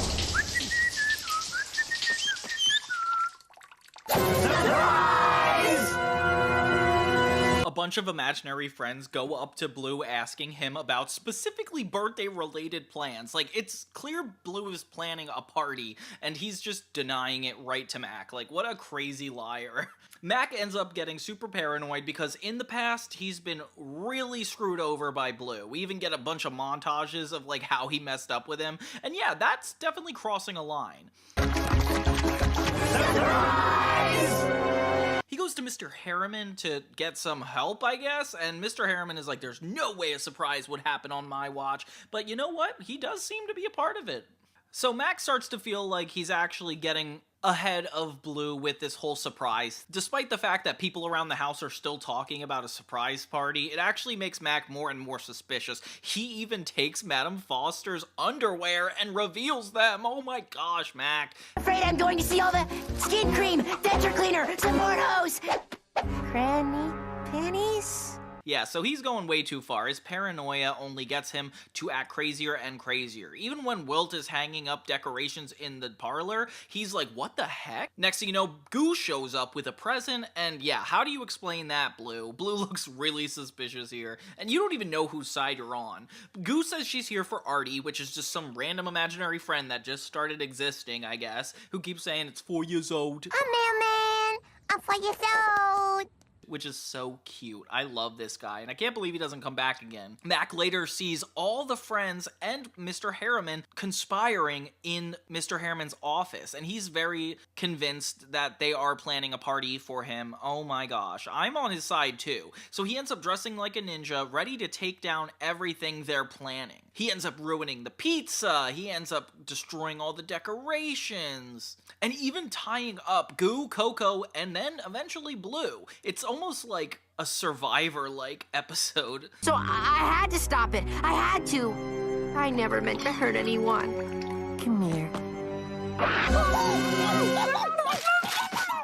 A bunch of imaginary friends go up to Bloo asking him about specifically birthday-related plans. Like, it's clear Bloo is planning a party, and he's just denying it right to Mac. Like, what a crazy liar. Mac ends up getting super paranoid because in the past, he's been really screwed over by Bloo. We even get a bunch of montages of, like, how he messed up with him. And yeah, that's definitely crossing a line. He goes to Mr. Harriman to get some help, I guess, and Mr. Harriman is like, there's no way a surprise would happen on my watch, but you know what? He does seem to be a part of it. So Mac starts to feel like he's actually getting ahead of Bloo with this whole surprise. Despite the fact that people around the house are still talking about a surprise party, it actually makes Mac more and more suspicious. He even takes Madame Foster's underwear and reveals them. Oh my gosh, Mac. Afraid I'm going to see all the skin cream, denture cleaner, support hose, cranny panties. Yeah, so he's going way too far. His paranoia only gets him to act crazier and crazier. Even when Wilt is hanging up decorations in the parlor, he's like, what the heck? Next thing you know, Goo shows up with a present, and yeah, how do you explain that, Bloo? Bloo looks really suspicious here, and you don't even know whose side you're on. Goo says she's here for Artie, which is just some random imaginary friend that just started existing, I guess, who keeps saying it's 4 years old. I'm Mailman. I'm 4 years old. Which is so cute. I love this guy, and I can't believe he doesn't come back again. Mac later sees all the friends and Mr. Harriman conspiring in Mr. Harriman's office, and he's very convinced that they are planning a party for him. Oh my gosh. I'm on his side too. So he ends up dressing like a ninja, ready to take down everything they're planning. He ends up ruining the pizza, he ends up destroying all the decorations, and even tying up Goo, Coco, and then eventually Bloo. It's almost like a Survivor-like episode. So I had to stop it. I had to. I never meant to hurt anyone. Come here.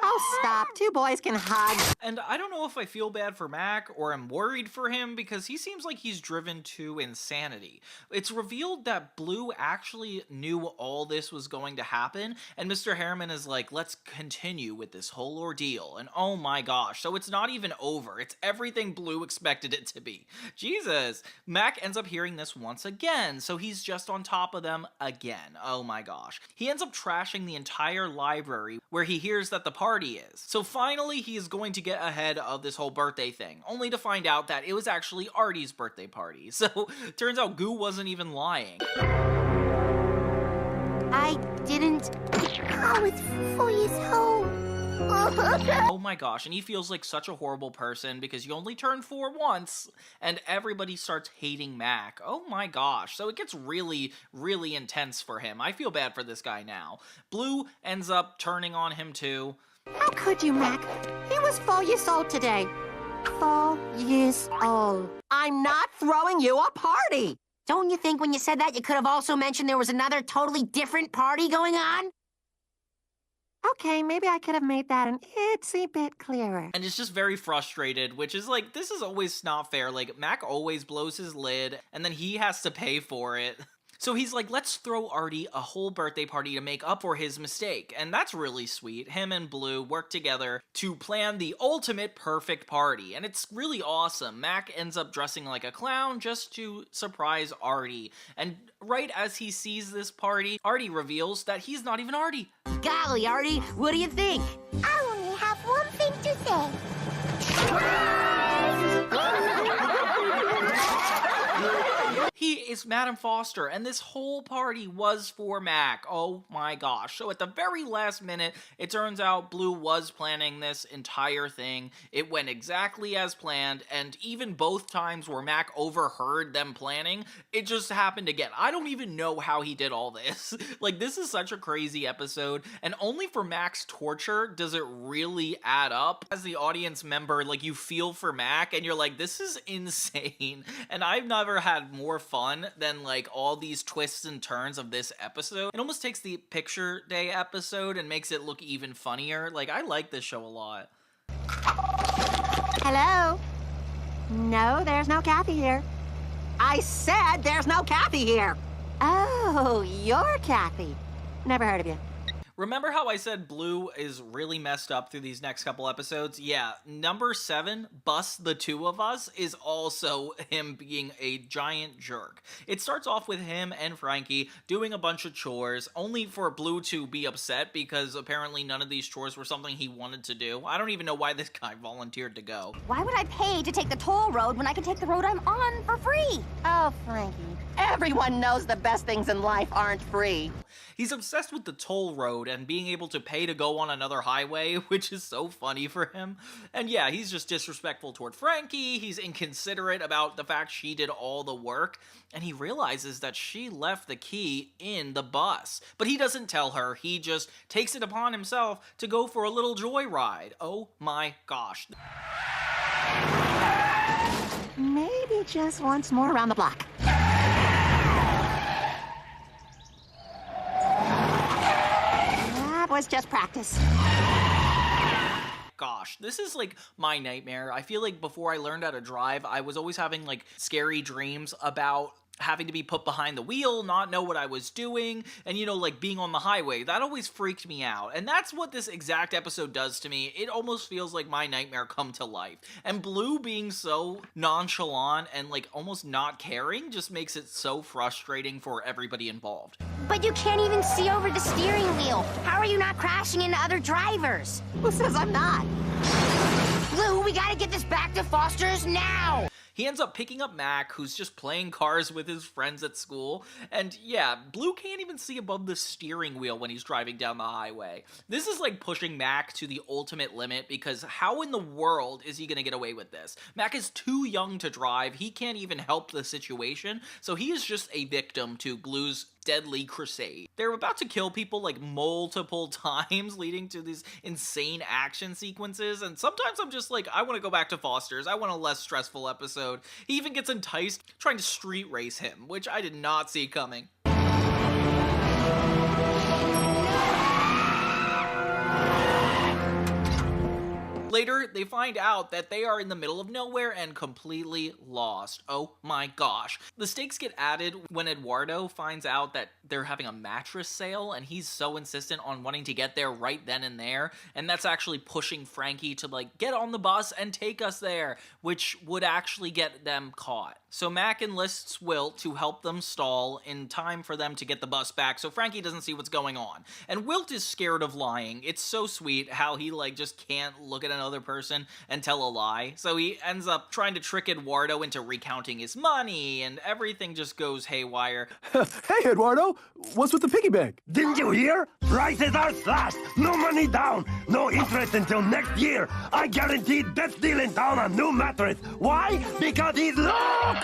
Oh, stop. stop. Two boys can hug. And I don't know if I feel bad for Mac or am worried for him because he seems like he's driven to insanity. It's revealed that Bloo actually knew all this was going to happen, and Mr. Harriman is like, let's continue with this whole ordeal. And oh my gosh, so it's not even over. It's everything Bloo expected it to be. Jesus. Mac ends up hearing this once again, so he's just on top of them again. Oh my gosh. He ends up trashing the entire library where he hears that the party is. So finally he is going to get ahead of this whole birthday thing, only to find out that it was actually Artie's birthday party. So turns out Goo wasn't even lying. I didn't. Oh, it's 4 years old. Oh my gosh, and he feels like such a horrible person because you only turn 4 once, and everybody starts hating Mac. Oh my gosh, so it gets really, really intense for him. I feel bad for this guy now. Bloo ends up turning on him too. How could you, Mac? He was 4 years old today. 4 years old. I'm not throwing you a party. Don't you think when you said that you could have also mentioned there was another totally different party going on? Okay, maybe I could have made that an itsy bit clearer. And it's just very frustrated, which is like, this is always not fair. Like, Mac always blows his lid, and then he has to pay for it. So he's like, let's throw Artie a whole birthday party to make up for his mistake. And that's really sweet. Him and Bloo work together to plan the ultimate perfect party. And it's really awesome. Mac ends up dressing like a clown just to surprise Artie. And right as he sees this party, Artie reveals that he's not even Artie. Golly, Artie, what do you think? I only have one thing to say. He is Madam Foster, and this whole party was for Mac. Oh my gosh. So at the very last minute, it turns out Bloo was planning this entire thing. It went exactly as planned, and even both times where Mac overheard them planning, it just happened again. I don't even know how he did all this. Like, this is such a crazy episode, and only for Mac's torture does it really add up. As the audience member, like, you feel for Mac, and you're like, this is insane. And I've never had more fun than like all these twists and turns of this episode. It almost takes the picture day episode and makes it look even funnier. Like, I like this show a lot. Hello? No, there's no Kathy here. I said there's no Kathy here. Oh, you're Kathy. Never heard of you. Remember how I said Bloo is really messed up through these next couple episodes? Yeah, number 7, Bust the Two of Us, is also him being a giant jerk. It starts off with him and Frankie doing a bunch of chores, only for Bloo to be upset because apparently none of these chores were something he wanted to do. I don't even know why this guy volunteered to go. Why would I pay to take the toll road when I can take the road I'm on for free? Oh, Frankie. Everyone knows the best things in life aren't free. He's obsessed with the toll road and being able to pay to go on another highway, which is so funny for him. And yeah, he's just disrespectful toward Frankie, he's inconsiderate about the fact she did all the work, and he realizes that she left the key in the bus. But he doesn't tell her, he just takes it upon himself to go for a little joyride. Oh my gosh. Maybe just once more around the block. Was just practice. Gosh, this is like my nightmare. I feel like before I learned how to drive, I was always having like scary dreams about having to be put behind the wheel, not know what I was doing, and you know, like being on the highway. That always freaked me out. And that's what this exact episode does to me. It almost feels like my nightmare come to life. And Bloo being so nonchalant and like almost not caring just makes it so frustrating for everybody involved. But you can't even see over the steering wheel. How are you not crashing into other drivers? Who says I'm not? Bloo, we gotta get this back to Foster's now! He ends up picking up Mac, who's just playing cars with his friends at school. And yeah, Bloo can't even see above the steering wheel when he's driving down the highway. This is like pushing Mac to the ultimate limit because how in the world is he gonna get away with this? Mac is too young to drive. He can't even help the situation. So he is just a victim to Bloo's deadly crusade. They're about to kill people like multiple times, leading to these insane action sequences, and sometimes I'm just like, I want to go back to Foster's. I want a less stressful episode. He even gets enticed trying to street race him, which I did not see coming. Later, they find out that they are in the middle of nowhere and completely lost. Oh my gosh. The stakes get added when Eduardo finds out that they're having a mattress sale, and he's so insistent on wanting to get there right then and there, and that's actually pushing Frankie to like, get on the bus and take us there, which would actually get them caught. So Mac enlists Wilt to help them stall in time for them to get the bus back so Frankie doesn't see what's going on. And Wilt is scared of lying. It's so sweet how he like just can't look at another person and tell a lie. So he ends up trying to trick Eduardo into recounting his money, and everything just goes haywire. Hey, Eduardo, what's with the piggy bank? Didn't you hear? Prices are slashed. No money down. No interest until next year. I guarantee best deal in town on new mattress. Why? Because he's local.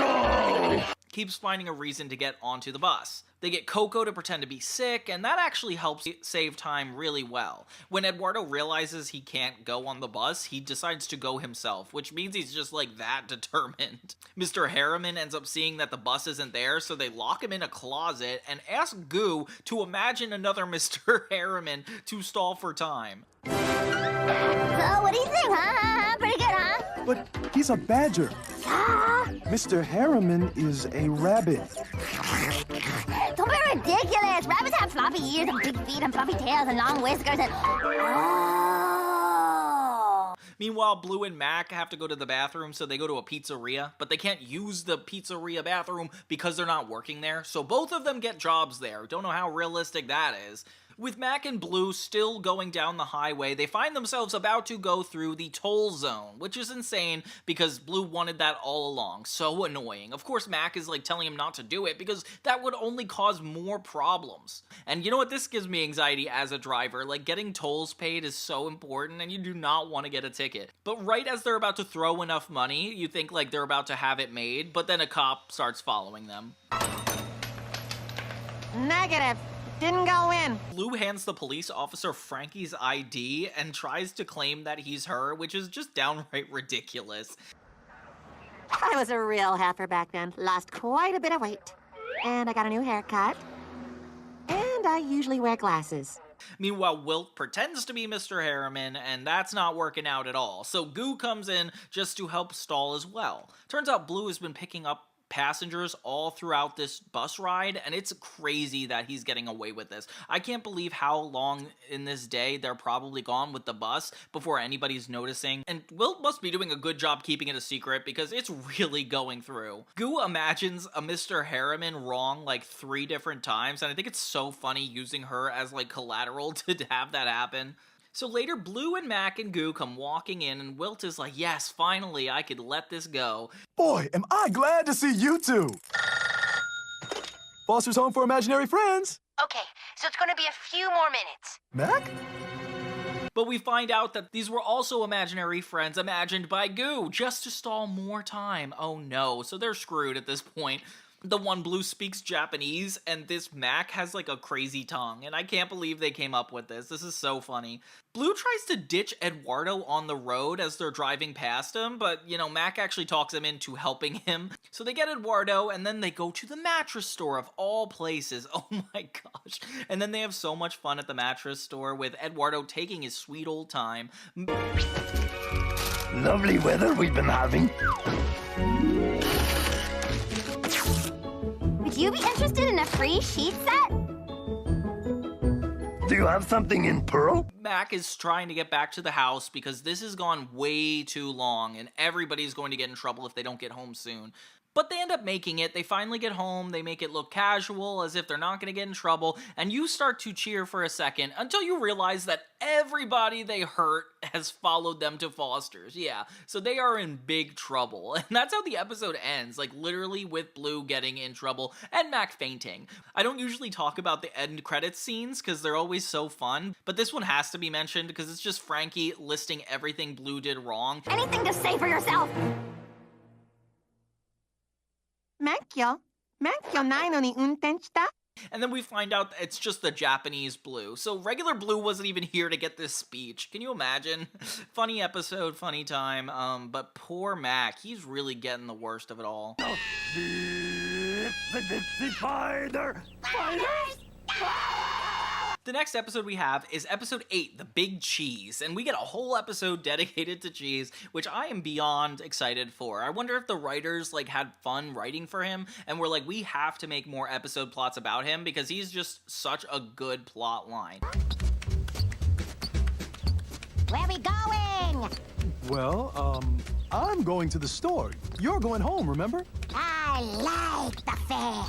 Keeps finding a reason to get onto the bus. They get Coco to pretend to be sick, and that actually helps save time really well. When Eduardo realizes he can't go on the bus, he decides to go himself, which means he's just like that determined. Mr. Harriman ends up seeing that the bus isn't there, so they lock him in a closet and ask Goo to imagine another Mr. Harriman to stall for time. So, what do you think, huh? Pretty good, huh? But he's a badger. Ah! Mr. Harriman is a rabbit. Don't be ridiculous. Rabbits have floppy ears and big feet and fluffy tails and long whiskers and... Oh! Meanwhile, Bloo and Mac have to go to the bathroom, so they go to a pizzeria, but they can't use the pizzeria bathroom because they're not working there, so both of them get jobs there. Don't know how realistic that is. With Mac and Bloo still going down the highway, they find themselves about to go through the toll zone, which is insane because Bloo wanted that all along. So annoying. Of course, Mac is like telling him not to do it because that would only cause more problems. And you know what? This gives me anxiety as a driver. Like, getting tolls paid is so important and you do not want to get a ticket. But right as they're about to throw enough money, you think like they're about to have it made, but then a cop starts following them. Negative. Didn't go in. Bloo hands the police officer Frankie's ID and tries to claim that he's her, which is just downright ridiculous. I was a real heifer back then. Lost quite a bit of weight. And I got a new haircut. And I usually wear glasses. Meanwhile, Wilt pretends to be Mr. Harriman, and that's not working out at all. So Goo comes in just to help stall as well. Turns out Bloo has been picking up passengers all throughout this bus ride, and it's crazy that he's getting away with this. I can't believe how long in this day they're probably gone with the bus before anybody's noticing, and Wilt must be doing a good job keeping it a secret because it's really going through. Goo imagines a Mr. Harriman wrong like 3 different times, and I think it's so funny using her as like collateral to have that happen. So later, Bloo and Mac and Goo come walking in, and Wilt is like, yes, finally, I could let this go. Boy, am I glad to see you two. Foster's home for imaginary friends. Okay, so it's gonna be a few more minutes. Mac? But we find out that these were also imaginary friends imagined by Goo, just to stall more time. Oh no, so they're screwed at this point. The one Bloo speaks Japanese, and this Mac has like a crazy tongue, and I can't believe they came up with this. This is so funny. Bloo tries to ditch Eduardo on the road as they're driving past him, but, you know, Mac actually talks him into helping him. So they get Eduardo, and then they go to the mattress store of all places. Oh my gosh. And then they have so much fun at the mattress store with Eduardo taking his sweet old time. Lovely weather we've been having. Would you be interested in a free sheet set? Do you have something in pearl? Mac is trying to get back to the house because this has gone way too long and everybody's going to get in trouble if they don't get home soon. But they end up making it. They finally get home. They make it look casual, as if they're not going to get in trouble. And you start to cheer for a second until you realize that everybody they hurt has followed them to Foster's. Yeah, so they are in big trouble. And that's how the episode ends, like literally with Bloo getting in trouble and Mac fainting. I don't usually talk about the end credits scenes because they're always so fun, but this one has to be mentioned because it's just Frankie listing everything Bloo did wrong. Anything to say for yourself! Mankyo nai no ni unten shita? And then we find out it's just the Japanese Bloo. So regular Bloo wasn't even here to get this speech. Can you imagine? Funny episode, funny time. But poor Mac, he's really getting the worst of it all. Spider! The next episode we have is episode 8, The Big Cheese, and we get a whole episode dedicated to cheese, which I am beyond excited for. I wonder if the writers like had fun writing for him and were like, we have to make more episode plots about him because he's just such a good plot line. Where we going? Well, I'm going to the store. You're going home, remember? I like the fair.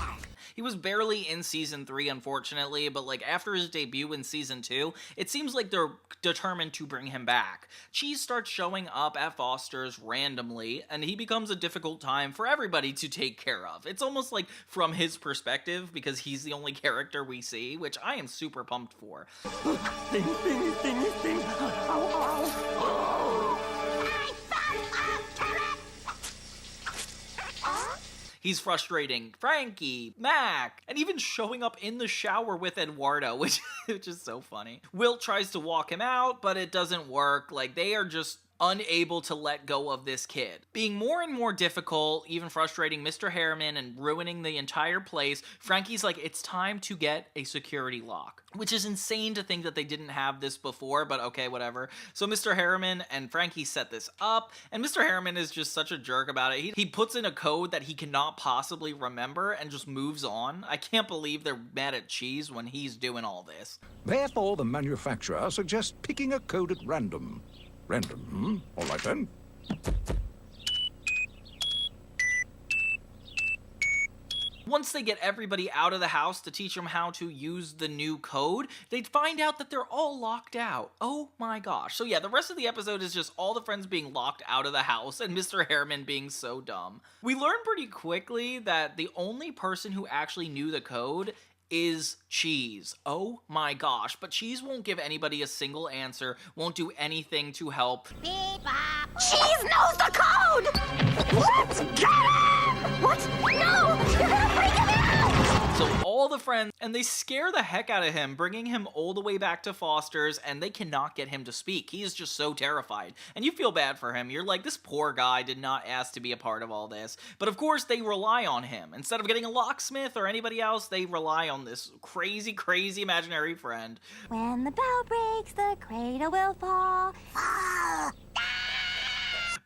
He was barely in season 3, unfortunately, but like after his debut in season 2, it seems like they're determined to bring him back. Cheese starts showing up at Foster's randomly, and he becomes a difficult time for everybody to take care of. It's almost like from his perspective, because he's the only character we see, which I am super pumped for. Ding, ding, ding, ding. Ow, ow. He's frustrating Frankie, Mac, and even showing up in the shower with Eduardo, which is so funny. Wilt tries to walk him out, but it doesn't work. Like, they are just unable to let go of this kid. Being more and more difficult, even frustrating Mr. Harriman and ruining the entire place, Frankie's like, it's time to get a security lock. Which is insane to think that they didn't have this before, but okay, whatever. So Mr. Harriman and Frankie set this up, and Mr. Harriman is just such a jerk about it. He puts in a code that he cannot possibly remember and just moves on. I can't believe they're mad at Cheese when he's doing all this. Therefore, the manufacturer suggests picking a code at random. Random, All right then. Once they get everybody out of the house to teach them how to use the new code, they find out that they're all locked out. Oh my gosh. So yeah, the rest of the episode is just all the friends being locked out of the house and Mr. Harriman being so dumb. We learn pretty quickly that the only person who actually knew the code is Cheese. Oh my gosh, but Cheese won't give anybody a single answer, won't do anything to help. Cheese knows the code! Let's get him! What? No! You're gonna freak him out! So all the friends, and they scare the heck out of him, bringing him all the way back to Foster's, and they cannot get him to speak. He is just so terrified. And you feel bad for him. You're like, this poor guy did not ask to be a part of all this. But of course, they rely on him. Instead of getting a locksmith or anybody else, they rely on this crazy, crazy imaginary friend. When the bell breaks, the cradle will fall. Fall!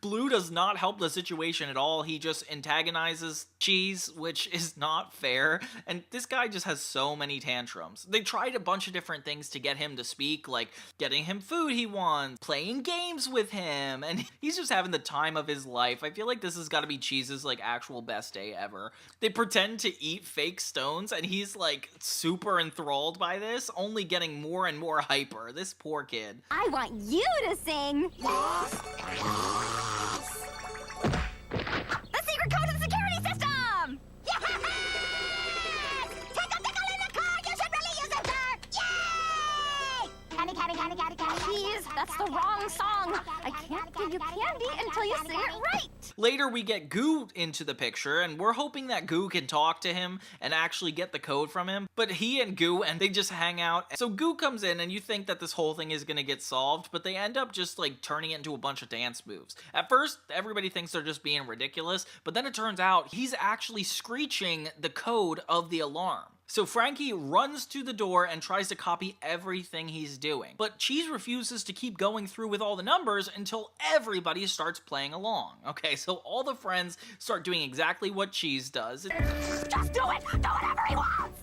Bloo does not help the situation at all. He just antagonizes Cheese, which is not fair. And this guy just has so many tantrums. They tried a bunch of different things to get him to speak, like getting him food he wants, playing games with him, and he's just having the time of his life. I feel like this has got to be Cheese's like actual best day ever. They pretend to eat fake stones, and he's like super enthralled by this, only getting more and more hyper. This poor kid. I want you to sing. The secret code of the security system! Yes! Take a tickle in the car! You should really use it, sir! Yay! Candy, candy, candy, candy, candy. Please, that's the wrong song. I can't give you candy until you sing it right. Later, we get Goo into the picture, and we're hoping that Goo can talk to him and actually get the code from him. But he and Goo, and they just hang out. So Goo comes in, and you think that this whole thing is gonna get solved, but they end up just like turning it into a bunch of dance moves. At first, everybody thinks they're just being ridiculous, but then it turns out he's actually screeching the code of the alarm. So Frankie runs to the door and tries to copy everything he's doing. But Cheese refuses to keep going through with all the numbers until everybody starts playing along. Okay, so all the friends start doing exactly what Cheese does. Just do it! Do whatever he wants!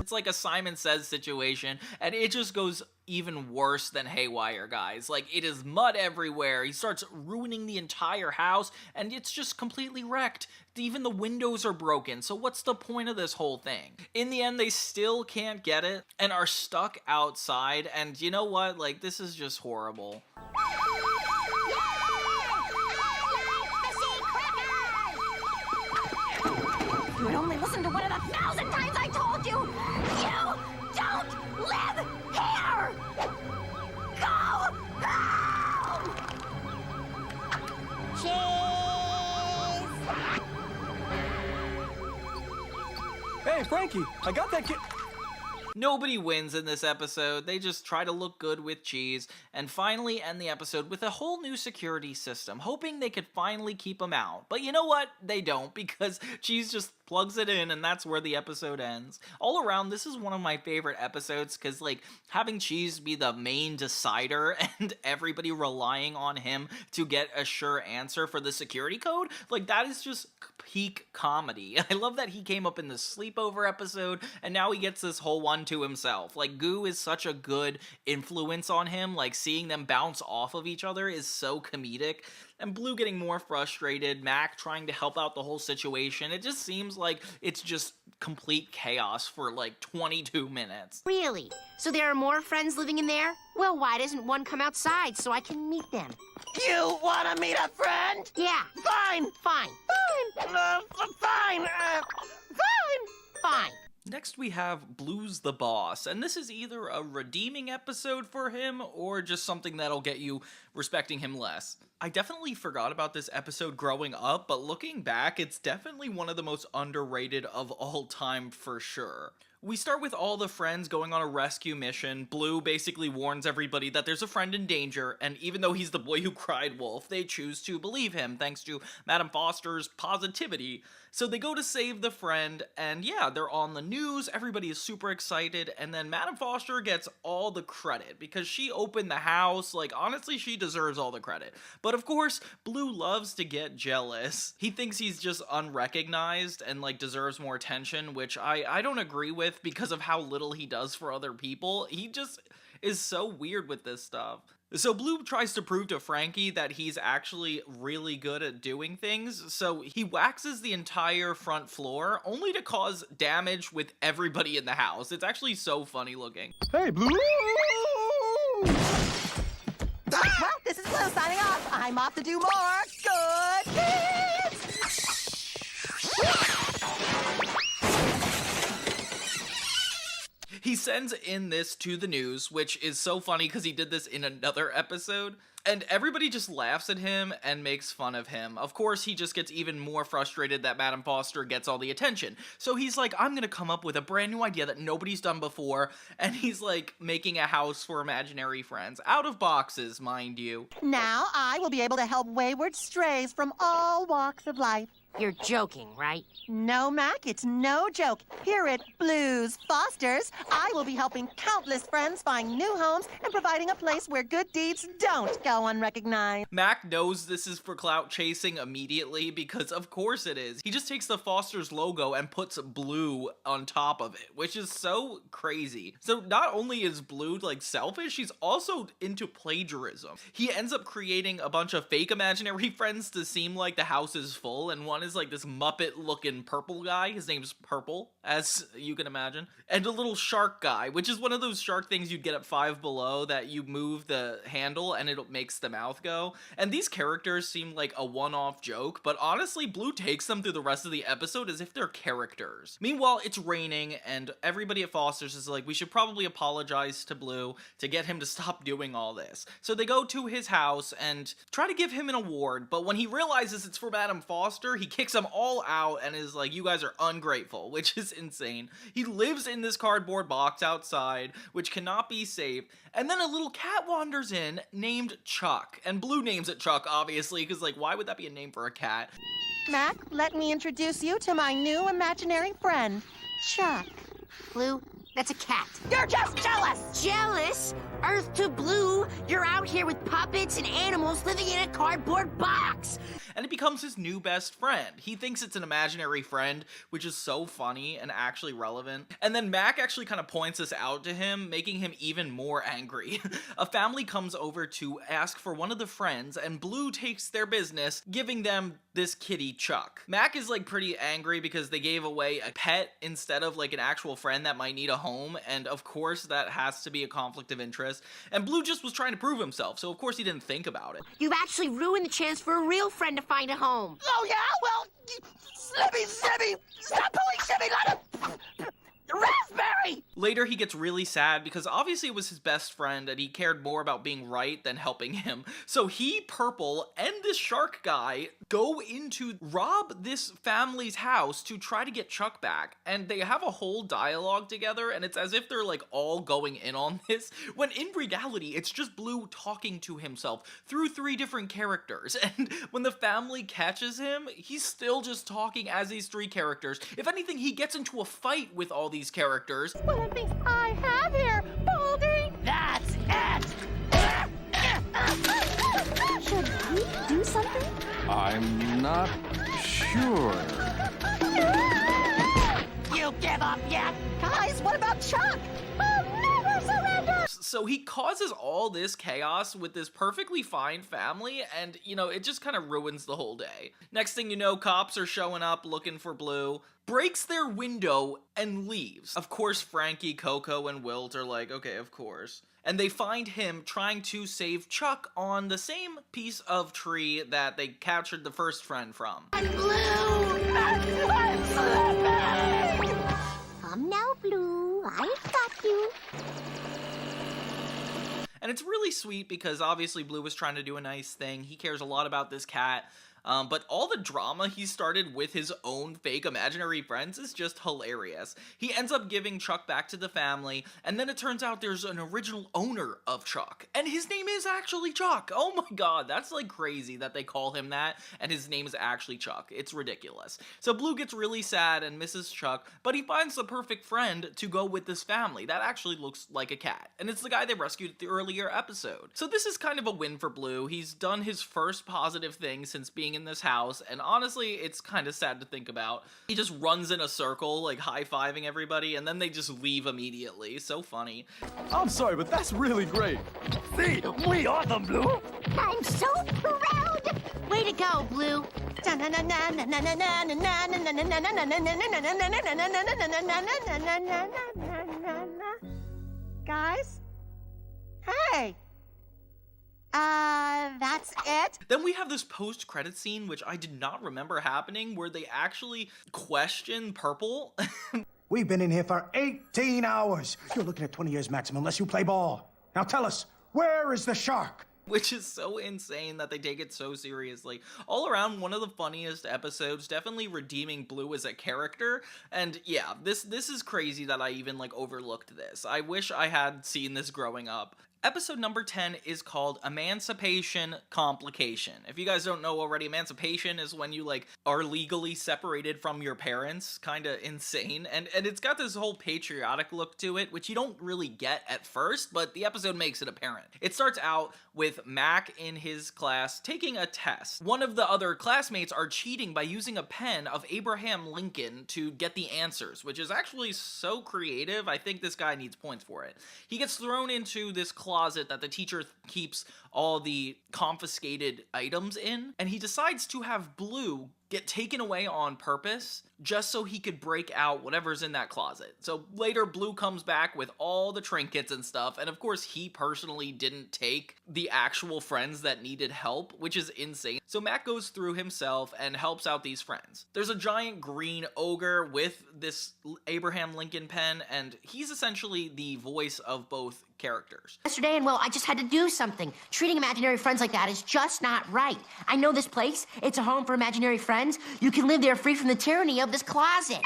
It's like a Simon Says situation, and it just goes even worse than haywire, guys. Like, it is mud everywhere. He starts ruining the entire house, and it's just completely wrecked. Even the windows are broken, so what's the point of this whole thing? In the end, they still can't get it, and are stuck outside, and you know what? Like, this is just horrible. You would only listen to one of the 1,000 times I told you! You don't live here! Go home! Cheese! Hey, Frankie, I got that kid. Nobody wins in this episode. They just try to look good with Cheese, and finally end the episode with a whole new security system, hoping they could finally keep him out. But you know what? They don't, because Cheese just plugs it in, and that's where the episode ends. All around, this is one of my favorite episodes, because, like, having Cheese be the main decider and everybody relying on him to get a sure answer for the security code, like, that is just peak comedy. I love that he came up in the sleepover episode, and now he gets this whole one to himself. Like, Goo is such a good influence on him, like, seeing them bounce off of each other is so comedic. And Bloo getting more frustrated, Mac trying to help out the whole situation. It just seems like it's just complete chaos for like 22 minutes. Really? So there are more friends living in there? Well, why doesn't one come outside so I can meet them? You want to meet a friend? Yeah. Fine. Fine. Fine. Fine. Next we have Blue's the Boss, and this is either a redeeming episode for him or just something that'll get you respecting him less. I definitely forgot about this episode growing up, but looking back, it's definitely one of the most underrated of all time for sure. We start with all the friends going on a rescue mission. Bloo basically warns everybody that there's a friend in danger, and even though he's the boy who cried wolf, they choose to believe him thanks to Madame Foster's positivity. So they go to save the friend, and yeah, they're on the news, everybody is super excited, and then Madame Foster gets all the credit because she opened the house. Like, honestly, she deserves all the credit. But of course, Bloo loves to get jealous. He thinks he's just unrecognized and like deserves more attention, which I don't agree with because of how little he does for other people. He just is so weird with this stuff. So Bloo tries to prove to Frankie that he's actually really good at doing things, so he waxes the entire front floor, only to cause damage with everybody in the house. It's actually so funny looking. Hey, Bloo! Well, this is Bloo signing off. I'm off to do more good deeds! He sends in this to the news, which is so funny because he did this in another episode, and everybody just laughs at him and makes fun of him. Of course, he just gets even more frustrated that Madame Foster gets all the attention. So he's like, I'm gonna come up with a brand new idea that nobody's done before, and he's like making a house for imaginary friends. Out of boxes, mind you. Now I will be able to help wayward strays from all walks of life. You're joking, right? No, Mac, it's no joke. Here at Blue's Fosters, I will be helping countless friends find new homes and providing a place where good deeds don't go unrecognized. Mac knows this is for clout chasing immediately because of course it is. He just takes the Foster's logo and puts Bloo on top of it, which is so crazy. So not only is Bloo like selfish, he's also into plagiarism. He ends up creating a bunch of fake imaginary friends to seem like the house is full, and one is like this Muppet looking purple guy. His name's Purple, as you can imagine. And a little shark guy, which is one of those shark things you'd get at Five Below that you move the handle and it makes the mouth go. And these characters seem like a one-off joke, but honestly, Bloo takes them through the rest of the episode as if they're characters. Meanwhile, it's raining and everybody at Foster's is like, we should probably apologize to Bloo to get him to stop doing all this. So they go to his house and try to give him an award, but when he realizes it's for Madame Foster, he kicks them all out and is like, you guys are ungrateful, which is insane. He lives in this cardboard box outside, which cannot be safe, and then a little cat wanders in named Chuck, and Bloo names it Chuck, obviously, because like, why would that be a name for a cat? Mac, let me introduce you to my new imaginary friend, Chuck. Bloo, that's a cat. You're just jealous! Jealous? Earth to Bloo, you're out here with puppets and animals living in a cardboard box. And it becomes his new best friend. He thinks it's an imaginary friend, which is so funny and actually relevant. And then Mac actually kind of points this out to him, making him even more angry. A family comes over to ask for one of the friends, and Bloo takes their business, giving them this kitty Chuck. Mac is like pretty angry because they gave away a pet instead of like an actual friend that might need a home, and of course that has to be a conflict of interest. And Bloo just was trying to prove himself, so of course he didn't think about it. You've actually ruined the chance for a real friend to find a home. Oh, yeah? Well, Slippy, stop pulling Shimmy, let him... Raspberry! Later, he gets really sad because obviously it was his best friend and he cared more about being right than helping him. So he, Purple, and this shark guy go rob this family's house to try to get Chuck back. And they have a whole dialogue together, and it's as if they're like all going in on this, when in reality, it's just Bloo talking to himself through 3 different characters. And when the family catches him, he's still just talking as these 3 characters. If anything, he gets into a fight with all these characters. What are things I have here, Baldy? That's it! Should we do something? I'm not sure. You give up yet? Guys, what about Chuck? I'll never surrender! So he causes all this chaos with this perfectly fine family, and, you know, it just kind of ruins the whole day. Next thing you know, cops are showing up looking for Bloo, breaks their window, and leaves. Of course, Frankie, Coco, and Wilt are like, okay, of course. And they find him trying to save Chuck on the same piece of tree that they captured the first friend from. Come now, Bloo. I've got you. And it's really sweet because obviously Bloo was trying to do a nice thing. He cares a lot about this cat. But all the drama he started with his own fake imaginary friends is just hilarious. He ends up giving Chuck back to the family, and then it turns out there's an original owner of Chuck, and his name is actually Chuck. Oh my god, that's like crazy that they call him that, and his name is actually Chuck. It's ridiculous. So Bloo gets really sad and misses Chuck, but he finds the perfect friend to go with this family that actually looks like a cat, and it's the guy they rescued at the earlier episode. So this is kind of a win for Bloo. He's done his first positive thing since being in this house, and honestly, it's kind of sad to think about. He just runs in a circle, like high-fiving everybody, and then they just leave immediately. So funny. I'm sorry, but that's really great. See, we are the Bloo. I'm so proud! Way to go, Bloo. Guys? Hey! That's it? Then we have this post-credit scene, which I did not remember happening, where they actually question Purple. We've been in here for 18 hours. You're looking at 20 years maximum unless you play ball. Now tell us, where is the shark? Which is so insane that they take it so seriously. All around, one of the funniest episodes, definitely redeeming Bloo as a character. And yeah, this is crazy that I even like overlooked this. I wish I had seen this growing up. Episode number 10 is called Emancipation Complication. If you guys don't know already, emancipation is when you like are legally separated from your parents. Kinda insane. And it's got this whole patriotic look to it, which you don't really get at first, but the episode makes it apparent. It starts out with Mac in his class taking a test. One of the other classmates are cheating by using a pen of Abraham Lincoln to get the answers, which is actually so creative. I think this guy needs points for it. He gets thrown into this closet that the teacher keeps all the confiscated items in, and he decides to have Bloo get taken away on purpose just so he could break out whatever's in that closet. So later Bloo comes back with all the trinkets and stuff, and of course he personally didn't take the actual friends that needed help, which is insane. So Mac goes through himself and helps out these friends. There's a giant green ogre with this Abraham Lincoln pen, and he's essentially the voice of both characters. Yesterday, and well, I just had to do something. Treating imaginary friends like that is just not right. I know this place. It's a home for imaginary friends. You can live there free from the tyranny of this closet.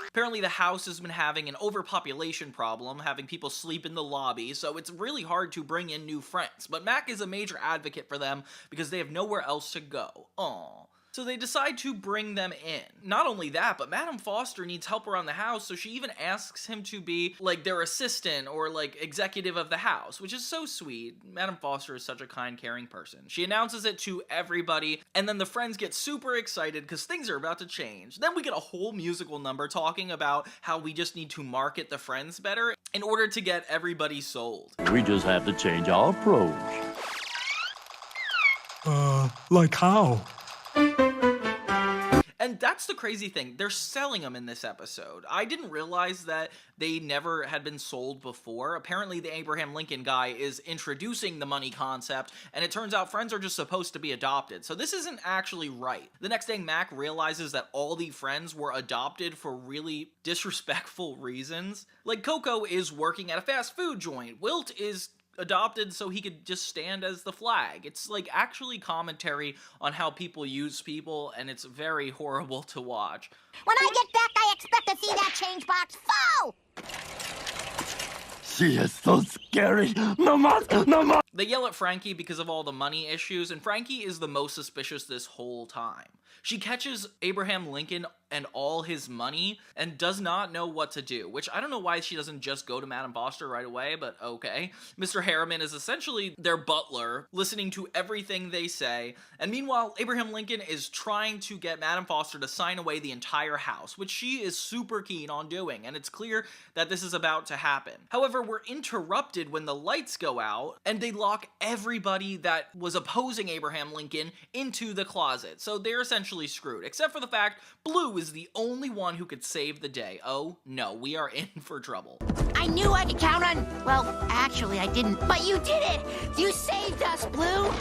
Apparently the house has been having an overpopulation problem, having people sleep in the lobby, so it's really hard to bring in new friends. But Mac is a major advocate for them because they have nowhere else to go. Aww. So they decide to bring them in. Not only that, but Madame Foster needs help around the house, so she even asks him to be, like, their assistant or, like, executive of the house, which is so sweet. Madame Foster is such a kind, caring person. She announces it to everybody, and then the friends get super excited because things are about to change. Then we get a whole musical number talking about how we just need to market the friends better in order to get everybody sold. We just have to change our approach. Like how? And And that's the crazy thing. They're selling them in this episode. I didn't realize that they never had been sold before. Apparently the Abraham Lincoln guy is introducing the money concept, and it turns out friends are just supposed to be adopted. So this isn't actually right. The next day, Mac realizes that all the friends were adopted for really disrespectful reasons. Like, Coco is working at a fast food joint. Wilt is adopted so he could just stand as the flag. It's like actually commentary on how people use people, and it's very horrible to watch. When I get back, I expect to see that change box full! She is so scary. No more, no more. They yell at Frankie because of all the money issues, and Frankie is the most suspicious this whole time. She catches Abraham Lincoln and all his money and does not know what to do, which I don't know why she doesn't just go to Madame Foster right away, but okay. Mr. Harriman is essentially their butler, listening to everything they say, and meanwhile, Abraham Lincoln is trying to get Madame Foster to sign away the entire house, which she is super keen on doing, and it's clear that this is about to happen. However, we're interrupted when the lights go out, and they lock everybody that was opposing Abraham Lincoln into the closet, so they're essentially screwed, except for the fact Bloo is the only one who could save the day. Oh no, we are in for trouble. I knew I could count on... Well, actually, I didn't. But you did it! You saved us, Bloo!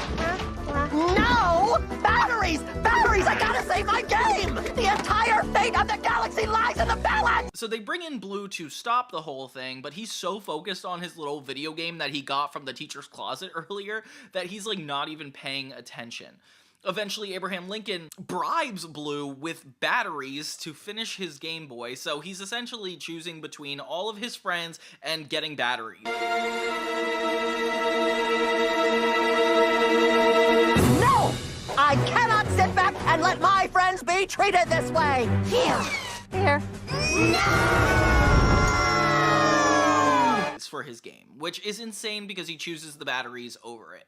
No! Batteries! Batteries! I gotta save my game! The entire fate of the galaxy lies in the balance! So they bring in Bloo to stop the whole thing, but he's so focused on his little video game that he got from the teacher's closet earlier that he's like not even paying attention. Eventually, Abraham Lincoln bribes Bloo with batteries to finish his Game Boy, so he's essentially choosing between all of his friends and getting batteries. No! I cannot sit back and let my friends be treated this way! Here. For his game, which is insane because he chooses the batteries over it.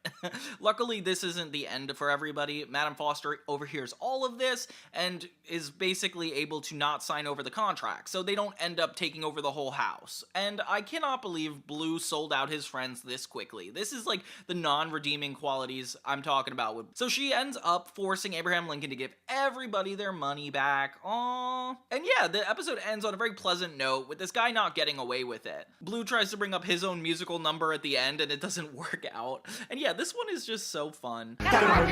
Luckily, this isn't the end for everybody. Madame Foster overhears all of this and is basically able to not sign over the contract, so they don't end up taking over the whole house. And I cannot believe Bloo sold out his friends this quickly. This is like the non-redeeming qualities I'm talking about. So she ends up forcing Abraham Lincoln to give everybody their money back. Aww. And yeah, the episode ends on a very pleasant note with this guy not getting away with it. Bloo tries to bring up his own musical number at the end and it doesn't work out. And yeah, this one is just so fun. So I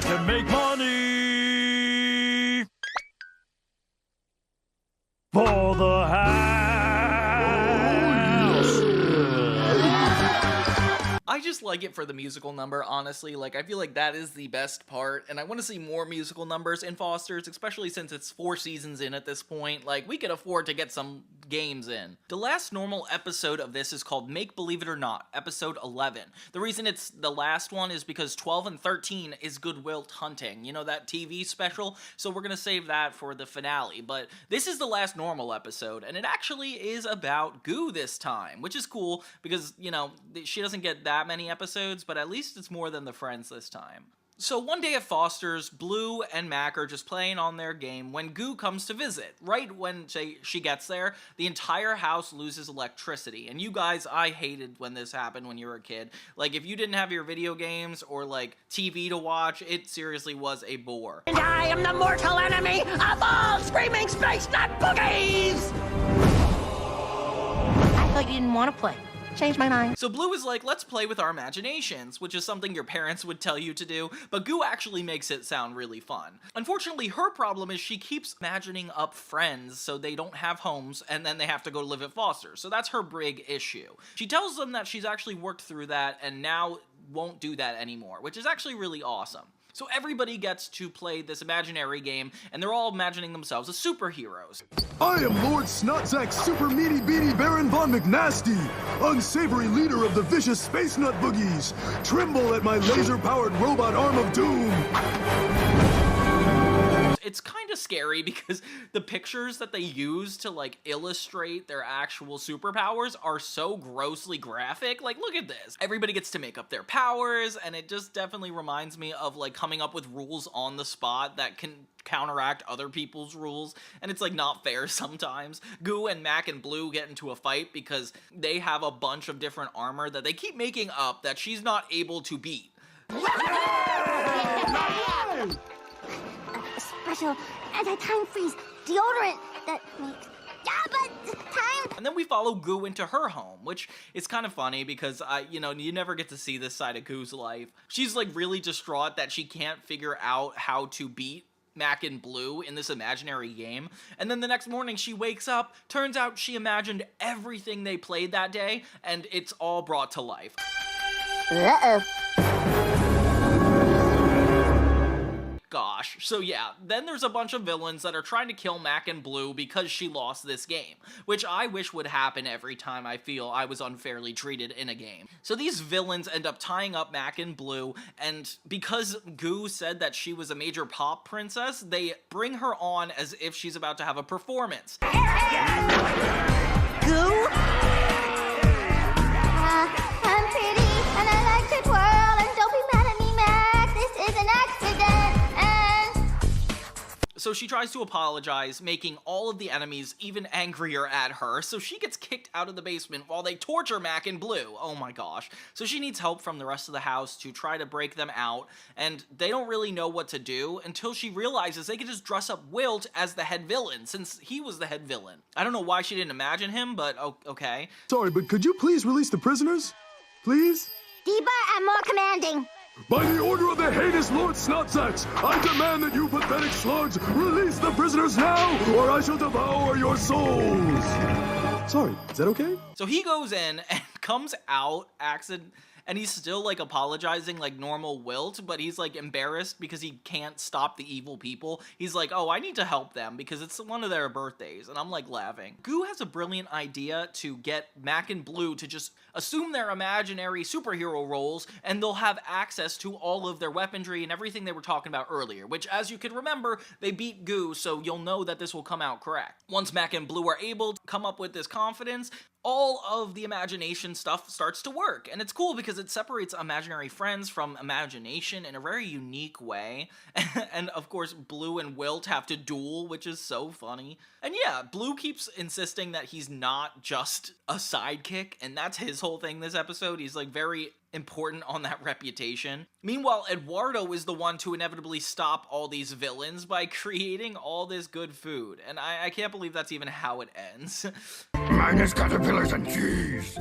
can make money for the house. I just like it for the musical number, honestly. Like, I feel like that is the best part, and I want to see more musical numbers in Foster's, especially since it's 4 seasons in at this point. Like, we could afford to get some games in. The last normal episode of this is called Make Believe It or Not, episode 11. The reason it's the last one is because 12 and 13 is Good Wilt Hunting. You know, that TV special? So we're gonna save that for the finale, but this is the last normal episode, and it actually is about Goo this time, which is cool, because, you know, she doesn't get that many episodes, but at least it's more than the friends this time. So one day at Foster's, Bloo and Mac are just playing on their game when Goo comes to visit. Right when she gets there, the entire house loses electricity. And you guys, I hated when this happened when you were a kid. Like, if you didn't have your video games or, like, TV to watch, it seriously was a bore. And I am the mortal enemy of all screaming space nut boogies! I thought you didn't want to play. Change my mind. So Bloo is like, let's play with our imaginations, which is something your parents would tell you to do, but Goo actually makes it sound really fun. Unfortunately, her problem is she keeps imagining up friends so they don't have homes and then they have to go live at Foster's. So that's her big issue. She tells them that she's actually worked through that and now won't do that anymore, which is actually really awesome. So everybody gets to play this imaginary game, and they're all imagining themselves as superheroes. I am Lord Snotzack's super meaty beady Baron Von McNasty, unsavory leader of the vicious space nut boogies. Tremble at my laser-powered robot arm of doom. It's kind of scary because the pictures that they use to, like, illustrate their actual superpowers are so grossly graphic. Like, look at this. Everybody gets to make up their powers, and it just definitely reminds me of, like, coming up with rules on the spot that can counteract other people's rules, and it's, like, not fair sometimes. Goo and Mac and Bloo get into a fight because they have a bunch of different armor that they keep making up that she's not able to beat. special anti-time freeze deodorant that makes... Yeah, but time... And then we follow Goo into her home, which is kind of funny because, you never get to see this side of Goo's life. She's, like, really distraught that she can't figure out how to beat Mac and Bloo in this imaginary game. And then the next morning she wakes up, turns out she imagined everything they played that day, and it's all brought to life. Uh-oh. Gosh. So yeah, then there's a bunch of villains that are trying to kill Mac and Bloo because she lost this game, which I wish would happen every time I feel I was unfairly treated in a game. So these villains end up tying up Mac and Bloo, and because Goo said that she was a major pop princess, they bring her on as if she's about to have a performance. Goo? I'm pretty, and I like to twirl, and don't be mad at me, Mac. This is an accident, So she tries to apologize, making all of the enemies even angrier at her, so she gets kicked out of the basement while they torture Mac and Bloo. Oh my gosh. So she needs help from the rest of the house to try to break them out, and they don't really know what to do until she realizes they could just dress up Wilt as the head villain, since he was the head villain. I don't know why she didn't imagine him, but okay. Sorry, but could you please release the prisoners? Please? Deeper and more commanding. By the order of the heinous Lord Snotsacks, I demand that you pathetic slugs release the prisoners now, or I shall devour your souls! Sorry, is that okay? So he goes in and comes out, and he's still, like, apologizing like normal Wilt, but he's, like, embarrassed because he can't stop the evil people. He's like, oh, I need to help them because it's one of their birthdays, and I'm, like, laughing. Goo has a brilliant idea to get Mac and Bloo to just assume their imaginary superhero roles, and they'll have access to all of their weaponry and everything they were talking about earlier, which, as you can remember, they beat Goo, so you'll know that this will come out correct. Once Mac and Bloo are able to come up with this confidence, all of the imagination stuff starts to work, and it's cool because it separates imaginary friends from imagination in a very unique way. And of course, Bloo and Wilt have to duel, which is so funny. And yeah, Bloo keeps insisting that he's not just a sidekick, and that's his whole thing this episode. He's like very important on that reputation. Meanwhile, Eduardo is the one to inevitably stop all these villains by creating all this good food, and I can't believe that's even how it ends. Mine is caterpillars and cheese.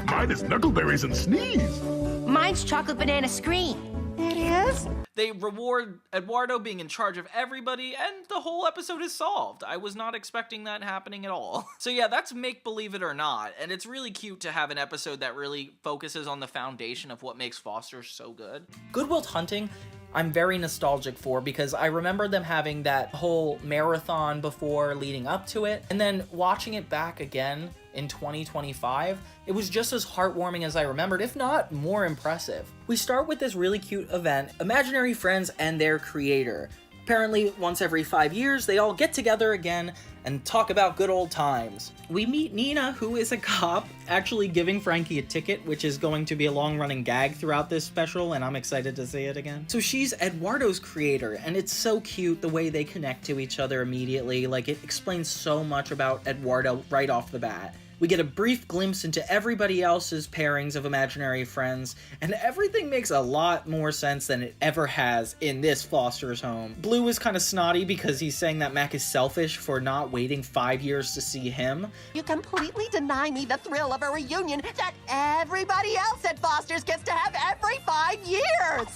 Mine is knuckleberries and sneeze. Mine's chocolate banana screen. It is? They reward Eduardo being in charge of everybody, and the whole episode is solved. I was not expecting that happening at all. So yeah, that's Make Believe It or Not, and it's really cute to have an episode that really focuses on the foundation of what makes Foster so good. Good Will Hunting, I'm very nostalgic for because I remember them having that whole marathon before leading up to it, and then watching it back again in 2025, it was just as heartwarming as I remembered, if not more impressive. We start with this really cute event, imaginary friends and their creator. Apparently, once every 5 years, they all get together again and talk about good old times. We meet Nina, who is a cop, actually giving Frankie a ticket, which is going to be a long-running gag throughout this special, and I'm excited to see it again. So she's Eduardo's creator, and it's so cute the way they connect to each other immediately. Like, it explains so much about Eduardo right off the bat. We get a brief glimpse into everybody else's pairings of imaginary friends, and everything makes a lot more sense than it ever has in this Foster's home. Bloo is kind of snotty because he's saying that Mac is selfish for not waiting 5 years to see him. You completely deny me the thrill of a reunion that everybody else at Foster's gets to have every 5 years!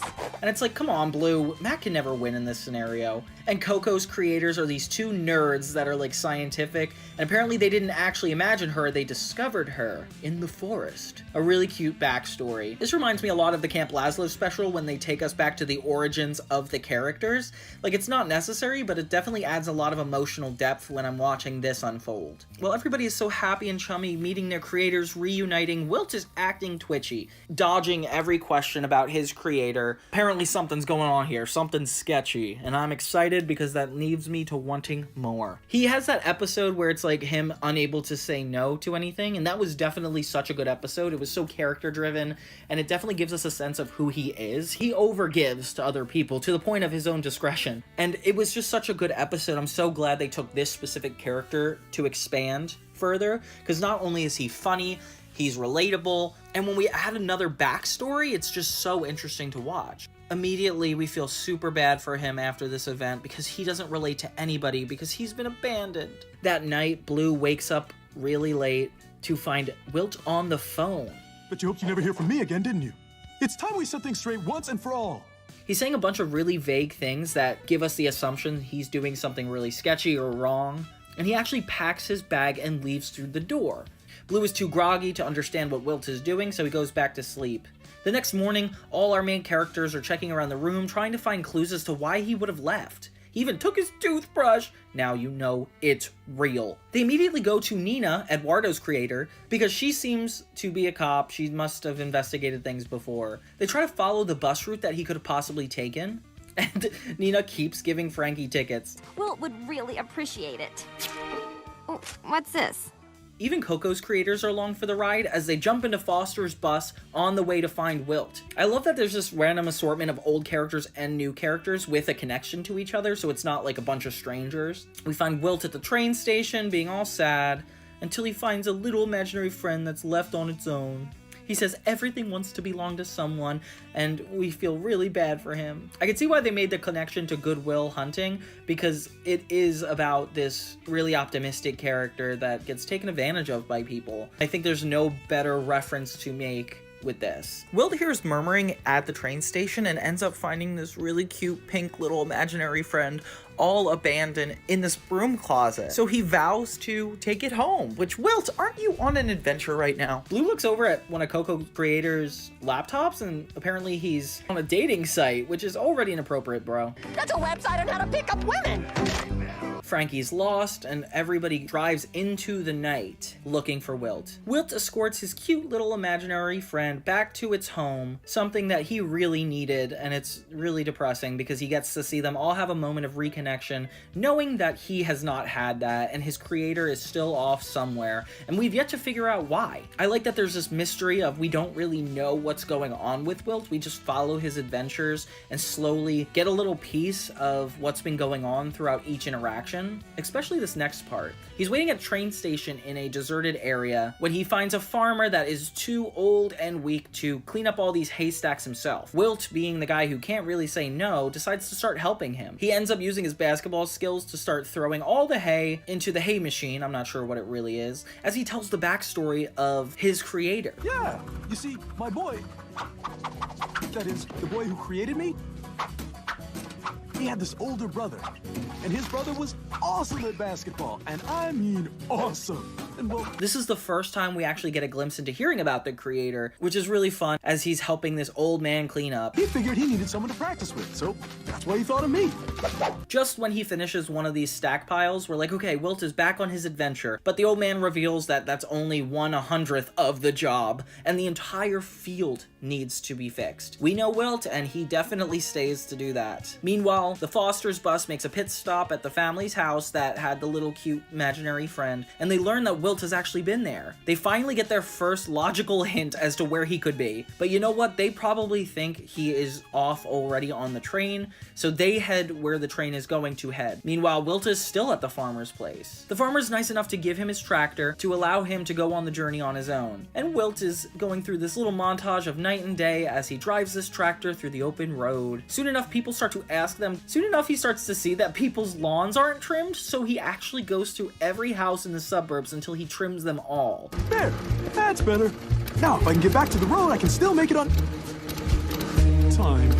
And it's like, come on, Bloo, Mac can never win in this scenario. And Coco's creators are these two nerds that are like scientific, and apparently they didn't actually imagine her, they discovered her in the forest. A really cute backstory. This reminds me a lot of the Camp Lazlo special when they take us back to the origins of the characters. Like, it's not necessary, but it definitely adds a lot of emotional depth when I'm watching this unfold. Well, everybody is so happy and chummy, meeting their creators, reuniting. Wilt is acting twitchy, dodging every question about his creator. Apparently something's going on here, something's sketchy, and I'm excited because that leaves me to wanting more. He has that episode where it's like him unable to say no to anything, and that was definitely such a good episode. It was so character driven, and it definitely gives us a sense of who he is. He overgives to other people to the point of his own discretion, and it was just such a good episode. I'm so glad they took this specific character to expand further, because not only is he funny, he's relatable, and when we add another backstory, it's just so interesting to watch. Immediately, we feel super bad for him after this event because he doesn't relate to anybody because he's been abandoned. That night, Bloo wakes up really late to find Wilt on the phone. But you hoped you never hear from me again, didn't you? It's time we set things straight once and for all. He's saying a bunch of really vague things that give us the assumption he's doing something really sketchy or wrong, and he actually packs his bag and leaves through the door. Bloo is too groggy to understand what Wilt is doing, so he goes back to sleep. The next morning, all our main characters are checking around the room trying to find clues as to why he would have left. He even took his toothbrush. Now you know it's real. They immediately go to Nina, Eduardo's creator, because she seems to be a cop. She must have investigated things before. They try to follow the bus route that he could have possibly taken, and Nina keeps giving Frankie tickets. Wilt would really appreciate it. Oh, what's this? Even Coco's creators are along for the ride as they jump into Foster's bus on the way to find Wilt. I love that there's this random assortment of old characters and new characters with a connection to each other, so it's not like a bunch of strangers. We find Wilt at the train station being all sad until he finds a little imaginary friend that's left on its own. He says everything wants to belong to someone, and we feel really bad for him. I can see why they made the connection to Good Will Hunting, because it is about this really optimistic character that gets taken advantage of by people. I think there's no better reference to make with this. Wilt hears murmuring at the train station and ends up finding this really cute pink little imaginary friend all abandoned in this broom closet. So he vows to take it home, which, Wilt, aren't you on an adventure right now? Bloo looks over at one of Coco's creators' laptops and apparently he's on a dating site, which is already inappropriate, bro. That's a website on how to pick up women. Frankie's lost, and everybody drives into the night looking for Wilt. Wilt escorts his cute little imaginary friend back to its home, something that he really needed, and it's really depressing because he gets to see them all have a moment of reconnection, knowing that he has not had that, and his creator is still off somewhere, and we've yet to figure out why. I like that there's this mystery of we don't really know what's going on with Wilt, we just follow his adventures and slowly get a little piece of what's been going on throughout each interaction. Especially this next part. He's waiting at a train station in a deserted area when he finds a farmer that is too old and weak to clean up all these haystacks himself. Wilt, being the guy who can't really say no, decides to start helping him. He ends up using his basketball skills to start throwing all the hay into the hay machine, I'm not sure what it really is, as he tells the backstory of his creator. Yeah, you see, my boy, that is, the boy who created me, he had this older brother, and his brother was awesome at basketball, and I mean awesome. And well, this is the first time we actually get a glimpse into hearing about the creator, which is really fun as he's helping this old man clean up. He figured he needed someone to practice with, so that's why he thought of me. Just when he finishes one of these stack piles, we're like, okay, Wilt is back on his adventure, but the old man reveals that that's only 1/100th of the job, and the entire field needs to be fixed. We know Wilt, and he definitely stays to do that. Meanwhile, the Foster's bus makes a pit stop at the family's house that had the little cute imaginary friend, and they learn that Wilt has actually been there. They finally get their first logical hint as to where he could be. But you know what? They probably think he is off already on the train, so they head where the train is going to head. Meanwhile, Wilt is still at the farmer's place. The farmer's nice enough to give him his tractor to allow him to go on the journey on his own. And Wilt is going through this little montage of night and day as he drives this tractor through the open road. Soon enough, people start to ask them. Soon enough, he starts to see that people's lawns aren't trimmed, so he actually goes to every house in the suburbs until he trims them all. There, that's better. Now, if I can get back to the road, I can still make it on time.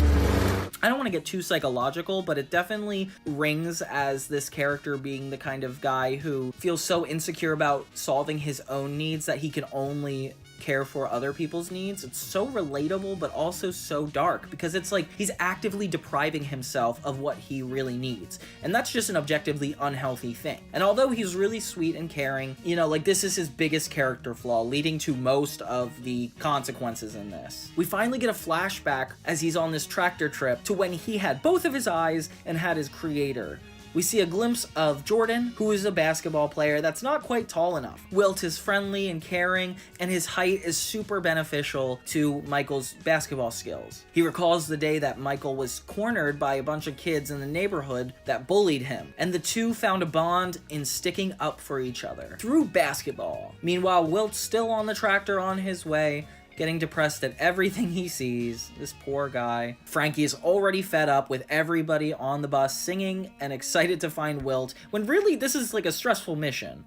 I don't want to get too psychological, but it definitely rings as this character being the kind of guy who feels so insecure about solving his own needs that he can only care for other people's needs. It's so relatable, but also so dark, because it's like he's actively depriving himself of what he really needs, and that's just an objectively unhealthy thing. And although he's really sweet and caring, you know, like, this is his biggest character flaw, leading to most of the consequences in this. We finally get a flashback as he's on this tractor trip to when he had both of his eyes and had his creator. We see a glimpse of Jordan, who is a basketball player that's not quite tall enough. Wilt is friendly and caring, and his height is super beneficial to Michael's basketball skills. He recalls the day that Michael was cornered by a bunch of kids in the neighborhood that bullied him, and the two found a bond in sticking up for each other through basketball. Meanwhile, Wilt's still on the tractor on his way, getting depressed at everything he sees. This poor guy. Frankie is already fed up with everybody on the bus singing and excited to find Wilt, when really this is like a stressful mission.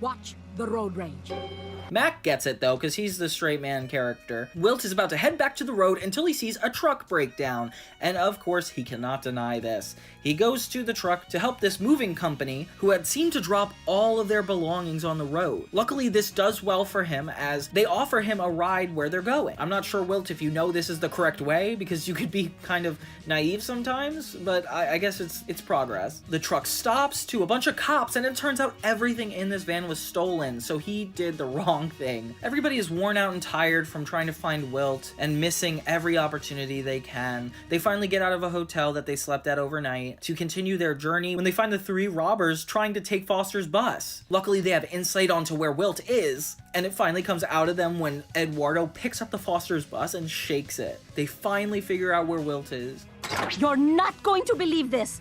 Watch the road rage. Mac gets it though, because he's the straight man character. Wilt is about to head back to the road until he sees a truck break down, and of course he cannot deny this. He goes to the truck to help this moving company who had seemed to drop all of their belongings on the road. Luckily, this does well for him as they offer him a ride where they're going. I'm not sure, Wilt, if you know this is the correct way, because you could be kind of naive sometimes, but I guess it's progress. The truck stops to a bunch of cops, and it turns out everything in this van was stolen, so he did the wrong thing. Everybody is worn out and tired from trying to find Wilt and missing every opportunity they can. They finally get out of a hotel that they slept at overnight to continue their journey when they find the three robbers trying to take Foster's bus. Luckily, they have insight onto where Wilt is, and it finally comes out of them when Eduardo picks up the Foster's bus and shakes it. They finally figure out where Wilt is. You're not going to believe this.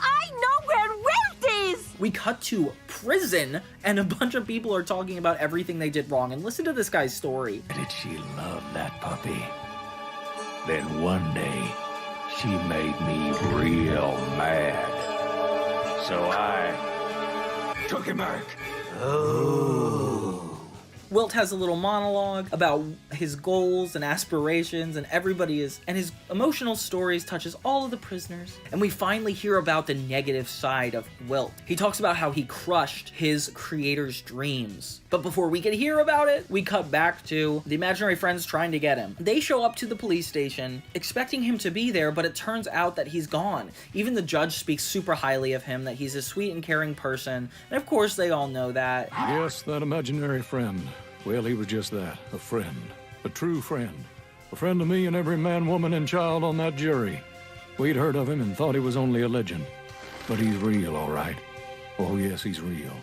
I know where Wilt is! We cut to prison, and a bunch of people are talking about everything they did wrong. And listen to this guy's story. Did she love that puppy? Then one day, she made me real mad. So I took him back. Oh. Wilt has a little monologue about his goals and aspirations, and his emotional stories touches all of the prisoners. And we finally hear about the negative side of Wilt. He talks about how he crushed his creator's dreams. But before we can hear about it, we cut back to the imaginary friends trying to get him. They show up to the police station, expecting him to be there, but it turns out that he's gone. Even the judge speaks super highly of him, that he's a sweet and caring person, and of course they all know that. Yes, that imaginary friend. Well, he was just that, a friend. A true friend. A friend to me and every man, woman, and child on that jury. We'd heard of him and thought he was only a legend. But he's real, all right. Oh, yes, he's real.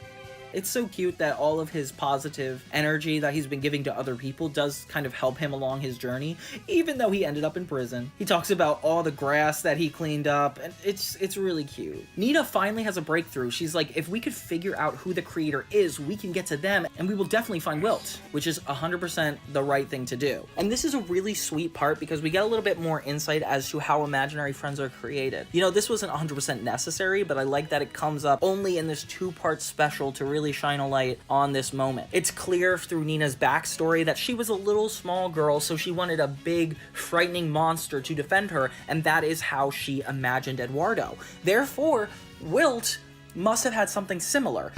It's so cute that all of his positive energy that he's been giving to other people does kind of help him along his journey, even though he ended up in prison. He talks about all the grass that he cleaned up, and it's really cute. Nina finally has a breakthrough. She's like, if we could figure out who the creator is, we can get to them, and we will definitely find Wilt, which is 100% the right thing to do. And this is a really sweet part because we get a little bit more insight as to how imaginary friends are created. You know, this wasn't 100% necessary, but I like that it comes up only in this two-part special to really shine a light on this moment. It's clear through Nina's backstory that she was a little small girl, so she wanted a big, frightening monster to defend her, and that is how she imagined Eduardo. Therefore, Wilt must have had something similar.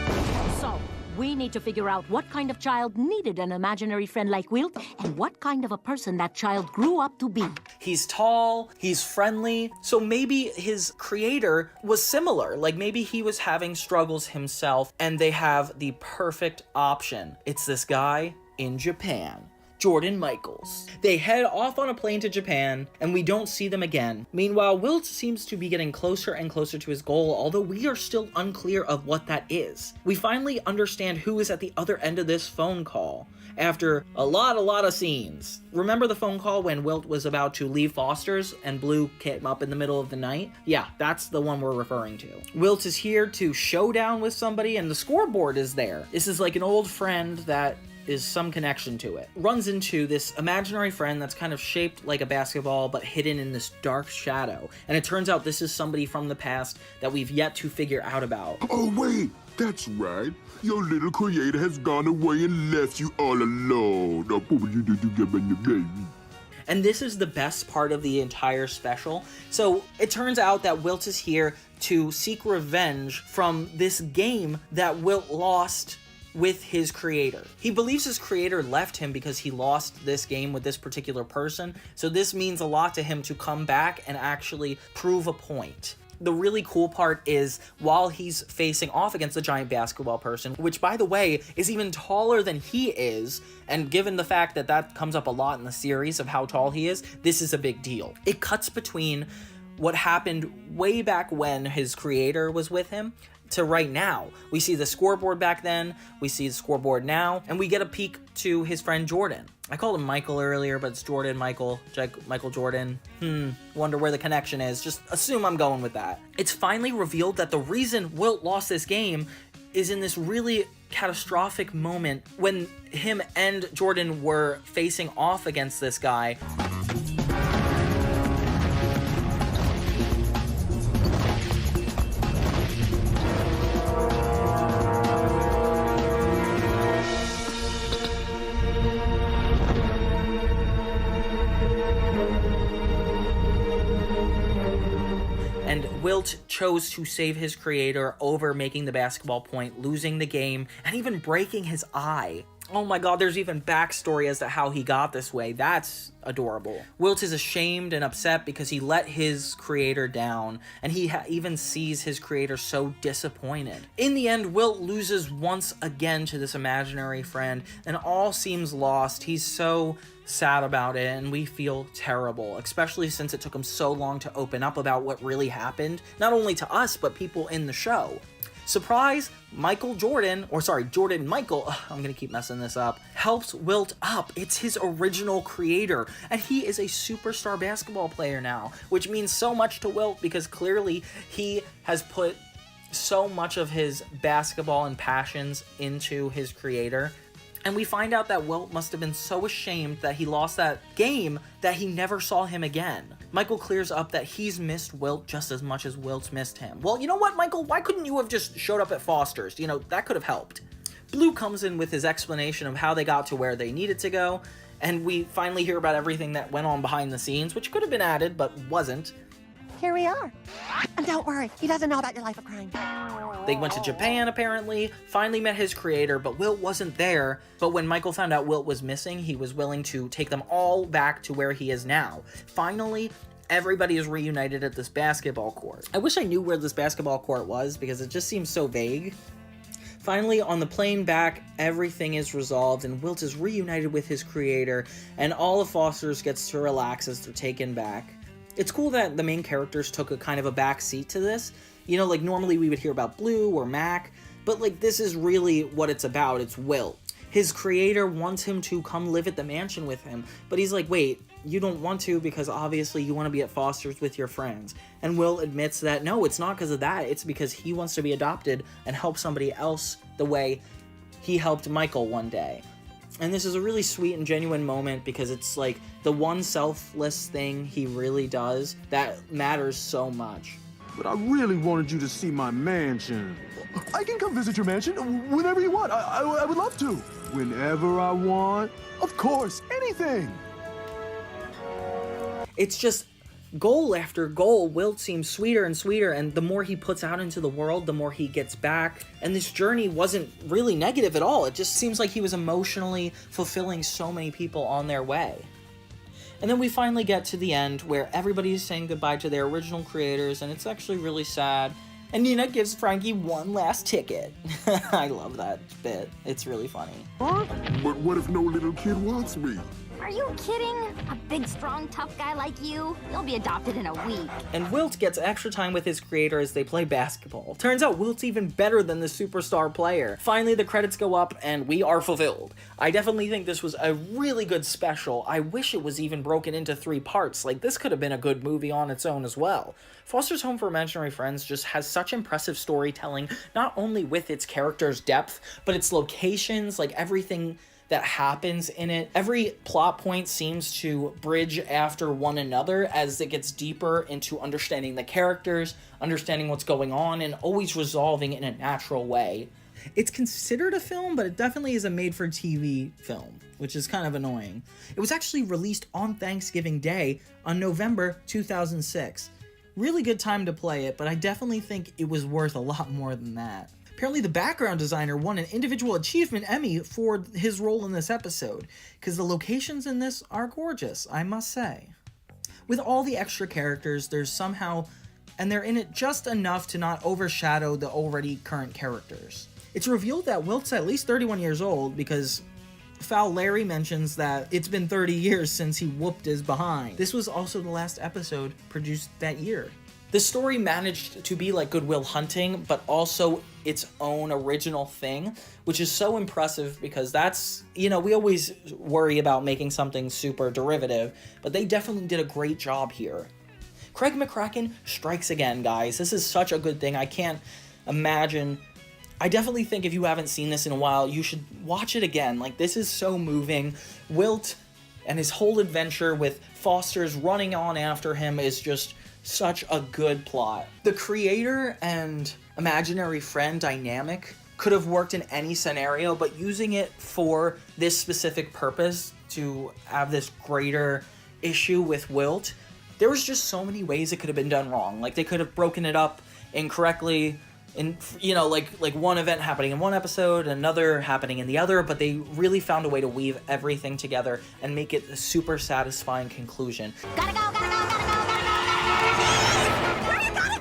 So, we need to figure out what kind of child needed an imaginary friend like Wilt, and what kind of a person that child grew up to be. He's tall, he's friendly, so maybe his creator was similar. Like maybe he was having struggles himself, and they have the perfect option. It's this guy in Japan. Jordan Michaels. They head off on a plane to Japan, and we don't see them again. Meanwhile, Wilt seems to be getting closer and closer to his goal, although we are still unclear of what that is. We finally understand who is at the other end of this phone call, after a lot of scenes. Remember the phone call when Wilt was about to leave Foster's and Bloo came up in the middle of the night? Yeah, that's the one we're referring to. Wilt is here to showdown with somebody, and the scoreboard is there. This is like an old friend that is some connection to it. Runs into this imaginary friend that's kind of shaped like a basketball but hidden in this dark shadow. And it turns out this is somebody from the past that we've yet to figure out about. Oh wait, that's right. Your little creator has gone away and left you all alone. And this is the best part of the entire special. So it turns out that Wilt is here to seek revenge from this game that Wilt lost with his creator. He believes his creator left him because he lost this game with this particular person, so this means a lot to him to come back and actually prove a point. The really cool part is while he's facing off against the giant basketball person, which by the way is even taller than he is, and given the fact that that comes up a lot in the series of how tall he is, this is a big deal. It cuts between what happened way back when his creator was with him to right now. We see the scoreboard back then, we see the scoreboard now, and we get a peek to his friend Jordan. I called him Michael earlier, but it's Jordan, Michael Jordan. Wonder where the connection is. Just assume I'm going with that. It's finally revealed that the reason Wilt lost this game is in this really catastrophic moment when him and Jordan were facing off against this guy. And Wilt chose to save his creator over making the basketball point, losing the game, and even breaking his eye. Oh my god, there's even backstory as to how he got this way. That's adorable. Wilt is ashamed and upset because he let his creator down, and he even sees his creator so disappointed. In the end, Wilt loses once again to this imaginary friend, and all seems lost. He's so sad about it, and we feel terrible, especially since it took him so long to open up about what really happened, not only to us, but people in the show. Surprise, Jordan Michael, I'm gonna keep messing this up, helps Wilt up. It's his original creator, and he is a superstar basketball player now, which means so much to Wilt because clearly he has put so much of his basketball and passions into his creator. And we find out that Wilt must have been so ashamed that he lost that game that he never saw him again. Michael clears up that he's missed Wilt just as much as Wilt's missed him. Well, you know what, Michael? Why couldn't you have just showed up at Foster's? You know, that could have helped. Bloo comes in with his explanation of how they got to where they needed to go, and we finally hear about everything that went on behind the scenes, which could have been added, but wasn't. Here we are. And don't worry, he doesn't know about your life of crime. They went to Japan, apparently, finally met his creator, but Wilt wasn't there. But when Michael found out Wilt was missing, he was willing to take them all back to where he is now. Finally, everybody is reunited at this basketball court. I wish I knew where this basketball court was, because it just seems so vague. Finally, on the plane back, everything is resolved, and Wilt is reunited with his creator, and all of Foster's gets to relax as they're taken back. It's cool that the main characters took a kind of a back seat to this. You know, like normally we would hear about Bloo or Mac, but like this is really what it's about. It's Wilt. His creator wants him to come live at the mansion with him, but he's like, wait, you don't want to because obviously you want to be at Foster's with your friends. And Wilt admits that no, it's not because of that. It's because he wants to be adopted and help somebody else the way he helped Michael one day. And this is a really sweet and genuine moment because it's like the one selfless thing he really does that matters so much. But I really wanted you to see my mansion. I can come visit your mansion whenever you want. I would love to. Whenever I want. Of course, anything. It's just goal after goal. Wilt seems sweeter and sweeter, and the more he puts out into the world, the more he gets back. And this journey wasn't really negative at all. It just seems like he was emotionally fulfilling so many people on their way. And then we finally get to the end where everybody is saying goodbye to their original creators, and it's actually really sad. And Nina gives Frankie one last ticket. I love that bit. It's really funny. Huh? But what if no little kid wants me? Are you kidding? A big, strong, tough guy like you? You'll be adopted in a week. And Wilt gets extra time with his creator as they play basketball. Turns out Wilt's even better than the superstar player. Finally, the credits go up and we are fulfilled. I definitely think this was a really good special. I wish it was even broken into 3 parts. Like, this could have been a good movie on its own as well. Foster's Home for Imaginary Friends just has such impressive storytelling, not only with its characters' depth, but its locations, like everything that happens in it. Every plot point seems to bridge after one another as it gets deeper into understanding the characters, understanding what's going on, and always resolving in a natural way. It's considered a film, but it definitely is a made-for-TV film, which is kind of annoying. It was actually released on Thanksgiving Day on November 2006. Really good time to play it, but I definitely think it was worth a lot more than that. Apparently the background designer won an Individual Achievement Emmy for his role in this episode, because the locations in this are gorgeous, I must say. With all the extra characters, there's somehow, and they're in it just enough to not overshadow the already current characters. It's revealed that Wilt's at least 31 years old, because Foul Larry mentions that it's been 30 years since he whooped his behind. This was also the last episode produced that year. The story managed to be like Good Will Hunting, but also its own original thing, which is so impressive because that's, you know, we always worry about making something super derivative, but they definitely did a great job here. Craig McCracken strikes again, guys. This is such a good thing. I can't imagine. I definitely think if you haven't seen this in a while, you should watch it again. Like, this is so moving. Wilt and his whole adventure with Foster's running on after him is just such a good plot. The creator and imaginary friend dynamic could have worked in any scenario, but using it for this specific purpose to have this greater issue with Wilt, there was just so many ways it could have been done wrong. Like, they could have broken it up incorrectly, in, you know, like one event happening in one episode, another happening in the other, but they really found a way to weave everything together and make it a super satisfying conclusion. Gotta go, gotta go, gotta go, gotta go, Where you gotta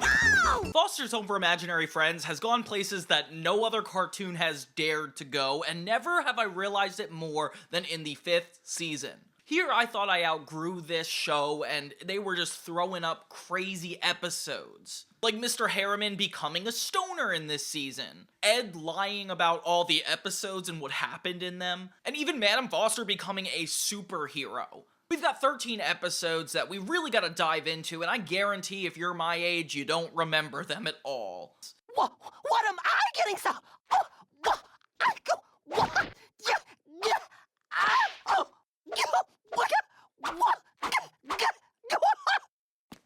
go? Foster's Home for Imaginary Friends has gone places that no other cartoon has dared to go, and never have I realized it more than in the 5th season. Here, I thought I outgrew this show, and they were just throwing up crazy episodes. Like Mr. Harriman becoming a stoner in this season, Ed lying about all the episodes and what happened in them, and even Madam Foster becoming a superhero. We've got 13 episodes that we really gotta dive into, and I guarantee if you're my age, you don't remember them at all. What am I getting so?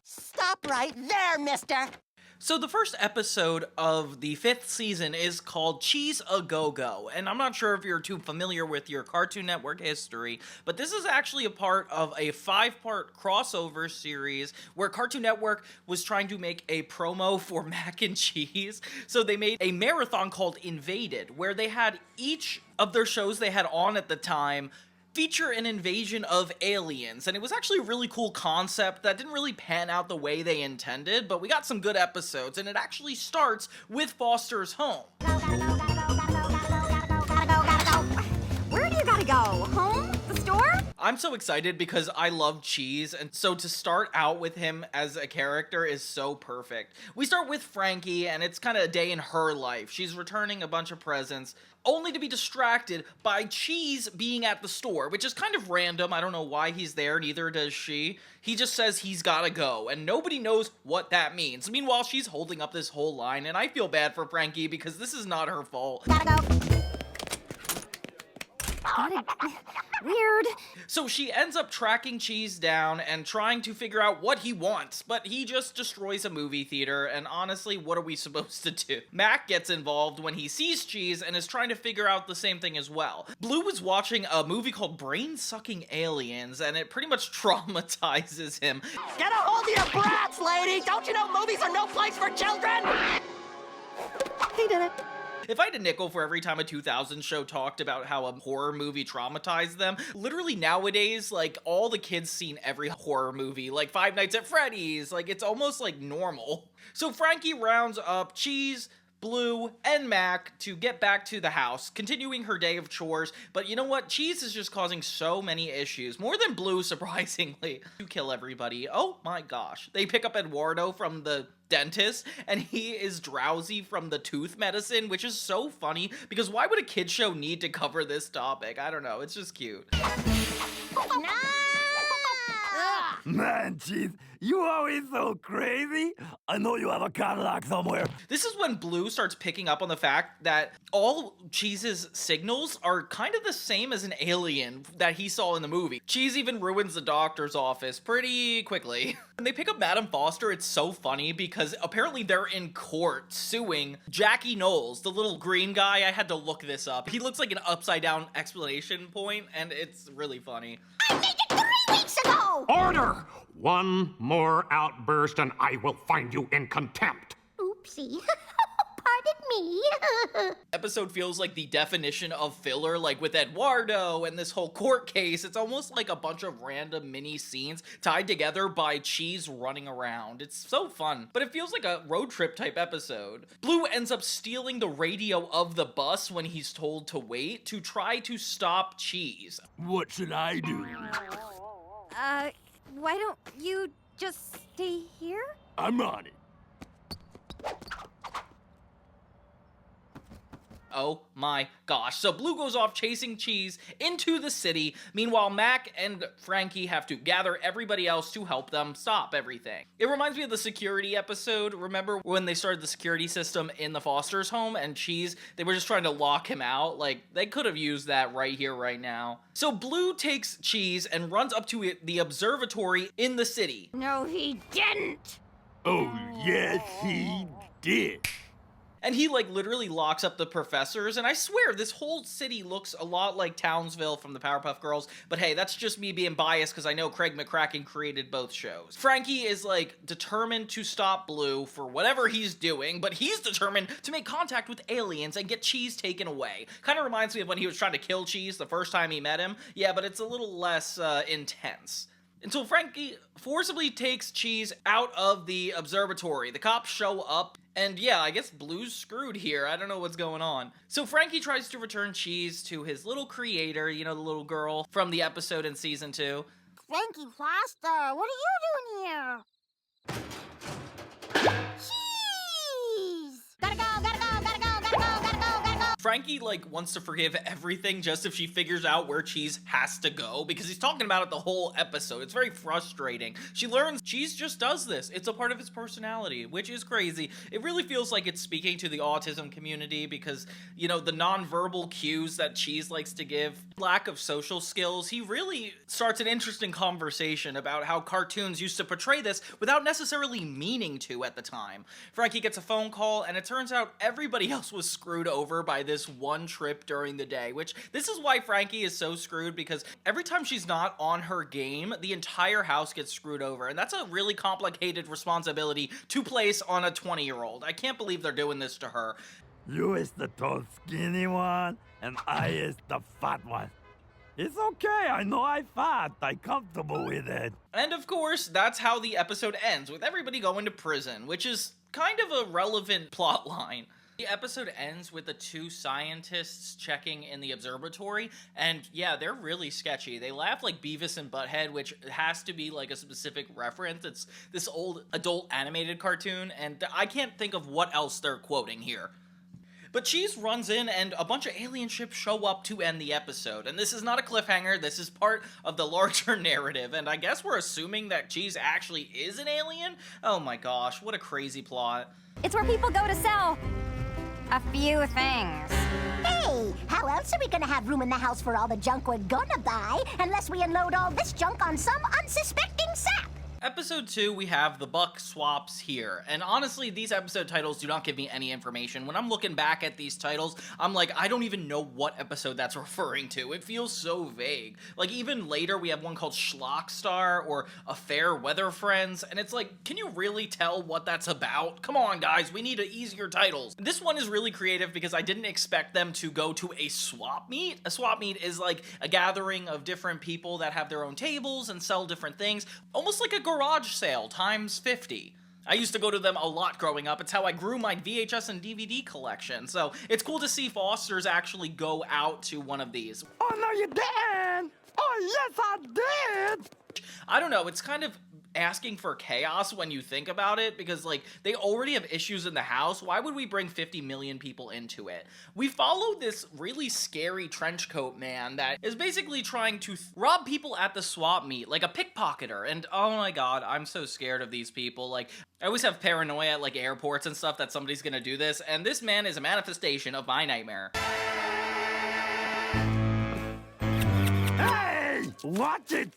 Stop right there, mister. So the first episode of the 5th season is called Cheese A Go-Go, and I'm not sure if you're too familiar with your Cartoon Network history, but this is actually a part of a 5-part crossover series where Cartoon Network was trying to make a promo for mac and cheese, so they made a marathon called Invaded, where they had each of their shows they had on at the time feature an invasion of aliens, and it was actually a really cool concept that didn't really pan out the way they intended, but we got some good episodes, and it actually starts with Foster's home. Where do you gotta go? Home? The store? I'm so excited because I love cheese, and so to start out with him as a character is so perfect. We start with Frankie, and it's kind of a day in her life. She's returning a bunch of presents, only to be distracted by Cheese being at the store, which is kind of random. I don't know why he's there, neither does she. He just says he's gotta go, and nobody knows what that means. Meanwhile, she's holding up this whole line, and I feel bad for Frankie because this is not her fault. Gotta go. Weird. So she ends up tracking Cheese down and trying to figure out what he wants, but he just destroys a movie theater, and honestly, what are we supposed to do? Mac gets involved when he sees Cheese and is trying to figure out the same thing as well. Bloo was watching a movie called Brain-Sucking Aliens, and it pretty much traumatizes him. Get a hold of your brats, lady! Don't you know movies are no place for children? He did it. If I had a nickel for every time a 2000 show talked about how a horror movie traumatized them, literally nowadays, like, all the kids seen every horror movie, like Five Nights at Freddy's, like, it's almost like normal. So Frankie rounds up Cheese, Bloo, and Mac to get back to the house, continuing her day of chores, but you know what? Cheese is just causing so many issues, more than Bloo, surprisingly, to kill everybody. Oh my gosh. They pick up Eduardo from the dentist, and he is drowsy from the tooth medicine, which is so funny, because why would a kid show need to cover this topic? I don't know, it's just cute. Man, Cheese, you always so crazy. I know you have a Cadillac somewhere. This is when Bloo starts picking up on the fact that all Cheese's signals are kind of the same as an alien that he saw in the movie. Cheese even ruins the doctor's office pretty quickly. When they pick up Madam Foster, it's so funny because apparently they're in court suing Jackie Knowles, the little green guy. I had to look this up. He looks like an upside down explanation point, and it's really funny. I made it 3 weeks ago! Order! One more outburst and I will find you in contempt. Oopsie. Pardon me. Episode feels like the definition of filler, like with Eduardo and this whole court case. It's almost like a bunch of random mini scenes tied together by Cheese running around. It's so fun, but it feels like a road trip type episode. Bloo ends up stealing the radio of the bus when he's told to wait to try to stop Cheese. What should I do? Why don't you just stay here? I'm on it. Oh my gosh. So Bloo goes off chasing Cheese into the city. Meanwhile, Mac and Frankie have to gather everybody else to help them stop everything. It reminds me of the security episode. Remember when they started the security system in the Foster's home and Cheese, they were just trying to lock him out? Like, they could have used that right here, right now. So Bloo takes Cheese and runs up to the observatory in the city. No, he didn't. Oh, yes, he did. And he, like, literally locks up the professors, and I swear, this whole city looks a lot like Townsville from the Powerpuff Girls, but hey, that's just me being biased because I know Craig McCracken created both shows. Frankie is, like, determined to stop Bloo for whatever he's doing, but he's determined to make contact with aliens and get Cheese taken away. Kind of reminds me of when he was trying to kill Cheese the first time he met him. Yeah, but it's a little less intense. Until Frankie forcibly takes Cheese out of the observatory. The cops show up, and yeah, I guess Blue's screwed here. I don't know what's going on. So Frankie tries to return Cheese to his little creator, you know, the little girl from the episode in season 2. Frankie Foster, what are you doing here? Cheese! Gotta go, gotta go, gotta go, gotta go, gotta go, gotta go! Frankie, like, wants to forgive everything just if she figures out where Cheese has to go, because he's talking about it the whole episode. It's very frustrating. She learns Cheese just does this. It's a part of his personality, which is crazy. It really feels like it's speaking to the autism community because, you know, the nonverbal cues that Cheese likes to give, lack of social skills, he really starts an interesting conversation about how cartoons used to portray this without necessarily meaning to at the time. Frankie gets a phone call, and it turns out everybody else was screwed over by this one trip during the day, which this is why Frankie is so screwed, because every time she's not on her game, the entire house gets screwed over, and that's a really complicated responsibility to place on a 20-year-old. I can't believe they're doing this to her. You is the tall, skinny one, and I is the fat one. It's okay, I know I fat, I'm comfortable with it. And of course, that's how the episode ends, with everybody going to prison, which is kind of a relevant plot line. The episode ends with the two scientists checking in the observatory, and yeah, they're really sketchy. They laugh like Beavis and Butthead, which has to be like a specific reference. It's this old adult animated cartoon, and I can't think of what else they're quoting here. But Cheese runs in, and a bunch of alien ships show up to end the episode. And this is not a cliffhanger, this is part of the larger narrative, and I guess we're assuming that Cheese actually is an alien? Oh my gosh, what a crazy plot. It's where people go to sell a few things. Hey, how else are we gonna have room in the house for all the junk we're gonna buy unless we unload all this junk on some unsuspecting sap? Episode 2, we have the buck swaps here, and honestly, these episode titles do not give me any information. When I'm looking back at these titles, I'm like, I don't even know what episode that's referring to. It feels so vague. Like, even later, we have one called Schlockstar, or A Fair Weather Friends, and it's like, can you really tell what that's about? Come on, guys, we need easier titles. This one is really creative because I didn't expect them to go to a swap meet. A swap meet is like a gathering of different people that have their own tables and sell different things, almost like a garage sale times 50. I used to go to them a lot growing up. It's how I grew my VHS and DVD collection. So it's cool to see Foster's actually go out to one of these. Oh, no, you didn't! Oh, yes, I did! I don't know, it's kind of asking for chaos when you think about it, because like they already have issues in the house. Why would we bring 50 million people into it? We follow this really scary trenchcoat man that is basically trying to rob people at the swap meet, like a pickpocketer, and oh my god, I'm so scared of these people. Like, I always have paranoia at like airports and stuff that somebody's gonna do this, and this man is a manifestation of my nightmare. Hey! Watch it!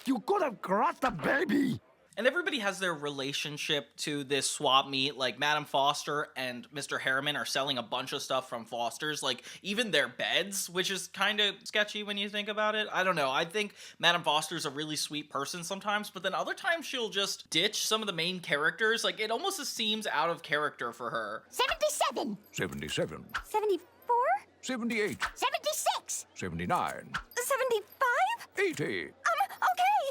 You could have crushed a baby! And everybody has their relationship to this swap meet. Like, Madam Foster and Mr. Harriman are selling a bunch of stuff from Foster's, like, even their beds, which is kind of sketchy when you think about it. I don't know. I think Madam Foster's a really sweet person sometimes, but then other times she'll just ditch some of the main characters. Like, it almost seems out of character for her. 77. 77. 74. 78. 76. 79. 75. 80. Okay,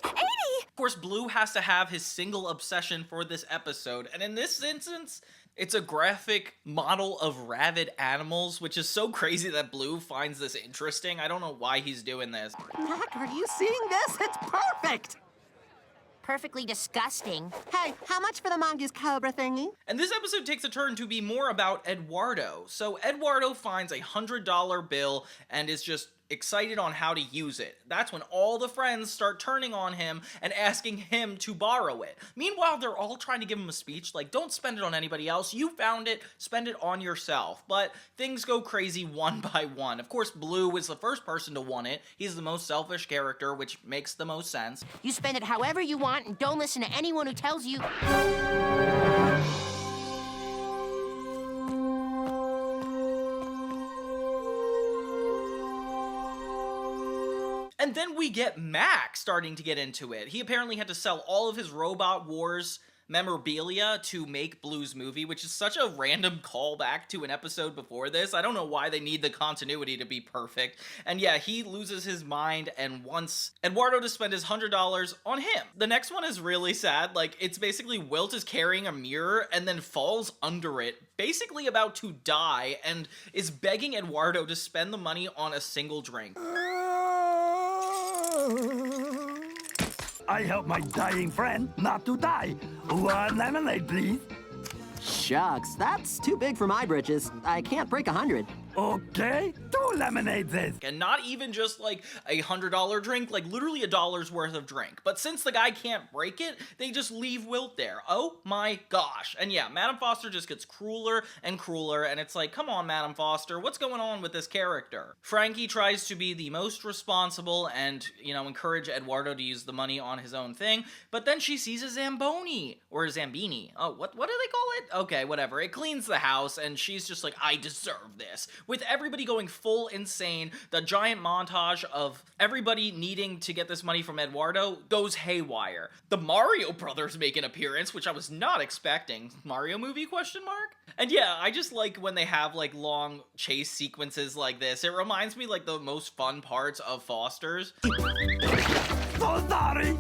80. Of course, Blue has to have his single obsession for this episode, and in this instance, it's a graphic model of rabid animals, which is so crazy that Blue finds this interesting. I don't know why he's doing this. Mac, are you seeing this? It's perfect! Perfectly disgusting. Hey, how much for the mongoose cobra thingy? And this episode takes a turn to be more about Eduardo. So Eduardo finds a $100 bill and is just excited on how to use it. That's when all the friends start turning on him and asking him to borrow it. Meanwhile, they're all trying to give him a speech like, don't spend it on anybody else. You found it, spend it on yourself. But things go crazy one by one. Of course, Blue is the first person to want it. He's the most selfish character, which makes the most sense. You spend it however you want and don't listen to anyone who tells you. And then we get Mac starting to get into it. He apparently had to sell all of his Robot Wars memorabilia to make Blue's movie, which is such a random callback to an episode before this. I don't know why they need the continuity to be perfect. And yeah, he loses his mind and wants Eduardo to spend his $100 on him. The next one is really sad. Like, it's basically Wilt is carrying a mirror and then falls under it, basically about to die, and is begging Eduardo to spend the money on a single drink. I help my dying friend not to die. One lemonade, please. Shucks, that's too big for my britches. I can't break 100. Okay, 2 lemonades is. And not even just like a $100 drink, like literally $1 worth of drink. But since the guy can't break it, they just leave Wilt there. Oh my gosh. And yeah, Madam Foster just gets crueler and crueler, and it's like, come on, Madam Foster, what's going on with this character? Frankie tries to be the most responsible and, you know, encourage Eduardo to use the money on his own thing, but then she sees a Zamboni, or a Zambini. Oh, what do they call it? Okay, whatever. It cleans the house, and she's just like, I deserve this. With everybody going full insane, the giant montage of everybody needing to get this money from Eduardo goes haywire. The Mario Brothers make an appearance, which I was not expecting. Mario movie, question mark? And yeah, I just like when they have like long chase sequences like this. It reminds me like the most fun parts of Foster's. So sorry!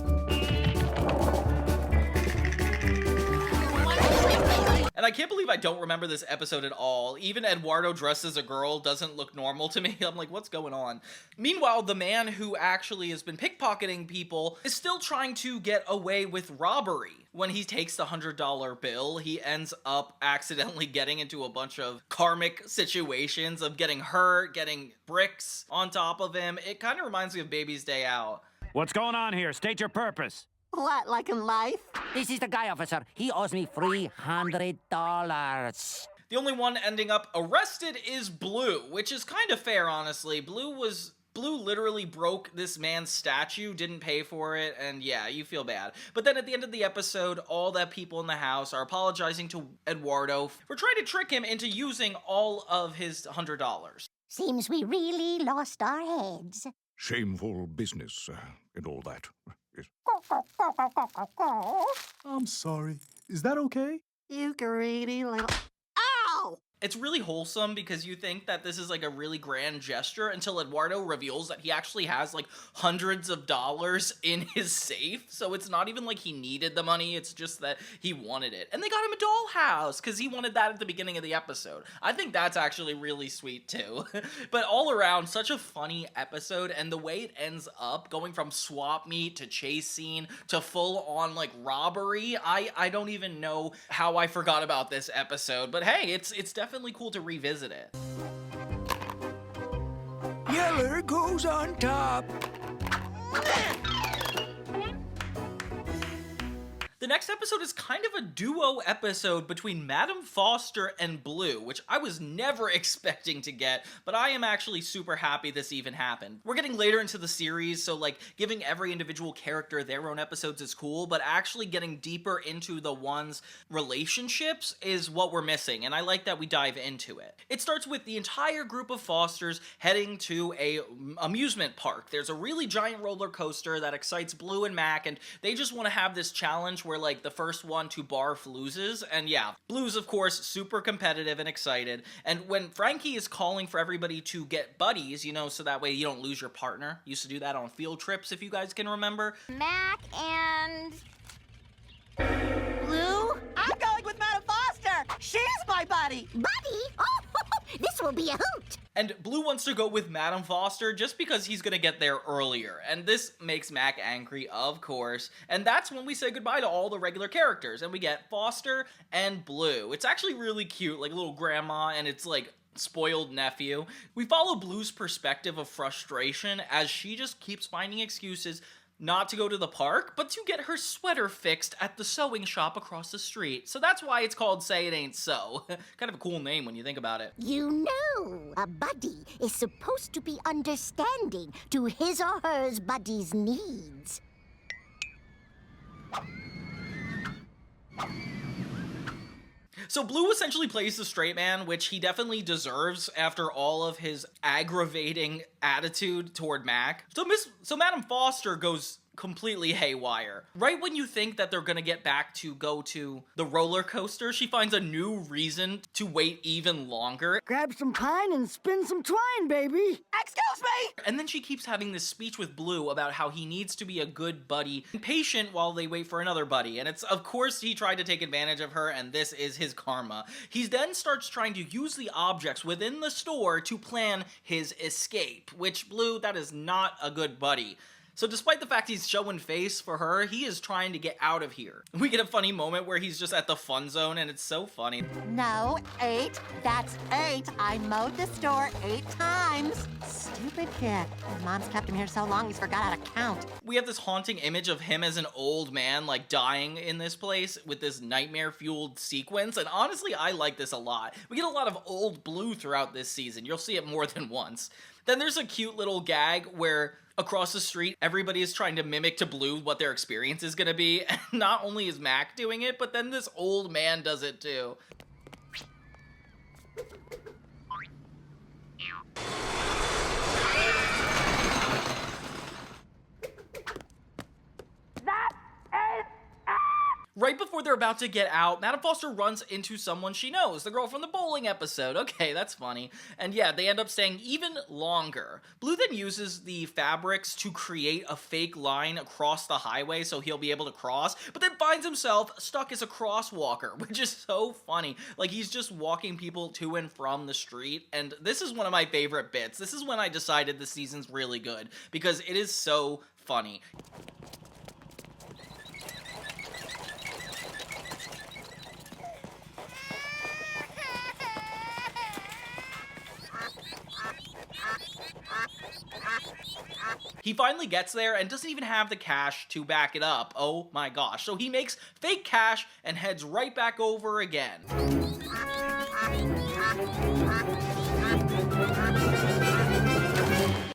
And I can't believe I don't remember this episode at all. Even Eduardo dressed as a girl doesn't look normal to me. I'm like, what's going on? Meanwhile, the man who actually has been pickpocketing people is still trying to get away with robbery. When he takes the $100 bill, he ends up accidentally getting into a bunch of karmic situations of getting hurt, getting bricks on top of him. It kind of reminds me of Baby's Day Out. What's going on here? State your purpose. What, like in life? This is the guy, officer. He owes me $300. The only one ending up arrested is Blue, which is kind of fair, honestly. Blue literally broke this man's statue, didn't pay for it, and yeah, you feel bad. But then at the end of the episode, all the people in the house are apologizing to Eduardo for trying to trick him into using all of his $100. Seems we really lost our heads. Shameful business and all that. Yes. I'm sorry. Is that okay? You greedy little... Ow! It's really wholesome because you think that this is like a really grand gesture until Eduardo reveals that he actually has like hundreds of dollars in his safe. So it's not even like he needed the money, it's just that he wanted it. And they got him a dollhouse because he wanted that at the beginning of the episode. I think that's actually really sweet too. But all around, such a funny episode, and the way it ends up, going from swap meet to chase scene to full on like robbery, I don't even know how I forgot about this episode. But hey, it's definitely cool to revisit it. Yeller goes on top. The next episode is kind of a duo episode between Madam Foster and Bloo, which I was never expecting to get, but I am actually super happy this even happened. We're getting later into the series, so like giving every individual character their own episodes is cool, but actually getting deeper into the one's relationships is what we're missing, and I like that we dive into it. It starts with the entire group of Fosters heading to a amusement park. There's a really giant roller coaster that excites Bloo and Mac, and they just want to have this challenge where like the first one to barf loses, and yeah, Bloo's of course super competitive and excited, and when Frankie is calling for everybody to get buddies, you know, so that way you don't lose your partner. Used to do that on field trips, if you guys can remember. Mac and... Bloo? I'm going with Madam Foster! She's my buddy! Buddy? Oh, this will be a hoot! And Bloo wants to go with Madam Foster just because he's gonna get there earlier, and this makes Mac angry, of course, and that's when we say goodbye to all the regular characters, and we get Foster and Bloo. It's actually really cute, like a little grandma, and it's like spoiled nephew. We follow Blue's perspective of frustration as she just keeps finding excuses not to go to the park, but to get her sweater fixed at the sewing shop across the street. So that's why it's called Say It Ain't So. Kind of a cool name when you think about it. You know, a buddy is supposed to be understanding to his or her buddy's needs. So Bloo essentially plays the straight man, which he definitely deserves after all of his aggravating attitude toward Mac. So Madam Foster goes completely haywire. Right when you think that they're gonna get back to go to the roller coaster, she finds a new reason to wait even longer. Grab some pine and spin some twine, baby. Excuse me! And then she keeps having this speech with Bloo about how he needs to be a good buddy and patient while they wait for another buddy. And it's, of course, he tried to take advantage of her, and this is his karma. He then starts trying to use the objects within the store to plan his escape, which, Bloo, that is not a good buddy. So despite the fact he's showing face for her, he is trying to get out of here. We get a funny moment where he's just at the fun zone, and it's so funny. No, 8. That's 8. I mowed the store 8 times. Stupid kid. Mom's kept him here so long he's forgot how to count. We have this haunting image of him as an old man, like, dying in this place with this nightmare-fueled sequence, and honestly, I like this a lot. We get a lot of old Bloo throughout this season. You'll see it more than once. Then there's a cute little gag where across the street, everybody is trying to mimic to Bloo what their experience is gonna be, and not only is Mac doing it, but then this old man does it too. Right before they're about to get out, Madam Foster runs into someone she knows, the girl from the bowling episode. Okay, that's funny. And yeah, they end up staying even longer. Bloo then uses the fabrics to create a fake line across the highway so he'll be able to cross, but then finds himself stuck as a crosswalker, which is so funny. Like, he's just walking people to and from the street, and this is one of my favorite bits. This is when I decided the season's really good, because it is so funny. He finally gets there and doesn't even have the cash to back it up. Oh my gosh. So he makes fake cash and heads right back over again.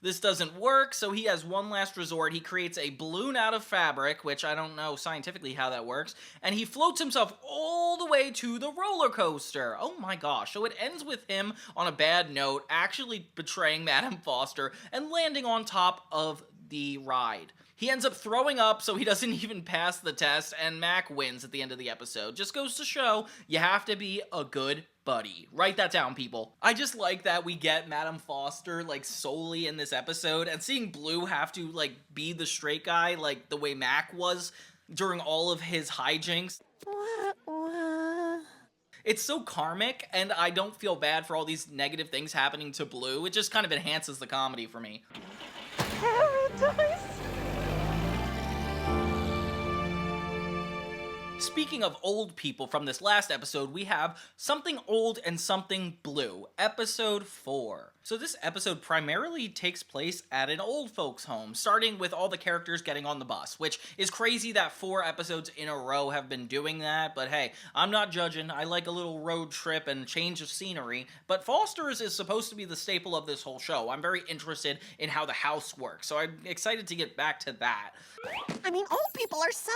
This doesn't work, so he has one last resort. He creates a balloon out of fabric, which I don't know scientifically how that works, and he floats himself all the way to the roller coaster. Oh my gosh. So it ends with him on a bad note, actually betraying Madam Foster and landing on top of the ride. He ends up throwing up, so he doesn't even pass the test, and Mac wins at the end of the episode. Just goes to show, you have to be a good buddy. Write that down, people. I just like that we get Madam Foster, like, solely in this episode, and seeing Bloo have to, like, be the straight guy, like, the way Mac was during all of his hijinks. It's so karmic, and I don't feel bad for all these negative things happening to Bloo. It just kind of enhances the comedy for me. Paradise. Speaking of old people from this last episode, we have Something Old and Something Blue, episode 4. So this episode primarily takes place at an old folks home, starting with all the characters getting on the bus, which is crazy that 4 episodes in a row have been doing that, but hey, I'm not judging. I like a little road trip and change of scenery, but Foster's is supposed to be the staple of this whole show. I'm very interested in how the house works, so I'm excited to get back to that. I mean, old people are so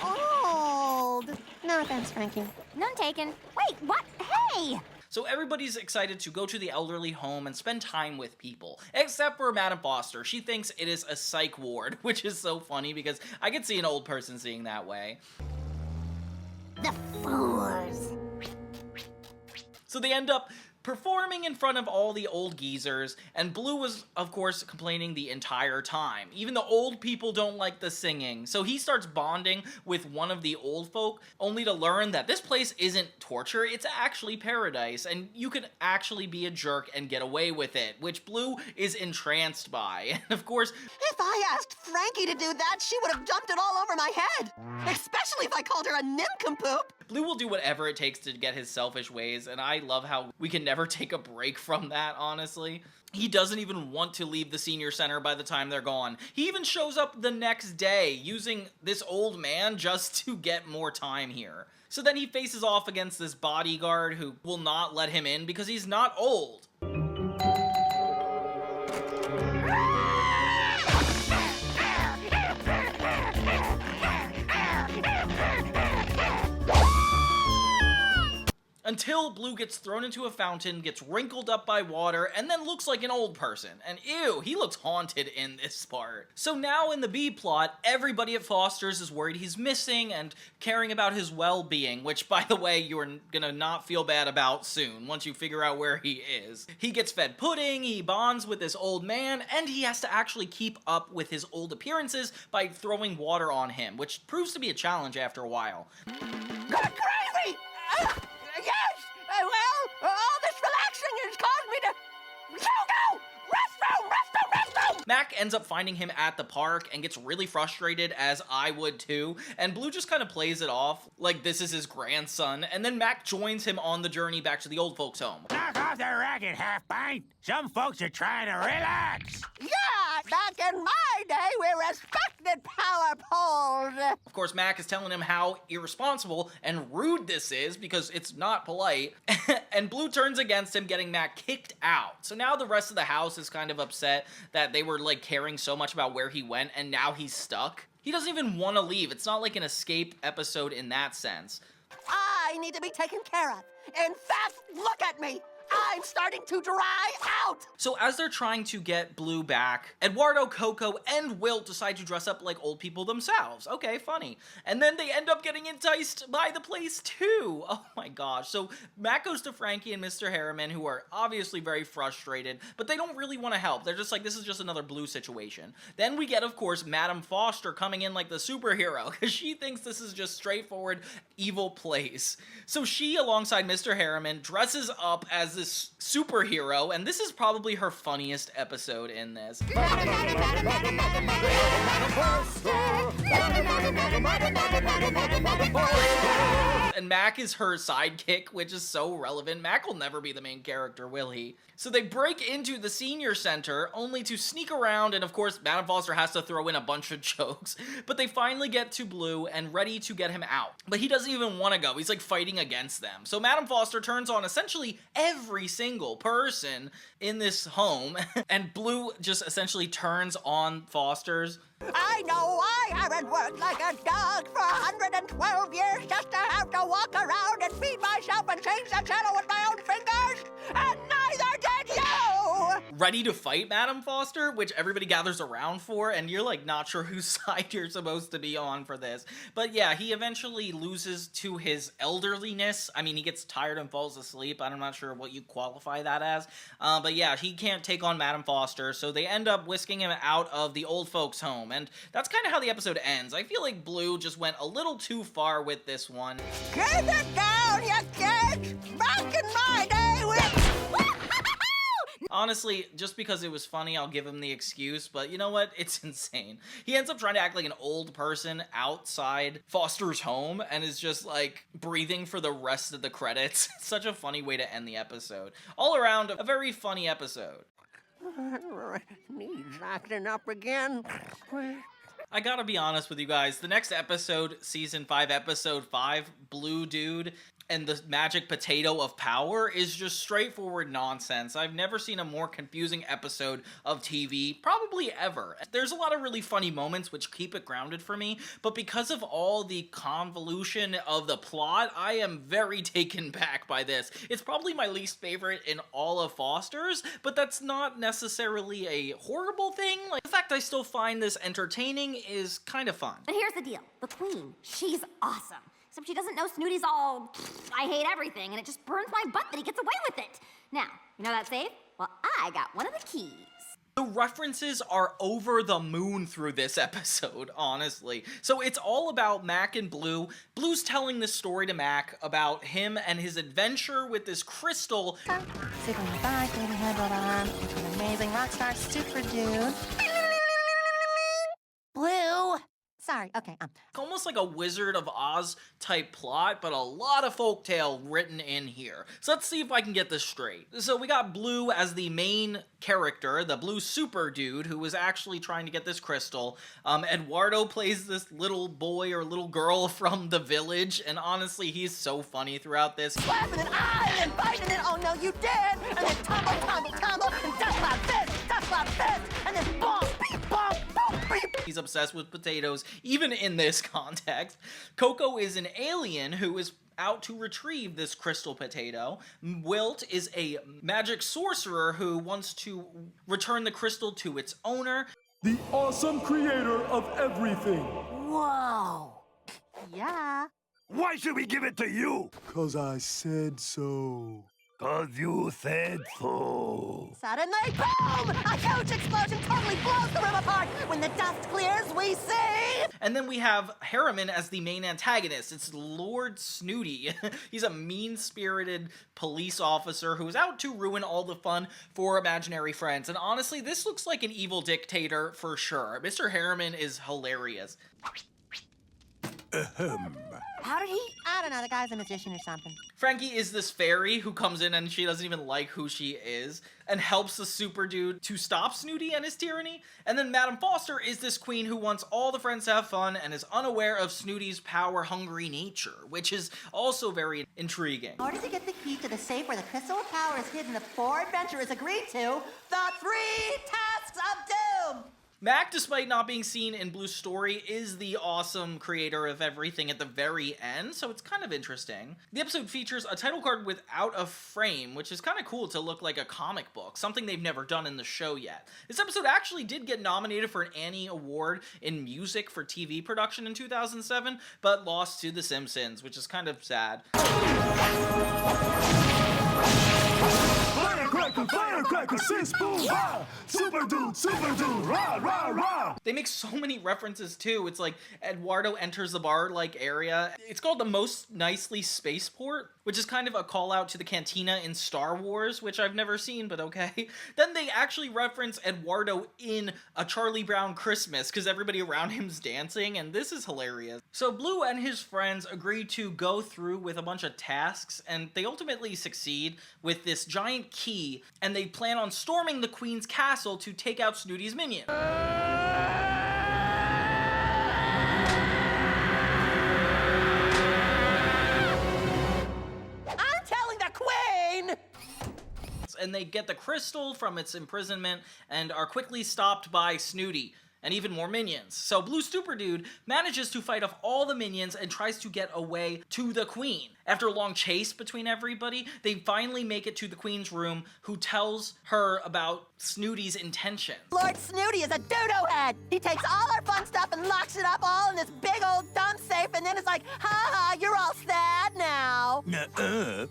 old. No offense, Frankie. None taken. Wait, what? Hey! So everybody's excited to go to the elderly home and spend time with people, except for Madame Foster. She thinks it is a psych ward, which is so funny because I could see an old person seeing that way. The fools. So they end up performing in front of all the old geezers, and Bloo was, of course, complaining the entire time. Even the old people don't like the singing, so he starts bonding with one of the old folk, only to learn that this place isn't torture, it's actually paradise, and you can actually be a jerk and get away with it, which Bloo is entranced by. And of course, if I asked Frankie to do that, she would have dumped it all over my head. Especially if I called her a nincompoop. Bloo will do whatever it takes to get his selfish ways, and I love how we can never take a break from that, honestly. He doesn't even want to leave the senior center by the time they're gone. He even shows up the next day, using this old man just to get more time here. So then he faces off against this bodyguard who will not let him in because he's not old. Until Bloo gets thrown into a fountain, gets wrinkled up by water, and then looks like an old person. And ew, he looks haunted in this part. So now in the B-plot, everybody at Foster's is worried he's missing and caring about his well-being, which, by the way, you're gonna not feel bad about soon, once you figure out where he is. He gets fed pudding, he bonds with this old man, and he has to actually keep up with his old appearances by throwing water on him, which proves to be a challenge after a while. Go crazy! Yes! Well, all this relaxing has caused me to... Go! Restroom! Mac ends up finding him at the park and gets really frustrated, as I would too, and Bloo just kind of plays it off like this is his grandson, and then Mac joins him on the journey back to the old folks' home. Knock off the racket, half-pint! Some folks are trying to relax! Yeah, back in my day, we respected power poles! Of course, Mac is telling him how irresponsible and rude this is because it's not polite, and Bloo turns against him, getting Mac kicked out. So now the rest of the house is kind of upset that they were like caring so much about where he went and now he's stuck. He doesn't even want to leave. It's not like an escape episode in that sense. I need to be taken care of. In fact, look at me. I'm starting to dry out! So as they're trying to get Bloo back, Eduardo, Coco, and Wilt decide to dress up like old people themselves. Okay, funny. And then they end up getting enticed by the place too. Oh my gosh. So Mac goes to Frankie and Mr. Harriman, who are obviously very frustrated, but they don't really want to help. They're just like, this is just another Bloo situation. Then we get, of course, Madame Foster coming in like the superhero, because she thinks this is just straightforward evil place. So she, alongside Mr. Harriman, dresses up as this superhero, and this is probably her funniest episode in this. And Mac is her sidekick, which is so relevant. Mac will never be the main character, will he? So they break into the senior center, only to sneak around, and of course, Madame Foster has to throw in a bunch of jokes. But they finally get to Bloo and ready to get him out. But he doesn't even want to go. He's like fighting against them. So Madame Foster turns on essentially every single person in this home, and Bloo just essentially turns on Foster's. I know I haven't worked like a dog for 112 years just to have to walk around and feed myself and change the channel with my own fingers, and neither did you! Ready to fight Madame Foster, which everybody gathers around for, and you're like not sure whose side you're supposed to be on for this. But yeah, he eventually loses to his elderliness. I mean, he gets tired and falls asleep. I'm not sure what you qualify that as. But yeah, he can't take on Madame Foster, so they end up whisking him out of the old folks' home. And that's kind of how the episode ends. I feel like Bloo just went a little too far with this one. Keep it down, you kids! Back in my day, Honestly, just because it was funny, I'll give him the excuse, but you know what? It's insane. He ends up trying to act like an old person outside Foster's home and is just like breathing for the rest of the credits. Such a funny way to end the episode. All around, a very funny episode. Knees acting up again. I gotta be honest with you guys, the next episode, Season 5, Episode 5, Blue Dude and the Magic Potato of Power, is just straightforward nonsense. I've never seen a more confusing episode of TV, probably ever. There's a lot of really funny moments which keep it grounded for me, but because of all the convolution of the plot, I am very taken back by this. It's probably my least favorite in all of Foster's, but that's not necessarily a horrible thing. Like, the fact I still find this entertaining is kind of fun. But here's the deal. The Queen, she's awesome. Except she doesn't know Snooty's all, I hate everything, and it just burns my butt that he gets away with it. Now, you know that safe? Well, I got one of the keys. The references are over the moon through this episode, honestly. So it's all about Mac and Blue. Blue's telling this story to Mac about him and his adventure with this crystal. Sleeping in the back, baby headband on, an amazing rock star super dude. Blue! Sorry, okay, Almost like a Wizard of Oz type plot, but a lot of folktale written in here. So let's see if I can get this straight. So we got Blue as the main character, the Blue super dude, who was actually trying to get this crystal. Eduardo plays this little boy or little girl from the village, and honestly, he's so funny throughout this. Slapping an eye and biting it, oh no you did! And then tumble, tumble, tumble, and dust like this, and then bonk, beep, bonk, boop, beep. He's obsessed with potatoes, even in this context. Coco is an alien who is out to retrieve this crystal potato. Wilt is a magic sorcerer who wants to return the crystal to its owner. The awesome creator of everything. Whoa! Yeah. Why should we give it to you? 'Cause I said so. 'Cause you said so. Suddenly, boom! A huge explosion totally blows the room apart. When the dust clears, we see... And then we have Harriman as the main antagonist. It's Lord Snooty. He's a mean-spirited police officer who's out to ruin all the fun for imaginary friends. And honestly, this looks like an evil dictator for sure. Mr. Harriman is hilarious. How did he... I don't know, the guy's a magician or something. Frankie is this fairy who comes in and she doesn't even like who she is and helps the super dude to stop Snooty and his tyranny. And then Madame Foster is this queen who wants all the friends to have fun and is unaware of Snooty's power-hungry nature, which is also very intriguing. In order to get the key to the safe where the crystal of power is hidden, the 4 adventurers agreed to the 3 tasks of doom. Mac, despite not being seen in Blue's story, is the awesome creator of everything at the very end, so it's kind of interesting. The episode features a title card without a frame, which is kind of cool to look like a comic book, something they've never done in the show yet. This episode actually did get nominated for an Annie Award in music for TV production in 2007, but lost to The Simpsons, which is kind of sad. Firecracker, sis, boom, rah! Super dude, rah, rah, rah! They make so many references too. It's like Eduardo enters the bar-like area. It's called the Most Nicely Spaceport, which is kind of a call out to the cantina in Star Wars, which I've never seen, but okay. Then they actually reference Eduardo in A Charlie Brown Christmas, because everybody around him's dancing, and this is hilarious. So Blue and his friends agree to go through with a bunch of tasks, and they ultimately succeed with this giant key, and they plan on storming the Queen's castle to take out Snooty's minion. And they get the crystal from its imprisonment and are quickly stopped by Snooty and even more minions. So Blue Super Dude manages to fight off all the minions and tries to get away to the Queen. After a long chase between everybody, they finally make it to the Queen's room, who tells her about Snooty's intentions. Lord Snooty is a dodo head. He takes all our fun stuff and locks it up all in this big old dumb safe, and then it's like, ha ha, you're all sad now.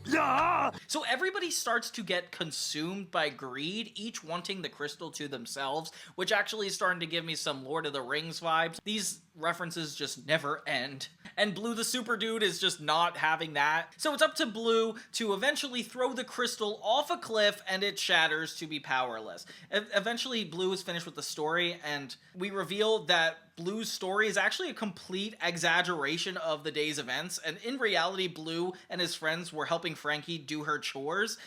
Yeah! So everybody starts to get consumed by greed, each wanting the crystal to themselves, which actually is starting to give me some Lord of the Rings vibes. These references just never end. And Bloo the super dude is just not having that. So it's up to Bloo to eventually throw the crystal off a cliff and it shatters to be powerless. Eventually Bloo is finished with the story and we reveal that Bloo's story is actually a complete exaggeration of the day's events, and in reality Bloo and his friends were helping Frankie do her chores.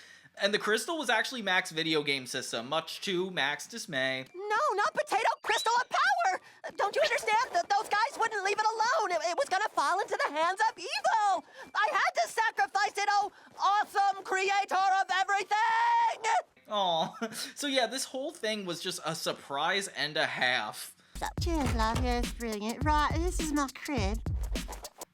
And the crystal was actually Mac's video game system, much to Mac's dismay. No, not potato crystal of power! Don't you understand that those guys wouldn't leave it alone? It was gonna fall into the hands of evil! I had to sacrifice it, oh awesome creator of everything! Aw. So yeah, this whole thing was just a surprise and a half. Cheers, love. It's brilliant. Right, this is my crib.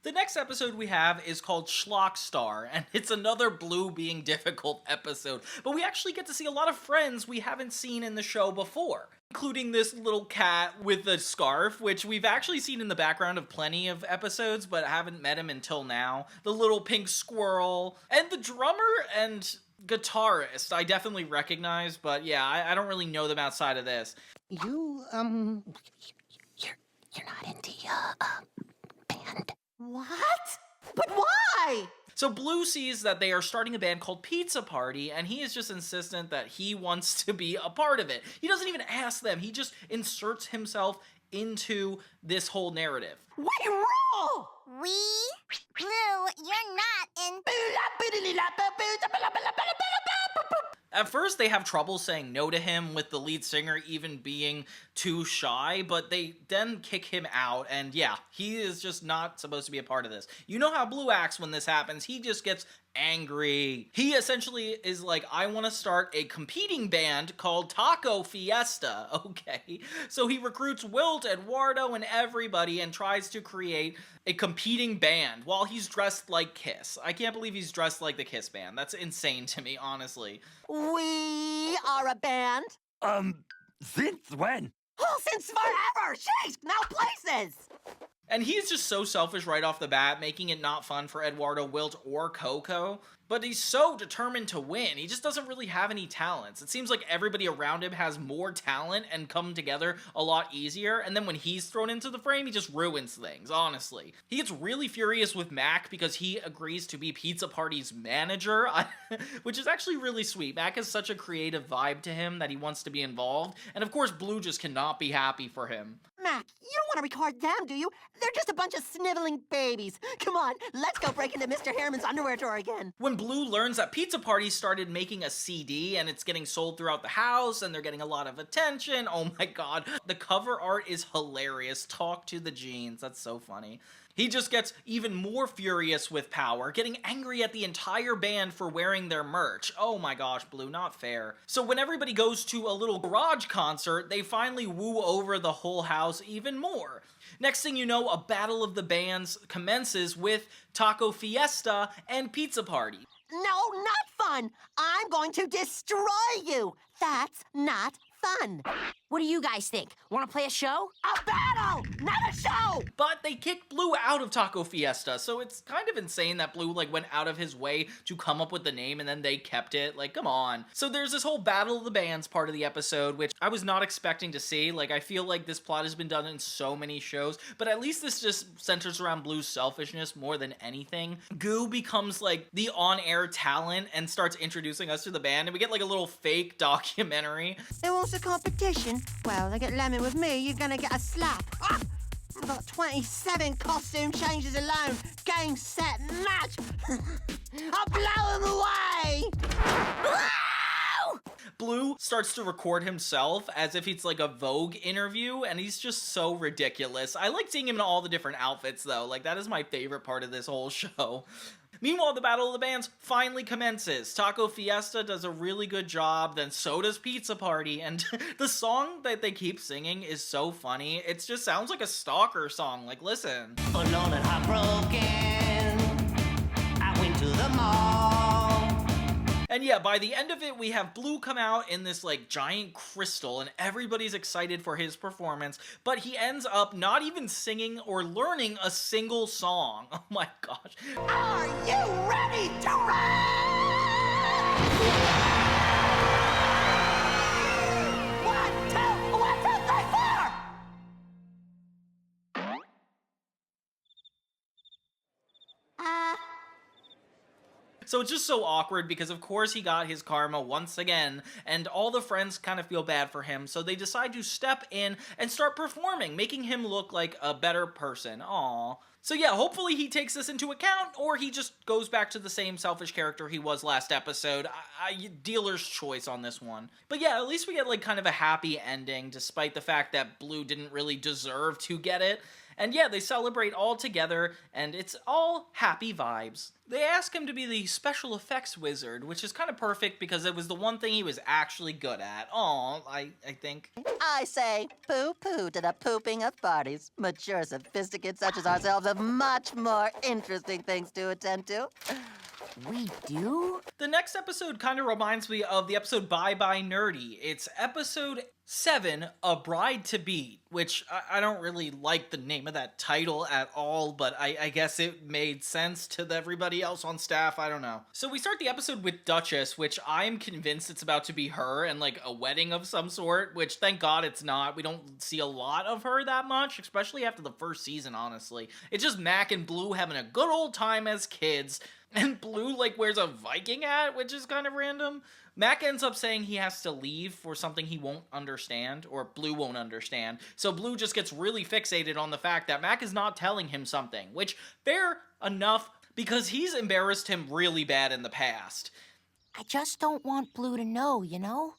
The next episode we have is called Schlockstar, and it's another Bloo being difficult episode, but we actually get to see a lot of friends we haven't seen in the show before, including this little cat with a scarf, which we've actually seen in the background of plenty of episodes, but haven't met him until now, the little pink squirrel, and the drummer and guitarist I definitely recognize, but yeah, I don't really know them outside of this. You're not into band. What? But why? So Bloo sees that they are starting a band called Pizza Party, and he is just insistent that he wants to be a part of it. He doesn't even ask them, he just inserts himself into this whole narrative. We rule! We? Bloo, you're not in... At first, they have trouble saying no to him, with the lead singer even being too shy, but they then kick him out, and yeah, he is just not supposed to be a part of this. You know how Bloo acts when this happens, he just gets angry. He essentially is like, I want to start a competing band called Taco Fiesta. Okay, so he recruits Wilt, Eduardo, and everybody and tries to create a competing band while he's dressed like Kiss. I can't believe he's dressed like the Kiss band. That's insane to me, honestly. We are a band? Since when? Oh, since forever! Jeez, now places! And he's just so selfish right off the bat, making it not fun for Eduardo, Wilt, or Coco. But he's so determined to win, he just doesn't really have any talents. It seems like everybody around him has more talent and come together a lot easier, and then when he's thrown into the frame, he just ruins things, honestly. He gets really furious with Mac because he agrees to be Pizza Party's manager, which is actually really sweet. Mac has such a creative vibe to him that he wants to be involved, and of course Bloo just cannot be happy for him. Mac, you don't want to record them, do you? They're just a bunch of sniveling babies. Come on, let's go break into Mr. Harriman's underwear drawer again. When Bloo learns that Pizza Party started making a CD and it's getting sold throughout the house and they're getting a lot of attention, oh my god. The cover art is hilarious. Talk to the jeans. That's so funny. He just gets even more furious with Power, getting angry at the entire band for wearing their merch. Oh my gosh, Bloo, not fair. So when everybody goes to a little garage concert, they finally woo over the whole house even more. Next thing you know, a battle of the bands commences with Taco Fiesta and Pizza Party. No, not fun! I'm going to destroy you! That's not fun! What do you guys think? Want to play a show? A battle! Not a show! But they kicked Bloo out of Taco Fiesta, so it's kind of insane that Bloo went out of his way to come up with the name and then they kept it. Like, come on. So there's this whole Battle of the Bands part of the episode, which I was not expecting to see. Like, I feel like this plot has been done in so many shows, but at least this just centers around Bloo's selfishness more than anything. Goo becomes the on-air talent and starts introducing us to the band, and we get a little fake documentary. It was a competition. Well, they get lemon with me, you're gonna get a slap. Ah! I've got 27 costume changes alone. Game, set, match. I'll blow them away. Bloo starts to record himself as if it's a Vogue interview, and he's just so ridiculous. I like seeing him in all the different outfits, though. That is my favorite part of this whole show. Meanwhile, the Battle of the Bands finally commences. Taco Fiesta does a really good job, then so does Pizza Party, and the song that they keep singing is so funny. It just sounds like a stalker song. Listen. Forlorn and heartbroken, I went to the mall. And yeah, by the end of it, we have Bloo come out in this giant crystal, and everybody's excited for his performance, but he ends up not even singing or learning a single song. Oh my gosh. Are you ready to ride? So it's just so awkward because of course he got his karma once again, and all the friends kind of feel bad for him, so they decide to step in and start performing, making him look like a better person. Aww. So yeah, hopefully he takes this into account, or he just goes back to the same selfish character he was last episode. Dealer's choice on this one. But yeah, at least we get like kind of a happy ending, despite the fact that Bloo didn't really deserve to get it. And yeah, they celebrate all together, and it's all happy vibes. They ask him to be the special effects wizard, which is kind of perfect because it was the one thing he was actually good at. Aw, I think. I say poo-poo to the pooping of parties. Mature sophisticates such as ourselves have much more interesting things to attend to. We do? The next episode kind of reminds me of the episode Bye Bye Nerdy. It's episode 7, A Bride to Beat, which I don't really like the name of that title at all, but I guess it made sense to everybody else on staff, I don't know. So we start the episode with Duchess, which I'm convinced it's about to be her and like a wedding of some sort, which thank God it's not. We don't see a lot of her that much, especially after the first season, honestly. It's just Mac and Bloo having a good old time as kids, and Bloo like wears a Viking hat, which is kind of random. Mac ends up saying he has to leave for something he won't understand, or Bloo won't understand, so Bloo just gets really fixated on the fact that Mac is not telling him something, which, fair enough, because he's embarrassed him really bad in the past. I just don't want Bloo to know, you know?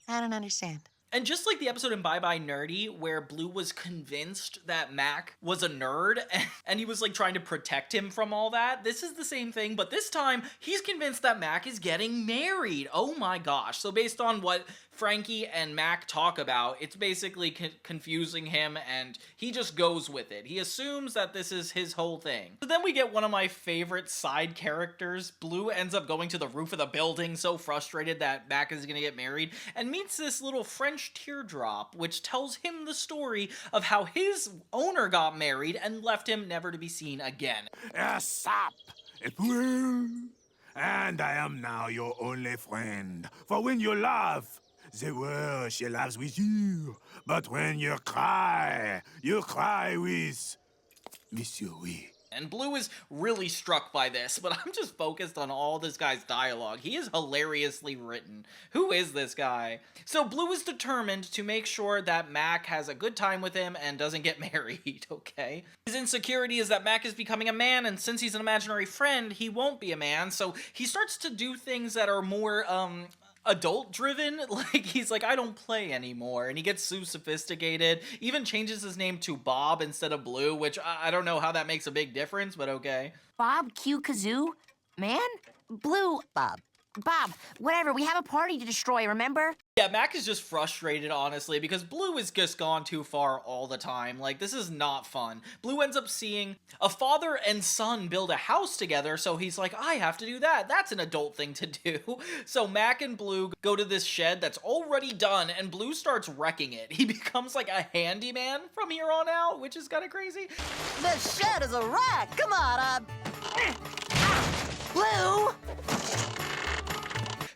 I don't understand. And just like the episode in Bye Bye Nerdy, where Bloo was convinced that Mac was a nerd, and he was like trying to protect him from all that, this is the same thing, but this time, he's convinced that Mac is getting married. Oh my gosh. So based on what Frankie and Mac talk about, it's basically confusing him, and he just goes with it. He assumes that this is his whole thing. So then we get one of my favorite side characters. Bloo ends up going to the roof of the building, so frustrated that Mac is gonna get married, and meets this little French teardrop, which tells him the story of how his owner got married and left him never to be seen again. Stop! It will. And I am now your only friend. For when you laugh, the world she laughs with you. But when you cry with Monsieur Oui. And Bloo is really struck by this, but I'm just focused on all this guy's dialogue. He is hilariously written. Who is this guy? So Bloo is determined to make sure that Mac has a good time with him and doesn't get married, okay? His insecurity is that Mac is becoming a man, and since he's an imaginary friend, he won't be a man, so he starts to do things that are more, adult-driven. Like, he's like, I don't play anymore, and he gets so sophisticated, even changes his name to Bob instead of Bloo, which I don't know how that makes a big difference, but okay. Bob Q Kazoo? Man? Bloo. Bob, whatever, we have a party to destroy, remember? Yeah, Mac is just frustrated, honestly, because Bloo has just gone too far all the time. Like, this is not fun. Bloo ends up seeing a father and son build a house together, so he's like, I have to do that. That's an adult thing to do. So Mac and Bloo go to this shed that's already done, and Bloo starts wrecking it. He becomes like a handyman from here on out, which is kind of crazy. This shed is a wreck! Come on, Bloo!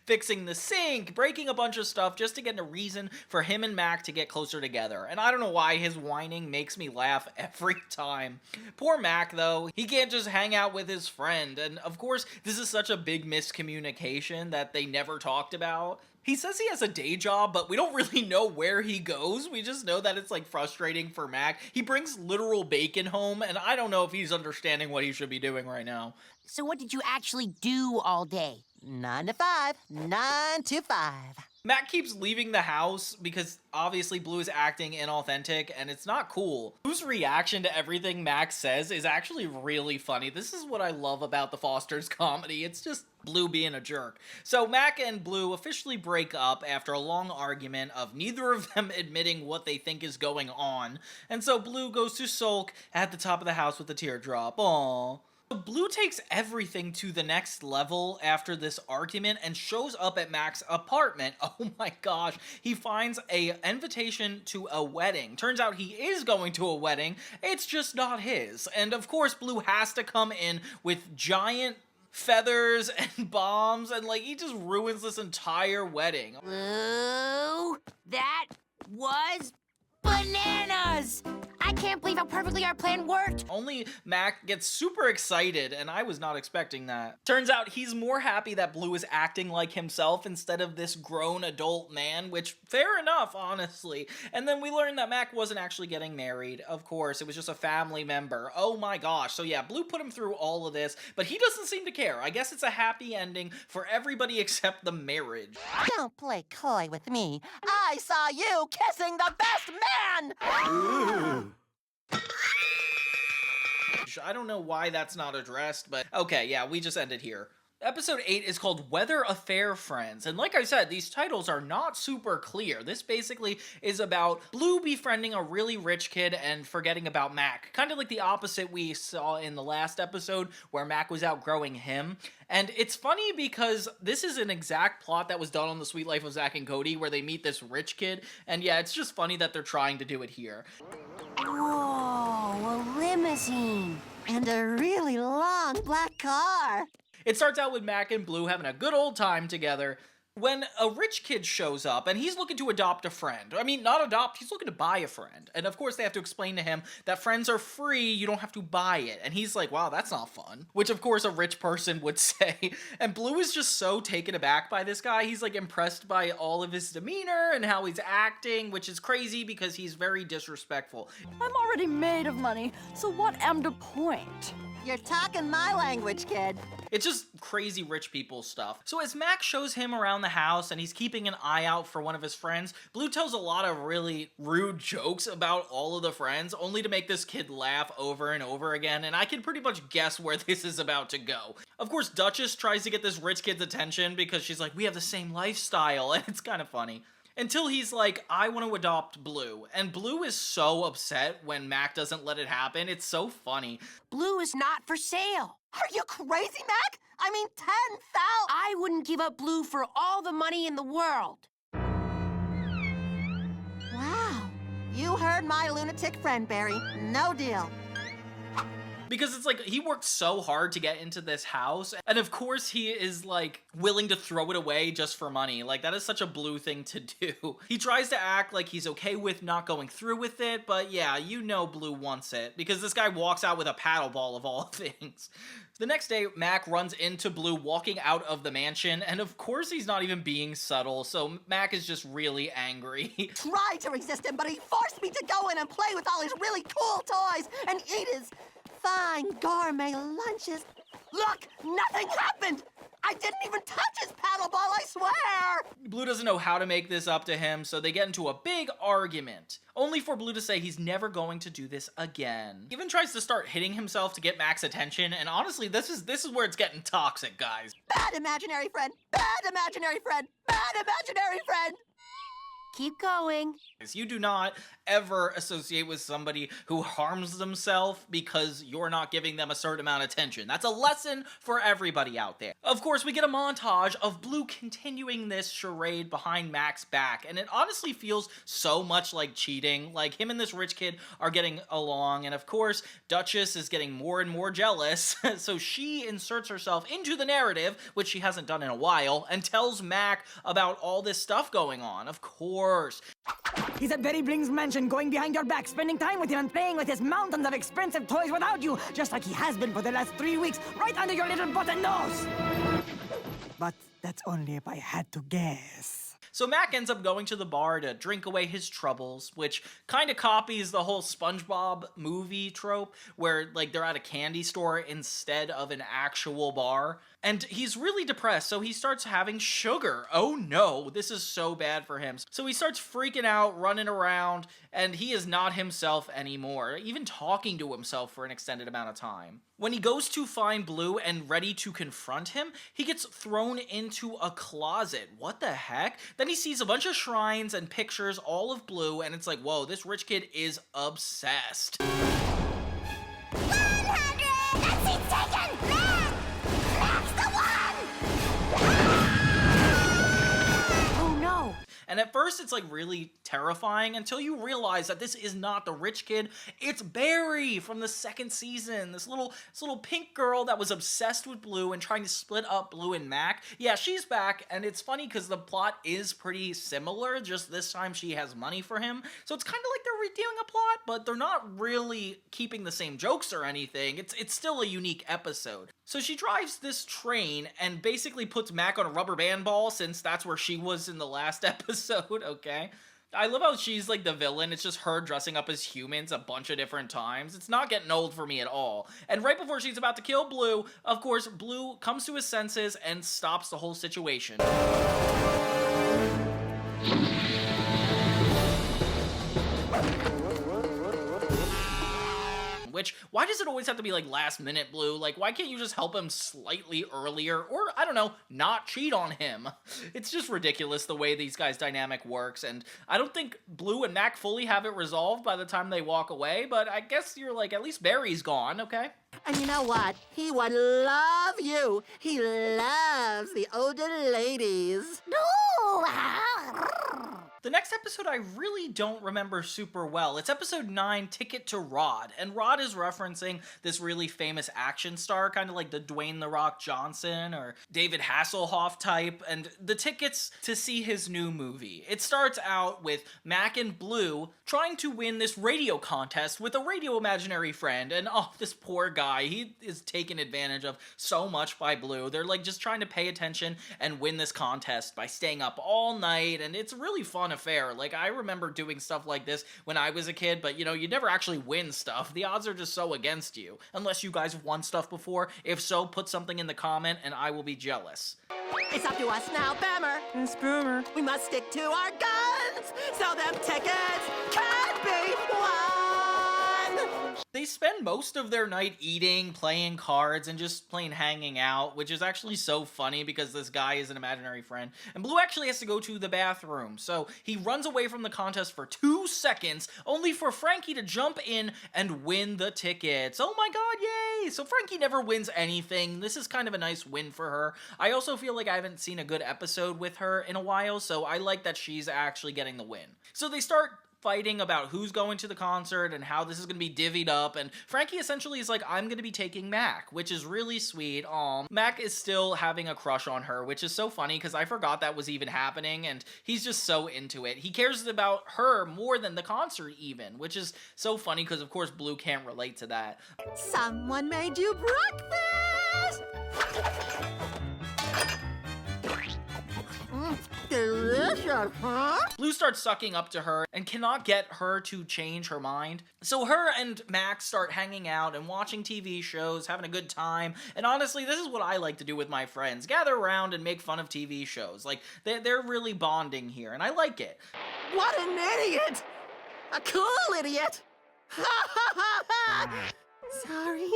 Fixing the sink, breaking a bunch of stuff just to get a reason for him and Mac to get closer together. And I don't know why his whining makes me laugh every time. Poor Mac, though. He can't just hang out with his friend. And of course, this is such a big miscommunication that they never talked about. He says he has a day job, but we don't really know where he goes. We just know that it's like frustrating for Mac. He brings literal bacon home, and I don't know if he's understanding what he should be doing right now. So what did you actually do all day? 9 to 5. 9 to 5. Mac keeps leaving the house because obviously Bloo is acting inauthentic, and it's not cool. Bloo's reaction to everything Mac says is actually really funny. This is what I love about the Fosters comedy. It's just Bloo being a jerk. So Mac and Bloo officially break up after a long argument of neither of them admitting what they think is going on. And so Bloo goes to sulk at the top of the house with a teardrop. Aww. Bloo takes everything to the next level after this argument and shows up at Mac's apartment. Oh my gosh, he finds an invitation to a wedding. Turns out he is going to a wedding, it's just not his. And of course, Bloo has to come in with giant feathers and bombs, and like, he just ruins this entire wedding. Bloo, that was bananas! I can't believe how perfectly our plan worked! Only Mac gets super excited, and I was not expecting that. Turns out he's more happy that Bloo is acting like himself instead of this grown adult man, which, fair enough, honestly. And then we learned that Mac wasn't actually getting married. Of course, it was just a family member. Oh my gosh. So yeah, Bloo put him through all of this, but he doesn't seem to care. I guess it's a happy ending for everybody except the marriage. Don't play coy with me. I saw you kissing the best man! Ooh. I don't know why that's not addressed, but okay, yeah, we just ended here. Episode 8 is called Weather Affair Friends, and like I said, these titles are not super clear. This basically is about Bloo befriending a really rich kid and forgetting about Mac. Kind of like the opposite we saw in the last episode, where Mac was outgrowing him. And it's funny because this is an exact plot that was done on The Sweet Life of Zack and Cody, where they meet this rich kid, and yeah, it's just funny that they're trying to do it here. Whoa, a limousine. And a really long black car. It starts out with Mac and Bloo having a good old time together when a rich kid shows up and he's looking to adopt a friend. I mean, not adopt, he's looking to buy a friend. And of course they have to explain to him that friends are free, you don't have to buy it. And he's like, wow, that's not fun. Which of course a rich person would say. And Bloo is just so taken aback by this guy. He's like impressed by all of his demeanor and how he's acting, which is crazy because he's very disrespectful. I'm already made of money, so what am the point? You're talking my language, kid. It's just crazy rich people stuff. So as Mac shows him around the house and he's keeping an eye out for one of his friends, Bloo tells a lot of really rude jokes about all of the friends, only to make this kid laugh over and over again, and I can pretty much guess where this is about to go. Of course, Duchess tries to get this rich kid's attention because she's like, we have the same lifestyle, and it's kind of funny. Until he's like, I want to adopt Bloo. And Bloo is so upset when Mac doesn't let it happen. It's so funny. Bloo is not for sale. Are you crazy, Mac? I mean, 10,000. I wouldn't give up Bloo for all the money in the world. Wow. You heard my lunatic friend, Barry. No deal. Because it's like, he worked so hard to get into this house, and of course he is like willing to throw it away just for money. Like, that is such a Bloo thing to do. He tries to act like he's okay with not going through with it, but yeah, you know Bloo wants it, because this guy walks out with a paddle ball of all things. The next day, Mac runs into Bloo walking out of the mansion, and of course he's not even being subtle, so Mac is just really angry. Tried to resist him, but he forced me to go in and play with all his really cool toys and eat his fine gourmet lunches. Look, nothing happened! I didn't even touch his paddle ball, I swear! Bloo doesn't know how to make this up to him, so they get into a big argument. Only for Bloo to say he's never going to do this again. He even tries to start hitting himself to get Mac's attention, and honestly, this is where it's getting toxic, guys. Bad imaginary friend! Bad imaginary friend! Bad imaginary friend! Keep going. You do not ever associate with somebody who harms themselves because you're not giving them a certain amount of attention. That's a lesson for everybody out there. Of course, we get a montage of Bloo continuing this charade behind Mac's back, and it honestly feels so much like cheating. Like, him and this rich kid are getting along, and of course, Duchess is getting more and more jealous, so she inserts herself into the narrative, which she hasn't done in a while, and tells Mac about all this stuff going on. Of course. He's at Betty Bling's mansion, going behind your back, spending time with him and playing with his mountains of expensive toys without you, just like he has been for the last 3 weeks, right under your little button nose. But that's only if I had to guess. So Mac ends up going to the bar to drink away his troubles, which kind of copies the whole SpongeBob movie trope, where like they're at a candy store instead of an actual bar. And he's really depressed, so he starts having sugar. Oh no, this is so bad for him. So he starts freaking out, running around, and he is not himself anymore, even talking to himself for an extended amount of time. When he goes to find Bloo and ready to confront him, he gets thrown into a closet. What the heck? Then he sees a bunch of shrines and pictures, all of Bloo, and it's like, whoa, this rich kid is obsessed. 100! That seat's taken! And at first it's like really terrifying until you realize that this is not the rich kid, it's Barry from the second season. This little pink girl that was obsessed with Blue and trying to split up Blue and Mac. Yeah, she's back, and it's funny because the plot is pretty similar, just this time she has money for him. So it's kind of like they're redoing a plot, but they're not really keeping the same jokes or anything. It's still a unique episode. So she drives this train and basically puts Mac on a rubber band ball, since that's where she was in the last episode, okay? I love how she's like the villain. It's just her dressing up as humans a bunch of different times. It's not getting old for me at all. And right before she's about to kill Blue, of course, Blue comes to his senses and stops the whole situation. Which, why does it always have to be like last minute, Blue? Like, why can't you just help him slightly earlier? Or, I don't know, not cheat on him? It's just ridiculous the way these guys' dynamic works, and I don't think Blue and Mac fully have it resolved by the time they walk away, but I guess you're like, at least Barry's gone, okay? And you know what? He would love you. He loves the older ladies. The next episode I really don't remember super well. It's episode 9, Ticket to Rod, and Rod is referencing this really famous action star, kind of like the Dwayne "The Rock" Johnson or David Hasselhoff type, and the tickets to see his new movie. It starts out with Mac and Blue trying to win this radio contest with a radio imaginary friend, and oh, this poor guy, he is taken advantage of so much by Blue. They're like just trying to pay attention and win this contest by staying up all night, and it's really fun affair. Like, I remember doing stuff like this when I was a kid, but you know, you never actually win stuff. The odds are just so against you. Unless you guys have won stuff before. If so, put something in the comment and I will be jealous. It's up to us now, Bammer. Yes, Bammer. We must stick to our guns, so them tickets can be won. They spend most of their night eating, playing cards, and just plain hanging out, which is actually so funny because this guy is an imaginary friend. And Blue actually has to go to the bathroom, so he runs away from the contest for 2 seconds, only for Frankie to jump in and win the tickets. Oh my god, yay! So Frankie never wins anything. This is kind of a nice win for her. I also feel like I haven't seen a good episode with her in a while, so I like that she's actually getting the win. So they start fighting about who's going to the concert and how this is going to be divvied up, and Frankie essentially is like, I'm going to be taking Mac, which is really sweet. Mac is still having a crush on her, which is so funny because I forgot that was even happening, and he's just so into it. He cares about her more than the concert even, which is so funny because of course Blue can't relate to that. Someone made you breakfast! Delicious, huh? Blue starts sucking up to her and cannot get her to change her mind. So her and Max start hanging out and watching TV shows, having a good time. And honestly, this is what I like to do with my friends. Gather around and make fun of TV shows. Like, they're really bonding here, and I like it. What an idiot! A cool idiot! Sorry.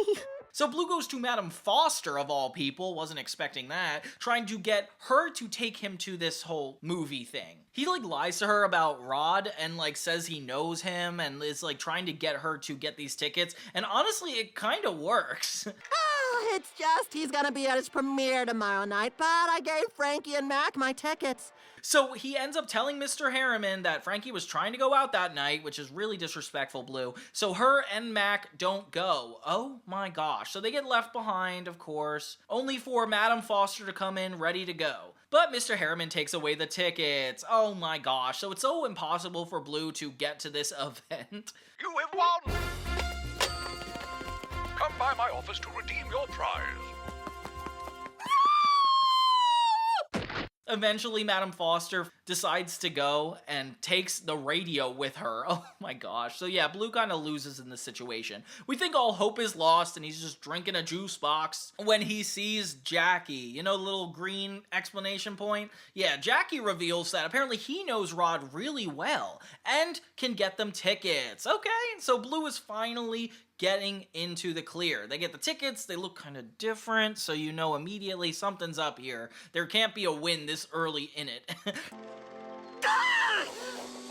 So Blue goes to Madame Foster, of all people, wasn't expecting that, trying to get her to take him to this whole movie thing. He, like, lies to her about Rod and, like, says he knows him and is, like, trying to get her to get these tickets, and honestly, it kind of works. Oh, it's just he's gonna be at his premiere tomorrow night, but I gave Frankie and Mac my tickets. So he ends up telling Mr. Harriman that Frankie was trying to go out that night, which is really disrespectful, Blue. So her and Mac don't go. Oh my gosh. So they get left behind, of course, only for Madame Foster to come in ready to go. But Mr. Harriman takes away the tickets. Oh my gosh. So it's so impossible for Blue to get to this event. You have won! Come by my office to redeem your prize. Eventually, Madame Foster decides to go and takes the radio with her. Oh my gosh. So yeah, Blue kind of loses in this situation. We think all hope is lost and he's just drinking a juice box when he sees Jackie. You know, the little green explanation point? Yeah, Jackie reveals that apparently he knows Rod really well and can get them tickets. Okay, so Blue is finally getting into the clear. They get the tickets, they look kind of different, so you know immediately something's up here. There can't be a win this early in it.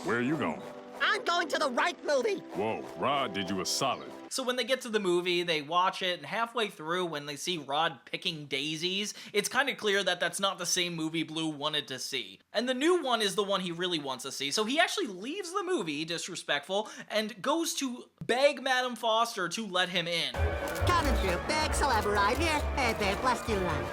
Where are you going? I'm going to the right movie. Whoa, Rod did you a solid. So when they get to the movie, they watch it, and halfway through, when they see Rod picking daisies, it's kind of clear that that's not the same movie Bloo wanted to see. And the new one is the one he really wants to see, so he actually leaves the movie, disrespectful, and goes to beg Madame Foster to let him in. Coming through, big celeb right here. Hey, babe, let's do lunch.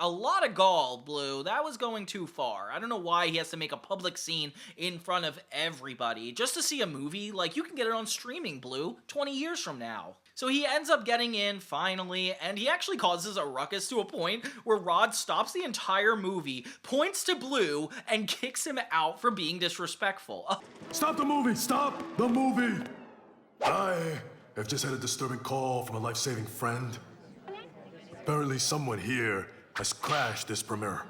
A lot of gall, Bloo. That was going too far. I don't know why he has to make a public scene in front of everybody just to see a movie. Like, you can get it on streaming, Bloo, 20 years from now. So he ends up getting in, finally, and he actually causes a ruckus to a point where Rod stops the entire movie, points to Bloo, and kicks him out for being disrespectful. Stop the movie! Stop the movie! I have just had a disturbing call from a life-saving friend. Apparently someone here has crashed this premiere.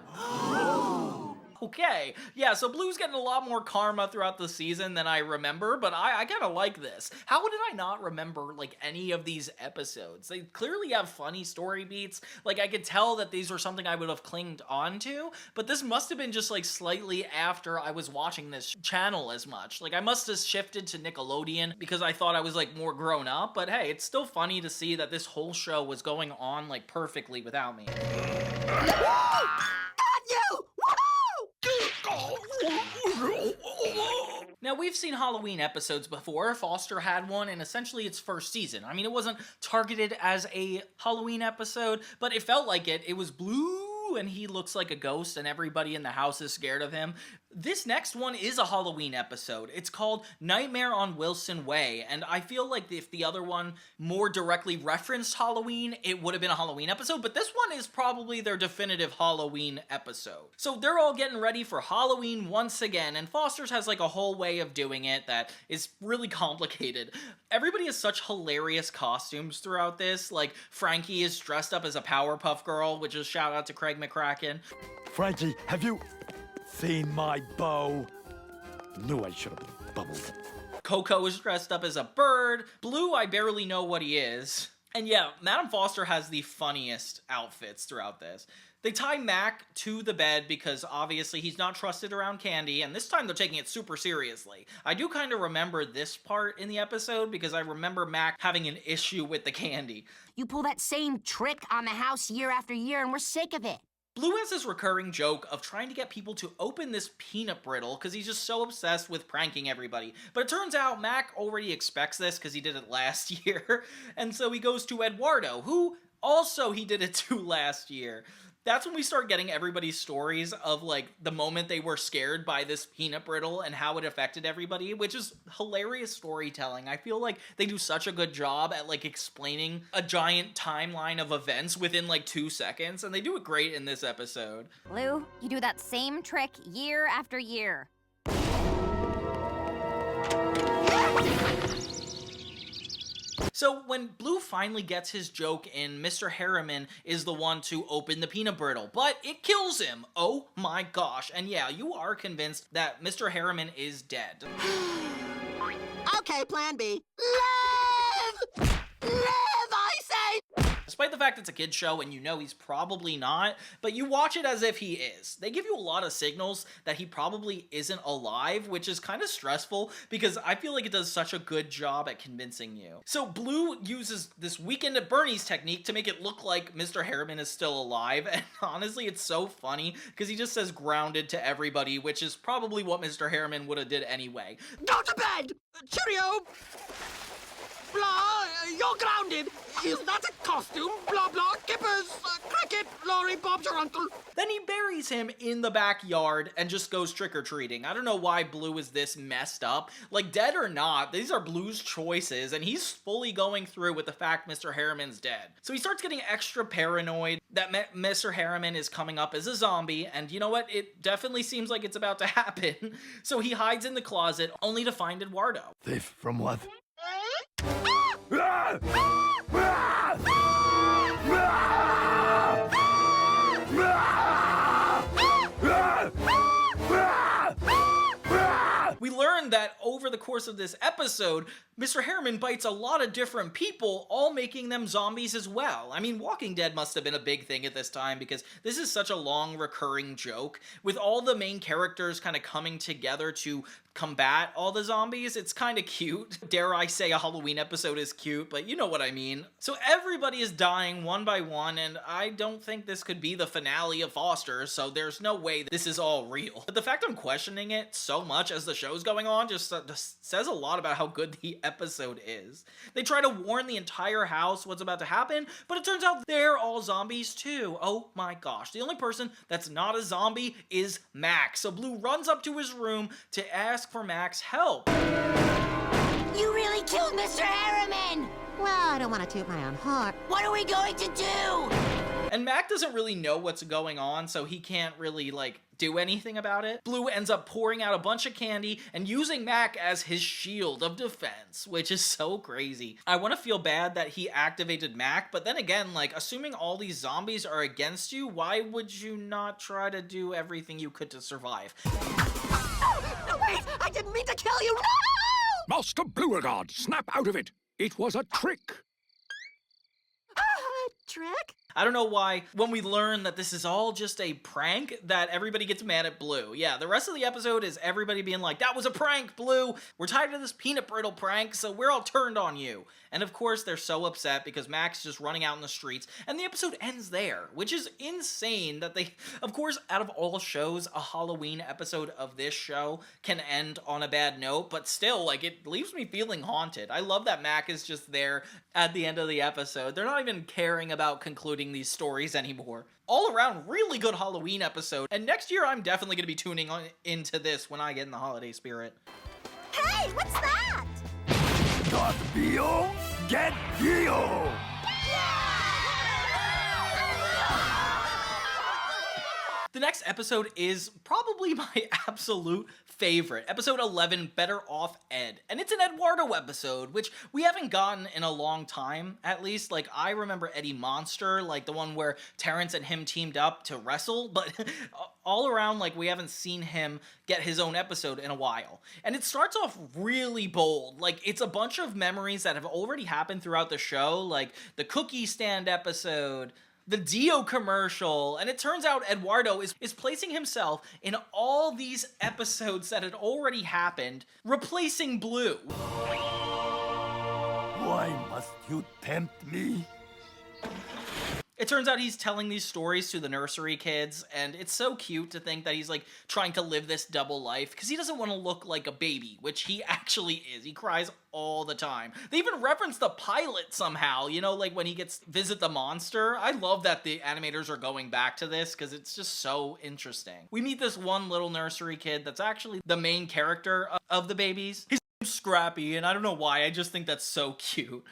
Okay, yeah, so Blue's getting a lot more karma throughout the season than I remember, but I kind of like this. How did I not remember, like, any of these episodes? They clearly have funny story beats. Like, I could tell that these were something I would have clinged onto, but this must have been just, like, slightly after I was watching this channel as much. Like, I must have shifted to Nickelodeon because I thought I was, like, more grown up, but hey, it's still funny to see that this whole show was going on, like, perfectly without me. Now, we've seen Halloween episodes before. Foster had one in essentially its first season. I mean, it wasn't targeted as a Halloween episode, but it felt like it. It was Blue, and he looks like a ghost, and everybody in the house is scared of him. This next one is a Halloween episode. It's called Nightmare on Wilson Way, and I feel like if the other one more directly referenced Halloween, it would have been a Halloween episode, but this one is probably their definitive Halloween episode. So they're all getting ready for Halloween once again, and Foster's has like a whole way of doing it that is really complicated. Everybody has such hilarious costumes throughout this. Like, Frankie is dressed up as a Powerpuff Girl, which is shout out to Craig McCracken. Frankie, have you seen my bow? Knew I should have bubbled. Coco is dressed up as a bird. Blue, I barely know what he is. And yeah, Madame Foster has the funniest outfits throughout this. They tie Mac to the bed because obviously he's not trusted around Candy, and this time they're taking it super seriously. I do kind of remember this part in the episode because I remember Mac having an issue with the candy. You pull that same trick on the house year after year, and we're sick of it. Blue has this recurring joke of trying to get people to open this peanut brittle because he's just so obsessed with pranking everybody. But it turns out Mac already expects this because he did it last year. And so he goes to Eduardo, who also he did it to last year. That's when we start getting everybody's stories of, like, the moment they were scared by this peanut brittle and how it affected everybody, which is hilarious storytelling. I feel like they do such a good job at, like, explaining a giant timeline of events within, like, 2 seconds, and they do it great in this episode. Blue, you do that same trick year after year. So when Blue finally gets his joke in, Mr. Harriman is the one to open the peanut brittle, but it kills him. Oh my gosh. And yeah, you are convinced that Mr. Harriman is dead. Okay, plan B. Live! Live, I say! Despite the fact it's a kid's show and you know he's probably not, but you watch it as if he is. They give you a lot of signals that he probably isn't alive, which is kind of stressful because I feel like it does such a good job at convincing you. So Blue uses this Weekend at Bernie's technique to make it look like Mr. Harriman is still alive, and honestly it's so funny because he just says grounded to everybody, which is probably what Mr. Harriman would have did anyway. Go to bed! Cheerio! Blah, you're grounded. Is that a costume? Blah, blah, kippers, cricket, Laurie, Bob's your uncle. Then he buries him in the backyard and just goes trick-or-treating. I don't know why Blue is this messed up. Like, dead or not, these are Blue's choices, and he's fully going through with the fact Mr. Harriman's dead. So he starts getting extra paranoid that Mr. Harriman is coming up as a zombie, and you know what? It definitely seems like it's about to happen. So he hides in the closet, only to find Eduardo. Thief from what? We learned that over over the course of this episode, Mr. Harriman bites a lot of different people, all making them zombies as well. I mean, Walking Dead must have been a big thing at this time because this is such a long recurring joke. With all the main characters kind of coming together to combat all the zombies, it's kind of cute. Dare I say a Halloween episode is cute, but you know what I mean. So everybody is dying one by one, and I don't think this could be the finale of Foster, so there's no way this is all real. But the fact I'm questioning it so much as the show's going on just says a lot about how good the episode is. They try to warn the entire house what's about to happen, but it turns out they're all zombies too. Oh my gosh. The only person that's not a zombie is Max. So Bloo runs up to his room to ask for Max's help. You really killed Mr. Harriman! Well, I don't want to toot my own horn. What are we going to do? And Mac doesn't really know what's going on, so he can't really, do anything about it. Bloo ends up pouring out a bunch of candy and using Mac as his shield of defense, which is so crazy. I want to feel bad that he activated Mac, but then again, assuming all these zombies are against you, why would you not try to do everything you could to survive? No, wait! I didn't mean to kill you! No! Master Beauregard, snap out of it! It was a trick! Trick? I don't know why, when we learn that this is all just a prank, that everybody gets mad at Bloo. Yeah, the rest of the episode is everybody being like, that was a prank, Bloo! We're tired of this peanut brittle prank, so we're all turned on you. And of course, they're so upset because Max is just running out in the streets, and the episode ends there, which is insane that they, of course, out of all shows, a Halloween episode of this show can end on a bad note, but still, it leaves me feeling haunted. I love that Mac is just there at the end of the episode. They're not even caring about concluding these stories anymore. All around, really good Halloween episode, and next year I'm definitely going to be tuning into this when I get in the holiday spirit. Hey, what's that? Got Bio? Get Bio! The next episode is probably my absolute favorite. Episode 11, Better Off Ed. And it's an Eduardo episode, which we haven't gotten in a long time, at least. I remember Eddie Monster, the one where Terrence and him teamed up to wrestle, but all around, we haven't seen him get his own episode in a while. And it starts off really bold. It's a bunch of memories that have already happened throughout the show, like the cookie stand episode, the Dio commercial, and it turns out Eduardo is placing himself in all these episodes that had already happened, replacing Bloo. Why must you tempt me? It turns out he's telling these stories to the nursery kids, and it's so cute to think that he's trying to live this double life, because he doesn't want to look like a baby, which he actually is. He cries all the time. They even reference the pilot somehow, when he gets visit the monster. I love that the animators are going back to this, because it's just so interesting. We meet this one little nursery kid that's actually the main character of the babies. His name's Scrappy, and I don't know why, I just think that's so cute.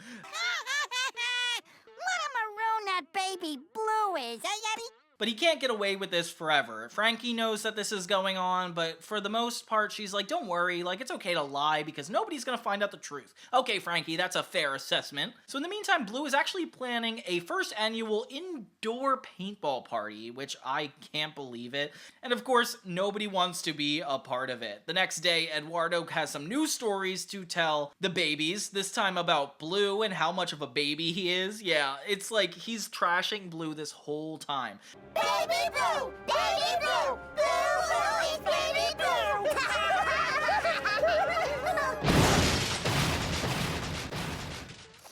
That baby Bloo is, Yeti? But he can't get away with this forever. Frankie knows that this is going on, but for the most part, she's like, don't worry, it's okay to lie because nobody's gonna find out the truth. Okay, Frankie, that's a fair assessment. So in the meantime, Bloo is actually planning a first annual indoor paintball party, which I can't believe it. And of course, nobody wants to be a part of it. The next day, Eduardo has some news stories to tell the babies, this time about Bloo and how much of a baby he is. Yeah, it's like he's trashing Bloo this whole time. Baby Bloo! Baby Bloo! Bloo is Baby Bloo!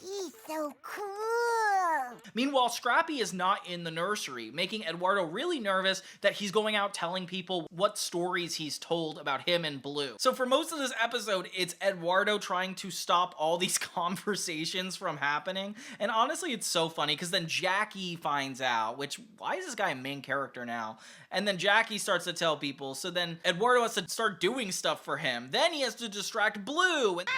He's so cool! Meanwhile, Scrappy is not in the nursery, making Eduardo really nervous that he's going out telling people what stories he's told about him and Bloo. So for most of this episode, it's Eduardo trying to stop all these conversations from happening. And honestly, it's so funny because then Jackie finds out, which, why is this guy a main character now? And then Jackie starts to tell people, so then Eduardo has to start doing stuff for him. Then he has to distract Bloo. What's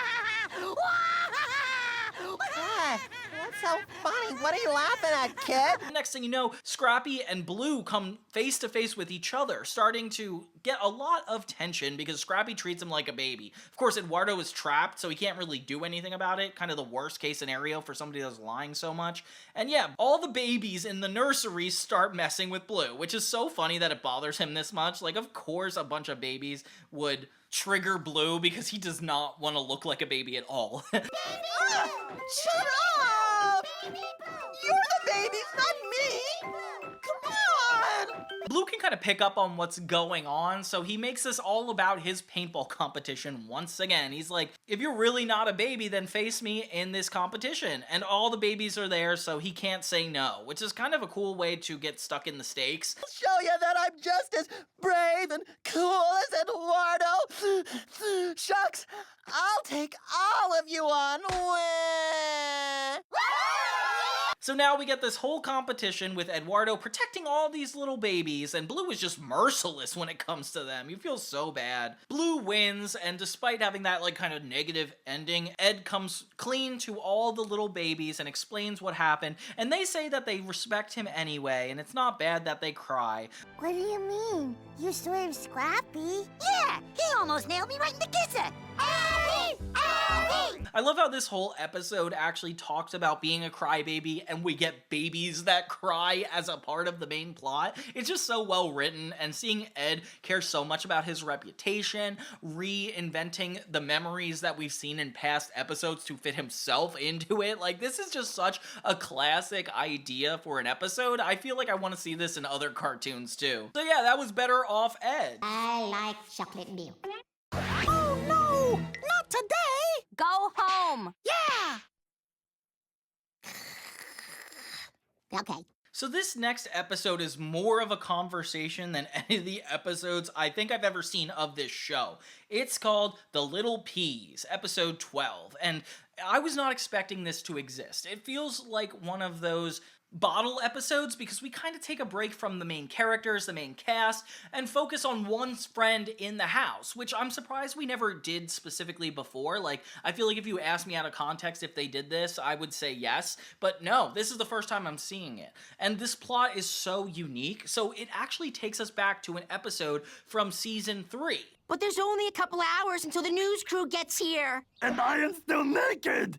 so funny? What are you laughing at, kid? Next thing you know, Scrappy and Bloo come face to face with each other, starting to get a lot of tension because Scrappy treats him like a baby. Of course, Eduardo is trapped, so he can't really do anything about it. Kind of the worst case scenario for somebody that's lying so much. And yeah, all the babies in the nursery start messing with Bloo, which is so funny that it bothers him this much. Like, of course, a bunch of babies would trigger Bloo because he does not want to look like a baby at all. Shut up! You're the babies, not me! Come on! Bloo can kind of pick up on what's going on, so he makes this all about his paintball competition once again. He's like, if you're really not a baby, then face me in this competition. And all the babies are there, so he can't say no, which is kind of a cool way to get stuck in the stakes. Show you that I'm just as brave and cool as Eduardo. Shucks, I'll take all of you on. So now we get this whole competition with Eduardo protecting all these little babies, and Bloo is just merciless when it comes to them. You feel so bad. Bloo wins, and despite having that like kind of negative ending, Ed comes clean to all the little babies and explains what happened, and they say that they respect him anyway, and it's not bad that they cry. What do you mean? You swerved Scrappy? Yeah, he almost nailed me right in the kisser. Abby! Abby! I love how this whole episode actually talks about being a crybaby, and we get babies that cry as a part of the main plot. It's just so well written, and seeing Ed care so much about his reputation, reinventing the memories that we've seen in past episodes to fit himself into it, like this is just such a classic idea for an episode. I feel like I want to see this in other cartoons too. So yeah, that was Better Off Ed. I like chocolate milk. Oh no! Not today! Go home. Yeah! Okay. So this next episode is more of a conversation than any of the episodes I think I've ever seen of this show. It's called The Little Peas, episode 12, and I was not expecting this to exist. It feels like one of those bottle episodes because we kind of take a break from the main characters, the main cast, and focus on one's friend in the house, which I'm surprised we never did specifically before. Like, I feel like if you asked me out of context if they did this, I would say yes, but no, this is the first time I'm seeing it. And this plot is so unique, so it actually takes us back to an episode from season 3. But there's only a couple hours until the news crew gets here. And I am still naked!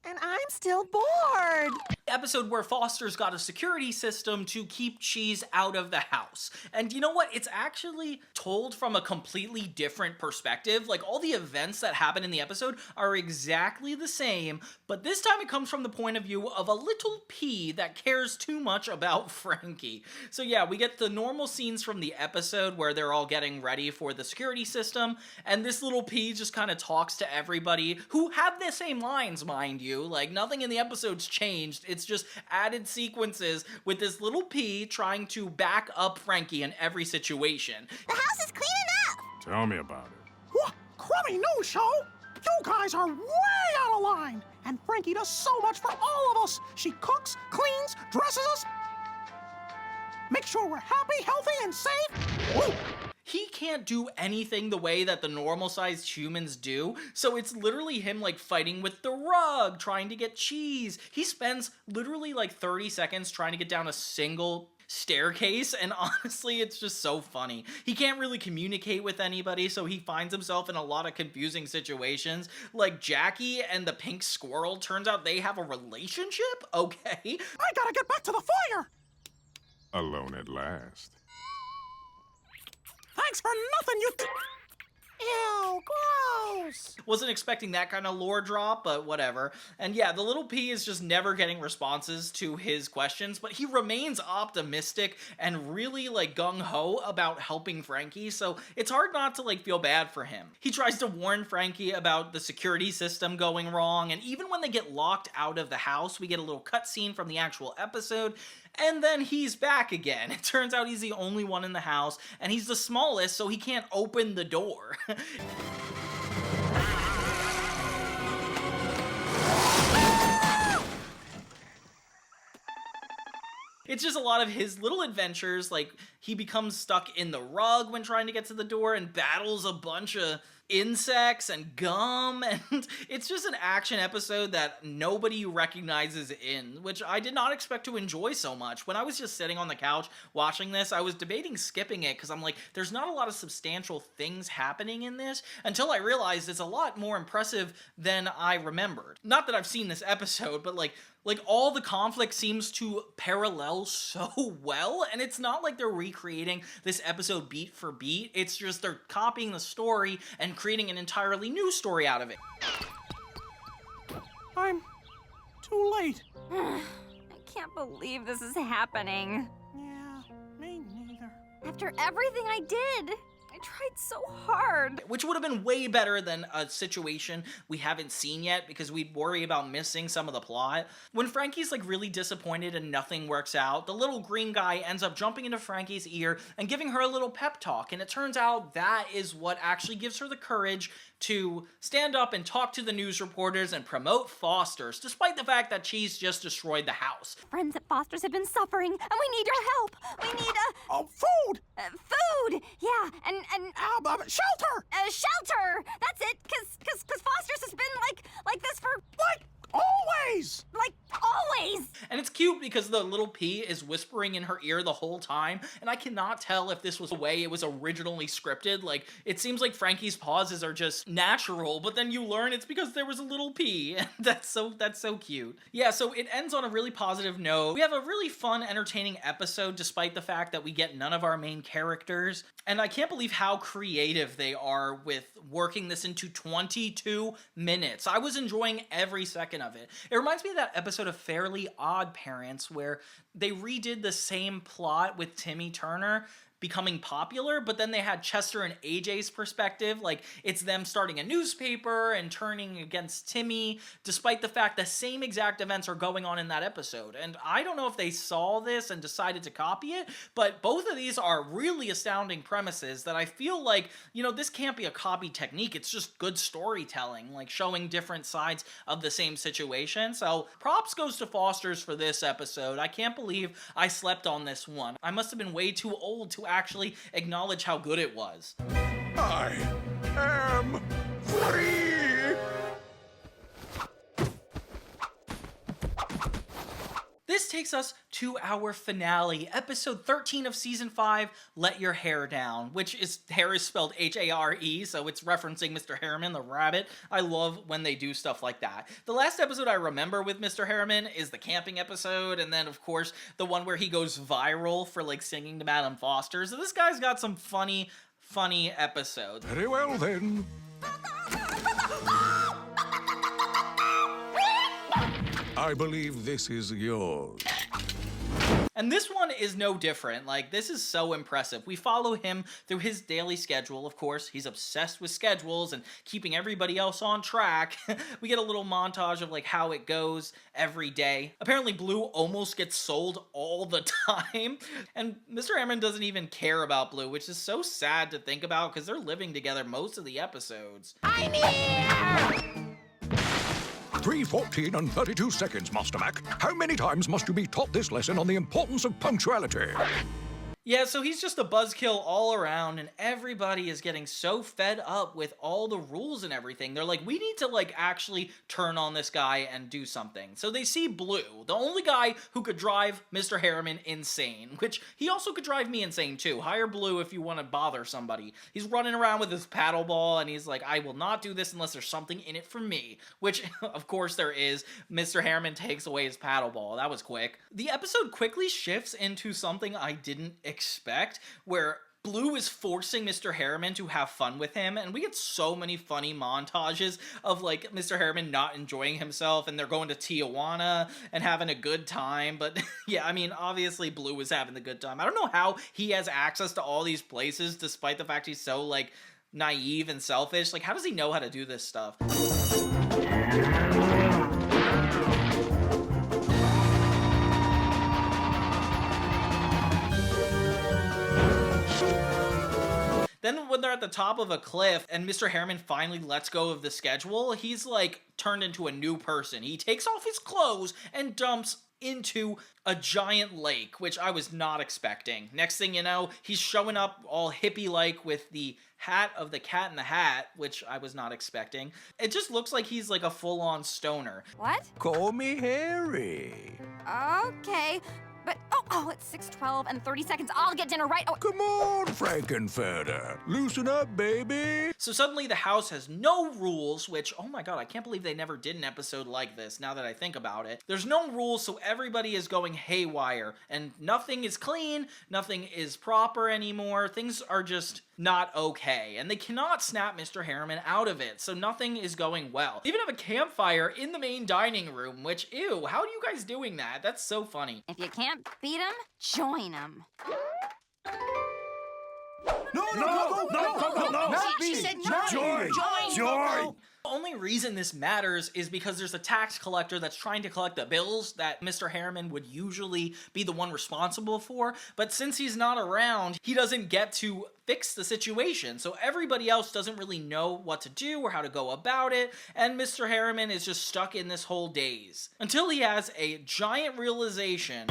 And I'm still bored. Episode where Foster's got a security system to keep Cheese out of the house. And you know what? It's actually told from a completely different perspective. Like, all the events that happen in the episode are exactly the same, but this time it comes from the point of view of a little pea that cares too much about Frankie. So yeah, we get the normal scenes from the episode where they're all getting ready for the security system, and this little pea just kind of talks to everybody who have the same lines, mind you. Like, nothing in the episode's changed. It's just added sequences with this little pea trying to back up Frankie in every situation. The house is clean enough. Tell me about it. What? Crummy news show? You guys are way out of line. And Frankie does so much for all of us. She cooks, cleans, dresses us. Make sure we're happy, healthy, and safe. Woo! He can't do anything the way that the normal-sized humans do, so it's literally him, like, fighting with the rug, trying to get cheese. He spends literally, like, 30 seconds trying to get down a single staircase, and honestly, it's just so funny. He can't really communicate with anybody, so he finds himself in a lot of confusing situations. Like, Jackie and the pink squirrel, turns out they have a relationship? Okay. I gotta get back to the fire! Alone at last. Thanks for nothing, you... Ew, gross! Wasn't expecting that kind of lore drop, but whatever. And yeah, the little pea is just never getting responses to his questions, but he remains optimistic and really, like, gung-ho about helping Frankie, so it's hard not to, like, feel bad for him. He tries to warn Frankie about the security system going wrong, and even when they get locked out of the house, we get a little cutscene from the actual episode, and then he's back again. It turns out he's the only one in the house, and he's the smallest, so he can't open the door. It's just a lot of his little adventures, like he becomes stuck in the rug when trying to get to the door and battles a bunch of insects and gum, and it's just an action episode that nobody recognizes in, which I did not expect to enjoy so much. When I was just sitting on the couch watching this, I was debating skipping it because I'm like, there's not a lot of substantial things happening in this, until I realized it's a lot more impressive than I remembered. Not that I've seen this episode, but like all the conflict seems to parallel so well, and it's not like they're recreating this episode beat for beat. It's just they're copying the story and creating an entirely new story out of it. I'm too late. I can't believe this is happening. Yeah, me neither. After everything I did. I tried so hard. Which would have been way better than a situation we haven't seen yet, because we'd worry about missing some of the plot. When Frankie's like really disappointed and nothing works out, the little green guy ends up jumping into Frankie's ear and giving her a little pep talk, and it turns out that is what actually gives her the courage to stand up and talk to the news reporters and promote Foster's, despite the fact that she's just destroyed the house. Friends at Foster's have been suffering, and we need your help. We need food! Food! Yeah, and shelter! Shelter! That's it, cause Foster's has been like this for... Always! Like, always! And it's cute because the little P is whispering in her ear the whole time, and I cannot tell if this was the way it was originally scripted. Like, it seems like Frankie's pauses are just natural, but then you learn it's because there was a little P, and that's so cute. Yeah, so it ends on a really positive note. We have a really fun, entertaining episode, despite the fact that we get none of our main characters, and I can't believe how creative they are with working this into 22 minutes. I was enjoying every second of it. It reminds me of that episode of Fairly Odd Parents where they redid the same plot with Timmy Turner becoming popular, but then they had Chester and AJ's perspective, like it's them starting a newspaper and turning against Timmy, despite the fact the same exact events are going on in that episode. And I don't know if they saw this and decided to copy it, but both of these are really astounding premises that I feel like, this can't be a copy technique, it's just good storytelling, like showing different sides of the same situation. So props goes to Foster's for this episode. I can't believe I slept on this one. I must have been way too old to actually acknowledge how good it was. I am free! This takes us to our finale, episode 13 of season 5, Let Your Hair Down, which is, hair is spelled H-A-R-E, so it's referencing Mr. Harriman, the rabbit. I love when they do stuff like that. The last episode I remember with Mr. Harriman is the camping episode, and then, of course, the one where he goes viral for, like, singing to Madame Foster. So this guy's got some funny episodes. Very well, then. I believe this is yours. And this one is no different. Like, this is so impressive. We follow him through his daily schedule. Of course, he's obsessed with schedules and keeping everybody else on track. We get a little montage of, like, how it goes every day. Apparently, Bloo almost gets sold all the time. And Mr. Harriman doesn't even care about Bloo, which is so sad to think about because they're living together most of the episodes. I'm here! 3:14 and 32 seconds, Master Mac. How many times must you be taught this lesson on the importance of punctuality? Yeah, so he's just a buzzkill all around, and everybody is getting so fed up with all the rules and everything. They're like, we need to, like, actually turn on this guy and do something. So they see Bloo, the only guy who could drive Mr. Harriman insane, which he also could drive me insane, too. Hire Bloo if you want to bother somebody. He's running around with his paddle ball, and he's like, I will not do this unless there's something in it for me, which, of course, there is. Mr. Harriman takes away his paddle ball. That was quick. The episode quickly shifts into something I didn't expect, where Bloo is forcing Mr. Harriman to have fun with him, and we get so many funny montages of, like, Mr. Harriman not enjoying himself, and they're going to Tijuana and having a good time, but yeah, I mean, obviously Bloo is having the good time. I don't know how he has access to all these places, despite the fact he's so, like, naive and selfish. Like, how does he know how to do this stuff? Then when they're at the top of a cliff and Mr. Harriman finally lets go of the schedule, he's like turned into a new person. He takes off his clothes and dumps into a giant lake, which I was not expecting. Next thing you know, he's showing up all hippie-like with the hat of the Cat in the Hat, which I was not expecting. It just looks like he's like a full-on stoner. What? Call me Harry. Okay. But, oh, it's 6:12 and 30 seconds. I'll get dinner right. Oh. Come on, Frankenfurter. Loosen up, baby. So suddenly the house has no rules, which, oh my god, I can't believe they never did an episode like this, now that I think about it. There's no rules, so everybody is going haywire, and nothing is clean, nothing is proper anymore, things are just not okay, and they cannot snap Mr. Harriman out of it, so nothing is going well. They even have a campfire in the main dining room, which, ew, how are you guys doing that? That's so funny. If you can't beat him, join him. No. She said Join. The only reason this matters is because there's a tax collector that's trying to collect the bills that Mr. Harriman would usually be the one responsible for, but since he's not around, he doesn't get to fix the situation, so everybody else doesn't really know what to do or how to go about it, and Mr. Harriman is just stuck in this whole daze. Until he has a giant realization.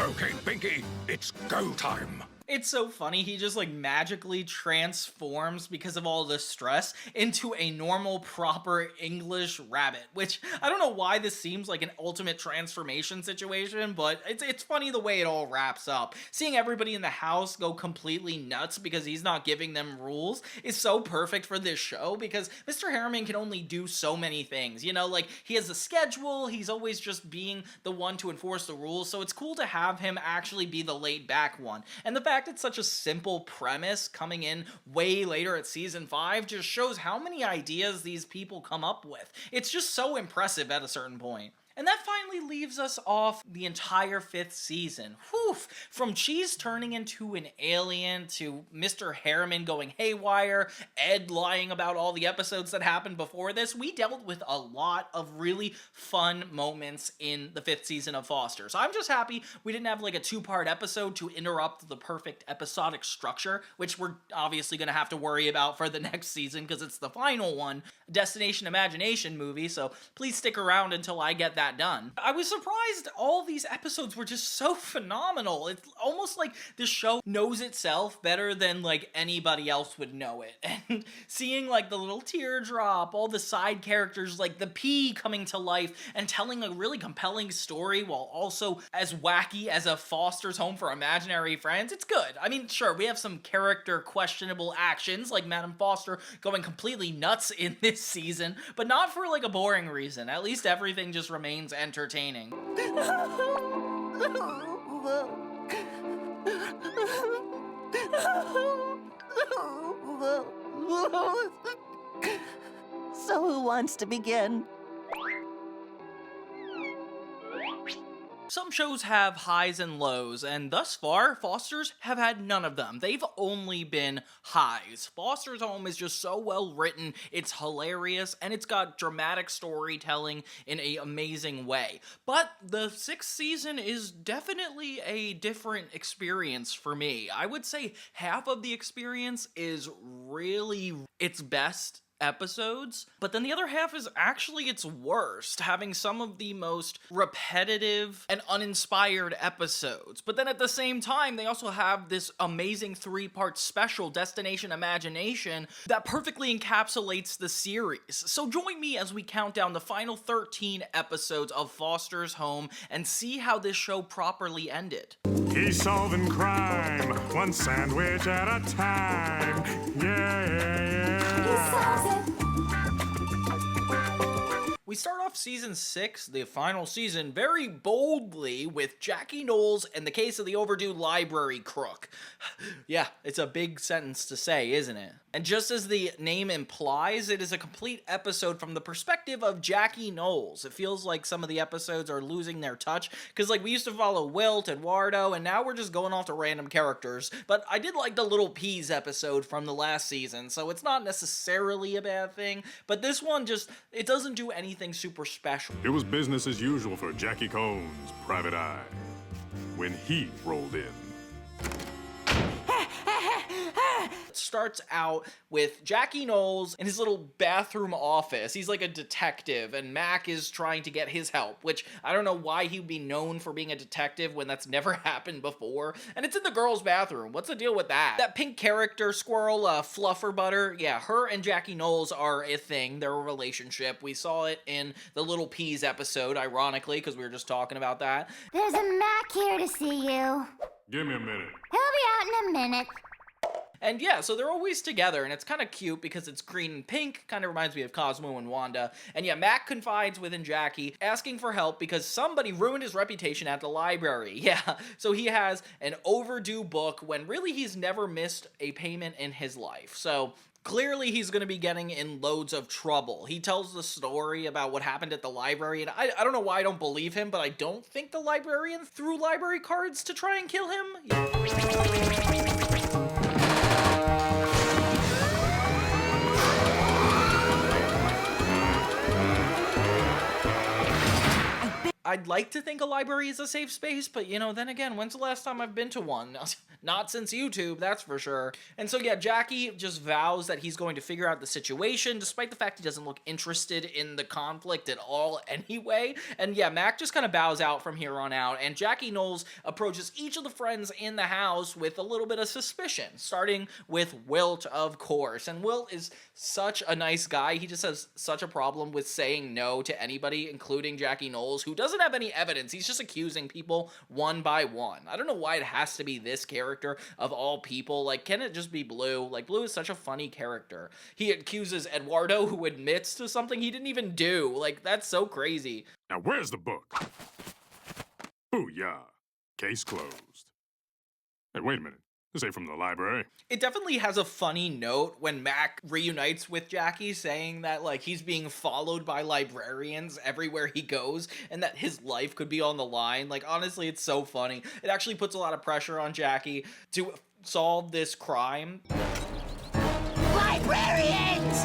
Okay, Pinky, it's go time. It's so funny, he just like magically transforms because of all the stress into a normal, proper English rabbit, which I don't know why this seems like an ultimate transformation situation, but it's funny the way it all wraps up. Seeing everybody in the house go completely nuts because he's not giving them rules is so perfect for this show because Mr. Harriman can only do so many things, you know, like he has a schedule, he's always just being the one to enforce the rules, so it's cool to have him actually be the laid back one. And the fact it's such a simple premise coming in way later at season 5 just shows how many ideas these people come up with. It's just so impressive at a certain point. And that finally leaves us off the entire 5th season. Whew! From Cheese turning into an alien, to Mr. Harriman going haywire, Ed lying about all the episodes that happened before this, we dealt with a lot of really fun moments in the 5th season of Foster. So I'm just happy we didn't have like a 2-part episode to interrupt the perfect episodic structure, which we're obviously going to have to worry about for the next season because it's the final one, Destination Imagination movie, so please stick around until I get that done. I was surprised all these episodes were just so phenomenal. It's almost like this show knows itself better than like anybody else would know it. And seeing like the little teardrop, all the side characters like the P coming to life and telling a really compelling story while also as wacky as a Foster's Home for Imaginary Friends, it's good. I mean, sure, we have some character questionable actions like Madam Foster going completely nuts in this season, but not for like a boring reason. At least everything just remains entertaining. So who wants to begin? Some shows have highs and lows, and thus far, Foster's have had none of them. They've only been highs. Foster's Home is just so well written, it's hilarious, and it's got dramatic storytelling in an amazing way. But the 6th season is definitely a different experience for me. I would say half of the experience is really its best episodes, but then the other half is actually its worst, having some of the most repetitive and uninspired episodes. But then at the same time, they also have this amazing 3-part special, Destination Imagination, that perfectly encapsulates the series. So join me as we count down the final 13 episodes of Foster's Home and see how this show properly ended. He's solving crime, one sandwich at a time. Yeah. We start off season 6, the final season, very boldly with Jackie Knowles and the case of the overdue library crook. Yeah, it's a big sentence to say, isn't it? And just as the name implies, it is a complete episode from the perspective of Jackie Knowles. It feels like some of the episodes are losing their touch, because like we used to follow Wilt, Eduardo, and now we're just going off to random characters. But I did like the Little Peas episode from the last season, so it's not necessarily a bad thing, but this one just, it doesn't do anything super special. It was business as usual for Jackie Cohn's private eye when he rolled in. It starts out with Jackie Knowles in his little bathroom office. He's like a detective, and Mac is trying to get his help, which I don't know why he would be known for being a detective when that's never happened before. And it's in the girls' bathroom. What's the deal with that? That pink character squirrel, Fluffer Butter, yeah, her and Jackie Knowles are a thing. They're a relationship. We saw it in the Little Peas episode, ironically, because we were just talking about that. There's a Mac here to see you. Give me a minute. He'll be out in a minute. And yeah, so they're always together, and it's kind of cute because it's green and pink, kind of reminds me of Cosmo and Wanda. And yeah, Mac confides within Jackie, asking for help because somebody ruined his reputation at the library. Yeah, so he has an overdue book when really he's never missed a payment in his life. So clearly he's going to be getting in loads of trouble. He tells the story about what happened at the library, and I don't know why I don't believe him, but I don't think the librarian threw library cards to try and kill him. I'd like to think a library is a safe space, but you know, then again, when's the last time I've been to one? Not since YouTube, that's for sure. And so yeah, Jackie just vows that he's going to figure out the situation, despite the fact he doesn't look interested in the conflict at all anyway. And yeah, Mac just kind of bows out from here on out, and Jackie Knowles approaches each of the friends in the house with a little bit of suspicion, starting with Wilt, of course. And Wilt is such a nice guy. He just has such a problem with saying no to anybody, including Jackie Knowles, who doesn't have any evidence. He's just accusing people one by one. I don't know why it has to be this character of all people. Like, can it just be Bloo? Like, Bloo is such a funny character. He accuses Eduardo, who admits to something he didn't even do. Like, that's so crazy. Now, where's the book? Booyah. Case closed. Hey, wait a minute. This ain't from the library. It definitely has a funny note when Mac reunites with Jackie, saying that, like, he's being followed by librarians everywhere he goes, and that his life could be on the line. Like, honestly, it's so funny. It actually puts a lot of pressure on Jackie to solve this crime. Librarians!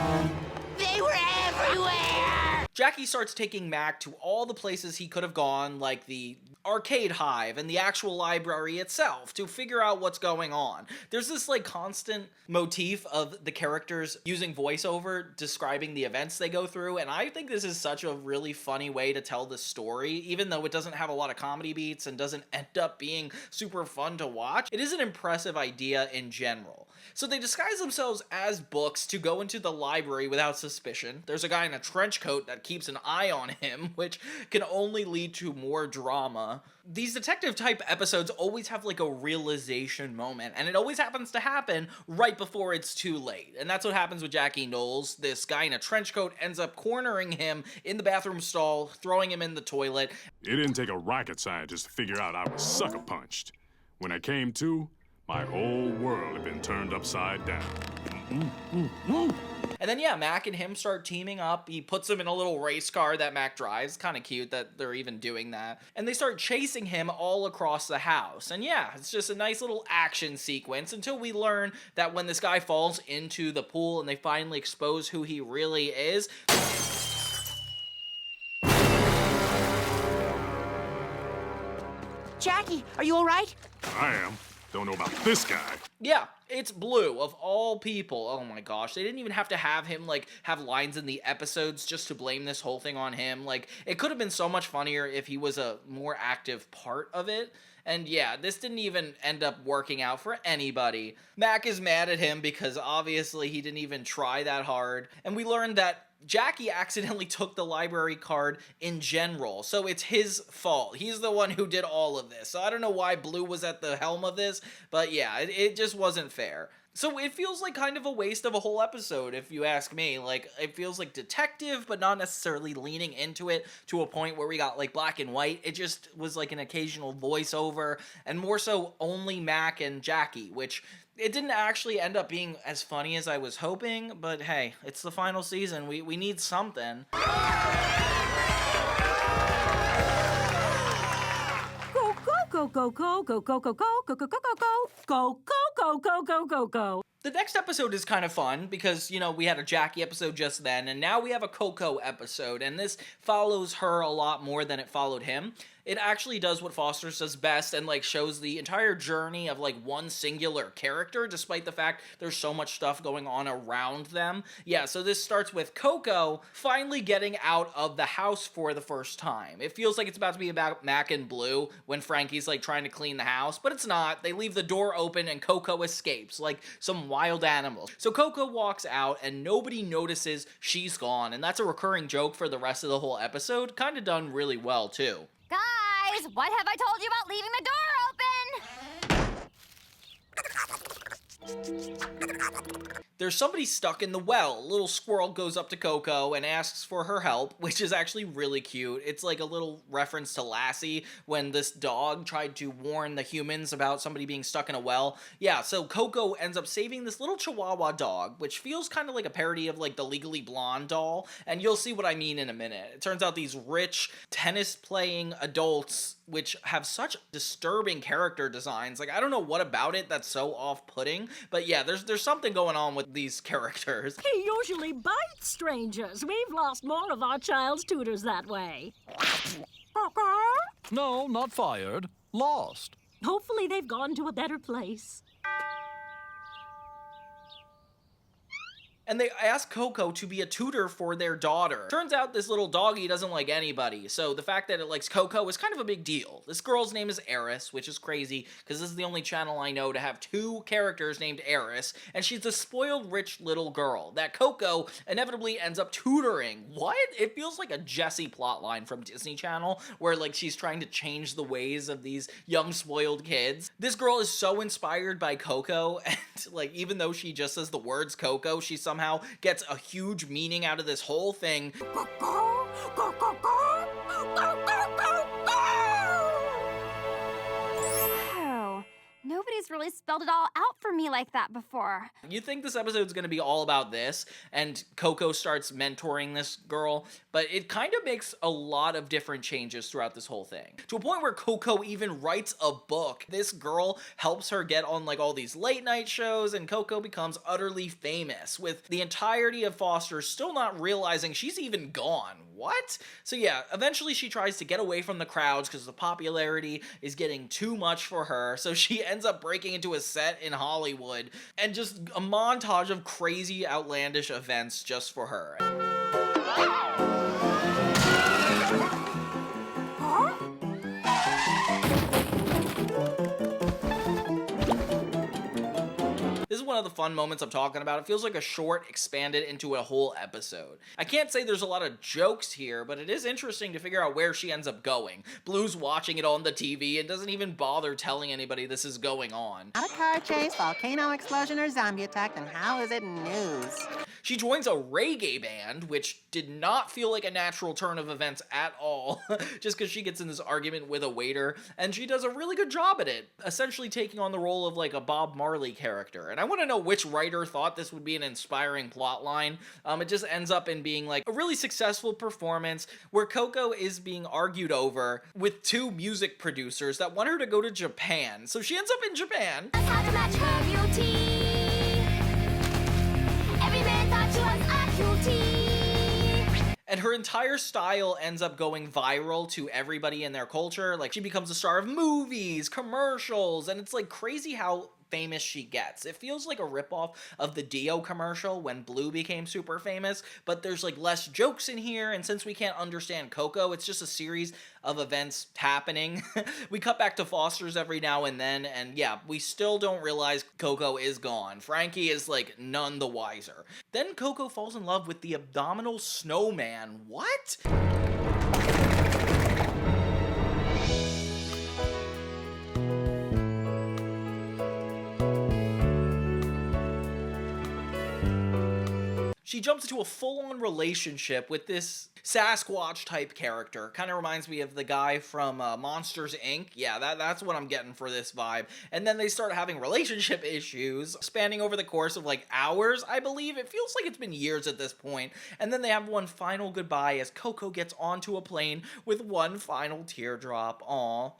They were everywhere! Jackie starts taking Mac to all the places he could have gone, like the arcade hive and the actual library itself, to figure out what's going on. There's this like constant motif of the characters using voiceover describing the events they go through, and I think this is such a really funny way to tell the story, even though it doesn't have a lot of comedy beats and doesn't end up being super fun to watch. It is an impressive idea in general. So they disguise themselves as books to go into the library without suspicion. There's a guy in a trench coat that keeps an eye on him, which can only lead to more drama. These detective type episodes always have like a realization moment, and it always happens to happen right before it's too late. And that's what happens with Jackie Knowles. This guy in a trench coat ends up cornering him in the bathroom stall, throwing him in the toilet. It didn't take a rocket scientist to figure out I was sucker punched. When I came to, my whole world had been turned upside down. And then yeah, Mac and him start teaming up. He puts him in a little race car that Mac drives. Kind of cute that they're even doing that. And they start chasing him all across the house. And yeah, it's just a nice little action sequence until we learn that when this guy falls into the pool and they finally expose who he really is. Jackie, are you all right? I am. Don't know about this guy. Yeah, it's Bloo, of all people. Oh my gosh, they didn't even have to have him, like, have lines in the episodes just to blame this whole thing on him. Like, it could have been so much funnier if he was a more active part of it. And yeah, this didn't even end up working out for anybody. Mac is mad at him because obviously he didn't even try that hard. And we learned that Jackie accidentally took the library card in general, so it's his fault. He's the one who did all of this. So I don't know why Bloo was at the helm of this, but yeah, it just wasn't fair. So it feels like kind of a waste of a whole episode, if you ask me. Like, it feels like detective, but not necessarily leaning into it to a point where we got, like, black and white. It just was, like, an occasional voiceover, and more so only Mac and Jackie, which it didn't actually end up being as funny as I was hoping, but hey, it's the final season. We need something. Go, go, go, go, go, go, go, go, go, go, go, go, go, go, go, go, go. The next episode is kind of fun because, you know, we had a Jackie episode just then, and now we have a Coco episode, and this follows her a lot more than it followed him. It actually does what Foster's does best and like shows the entire journey of like one singular character, despite the fact there's so much stuff going on around them. Yeah, so this starts with Coco finally getting out of the house for the first time. It feels like it's about to be about Mac and Blue when Frankie's like trying to clean the house, but it's not. They leave the door open and Coco escapes like some wild animal. So Coco walks out and nobody notices she's gone, and that's a recurring joke for the rest of the whole episode. Kind of done really well too. Guys, what have I told you about leaving the door open? There's somebody stuck in the well. A little squirrel goes up to Coco and asks for her help, which is actually really cute. It's like a little reference to Lassie when this dog tried to warn the humans about somebody being stuck in a well. Yeah, so Coco ends up saving this little Chihuahua dog, which feels kind of like a parody of like the Legally Blonde doll, and you'll see what I mean in a minute. It turns out these rich, tennis-playing adults which have such disturbing character designs. Like, I don't know what about it that's so off-putting, but yeah, there's something going on with these characters. He usually bites strangers. We've lost more of our child's tutors that way. No, not fired. Lost. Hopefully they've gone to a better place. And they ask Coco to be a tutor for their daughter. Turns out this little doggy doesn't like anybody, so the fact that it likes Coco is kind of a big deal. This girl's name is Eris, which is crazy, because this is the only channel I know to have two characters named Eris, and she's a spoiled rich little girl that Coco inevitably ends up tutoring. What? It feels like a Jessie plotline from Disney Channel, where like she's trying to change the ways of these young spoiled kids. This girl is so inspired by Coco, and like even though she just says the words Coco, she somehow gets a huge meaning out of this whole thing. Oh, nobody's really spelled it all out for me like that before. You think this episode's gonna be all about this, and Coco starts mentoring this girl, but it kind of makes a lot of different changes throughout this whole thing. To a point where Coco even writes a book. This girl helps her get on like all these late night shows, and Coco becomes utterly famous, with the entirety of Foster still not realizing she's even gone. What? So yeah, eventually she tries to get away from the crowds because the popularity is getting too much for her, so she ends up breaking into a set in Hollywood, and just a montage of crazy, outlandish events just for her. This is one of the fun moments I'm talking about. It feels like a short expanded into a whole episode. I can't say there's a lot of jokes here, but it is interesting to figure out where she ends up going. Blue's watching it on the TV and doesn't even bother telling anybody this is going on. Not a car chase, volcano explosion, or zombie attack, then how is it news? She joins a reggae band, which did not feel like a natural turn of events at all, just because she gets in this argument with a waiter, and she does a really good job at it, essentially taking on the role of like a Bob Marley character. And I want to know which writer thought this would be an inspiring plot line. It just ends up in being like a really successful performance where Coco is being argued over with two music producers that want her to go to Japan. So she ends up in Japan. How to match her beauty. Every man thought she was a cutie. And her entire style ends up going viral to everybody in their culture. Like, she becomes a star of movies, commercials, and it's like crazy how famous she gets. It feels like a ripoff of the Dio commercial when Blue became super famous, but there's like less jokes in here, and since we can't understand Coco, it's just a series of events happening. We cut back to Foster's every now and then, and yeah, we still don't realize Coco is gone. Frankie is like none the wiser. Then Coco falls in love with the abdominal snowman. What? She jumps into a full-on relationship with this Sasquatch-type character. Kind of reminds me of the guy from Monsters, Inc. Yeah, that's what I'm getting for this vibe. And then they start having relationship issues, spanning over the course of like hours, I believe. It feels like it's been years at this point. And then they have one final goodbye as Coco gets onto a plane with one final teardrop. Aww.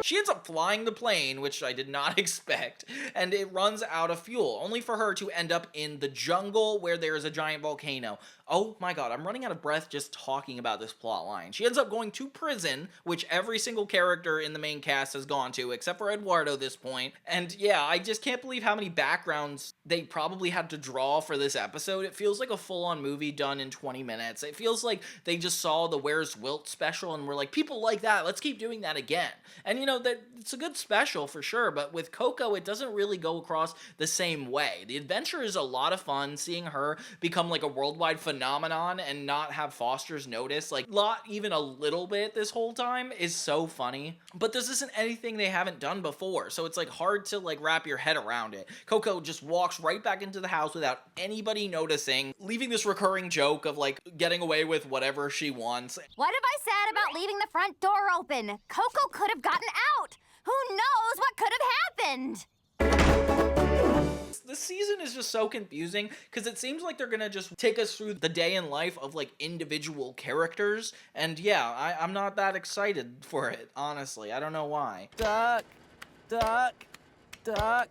She ends up flying the plane, which I did not expect, and it runs out of fuel, only for her to end up in the jungle where there is a giant volcano. Oh my god, I'm running out of breath just talking about this plot line. She ends up going to prison, which every single character in the main cast has gone to, except for Eduardo this point. And yeah, I just can't believe how many backgrounds they probably had to draw for this episode. It feels like a full-on movie done in 20 minutes. It feels like they just saw the Where's Wilt special and were like, people like that, let's keep doing that again. And you know, that it's a good special for sure, but with Coco, it doesn't really go across the same way. The adventure is a lot of fun, seeing her become like a worldwide phenomenon and not have Foster's notice, like not even a little bit this whole time, is so funny. But this isn't anything they haven't done before, so it's like hard to like wrap your head around it. Coco just walks right back into the house without anybody noticing, leaving this recurring joke of like getting away with whatever she wants. What have I said about leaving the front door open? Coco could have gotten out. Who knows what could have happened? This season is just so confusing because it seems like they're gonna just take us through the day in life of like individual characters, and yeah, I'm not that excited for it, honestly. I don't know why. Duck, duck, duck,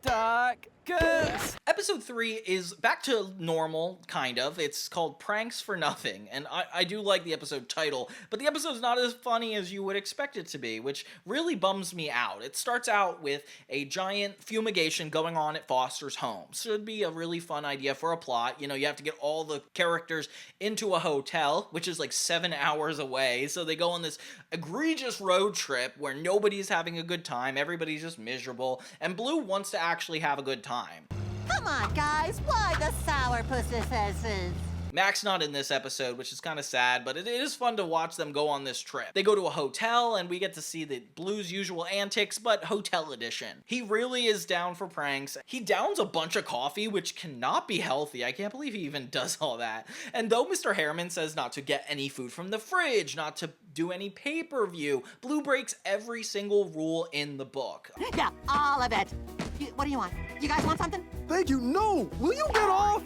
duck, goose. Episode 3 is back to normal, kind of. It's called Pranks for Nothing, and I do like the episode title, but the episode's not as funny as you would expect it to be, which really bums me out. It starts out with a giant fumigation going on at Foster's home. Should be a really fun idea for a plot. You know, you have to get all the characters into a hotel, which is like 7 hours away, so they go on this egregious road trip where nobody's having a good time, everybody's just miserable, and Blue wants to actually have a good time. Come on, guys. Why the sourpuss faces? Mac's not in this episode, which is kind of sad, but it is fun to watch them go on this trip. They go to a hotel, and we get to see the Blue's usual antics, but hotel edition. He really is down for pranks. He downs a bunch of coffee, which cannot be healthy. I can't believe he even does all that. And though Mr. Harriman says not to get any food from the fridge, not to do any pay-per-view, Blue breaks every single rule in the book. Yeah, all of it. What do you want? You guys want something? Thank you. No! Will you get off?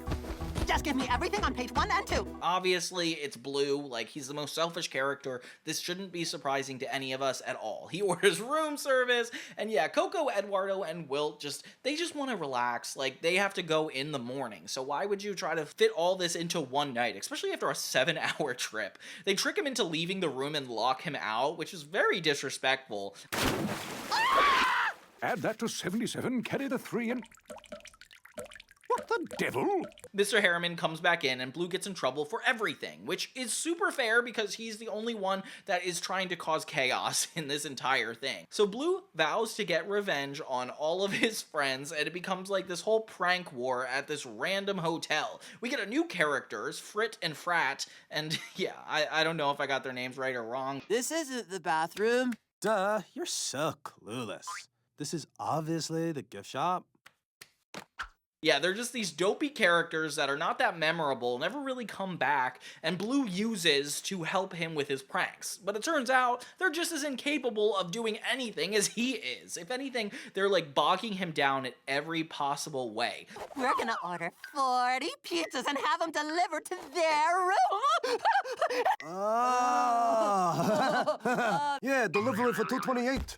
Just give me everything on page 1 and 2. Obviously, it's Blue. Like, he's the most selfish character. This shouldn't be surprising to any of us at all. He orders room service, and yeah, Coco, Eduardo, and Wilt they just want to relax. Like, they have to go in the morning, so why would you try to fit all this into one night, especially after a 7-hour trip? They trick him into leaving the room and lock him out, which is very disrespectful. Add that to 77, carry the 3, and... What the devil? Mr. Harriman comes back in, and Blue gets in trouble for everything, which is super fair because he's the only one that is trying to cause chaos in this entire thing. So Blue vows to get revenge on all of his friends, and it becomes like this whole prank war at this random hotel. We get a new characters, Frit and Frat, and yeah, I don't know if I got their names right or wrong. This isn't the bathroom. Duh, you're so clueless. This is obviously the gift shop. Yeah, they're just these dopey characters that are not that memorable, never really come back, and Blue uses to help him with his pranks. But it turns out they're just as incapable of doing anything as he is. If anything, they're like bogging him down in every possible way. We're gonna order 40 pizzas and have them delivered to their room. Yeah, delivery for 228.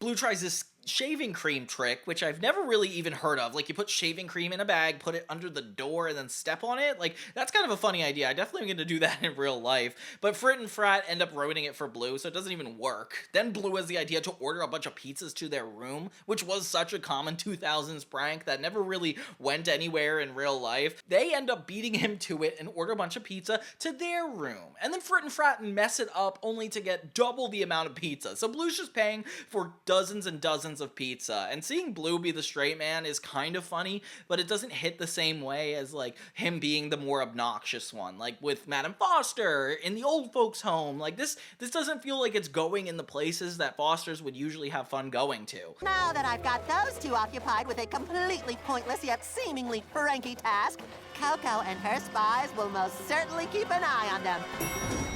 Blue tries this shaving cream trick, which I've never really even heard of. Like, you put shaving cream in a bag, put it under the door, and then step on it. Like, that's kind of a funny idea. I definitely am going to do that in real life. But Frit and Frat end up ruining it for Blue, so it doesn't even work. Then Blue has the idea to order a bunch of pizzas to their room, which was such a common 2000s prank that never really went anywhere in real life. They end up beating him to it and order a bunch of pizza to their room. And then Frit and Frat mess it up only to get double the amount of pizza. So Blue's just paying for dozens and dozens of pizza, and seeing Blue be the straight man is kind of funny, but it doesn't hit the same way as like him being the more obnoxious one, like with Madam Foster in the old folks home. Like this doesn't feel like it's going in the places that Fosters would usually have fun going to. Now that I've got those two occupied with a completely pointless yet seemingly pranky task, Coco and her spies will most certainly keep an eye on them,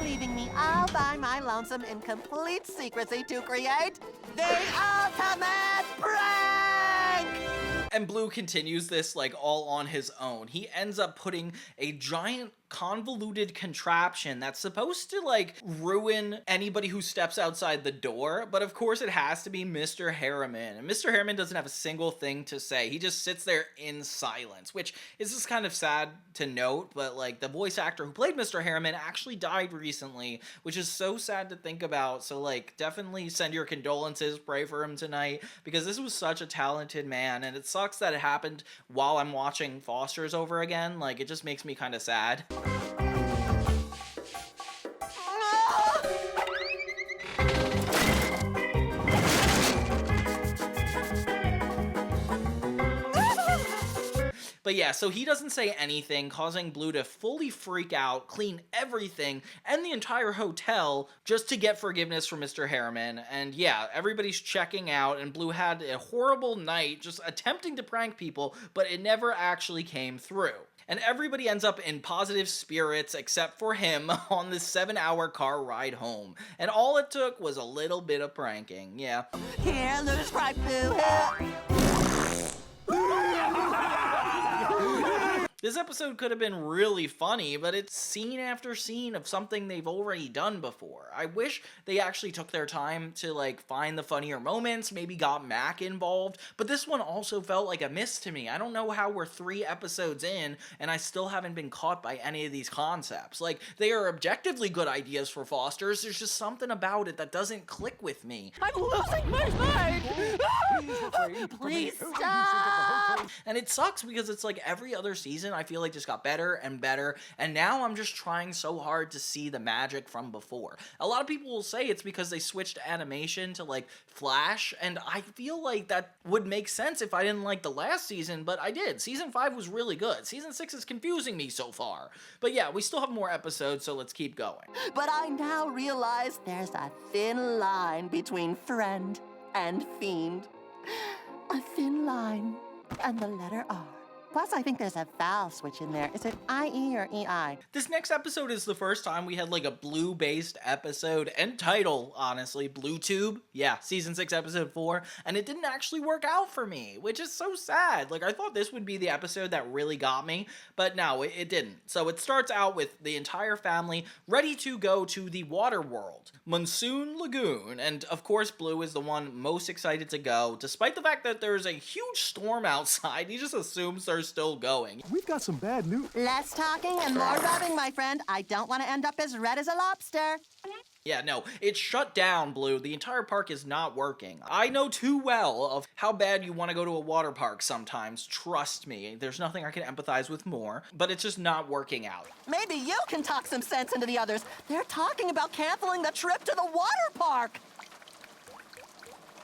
leaving me all by my lonesome in complete secrecy to create the ultimate prank! And Bloo continues this like all on his own. He ends up putting a giant convoluted contraption that's supposed to like ruin anybody who steps outside the door, but of course it has to be Mr. Harriman, and Mr. Harriman doesn't have a single thing to say. He just sits there in silence, which is just kind of sad to note, but like the voice actor who played Mr. Harriman actually died recently, which is so sad to think about. So like definitely send your condolences, pray for him tonight, because this was such a talented man, and it sucks that it happened while I'm watching Foster's over again. Like it just makes me kind of sad. But yeah, so he doesn't say anything, causing Bloo to fully freak out, clean everything, and the entire hotel, just to get forgiveness from Mr. Harriman. And yeah, everybody's checking out, and Bloo had a horrible night just attempting to prank people, but it never actually came through. And everybody ends up in positive spirits except for him on this 7-hour car ride home. And all it took was a little bit of pranking, yeah. Here, lose right, Bloo. This episode could have been really funny, but it's scene after scene of something they've already done before. I wish they actually took their time to like find the funnier moments, maybe got Mac involved, but this one also felt like a miss to me. I don't know how we're 3 episodes in and I still haven't been caught by any of these concepts. Like, they are objectively good ideas for Foster's, there's just something about it that doesn't click with me. I'm losing my mind! Please stop! And it sucks because it's like every other season I feel like just got better and better, and now I'm just trying so hard to see the magic from before. A lot of people will say it's because they switched animation to like Flash, and I feel like that would make sense if I didn't like the last season, but I did. Season 5 was really good. Season 6 is confusing me so far. But yeah, we still have more episodes, so let's keep going. But I now realize there's a thin line between friend and fiend. A thin line, and the letter R. Plus, I think there's a vowel switch in there. Is it I-E or E-I? This next episode is the first time we had like a Bloo-based episode and title, honestly, BlooTube. Yeah, season 6, episode 4, and it didn't actually work out for me, which is so sad. Like, I thought this would be the episode that really got me, but no, it didn't. So it starts out with the entire family ready to go to the water world, Monsoon Lagoon, and of course Bloo is the one most excited to go, despite the fact that there's a huge storm outside. He just assumes there's still going. We've got some bad news. Less talking and more rubbing, my friend. I don't want to end up as red as a lobster. Yeah, no, it's shut down, Bloo. The entire park is not working. I know too well of how bad you want to go to a water park sometimes. Trust me, there's nothing I can empathize with more, but it's just not working out. Maybe you can talk some sense into the others. They're talking about canceling the trip to the water park.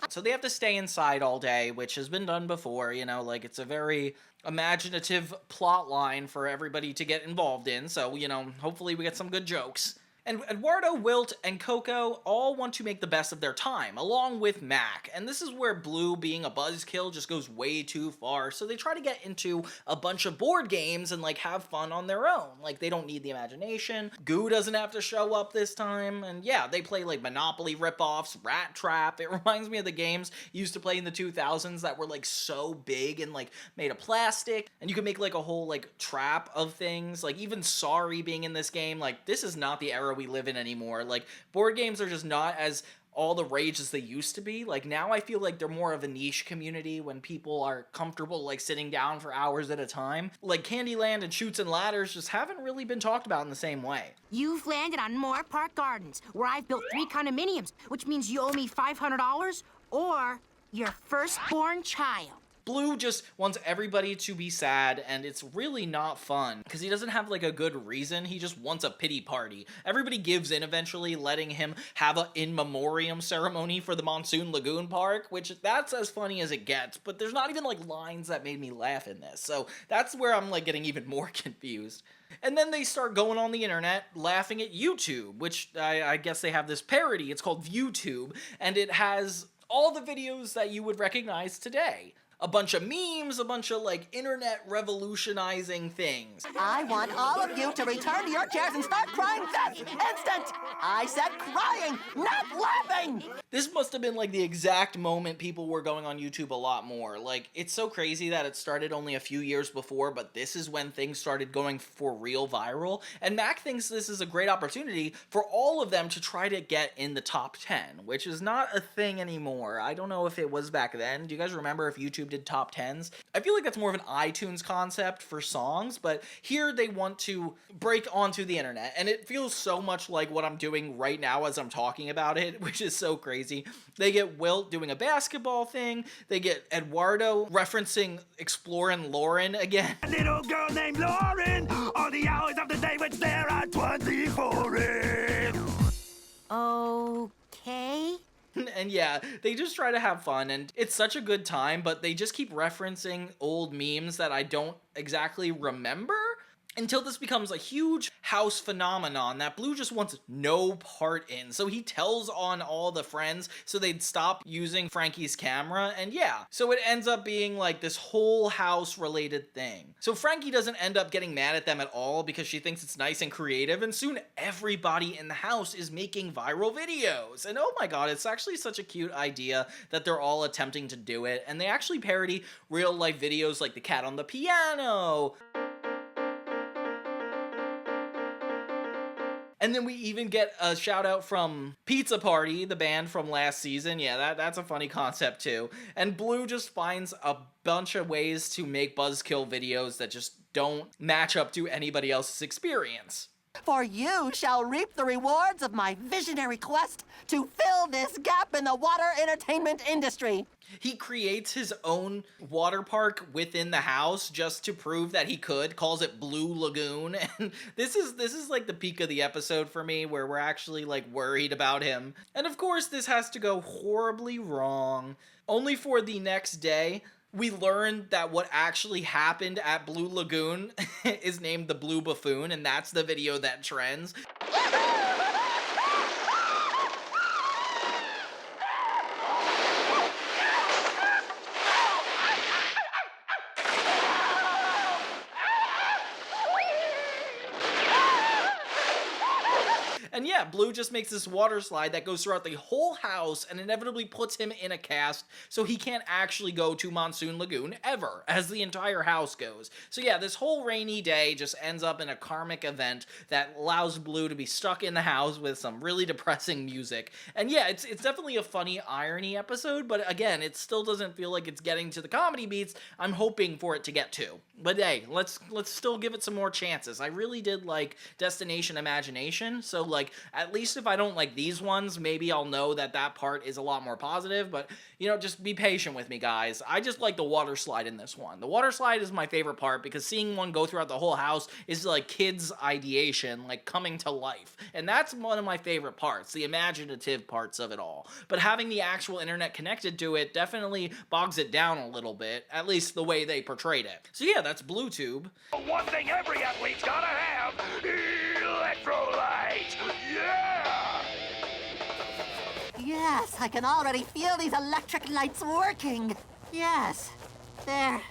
So they have to stay inside all day, which has been done before, you know, like it's a very imaginative plot line for everybody to get involved in, so, you know, hopefully we get some good jokes. And Eduardo, Wilt, and Coco all want to make the best of their time, along with Mac. And this is where Bloo being a buzzkill just goes way too far, so they try to get into a bunch of board games and, like, have fun on their own. Like, they don't need the imagination. Goo doesn't have to show up this time. And yeah, they play, like, Monopoly ripoffs, Rat Trap. It reminds me of the games you used to play in the 2000s that were, like, so big and, like, made of plastic. And you could make, like, a whole, like, trap of things. Like, even Soiree being in this game, like, this is not the era we live in anymore. Like, board games are just not as all the rage as they used to be. Like, now I feel like they're more of a niche community when people are comfortable, like, sitting down for hours at a time. Like, Candyland and Chutes and Ladders just haven't really been talked about in the same way. You've landed on Moore Park Gardens, where I've built 3 condominiums, which means you owe me $500 or your firstborn child. Bloo just wants everybody to be sad, and it's really not fun, because he doesn't have, like, a good reason. He just wants a pity party. Everybody gives in eventually, letting him have a in memoriam ceremony for the Monsoon Lagoon Park, which that's as funny as it gets, but there's not even, like, lines that made me laugh in this, so that's where I'm, like, getting even more confused. And then they start going on the internet laughing at YouTube, which I guess they have this parody. It's called ViewTube, and it has all the videos that you would recognize today. a bunch of memes, a bunch of like internet revolutionizing things. I want all of you to return to your chairs and start crying this instant! I said crying, not laughing! This must have been like the exact moment people were going on YouTube a lot more. Like, it's so crazy that it started only a few years before, but this is when things started going for real viral. And Mac thinks this is a great opportunity for all of them to try to get in the top 10, which is not a thing anymore. I don't know if it was back then. Do you guys remember if YouTube did top 10s? I feel like that's more of an iTunes concept for songs, but here they want to break onto the internet, and it feels so much like what I'm doing right now as I'm talking about it, which is so crazy. They get Wilt doing a basketball thing, they get Eduardo referencing Explorin' Lauren again. A little girl named Lauren, all the hours of the day which there are 24 in. Okay. And yeah, they just try to have fun, and it's such a good time, but they just keep referencing old memes that I don't exactly remember, until this becomes a huge house phenomenon that Bloo just wants no part in. So he tells on all the friends so they'd stop using Frankie's camera, and yeah, so it ends up being like this whole house related thing. So Frankie doesn't end up getting mad at them at all because she thinks it's nice and creative, and soon everybody in the house is making viral videos. And oh my god, it's actually such a cute idea that they're all attempting to do it, and they actually parody real life videos like the cat on the piano. And then we even get a shout out from Pizza Party, the band from last season. Yeah, that's a funny concept too. And Bloo just finds a bunch of ways to make buzzkill videos that just don't match up to anybody else's experience. For you shall reap the rewards of my visionary quest to fill this gap in the water entertainment industry. He creates his own water park within the house just to prove that he could, calls it Blue Lagoon, and this is like the peak of the episode for me, where we're actually like worried about him. And of course this has to go horribly wrong, only for the next day we learn that what actually happened at Blue Lagoon is named the Blue Buffoon, and that's the video that trends. And yeah, Bloo just makes this water slide that goes throughout the whole house and inevitably puts him in a cast, so he can't actually go to Monsoon Lagoon ever, as the entire house goes. So yeah, this whole rainy day just ends up in a karmic event that allows Bloo to be stuck in the house with some really depressing music. And yeah, it's definitely a funny irony episode, but again, it still doesn't feel like it's getting to the comedy beats I'm hoping for it to get to. But hey, let's still give it some more chances. I really did like Destination Imagination, so like, at least if I don't like these ones, maybe I'll know that that part is a lot more positive, but, you know, just be patient with me, guys. I just like the water slide in this one. The water slide is my favorite part because seeing one go throughout the whole house is like kids' ideation, like coming to life. And that's one of my favorite parts, the imaginative parts of it all. But having the actual internet connected to it definitely bogs it down a little bit, at least the way they portrayed it. So yeah, that's BlooTube. One thing every athlete's gotta have, electrolytes! Yeah! Yes, I can already feel these electric lights working. Yes, they're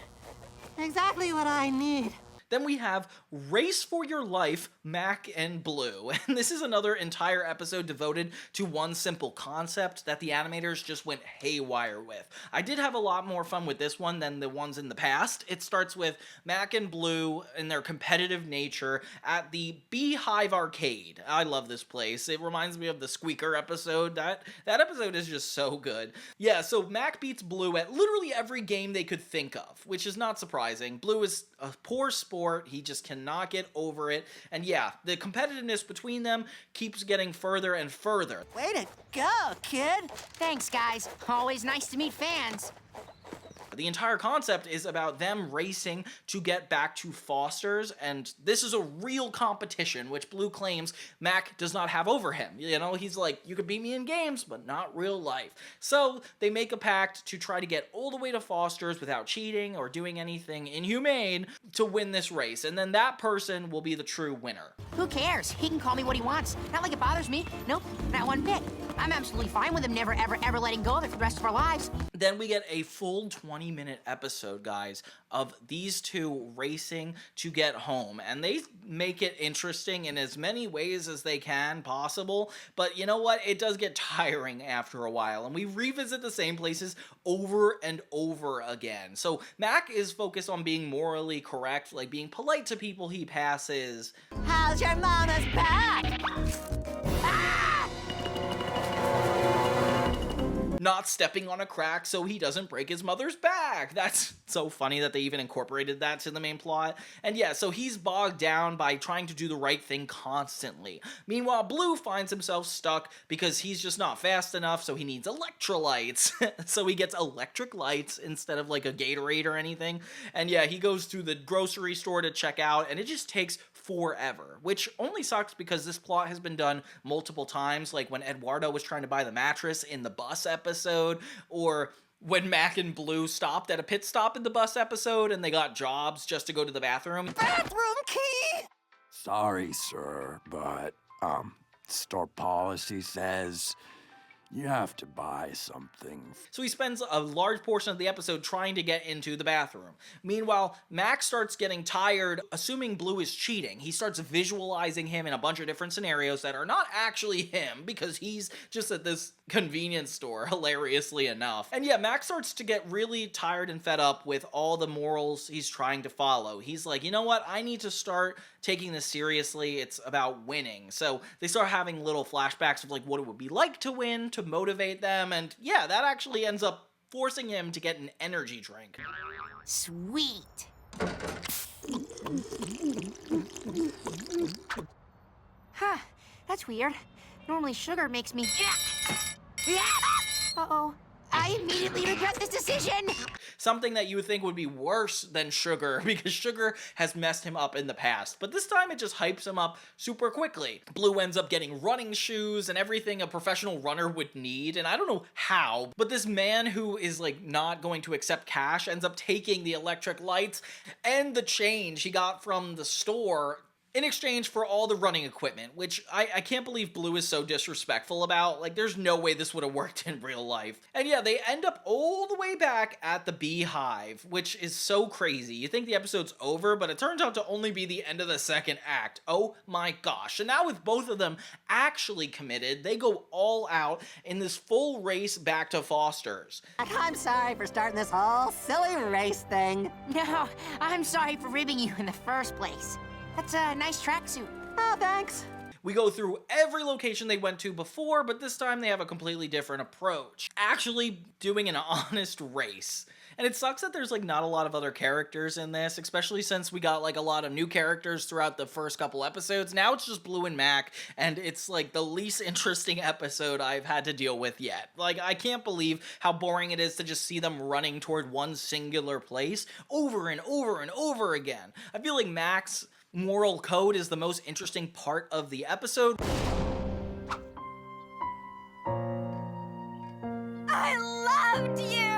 exactly what I need. Then we have Race for Your Life, Mac and Bloo. And this is another entire episode devoted to one simple concept that the animators just went haywire with. I did have a lot more fun with this one than the ones in the past. It starts with Mac and Bloo and their competitive nature at the Beehive Arcade. I love this place. It reminds me of the Squeaker episode. That episode is just so good. Yeah, so Mac beats Bloo at literally every game they could think of, which is not surprising. Bloo is a poor sport. He just cannot get over it. And yeah, the competitiveness between them keeps getting further and further. Way to go, kid! Thanks, guys. Always nice to meet fans. The entire concept is about them racing to get back to Foster's, and this is a real competition, which Bloo claims Mac does not have over him. You know, he's like, you could beat me in games, but not real life. So they make a pact to try to get all the way to Foster's without cheating or doing anything inhumane to win this race, and then that person will be the true winner. Who cares? He can call me what he wants. Not like it bothers me. Nope, not one bit. I'm absolutely fine with him never, ever, ever letting go of it for the rest of our lives. Then we get a full 20 20-minute episode, guys, of these two racing to get home. And they make it interesting in as many ways as they can possible. But you know what? It does get tiring after a while. And we revisit the same places over and over again. So Mac is focused on being morally correct, like being polite to people he passes. How's your mama's back? Not stepping on a crack so he doesn't break his mother's back. That's so funny that they even incorporated that to the main plot. And yeah, so he's bogged down by trying to do the right thing constantly. Meanwhile, Blue finds himself stuck because he's just not fast enough, so he needs electrolytes. So he gets electric lights instead of like a Gatorade or anything. And yeah, he goes to the grocery store to check out, and it just takes forever, which only sucks because this plot has been done multiple times, like when Eduardo was trying to buy the mattress in the bus episode, or when Mac and Blue stopped at a pit stop in the bus episode and they got jobs just to go to the bathroom. Bathroom key! Sorry, sir, but, store policy says you have to buy something. So he spends a large portion of the episode trying to get into the bathroom. Meanwhile, Max starts getting tired, assuming Blue is cheating. He starts visualizing him in a bunch of different scenarios that are not actually him, because he's just at this convenience store, hilariously enough. And yeah, Max starts to get really tired and fed up with all the morals he's trying to follow. He's like, you know what? I need to start taking this seriously. It's about winning. So they start having little flashbacks of like what it would be like to win, to motivate them, and yeah, that actually ends up forcing him to get an energy drink. Sweet. Huh, that's weird. Normally sugar makes me... Uh-oh. I immediately regret this decision! Something that you would think would be worse than sugar, because sugar has messed him up in the past. But this time it just hypes him up super quickly. Blue ends up getting running shoes and everything a professional runner would need, and I don't know how, but this man who is like not going to accept cash ends up taking the electric lights and the change he got from the store in exchange for all the running equipment, which I can't believe Blue is so disrespectful about. Like, there's no way this would have worked in real life. And yeah, they end up all the way back at the Beehive, which is so crazy. You think the episode's over, but it turns out to only be the end of the second act. Oh my gosh. And now with both of them actually committed, they go all out in this full race back to Foster's. I'm sorry for starting this whole silly race thing. No, I'm sorry for ribbing you in the first place. That's a nice tracksuit. Oh, thanks. We go through every location they went to before, but this time they have a completely different approach. Actually doing an honest race. And it sucks that there's like not a lot of other characters in this, especially since we got like a lot of new characters throughout the first couple episodes. Now it's just Blue and Mac, and it's like the least interesting episode I've had to deal with yet. Like, I can't believe how boring it is to just see them running toward one singular place over and over and over again. I feel like Mac's moral code is the most interesting part of the episode. I loved you!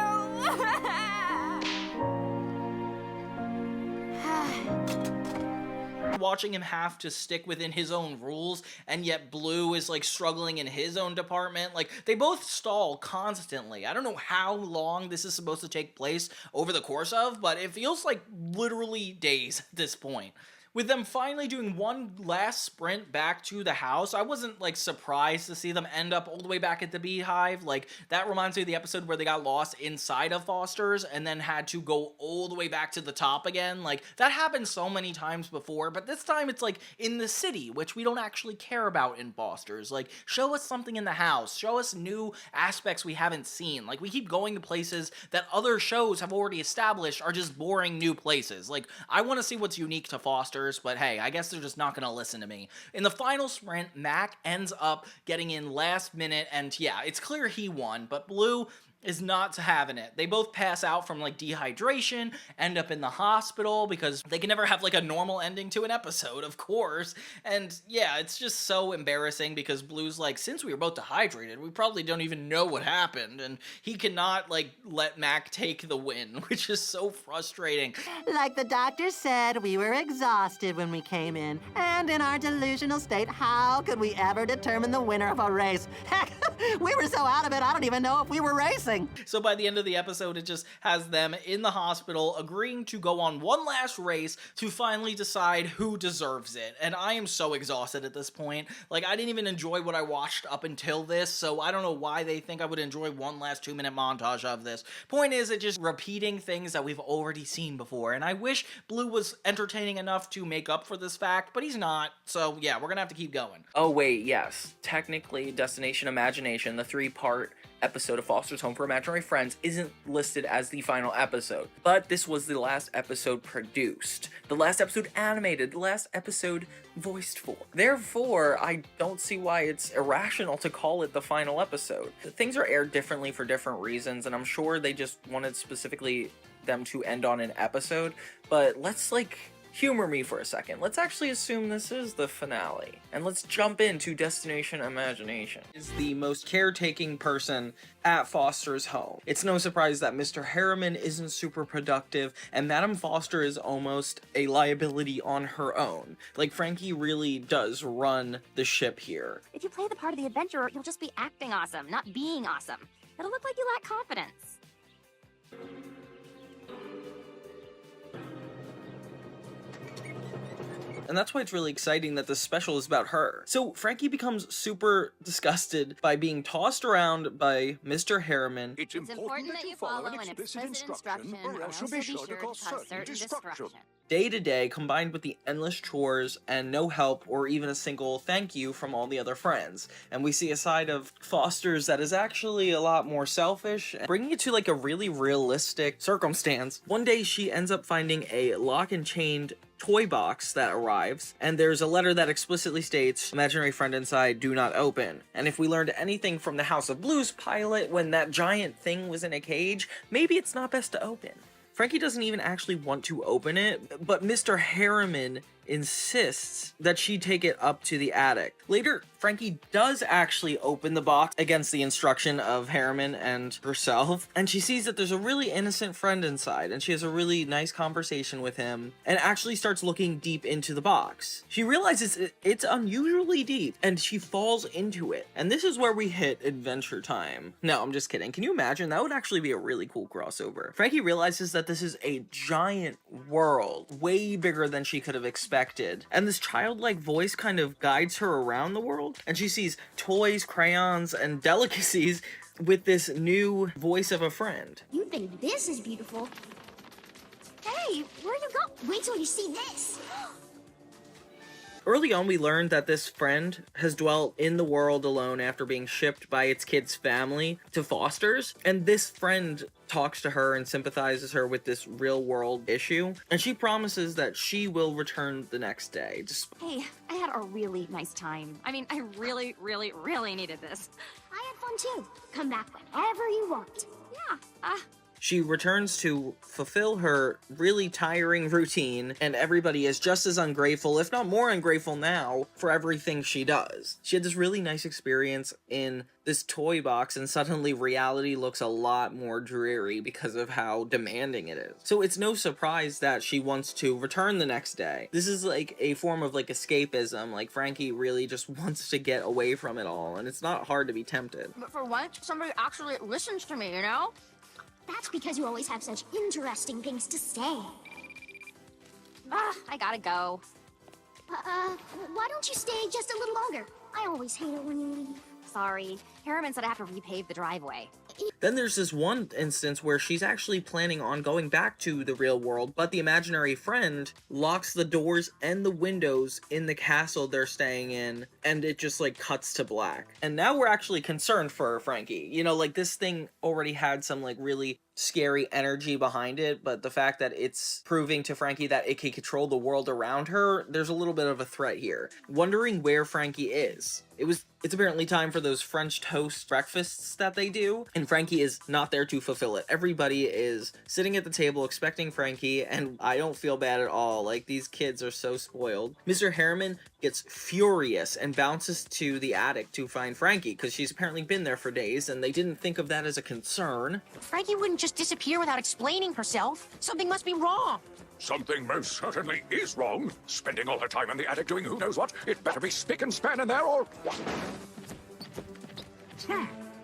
Watching him have to stick within his own rules, and yet Blue is like struggling in his own department. Like, they both stall constantly. I don't know how long this is supposed to take place over the course of, but it feels like literally days at this point. With them finally doing one last sprint back to the house, I wasn't, like, surprised to see them end up all the way back at the Beehive. Like, that reminds me of the episode where they got lost inside of Foster's and then had to go all the way back to the top again. Like, that happened so many times before, but this time it's, like, in the city, which we don't actually care about in Foster's. Like, show us something in the house. Show us new aspects we haven't seen. Like, we keep going to places that other shows have already established are just boring new places. Like, I want to see what's unique to Foster's, but hey, I guess they're just not gonna listen to me. In the final sprint, Mac ends up getting in last minute, and yeah, it's clear he won, but Blue is not having it. They both pass out from like dehydration, end up in the hospital because they can never have like a normal ending to an episode, of course. And yeah, it's just so embarrassing because Blue's like, since we were both dehydrated, we probably don't even know what happened. And he cannot like let Mac take the win, which is so frustrating. Like the doctor said, we were exhausted when we came in. And in our delusional state, how could we ever determine the winner of a race? Heck, we were so out of it, I don't even know if we were racing. thing. So by the end of the episode, it just has them in the hospital agreeing to go on one last race to finally decide who deserves it. And I am so exhausted at this point. Like, I didn't even enjoy what I watched up until this, so I don't know why they think I would enjoy one last 2-minute montage of this. Point is, it's just repeating things that we've already seen before, and I wish Bloo was entertaining enough to make up for this fact, but he's not, so yeah, we're gonna have to keep going. Oh wait, yes. Technically, Destination Imagination, the 3-part episode of Foster's Home for Imaginary Friends, isn't listed as the final episode, but this was the last episode produced, the last episode animated, the last episode voiced for. Therefore, I don't see why it's irrational to call it the final episode. Things are aired differently for different reasons, and I'm sure they just wanted specifically them to end on an episode, but let's humor me for a second. Let's actually assume this is the finale, and let's jump into Destination Imagination. Is the most caretaking person at Foster's home. It's no surprise that Mr. Harriman isn't super productive, and Madam Foster is almost a liability on her own. Like, Frankie really does run the ship here. If you play the part of the adventurer, you'll just be acting awesome, not being awesome. It'll look like you lack confidence. And that's why it's really exciting that this special is about her. So Frankie becomes super disgusted by being tossed around by Mr. Harriman. It's important that you follow an explicit instruction, or else you'll be sure to cause certain destruction. Day to day, combined with the endless chores and no help or even a single thank you from all the other friends. And we see a side of Foster's that is actually a lot more selfish, bringing it to like a really realistic circumstance. One day she ends up finding a lock and chained toy box that arrives, and there's a letter that explicitly states, imaginary friend inside, do not open. And if we learned anything from the House of Blues pilot when that giant thing was in a cage, maybe it's not best to open. Frankie doesn't even actually want to open it, but Mr. Harriman insists that she take it up to the attic. Later, Frankie does actually open the box against the instruction of Harriman and herself, and she sees that there's a really innocent friend inside, and she has a really nice conversation with him, and actually starts looking deep into the box. She realizes it's unusually deep, and she falls into it. And this is where we hit adventure time. No, I'm just kidding. Can you imagine? That would actually be a really cool crossover. Frankie realizes that this is a giant world, way bigger than she could have expected. And this childlike voice kind of guides her around the world, and she sees toys, crayons, and delicacies with this new voice of a friend. You think this is beautiful? Hey, where you go? Wait till you see this. Early on, we learned that this friend has dwelt in the world alone after being shipped by its kid's family to Foster's, and this friend talks to her and sympathizes her with this real-world issue, and she promises that she will return the next day. Hey, I had a really nice time. I mean, I really, really, really needed this. I had fun too. Come back whenever you want. Yeah, She returns to fulfill her really tiring routine, and everybody is just as ungrateful, if not more ungrateful now, for everything she does. She had this really nice experience in this toy box, and suddenly reality looks a lot more dreary because of how demanding it is. So it's no surprise that she wants to return the next day. This is like a form of like escapism. Like, Frankie really just wants to get away from it all, and it's not hard to be tempted. But for once, somebody actually listens to me, you know? That's because you always have such interesting things to say. I gotta go. Why don't you stay just a little longer? I always hate it when you leave. Sorry. Harriman said I have to repave the driveway. Then there's this one instance where she's actually planning on going back to the real world, but the imaginary friend locks the doors and the windows in the castle they're staying in, and it just like cuts to black. And now we're actually concerned for Frankie. You know, like, this thing already had some like really scary energy behind it, but the fact that it's proving to Frankie that it can control the world around her, there's a little bit of a threat here. Wondering where Frankie is. It's apparently time for those French toast breakfasts that they do, and Frankie is not there to fulfill it. Everybody is sitting at the table expecting Frankie, and I don't feel bad at all. Like, these kids are so spoiled. Mr. Harriman gets furious and bounces to the attic to find Frankie, because she's apparently been there for days, and they didn't think of that as a concern. Frankie wouldn't just disappear without explaining herself. Something must be wrong. Something most certainly is wrong. Spending all her time in the attic doing who knows what. It better be spick and span in there or...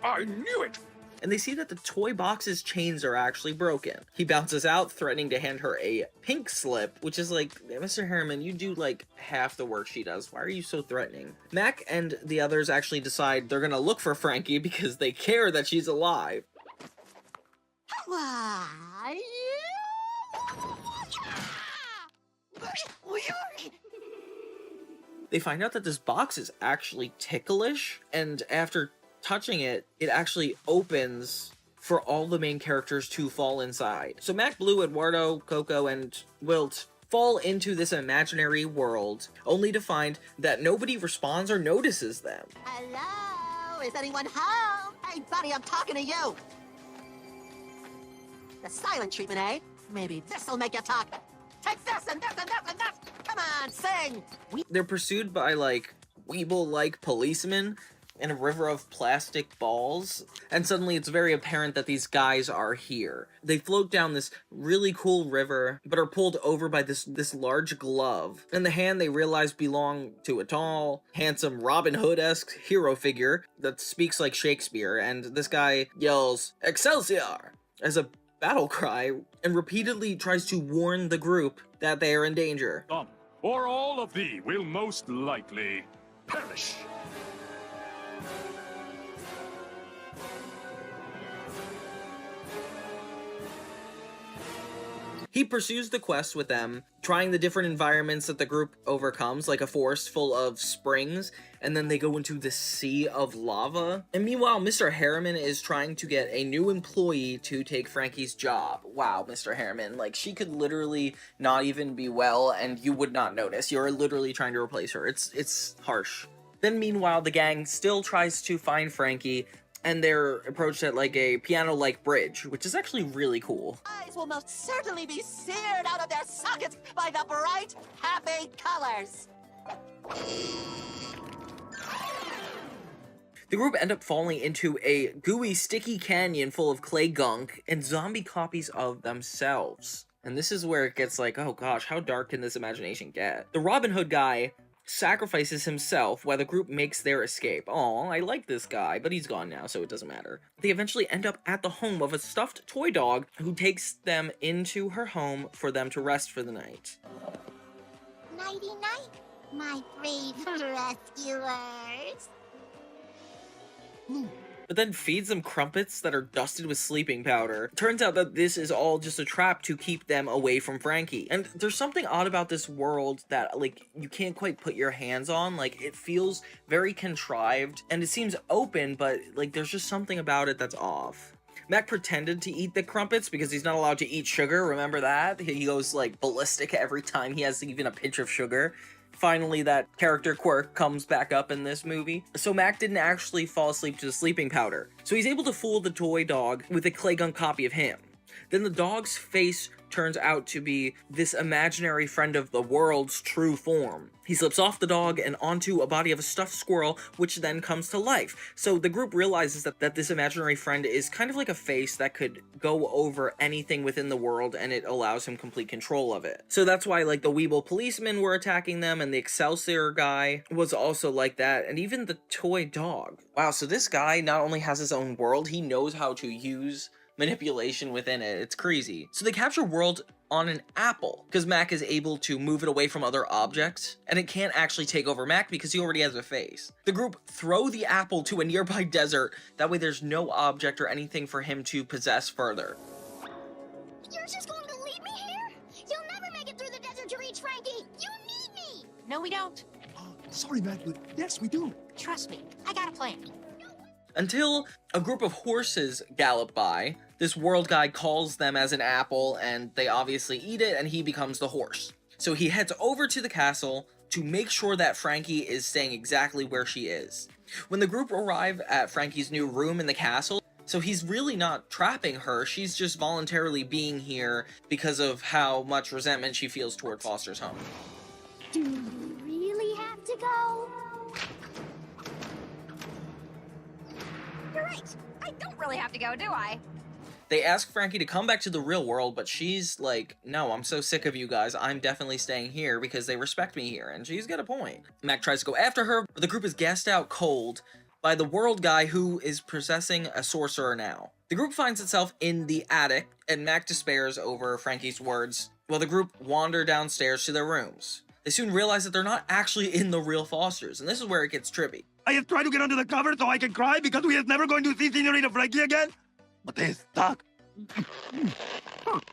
I knew it! and they see that the toy box's chains are actually broken. He bounces out, threatening to hand her a pink slip, which is like, Mr. Harriman, you do like half the work she does. Why are you so threatening? Mac and the others actually decide they're gonna look for Frankie because they care that she's alive. Why? They find out that this box is actually ticklish, and after touching it, it actually opens for all the main characters to fall inside. So Mac, Bloo, Eduardo, Coco, and Wilt fall into this imaginary world, only to find that nobody responds or notices them. Hello? Is anyone home? Hey, buddy, I'm talking to you. The silent treatment, eh? Maybe this'll make you talk. Take this and this and this and this. Come on, sing. They're pursued by, like, Weeble-like policemen in a river of plastic balls, and suddenly it's very apparent that these guys are here. They float down this really cool river, but are pulled over by this large glove. In the hand they realize belong to a tall, handsome Robin Hood-esque hero figure that speaks like Shakespeare, and this guy yells, "Excelsior!" as a battle cry, and repeatedly tries to warn the group that they are in danger. Some, or all of thee, will most likely perish. He pursues the quest with them, trying the different environments that the group overcomes, like a forest full of springs, and then they go into the sea of lava. And meanwhile, Mr. Harriman is trying to get a new employee to take Frankie's job. Wow, Mr. Harriman, like, she could literally not even be well, and you would not notice. You're literally trying to replace her. It's harsh. Then meanwhile, the gang still tries to find Frankie, and they're approached at like a piano-like bridge, which is actually really cool. Eyes will most certainly be seared out of their sockets by the bright, happy colors. The group end up falling into a gooey, sticky canyon full of clay gunk and zombie copies of themselves. And this is where it gets like, oh gosh, how dark can this imagination get? The Robin Hood guy sacrifices himself while the group makes their escape. Aw, I like this guy, but he's gone now, so it doesn't matter. They eventually end up at the home of a stuffed toy dog who takes them into her home for them to rest for the night. Nighty-night, my brave rescuers. But then feeds them crumpets that are dusted with sleeping powder. Turns out that this is all just a trap to keep them away from Frankie. And there's something odd about this world that, like, you can't quite put your hands on. Like, it feels very contrived, and it seems open, but, like, there's just something about it that's off. Mac pretended to eat the crumpets because he's not allowed to eat sugar, remember that? He goes, like, ballistic every time he has even a pinch of sugar. Finally, that character quirk comes back up in this movie. So Mac didn't actually fall asleep to the sleeping powder. So he's able to fool the toy dog with a clay gun copy of him. Then the dog's face turns out to be this imaginary friend of the world's true form. He slips off the dog and onto a body of a stuffed squirrel, which then comes to life. So the group realizes that this imaginary friend is kind of like a face that could go over anything within the world, and it allows him complete control of it. So that's why, like, the Weeble policemen were attacking them, and the Excelsior guy was also like that, and even the toy dog. Wow, so this guy not only has his own world, he knows how to use manipulation within it. It's crazy. So they capture World on an apple, because Mac is able to move it away from other objects, and it can't actually take over Mac because he already has a face. The group throw the apple to a nearby desert, that way there's no object or anything for him to possess further. You're just going to leave me here? You'll never make it through the desert to reach Frankie! You need me! No, we don't. Sorry, Mac, but yes, we do. Trust me, I got a plan. Until a group of horses gallop by. This world guy calls them as an apple, and they obviously eat it, and he becomes the horse. So he heads over to the castle to make sure that Frankie is staying exactly where she is. When the group arrive at Frankie's new room in the castle, so he's really not trapping her, she's just voluntarily being here because of how much resentment she feels toward Foster's home. Do you really have to go? You're right. I don't really have to go, do I? They ask Frankie to come back to the real world, but she's like, no, I'm so sick of you guys. I'm definitely staying here because they respect me here. And she's got a point. Mac tries to go after her, but the group is gassed out cold by the world guy who is possessing a sorcerer now. The group finds itself in the attic, and Mac despairs over Frankie's words, while the group wander downstairs to their rooms. They soon realize that they're not actually in the real Fosters, and this is where it gets trippy. I have tried to get under the cover so I can cry because we are never going to see Senorita Frankie again, but they're stuck.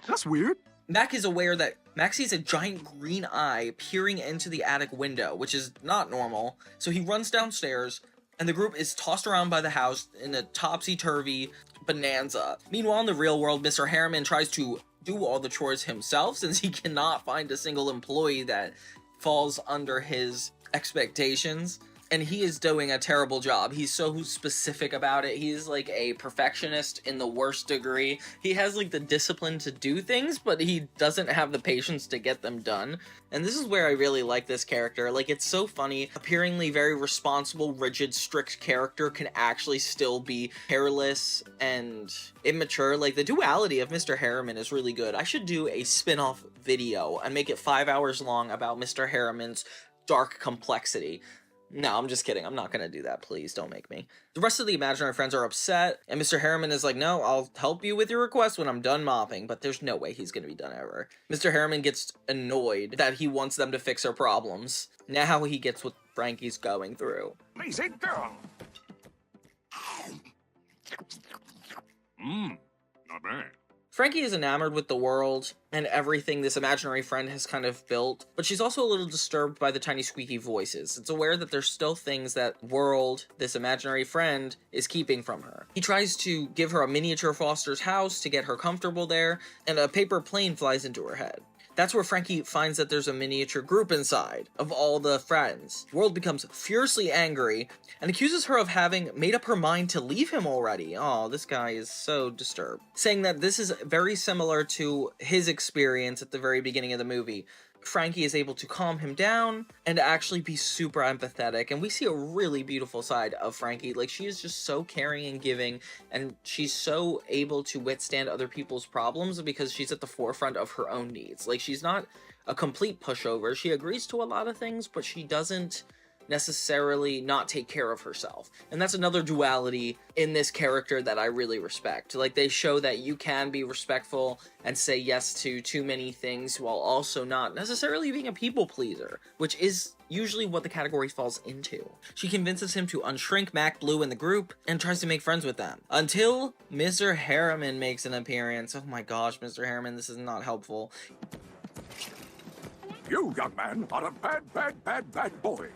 That's weird. Mac is aware that Mac sees a giant green eye peering into the attic window, which is not normal, so he runs downstairs, and the group is tossed around by the house in a topsy-turvy bonanza. Meanwhile, in the real world, Mr. Harriman tries to do all the chores himself since he cannot find a single employee that falls under his expectations. And he is doing a terrible job. He's so specific about it. He's like a perfectionist in the worst degree. He has like the discipline to do things, but he doesn't have the patience to get them done. And this is where I really like this character. Like, it's so funny. Appearingly very responsible, rigid, strict character can actually still be careless and immature. Like, the duality of Mr. Harriman is really good. I should do a spin-off video and make it 5 hours long about Mr. Harriman's dark complexity. No, I'm just kidding. I'm not gonna do that. Please don't make me. The rest of the imaginary friends are upset, and Mr. Harriman is like, no, I'll help you with your request when I'm done mopping, but there's no way he's gonna be done ever. Mr. Harriman gets annoyed that he wants them to fix their problems. Now he gets what Frankie's going through. Lazy girl. Not bad. Frankie is enamored with the world and everything this imaginary friend has kind of built, but she's also a little disturbed by the tiny squeaky voices. It's aware that there's still things that world, this imaginary friend, is keeping from her. He tries to give her a miniature Foster's house to get her comfortable there, and a paper plane flies into her head. That's where Frankie finds that there's a miniature group inside of all the friends. World becomes furiously angry and accuses her of having made up her mind to leave him already. Oh, this guy is so disturbed. Saying that this is very similar to his experience at the very beginning of the movie. Frankie is able to calm him down and actually be super empathetic, and we see a really beautiful side of Frankie. Like, she is just so caring and giving, and she's so able to withstand other people's problems because she's at the forefront of her own needs. Like, she's not a complete pushover. She agrees to a lot of things, but she doesn't necessarily not take care of herself. And that's another duality in this character that I really respect. Like, they show that you can be respectful and say yes to too many things while also not necessarily being a people pleaser, which is usually what the category falls into. She convinces him to unshrink Mac, Bloo, and the group and tries to make friends with them. Until Mr. Harriman makes an appearance. Oh my gosh, Mr. Harriman, this is not helpful. You, young man, are a bad boy.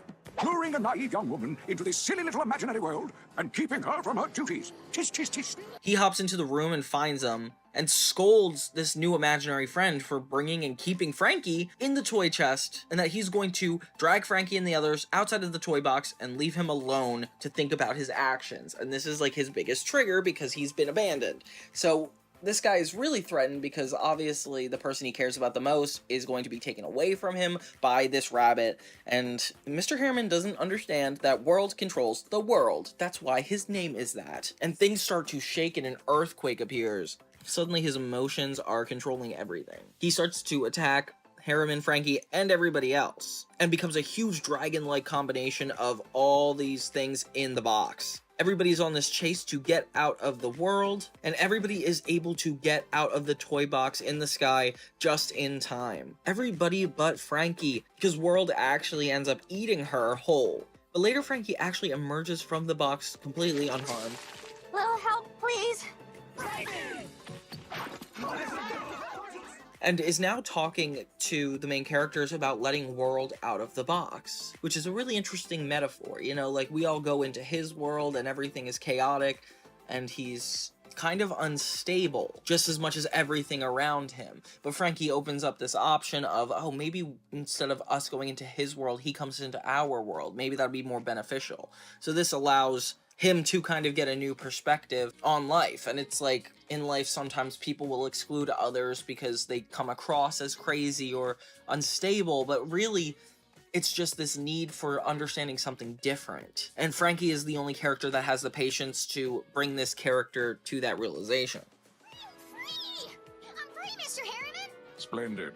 Luring a naive young woman into this silly little imaginary world and keeping her from her duties. Tis, tis, tis. He hops into the room and finds him and scolds this new imaginary friend for bringing and keeping Frankie in the toy chest, and that he's going to drag Frankie and the others outside of the toy box and leave him alone to think about his actions. And this is like his biggest trigger because he's been abandoned. So this guy is really threatened because obviously the person he cares about the most is going to be taken away from him by this rabbit, and Mr. Harriman doesn't understand that world controls the world. That's why his name is that. And things start to shake and an earthquake appears. Suddenly his emotions are controlling everything. He starts to attack Harriman, Frankie, and everybody else, and becomes a huge dragon-like combination of all these things in the box. Everybody's on this chase to get out of the world, and everybody is able to get out of the toy box in the sky just in time. Everybody but Frankie, because World actually ends up eating her whole. But later Frankie actually emerges from the box completely unharmed. Little help, please. And is now talking to the main characters about letting World out of the box, which is a really interesting metaphor. You know, like, we all go into his world and everything is chaotic and he's kind of unstable just as much as everything around him. But Frankie opens up this option of, oh, maybe instead of us going into his world, he comes into our world. Maybe that'd be more beneficial. So this allows him to kind of get a new perspective on life. And it's like, in life sometimes people will exclude others because they come across as crazy or unstable, but really it's just this need for understanding something different. And Frankie is the only character that has the patience to bring this character to that realization. I'm free, Mr. Harriman! Splendid.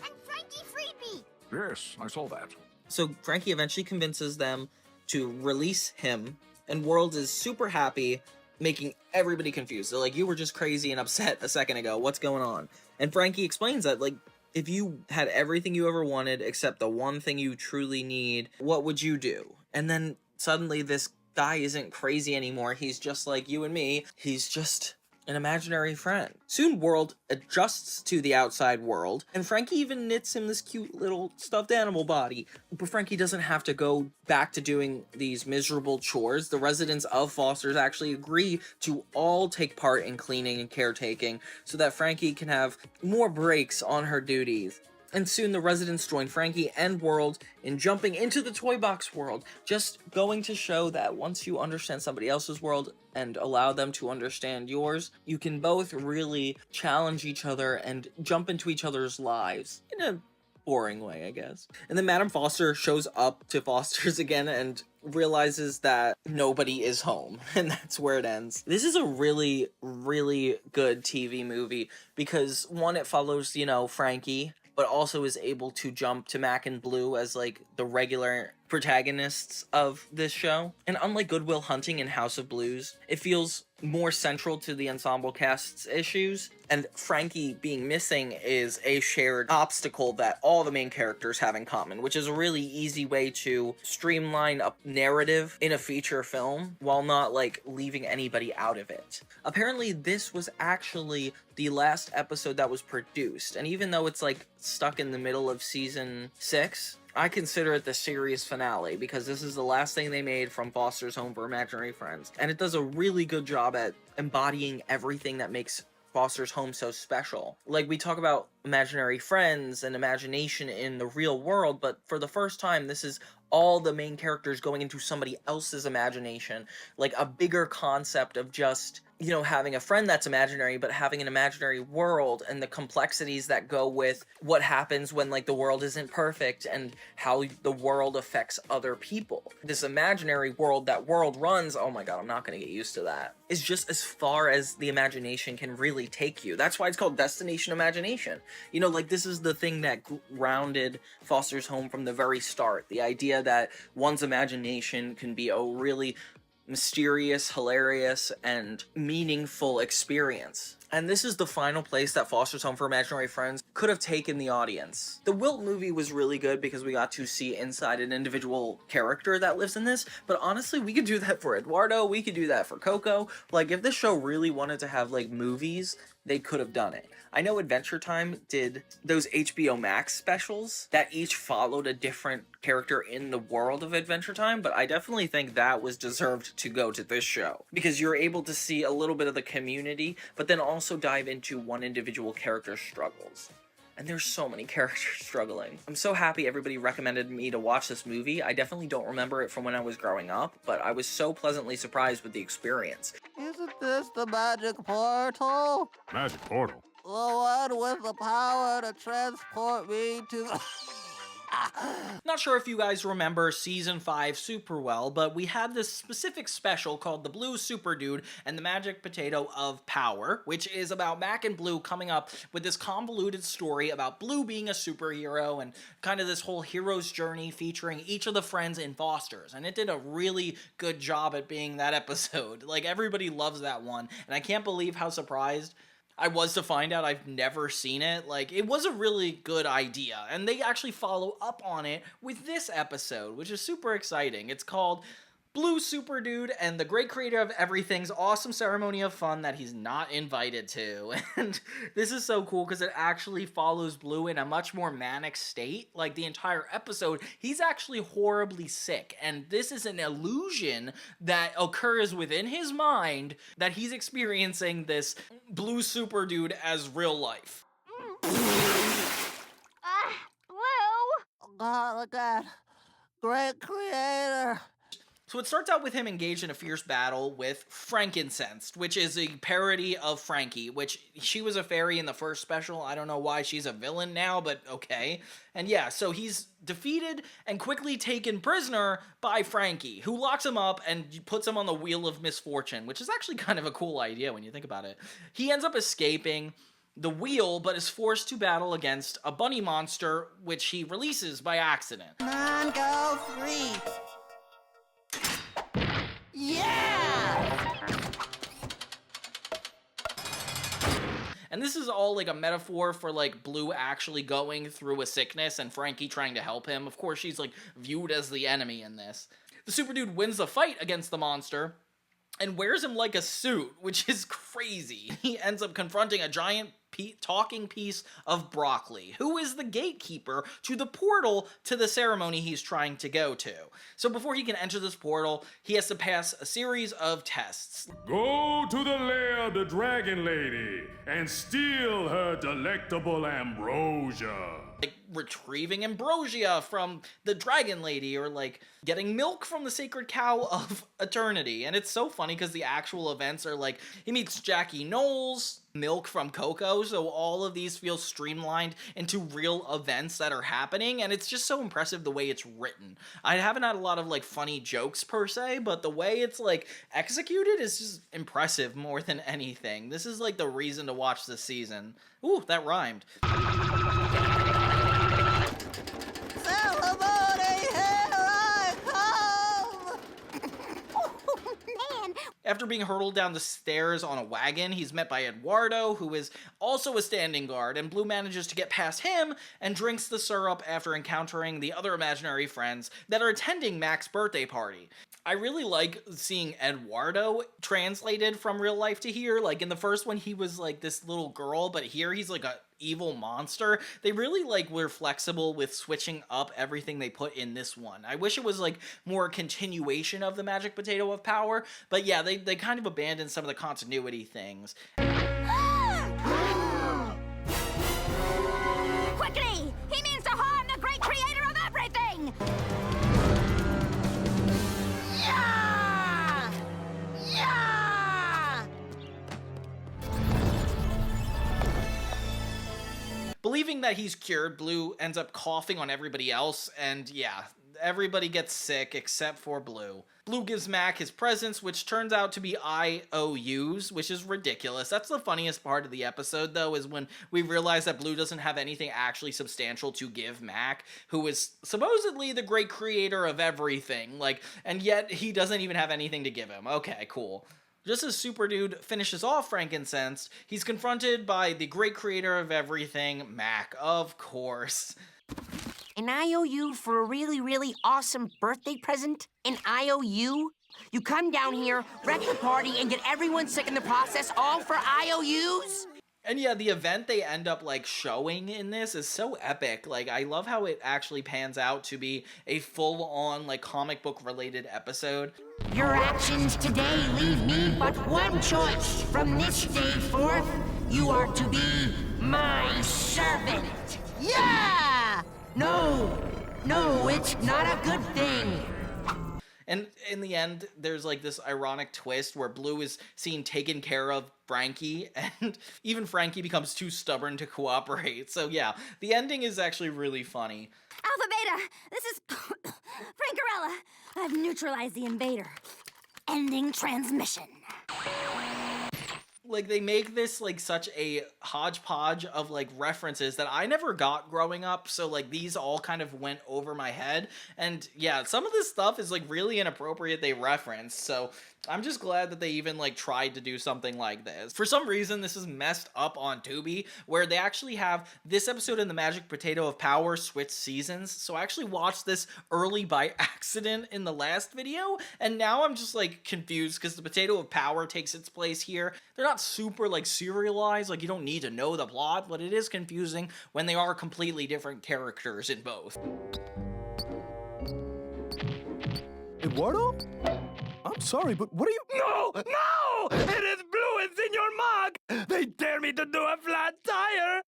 And Frankie freed me! Yes, I saw that. So Frankie eventually convinces them to release him and World is super happy, making everybody confused. They're like, you were just crazy and upset a second ago. What's going on? And Frankie explains that, like, if you had everything you ever wanted except the one thing you truly need, what would you do? And then suddenly this guy isn't crazy anymore. He's just like you and me. He's just an imaginary friend. Soon World adjusts to the outside world, and Frankie even knits him this cute little stuffed animal body. But Frankie doesn't have to go back to doing these miserable chores. The residents of Foster's actually agree to all take part in cleaning and caretaking so that Frankie can have more breaks on her duties. And soon the residents join Frankie and World in jumping into the toy box world, just going to show that once you understand somebody else's world and allow them to understand yours, you can both really challenge each other and jump into each other's lives in a boring way, I guess. And then Madam Foster shows up to Foster's again and realizes that nobody is home, and that's where it ends. This is a really, really good TV movie because, one, it follows, you know, Frankie, but also is able to jump to Mac and Blue as, like, the regular protagonists of this show. And unlike Good Will Hunting and House of Blues, it feels more central to the ensemble cast's issues, and Frankie being missing is a shared obstacle that all the main characters have in common, which is a really easy way to streamline a narrative in a feature film while not, like, leaving anybody out of it. Apparently, this was actually the last episode that was produced, and even though it's, like, stuck in the middle of season 6, I consider it the series finale because this is the last thing they made from Foster's Home for Imaginary Friends. And it does a really good job at embodying everything that makes Foster's Home so special. Like, we talk about imaginary friends and imagination in the real world, but for the first time, this is all the main characters going into somebody else's imagination. Like, a bigger concept of just, you know, having a friend that's imaginary, but having an imaginary world and the complexities that go with what happens when, like, the world isn't perfect and how the world affects other people. This imaginary world that World runs, oh my god, I'm not gonna get used to that, is just as far as the imagination can really take you. That's why it's called Destination Imagination. You know, like, this is the thing that grounded Foster's Home from the very start. The idea that one's imagination can be a really mysterious, hilarious, and meaningful experience. And this is the final place that Foster's Home for Imaginary Friends could have taken the audience. The Wilt movie was really good because we got to see inside an individual character that lives in this, but honestly, we could do that for Eduardo, we could do that for Coco. Like, if this show really wanted to have, like, movies, they could have done it. I know Adventure Time did those HBO Max specials that each followed a different character in the world of Adventure Time, but I definitely think that was deserved to go to this show because you're able to see a little bit of the community, but then also dive into one individual character's struggles. And there's so many characters struggling. I'm so happy everybody recommended me to watch this movie. I definitely don't remember it from when I was growing up, but I was so pleasantly surprised with the experience. Isn't this the magic portal? Magic portal? The one with the power to transport me to the... Not sure if you guys remember Season 5 super well, but we had this specific special called The Blue Super Dude and the Magic Potato of Power, which is about Mac and Blue coming up with this convoluted story about Blue being a superhero and kind of this whole hero's journey featuring each of the friends in Foster's. And it did a really good job at being that episode. Like, everybody loves that one, and I can't believe how surprised I was to find out I've never seen it. Like, it was a really good idea, and they actually follow up on it with this episode, which is super exciting. It's called Blue Super Dude and the Great Creator of Everything's Awesome Ceremony of Fun that he's not invited to. And this is so cool because it actually follows Blue in a much more manic state. Like, the entire episode, he's actually horribly sick, and this is an illusion that occurs within his mind that he's experiencing this Blue Super Dude as real life. Blue! God, look at that. Great creator. So it starts out with him engaged in a fierce battle with Frankincensed, which is a parody of Frankie, which she was a fairy in the first special. I don't know why she's a villain now, but okay. And yeah, so he's defeated and quickly taken prisoner by Frankie, who locks him up and puts him on the Wheel of Misfortune, which is actually kind of a cool idea when you think about it. He ends up escaping the wheel, but is forced to battle against a bunny monster, which he releases by accident. Come on, go free. Yeah! And this is all like a metaphor for like Bloo actually going through a sickness and Frankie trying to help him. Of course, she's like viewed as the enemy in this. The super dude wins the fight against the monster and wears him like a suit, which is crazy. He ends up confronting a giant talking piece of broccoli, who is the gatekeeper to the portal to the ceremony he's trying to go to. So before he can enter this portal, he has to pass a series of tests. Go to the lair of the dragon lady and steal her delectable ambrosia. Like retrieving ambrosia from the dragon lady, or like getting milk from the sacred cow of eternity. And it's so funny because the actual events are like, he meets Jackie Knowles, milk from Coco, so all of these feel streamlined into real events that are happening, and it's just so impressive the way it's written. I haven't had a lot of like funny jokes per se, but the way it's like executed is just impressive more than anything. This is like the reason to watch this season. Ooh, that rhymed. After being hurtled down the stairs on a wagon, he's met by Eduardo, who is also a standing guard, and Bloo manages to get past him and drinks the syrup after encountering the other imaginary friends that are attending Mac's birthday party. I really like seeing Eduardo translated from real life to here. Like in the first one, he was like this little girl, but here he's like a evil monster. They really like were flexible with switching up everything they put in this one. I wish it was like more a continuation of the magic potato of power, but yeah, they kind of abandoned some of the continuity things. Quickly! He means to harm the great creator of everything! Yeah! Yeah! Believing that he's cured, Bloo ends up coughing on everybody else, and yeah, everybody gets sick except for Bloo. Bloo gives Mac his presents, which turns out to be IOUs, which is ridiculous. That's the funniest part of the episode, though, is when we realize that Bloo doesn't have anything actually substantial to give Mac, who is supposedly the great creator of everything, like, and yet he doesn't even have anything to give him. Okay, cool. Just as Super Dude finishes off Frankincense, he's confronted by the great creator of everything, Mac, of course. An IOU for a really, really awesome birthday present? An IOU? You come down here, wreck the party, and get everyone sick in the process, all for IOUs? And yeah, the event they end up like showing in this is so epic. Like, I love how it actually pans out to be a full-on like comic book related episode. Your actions today leave me but one choice. From this day forth, you are to be my servant. Yeah! No, it's not a good thing. And in the end, there's like this ironic twist where Bloo is seen taking care of Frankie, and even Frankie becomes too stubborn to cooperate. So yeah, the ending is actually really funny. Alpha Beta, this is Frankarella. I've neutralized the invader. Ending transmission. Like, they make this like such a hodgepodge of like references that I never got growing up, so like these all kind of went over my head, and yeah, some of this stuff is like really inappropriate they reference, so I'm just glad that they even like tried to do something like this. For some reason, this is messed up on Tubi, where they actually have this episode in the Magic Potato of Power switch seasons, so I actually watched this early by accident in the last video, and now I'm just like confused because the Potato of Power takes its place here. They're not super like serialized, like you don't need to know the plot, but it is confusing when they are completely different characters in both. Eduardo? I'm sorry, but what are you— No! No! It is Bloo and Senor Mug! They dare me to do a flat tire!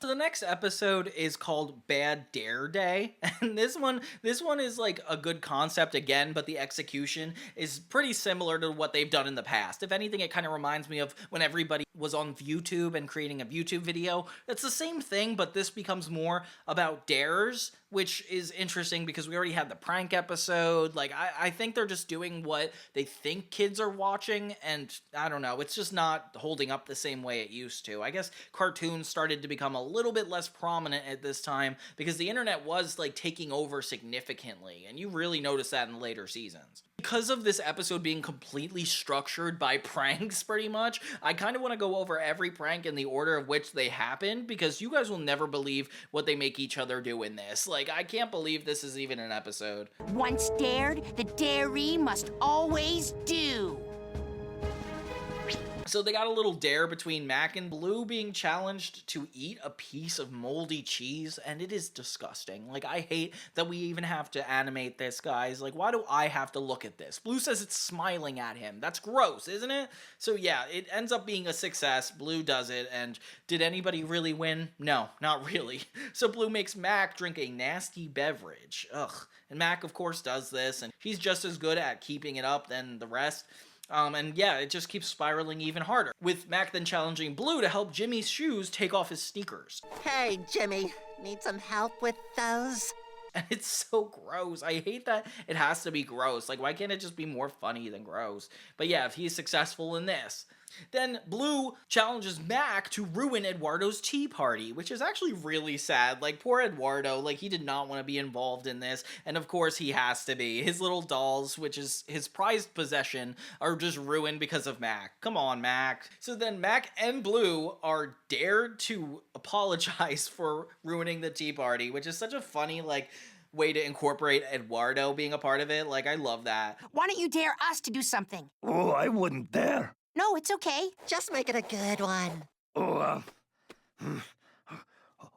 So the next episode is called Bad Dare Day, and this one is like a good concept again, but the execution is pretty similar to what they've done in the past. If anything, it kind of reminds me of when everybody was on YouTube and creating a YouTube video. It's the same thing, but this becomes more about dares, which is interesting because we already had the prank episode. Like, I think they're just doing what they think kids are watching, and I don't know, it's just not holding up the same way it used to. I guess cartoons started to become a little bit less prominent at this time because the internet was like taking over significantly, and you really notice that in later seasons. Because of this episode being completely structured by pranks, pretty much, I kind of want to go over every prank in the order of which they happened, because you guys will never believe what they make each other do in this. Like, I can't believe this is even an episode. Once dared, the daree must always do. So they got a little dare between Mac and Bloo being challenged to eat a piece of moldy cheese, and it is disgusting. Like, I hate that we even have to animate this, guys. Like, why do I have to look at this? Bloo says it's smiling at him. That's gross, isn't it? So yeah, it ends up being a success. Bloo does it, and did anybody really win? No, not really. So Bloo makes Mac drink a nasty beverage. Ugh. And Mac, of course, does this, and he's just as good at keeping it up than the rest. And yeah, it just keeps spiraling even harder, with Mac then challenging Bloo to help Jimmy's shoes take off his sneakers. Hey, Jimmy, need some help with those? And it's so gross. I hate that it has to be gross. Like, why can't it just be more funny than gross? But yeah, if he's successful in this. Then Bloo challenges Mac to ruin Eduardo's tea party, which is actually really sad. Like, poor Eduardo, like, he did not want to be involved in this, and of course he has to be. His little dolls, which is his prized possession, are just ruined because of Mac. Come on, Mac. So then Mac and Bloo are dared to apologize for ruining the tea party, which is such a funny, like, way to incorporate Eduardo being a part of it. Like, I love that. Why don't you dare us to do something? Oh, I wouldn't dare. No, it's okay. Just make it a good one. Oh,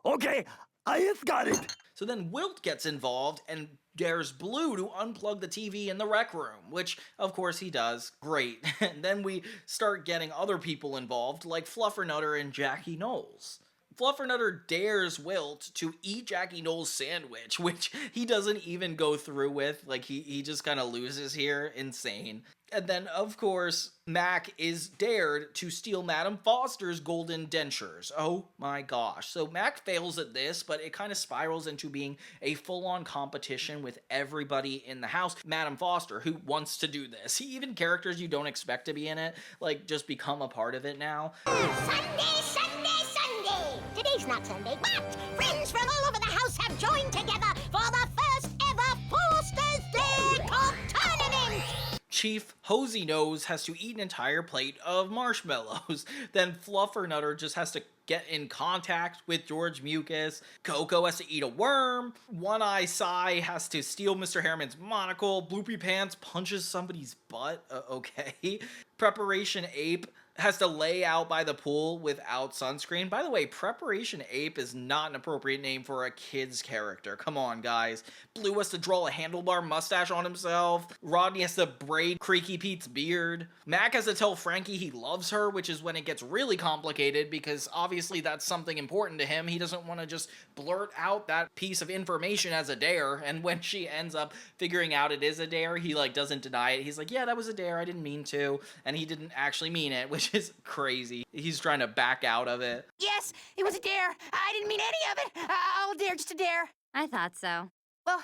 okay, I have got it. So then Wilt gets involved and dares Bloo to unplug the TV in the rec room, which of course he does. Great. And then we start getting other people involved, like Fluffernutter and Jackie Knowles. Fluffernutter dares Wilt to eat Jackie Knowles' sandwich, which he doesn't even go through with. Like, he just kind of loses here. Insane. And then, of course, Mac is dared to steal Madame Foster's golden dentures. Oh my gosh. So Mac fails at this, but it kind of spirals into being a full-on competition with everybody in the house. Madame Foster, who wants to do this. Even characters you don't expect to be in it, like, just become a part of it now. Sunday, Sunday, Sunday! Today's not Sunday, but friends from all over the house have joined together for the first ever Foster's Day Cup Tournament! Chief Hosey Nose has to eat an entire plate of marshmallows. Then Fluffernutter just has to get in contact with George Mucus. Coco has to eat a worm. One-Eye Sai has to steal Mr. Harriman's monocle. Bloopy Pants punches somebody's butt. Okay. Preparation Ape has to lay out by the pool without sunscreen. By the way, Preparation Ape is not an appropriate name for a kid's character. Come on, guys. Bloo has to draw a handlebar mustache on himself. Rodney has to braid Creaky Pete's beard. Mac has to tell Frankie he loves her, which is when it gets really complicated, because obviously that's something important to him. He doesn't want to just blurt out that piece of information as a dare, and when she ends up figuring out it is a dare, he, like, doesn't deny it. He's like, yeah, that was a dare, I didn't mean to, and he didn't actually mean it, which is crazy. He's trying to back out of it. Yes, it was a dare. I didn't mean any of it. I'll dare just a dare. I thought so. Well,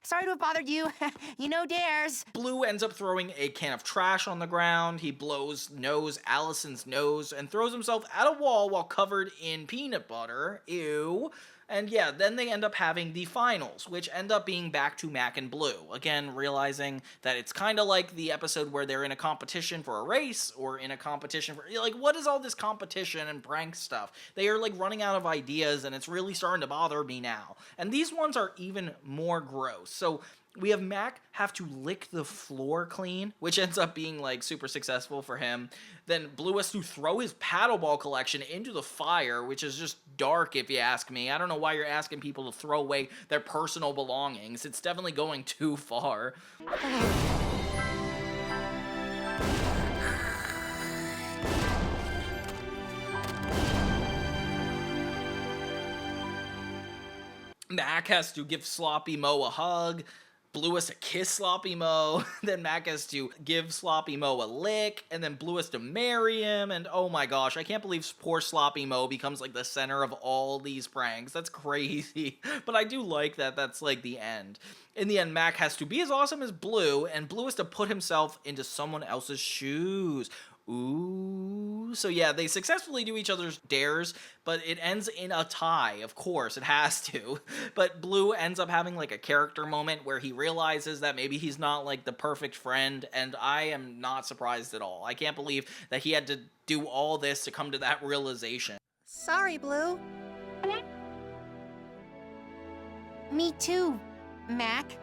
sorry to have bothered you. You know dares. Bloo ends up throwing a can of trash on the ground. He blows Allison's nose and throws himself at a wall while covered in peanut butter. Ew. And yeah, then they end up having the finals, which end up being back to Mac and Bloo. Again, realizing that it's kind of like the episode where they're in a competition for a race, or in a competition for, like, what is all this competition and prank stuff? They are, like, running out of ideas, and it's really starting to bother me now. And these ones are even more gross. So we have Mac have to lick the floor clean, which ends up being, like, super successful for him. Then Bloo has to throw his paddleball collection into the fire, which is just dark if you ask me. I don't know why you're asking people to throw away their personal belongings. It's definitely going too far. Mac has to give Sloppy Mo a hug. Bloo has to kiss Sloppy Mo, then Mac has to give Sloppy Mo a lick, and then Bloo has to marry him, and oh my gosh, I can't believe poor Sloppy Mo becomes, like, the center of all these pranks. That's crazy. But I do like that that's, like, the end. In the end, Mac has to be as awesome as Bloo, and Bloo has to put himself into someone else's shoes. Ooh. So yeah, they successfully do each other's dares, but it ends in a tie. Of course, it has to. But Bloo ends up having like a character moment where he realizes that maybe he's not like the perfect friend, and I am not surprised at all. I can't believe that he had to do all this to come to that realization. Sorry, Bloo. Me too, Mac.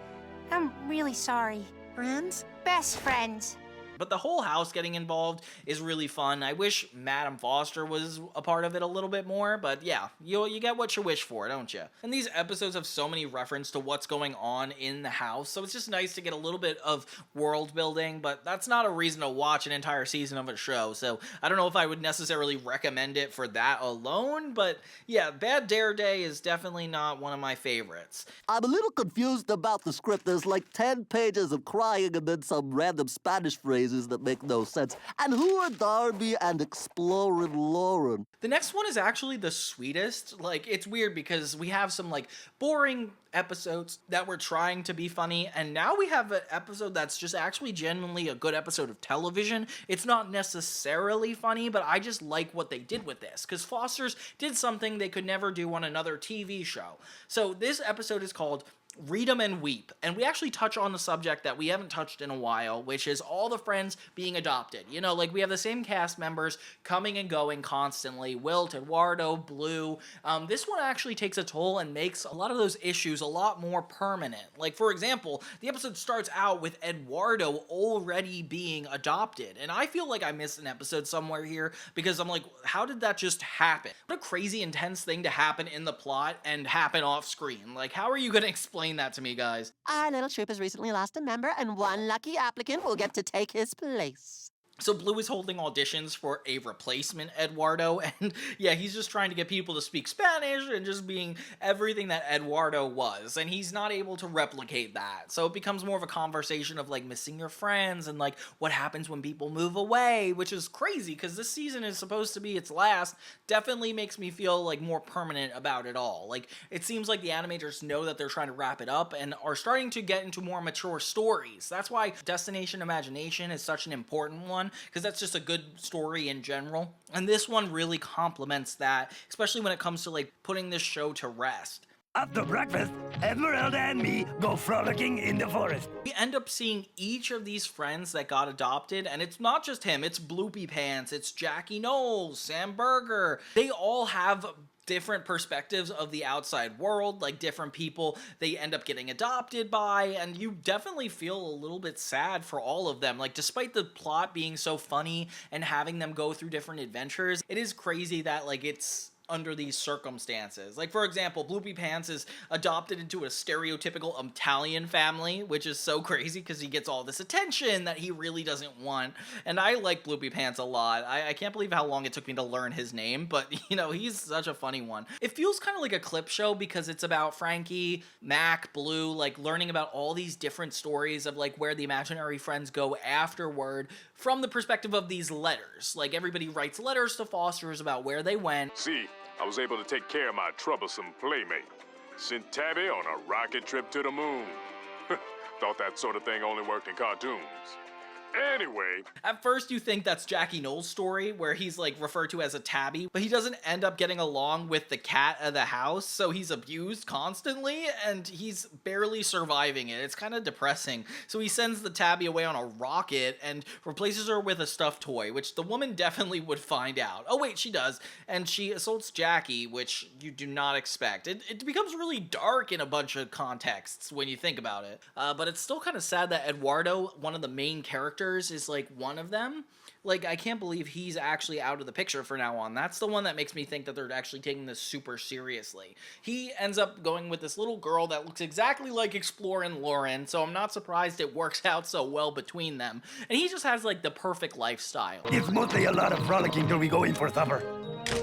I'm really sorry. Friends? Best friends. But the whole house getting involved is really fun. I wish Madam Foster was a part of it a little bit more, but yeah, you get what you wish for, don't you? And these episodes have so many reference to what's going on in the house, so it's just nice to get a little bit of world building, but that's not a reason to watch an entire season of a show, so I don't know if I would necessarily recommend it for that alone, but yeah, Bad Dare Day is definitely not one of my favorites. I'm a little confused about the script. There's like 10 pages of crying and then some random Spanish phrases that make no sense. And who are Darby and Explorin' Lauren? The next one is actually the sweetest. Like, it's weird because we have some, like, boring episodes that were trying to be funny, and now we have an episode that's just actually genuinely a good episode of television. It's not necessarily funny, but I just like what they did with this, because Foster's did something they could never do on another TV show. So this episode is called Read 'em and Weep, and we actually touch on the subject that we haven't touched in a while, which is all the friends being adopted. You know, like, we have the same cast members coming and going constantly, Wilt, Eduardo, Bloo. This one actually takes a toll and makes a lot of those issues a lot more permanent. Like, for example, the episode starts out with Eduardo already being adopted, and I feel like I missed an episode somewhere here, because I'm like, how did that just happen? What a crazy intense thing to happen in the plot and happen off screen. Like, how are you gonna explain that to me, guys? Our little troop has recently lost a member, and one lucky applicant will get to take his place. So Bloo is holding auditions for a replacement Eduardo, and yeah, he's just trying to get people to speak Spanish and just being everything that Eduardo was, and he's not able to replicate that. So it becomes more of a conversation of like missing your friends and like what happens when people move away, which is crazy because this season is supposed to be its last. Definitely makes me feel like more permanent about it all. Like, it seems like the animators know that they're trying to wrap it up and are starting to get into more mature stories. That's why Destination Imagination is such an important one, because that's just a good story in general. And this one really complements that, especially when it comes to like putting this show to rest. After breakfast, Esmeralda and me go frolicking in the forest. We end up seeing each of these friends that got adopted, and it's not just him, it's Bloopy Pants, it's Jackie Knowles, Sam Burger. They all have different perspectives of the outside world, like different people they end up getting adopted by, and you definitely feel a little bit sad for all of them. Like, despite the plot being so funny and having them go through different adventures, it is crazy that like it's under these circumstances. Like, for example, Bloopy Pants is adopted into a stereotypical Italian family, which is so crazy because he gets all this attention that he really doesn't want. And I like Bloopy Pants a lot. I can't believe how long it took me to learn his name, but, you know, he's such a funny one. It feels kind of like a clip show because it's about Frankie, Mac, Bloo, like learning about all these different stories of like where the imaginary friends go afterward from the perspective of these letters. Like, everybody writes letters to Fosters about where they went. See, I was able to take care of my troublesome playmate. Sent Tabby on a rocket trip to the moon. Thought that sort of thing only worked in cartoons. Anyway. At first you think that's Jackie Knowles' story, where he's like referred to as a tabby, but he doesn't end up getting along with the cat of the house, so he's abused constantly, and he's barely surviving it. It's kind of depressing. So he sends the tabby away on a rocket and replaces her with a stuffed toy, which the woman definitely would find out. Oh wait, she does. And she assaults Jackie, which you do not expect. It becomes really dark in a bunch of contexts when you think about it. But it's still kind of sad that Eduardo, one of the main characters, is like one of them. Like, I can't believe he's actually out of the picture for now on. That's the one that makes me think that they're actually taking this super seriously. He ends up going with this little girl that looks exactly like Explorin' Lauren, so I'm not surprised it works out so well between them. And he just has like the perfect lifestyle. It's mostly a lot of frolicking till we go in for supper.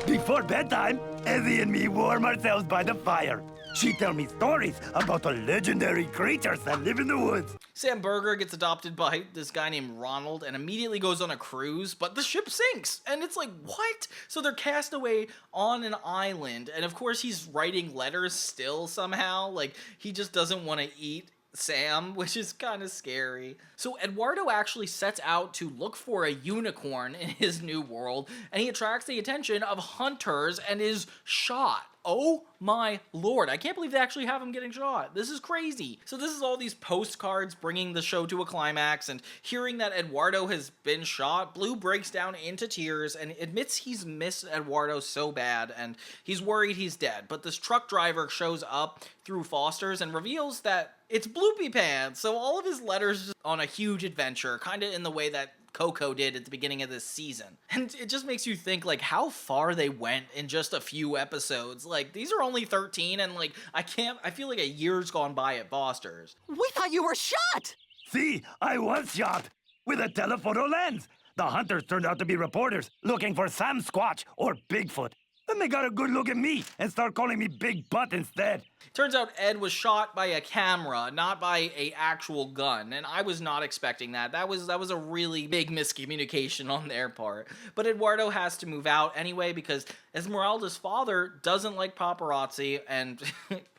Before bedtime, Ezzy and me warm ourselves by the fire. She tell me stories about the legendary creatures that live in the woods. Sam Burger gets adopted by this guy named Ronald and immediately goes on a cruise, but the ship sinks. And it's like, what? So they're cast away on an island. And of course he's writing letters still somehow. Like, he just doesn't want to eat Sam, which is kind of scary. So Eduardo actually sets out to look for a unicorn in his new world, and he attracts the attention of hunters and is shot. Oh my lord, I can't believe they actually have him getting shot. This is crazy. So this is all these postcards bringing the show to a climax, and hearing that Eduardo has been shot, Bloo breaks down into tears and admits he's missed Eduardo so bad, and he's worried he's dead. But this truck driver shows up through Foster's and reveals that it's Bloopy Pants. So all of his letters on a huge adventure, kind of in the way that Coco did at the beginning of this season. And it just makes you think, like, how far they went in just a few episodes. Like, these are only 13, and, like, I feel like a year's gone by at Foster's. We thought you were shot! See, I was shot with a telephoto lens. The hunters turned out to be reporters looking for Sam Squatch or Bigfoot. Then they got a good look at me and start calling me Big Butt instead. Turns out Ed was shot by a camera, not by a actual gun, and I was not expecting that. That was a really big miscommunication on their part. But Eduardo has to move out anyway because Esmeralda's father doesn't like paparazzi, and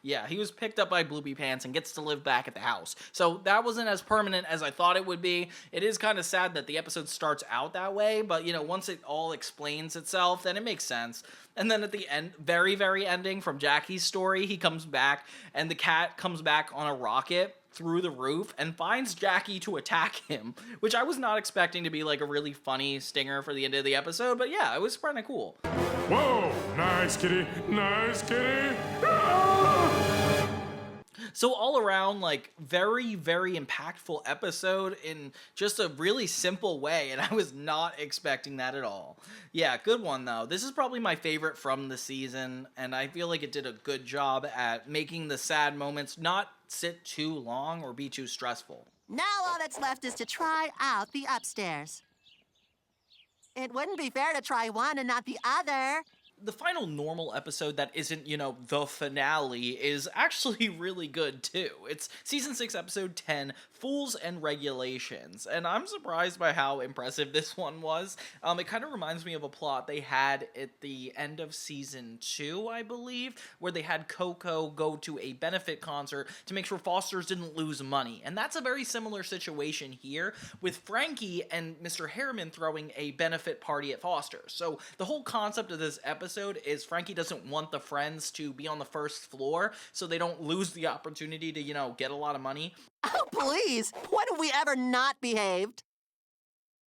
yeah, he was picked up by Bloopy Pants and gets to live back at the house. So that wasn't as permanent as I thought it would be. It is kind of sad that the episode starts out that way, but you know, once it all explains itself, then it makes sense. And then at the end, very, very ending from Jackie's story, he comes back, and the cat comes back on a rocket through the roof and finds Jackie to attack him, which I was not expecting to be like a really funny stinger for the end of the episode, but yeah, it was kind of cool. Whoa! Nice kitty! Nice kitty! So all around, like, very, very impactful episode in just a really simple way, and I was not expecting that at all. Yeah, good one, though. This is probably my favorite from the season, and I feel like it did a good job at making the sad moments not sit too long or be too stressful. Now all that's left is to try out the upstairs. It wouldn't be fair to try one and not the other. The final normal episode that isn't, you know, the finale is actually really good, too. It's Season 6, Episode 10, Fools and Regulations, and I'm surprised by how impressive this one was. It kind of reminds me of a plot they had at the end of Season 2, I believe, where they had Coco go to a benefit concert to make sure Foster's didn't lose money, and that's a very similar situation here, with Frankie and Mr. Harriman throwing a benefit party at Foster's. So the whole concept of this episode is Frankie doesn't want the friends to be on the first floor so they don't lose the opportunity to, you know, get a lot of money. Oh, please! When have we ever not behaved?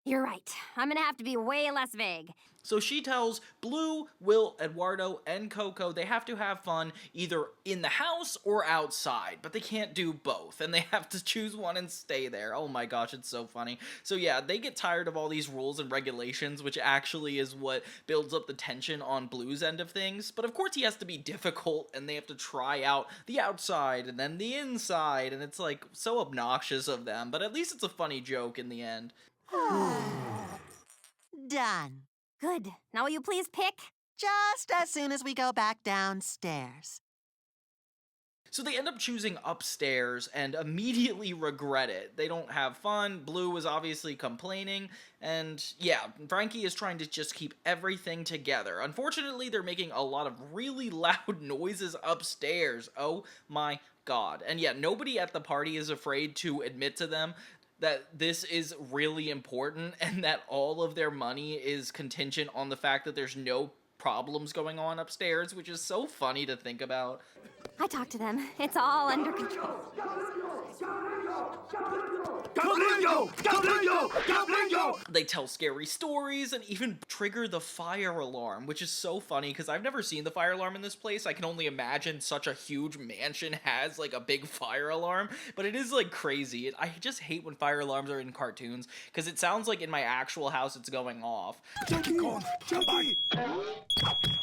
You're right. I'm gonna have to be way less vague. So she tells Bloo, Wilt, Eduardo, and Coco they have to have fun either in the house or outside, but they can't do both, and they have to choose one and stay there. Oh my gosh, it's so funny. So yeah, they get tired of all these rules and regulations, which actually is what builds up the tension on Bloo's end of things, but of course he has to be difficult, and they have to try out the outside and then the inside, and it's like so obnoxious of them, but at least it's a funny joke in the end. Done. Good. Now will you please pick? Just as soon as we go back downstairs. So they end up choosing upstairs and immediately regret it. They don't have fun. Bloo was obviously complaining. And yeah, Frankie is trying to just keep everything together. Unfortunately, they're making a lot of really loud noises upstairs. Oh my god. And yeah, nobody at the party is afraid to admit to them that this is really important and that all of their money is contingent on the fact that there's no problems going on upstairs, which is so funny to think about. I talked to them. It's all under control. They tell scary stories and even trigger the fire alarm, which is so funny because I've never seen the fire alarm in this place. I can only imagine such a huge mansion has like a big fire alarm, but it is like crazy. I just hate when fire alarms are in cartoons because it sounds like in my actual house it's going off.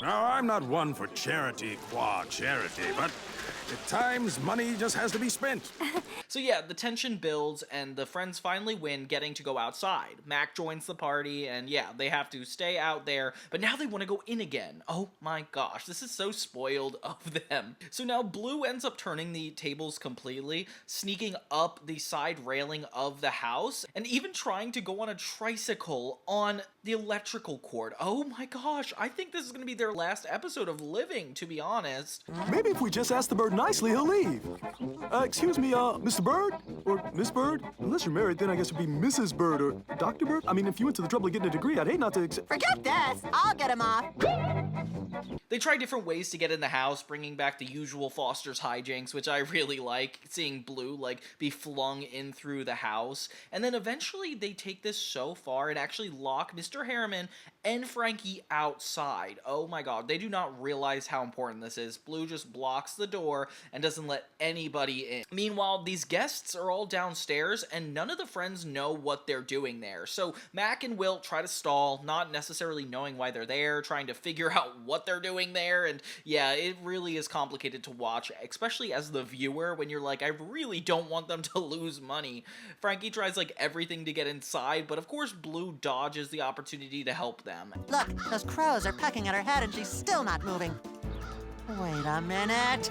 Now, I'm not one for charity qua charity, but at times money just has to be spent. So yeah, the tension builds and the friends finally win, getting to go outside. Mac joins the party and yeah, they have to stay out there, but now they want to go in again. Oh my gosh, this is so spoiled of them. So now Bloo ends up turning the tables completely, sneaking up the side railing of the house, and even trying to go on a tricycle on the electrical cord. Oh my gosh, I think this is going to be their last episode of living, to be honest. Maybe if we just ask the bird nicely, he'll leave. Excuse me, Mr. Bird? Or Miss Bird? Unless you're married, then I guess it'd be Mrs. Bird or Dr. Bird. I mean, if you went to the trouble of getting a degree, I'd hate not to Forget this. I'll get him off. They try different ways to get in the house, bringing back the usual Foster's hijinks, which I really like, seeing Bloo, like, be flung in through the house. And then eventually they take this so far and actually lock Mr. Harriman and Frankie outside. Oh my god, they do not realize how important this is. Bloo just blocks the door and doesn't let anybody in. Meanwhile, these guests are all downstairs and none of the friends know what they're doing there. So Mac and Wilt try to stall, not necessarily knowing why they're there, trying to figure out what they're doing there, and yeah, it really is complicated to watch, especially as the viewer, when you're like, I really don't want them to lose money. Frankie tries like everything to get inside, but of course Bloo dodges the opportunity to help them. Look, those crows are pecking at her head and she's still not moving. Wait a minute.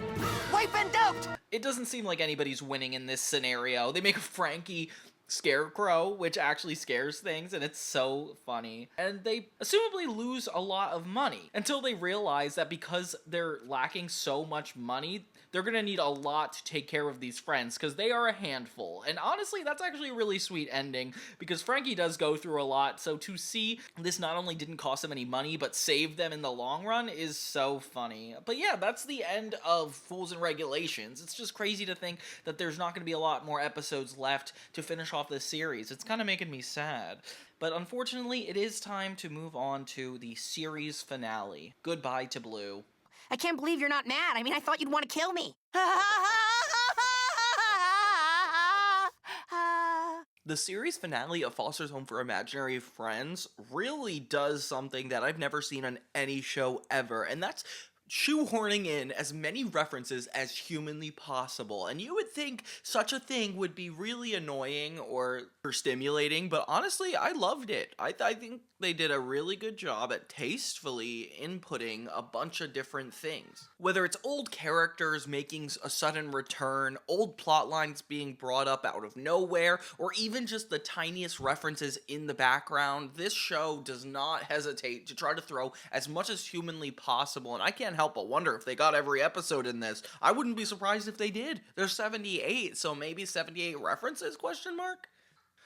We've been duped! It doesn't seem like anybody's winning in this scenario. They make Frankie Scarecrow, which actually scares things, and it's so funny. And they assumably lose a lot of money until they realize that because they're lacking so much money, they're gonna need a lot to take care of these friends, because they are a handful. And honestly, that's actually a really sweet ending, because Frankie does go through a lot, so to see this not only didn't cost them any money, but saved them in the long run is so funny. But yeah, that's the end of Fools and Regulations. It's just crazy to think that there's not gonna be a lot more episodes left to finish off this series. It's kind of making me sad. But unfortunately, it is time to move on to the series finale. Goodbye to Bloo. I can't believe you're not mad. I mean, I thought you'd want to kill me. The series finale of Foster's Home for Imaginary Friends really does something that I've never seen on any show ever, and that's shoehorning in as many references as humanly possible. And you would think such a thing would be really annoying or stimulating, but honestly, I loved it. I think they did a really good job at tastefully inputting a bunch of different things. Whether it's old characters making a sudden return, old plot lines being brought up out of nowhere, or even just the tiniest references in the background, this show does not hesitate to try to throw as much as humanly possible, and I can't help but wonder if they got every episode in this. I wouldn't be surprised if they did. There's 78, so maybe 78 references, question mark?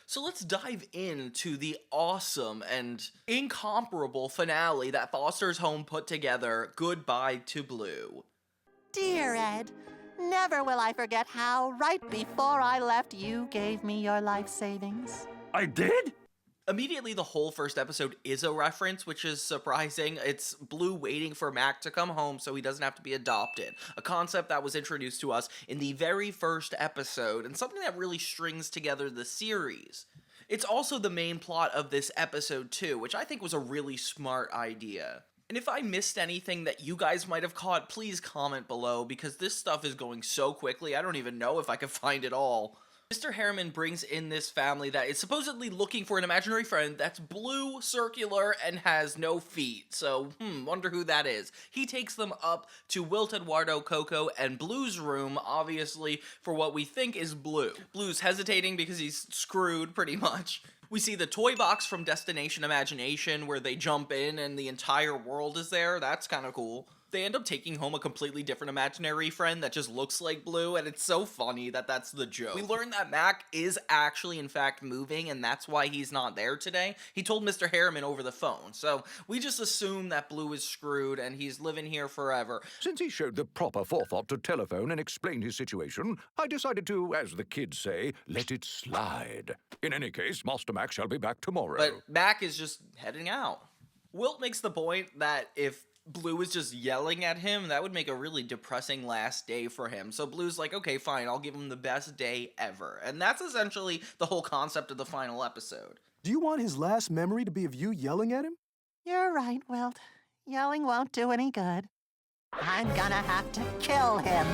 So let's dive into the awesome and incomparable finale that Foster's Home put together, Goodbye to Bloo. Dear Ed, never will I forget how, right before I left, you gave me your life savings. I did? Immediately, the whole first episode is a reference, which is surprising. It's Bloo waiting for Mac to come home so he doesn't have to be adopted. A concept that was introduced to us in the very first episode, and something that really strings together the series. It's also the main plot of this episode too, which I think was a really smart idea. And if I missed anything that you guys might have caught, please comment below, because this stuff is going so quickly, I don't even know if I can find it all. Mr. Harriman brings in this family that is supposedly looking for an imaginary friend that's blue, circular, and has no feet. So, wonder who that is. He takes them up to Wilt, Eduardo, Coco, and Blue's room, obviously, for what we think is Blue. Blue's hesitating because he's screwed, pretty much. We see the toy box from Destination Imagination, where they jump in and the entire world is there. That's kind of cool. They end up taking home a completely different imaginary friend that just looks like Blue, and it's so funny that that's the joke. We learn that Mac is actually, in fact, moving, and that's why he's not there today. He told Mr. Harriman over the phone, so we just assume that Blue is screwed and he's living here forever. Since he showed the proper forethought to telephone and explain his situation, I decided to, as the kids say, let it slide. In any case, Master Mac shall be back tomorrow. But Mac is just heading out. Wilt makes the point that if Blue is just yelling at him, that would make a really depressing last day for him. So Blue's like, okay, fine, I'll give him the best day ever. And that's essentially the whole concept of the final episode. Do you want his last memory to be of you yelling at him? You're right, Wilt. Yelling won't do any good. I'm gonna have to kill him.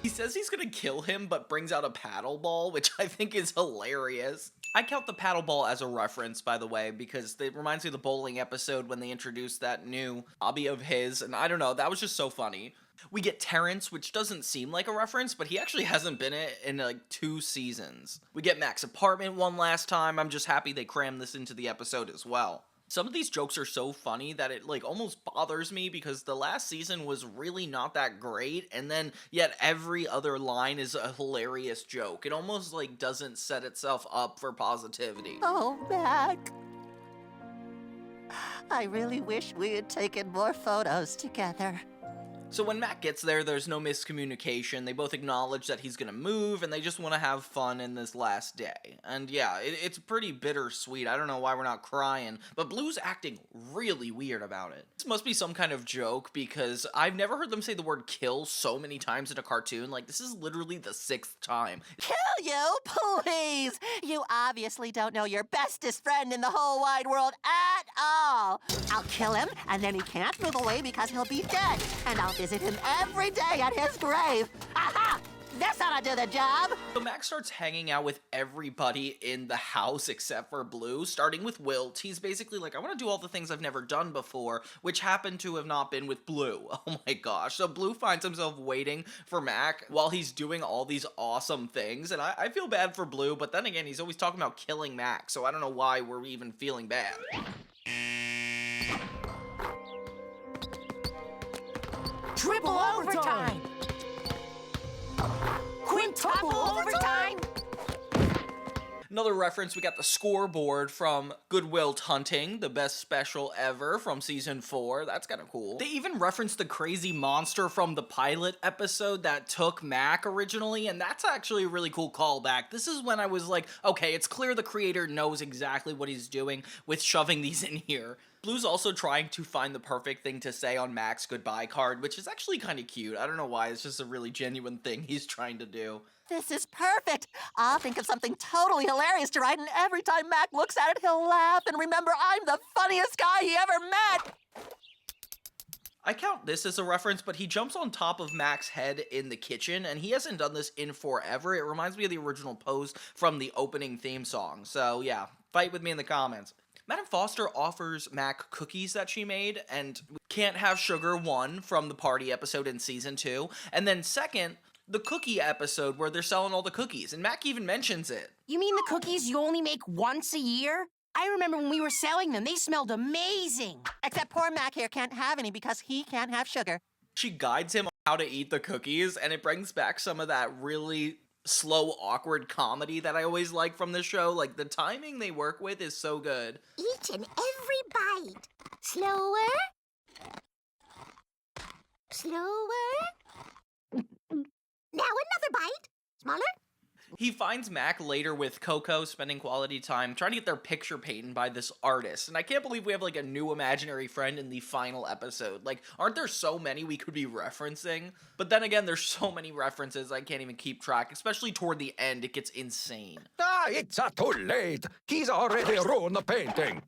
He says he's gonna kill him, but brings out a paddle ball, which I think is hilarious. I count the paddle ball as a reference, by the way, because it reminds me of the bowling episode when they introduced that new hobby of his, and I don't know, that was just so funny. We get Terrence, which doesn't seem like a reference, but he actually hasn't been in like 2 seasons. We get Mac's apartment one last time. I'm just happy they crammed this into the episode as well. Some of these jokes are so funny that it like almost bothers me because the last season was really not that great, and then yet every other line is a hilarious joke. It almost like doesn't set itself up for positivity. Oh, Mac. I really wish we had taken more photos together. So when Mac gets there, there's no miscommunication. They both acknowledge that he's gonna move, and they just want to have fun in this last day. And yeah, it's pretty bittersweet. I don't know why we're not crying, but Blue's acting really weird about it. This must be some kind of joke, because I've never heard them say the word kill so many times in a cartoon. Like, this is literally the 6th time. Kill you? Please! You obviously don't know your bestest friend in the whole wide world at all. I'll kill him, and then he can't move away because he'll be dead. And I'll visit him every day at his grave. Aha! That's how I do the job! So Max starts hanging out with everybody in the house except for Blue, starting with Wilt. He's basically like, I want to do all the things I've never done before, which happen to have not been with Blue. Oh my gosh. So Blue finds himself waiting for Mac while he's doing all these awesome things, and I feel bad for Blue, but then again, he's always talking about killing Mac, so I don't know why we're even feeling bad. Triple overtime! Quintuple overtime! Another reference, we got the scoreboard from Good Will Hunting, the best special ever from season 4. That's kind of cool. They even referenced the crazy monster from the pilot episode that took Mac originally, and that's actually a really cool callback. This is when I was like, okay, it's clear the creator knows exactly what he's doing with shoving these in here. Blue's also trying to find the perfect thing to say on Mac's goodbye card, which is actually kind of cute. I don't know why, it's just a really genuine thing he's trying to do. This is perfect. I'll think of something totally hilarious to write, and every time Mac looks at it, he'll laugh and remember I'm the funniest guy he ever met. I count this as a reference, but he jumps on top of Mac's head in the kitchen, and he hasn't done this in forever. It reminds me of the original pose from the opening theme song. So yeah, fight with me in the comments. Madam Foster offers Mac cookies that she made, and Can't Have Sugar 1 from the party episode in season 2, and then second, the cookie episode where they're selling all the cookies, and Mac even mentions it. You mean the cookies you only make once a year? I remember when we were selling them, they smelled amazing. Except poor Mac here can't have any because he can't have sugar. She guides him on how to eat the cookies, and it brings back some of that really slow, awkward comedy that I always like from the show. Like, the timing they work with is so good. Each and every bite. Slower. Slower. Now another bite. Smaller. He finds Mac later with Coco, spending quality time, trying to get their picture painted by this artist. And I can't believe we have, like, a new imaginary friend in the final episode. Like, aren't there so many we could be referencing? But then again, there's so many references I can't even keep track. Especially toward the end, it gets insane. Ah, it's too late. He's already ruined the painting.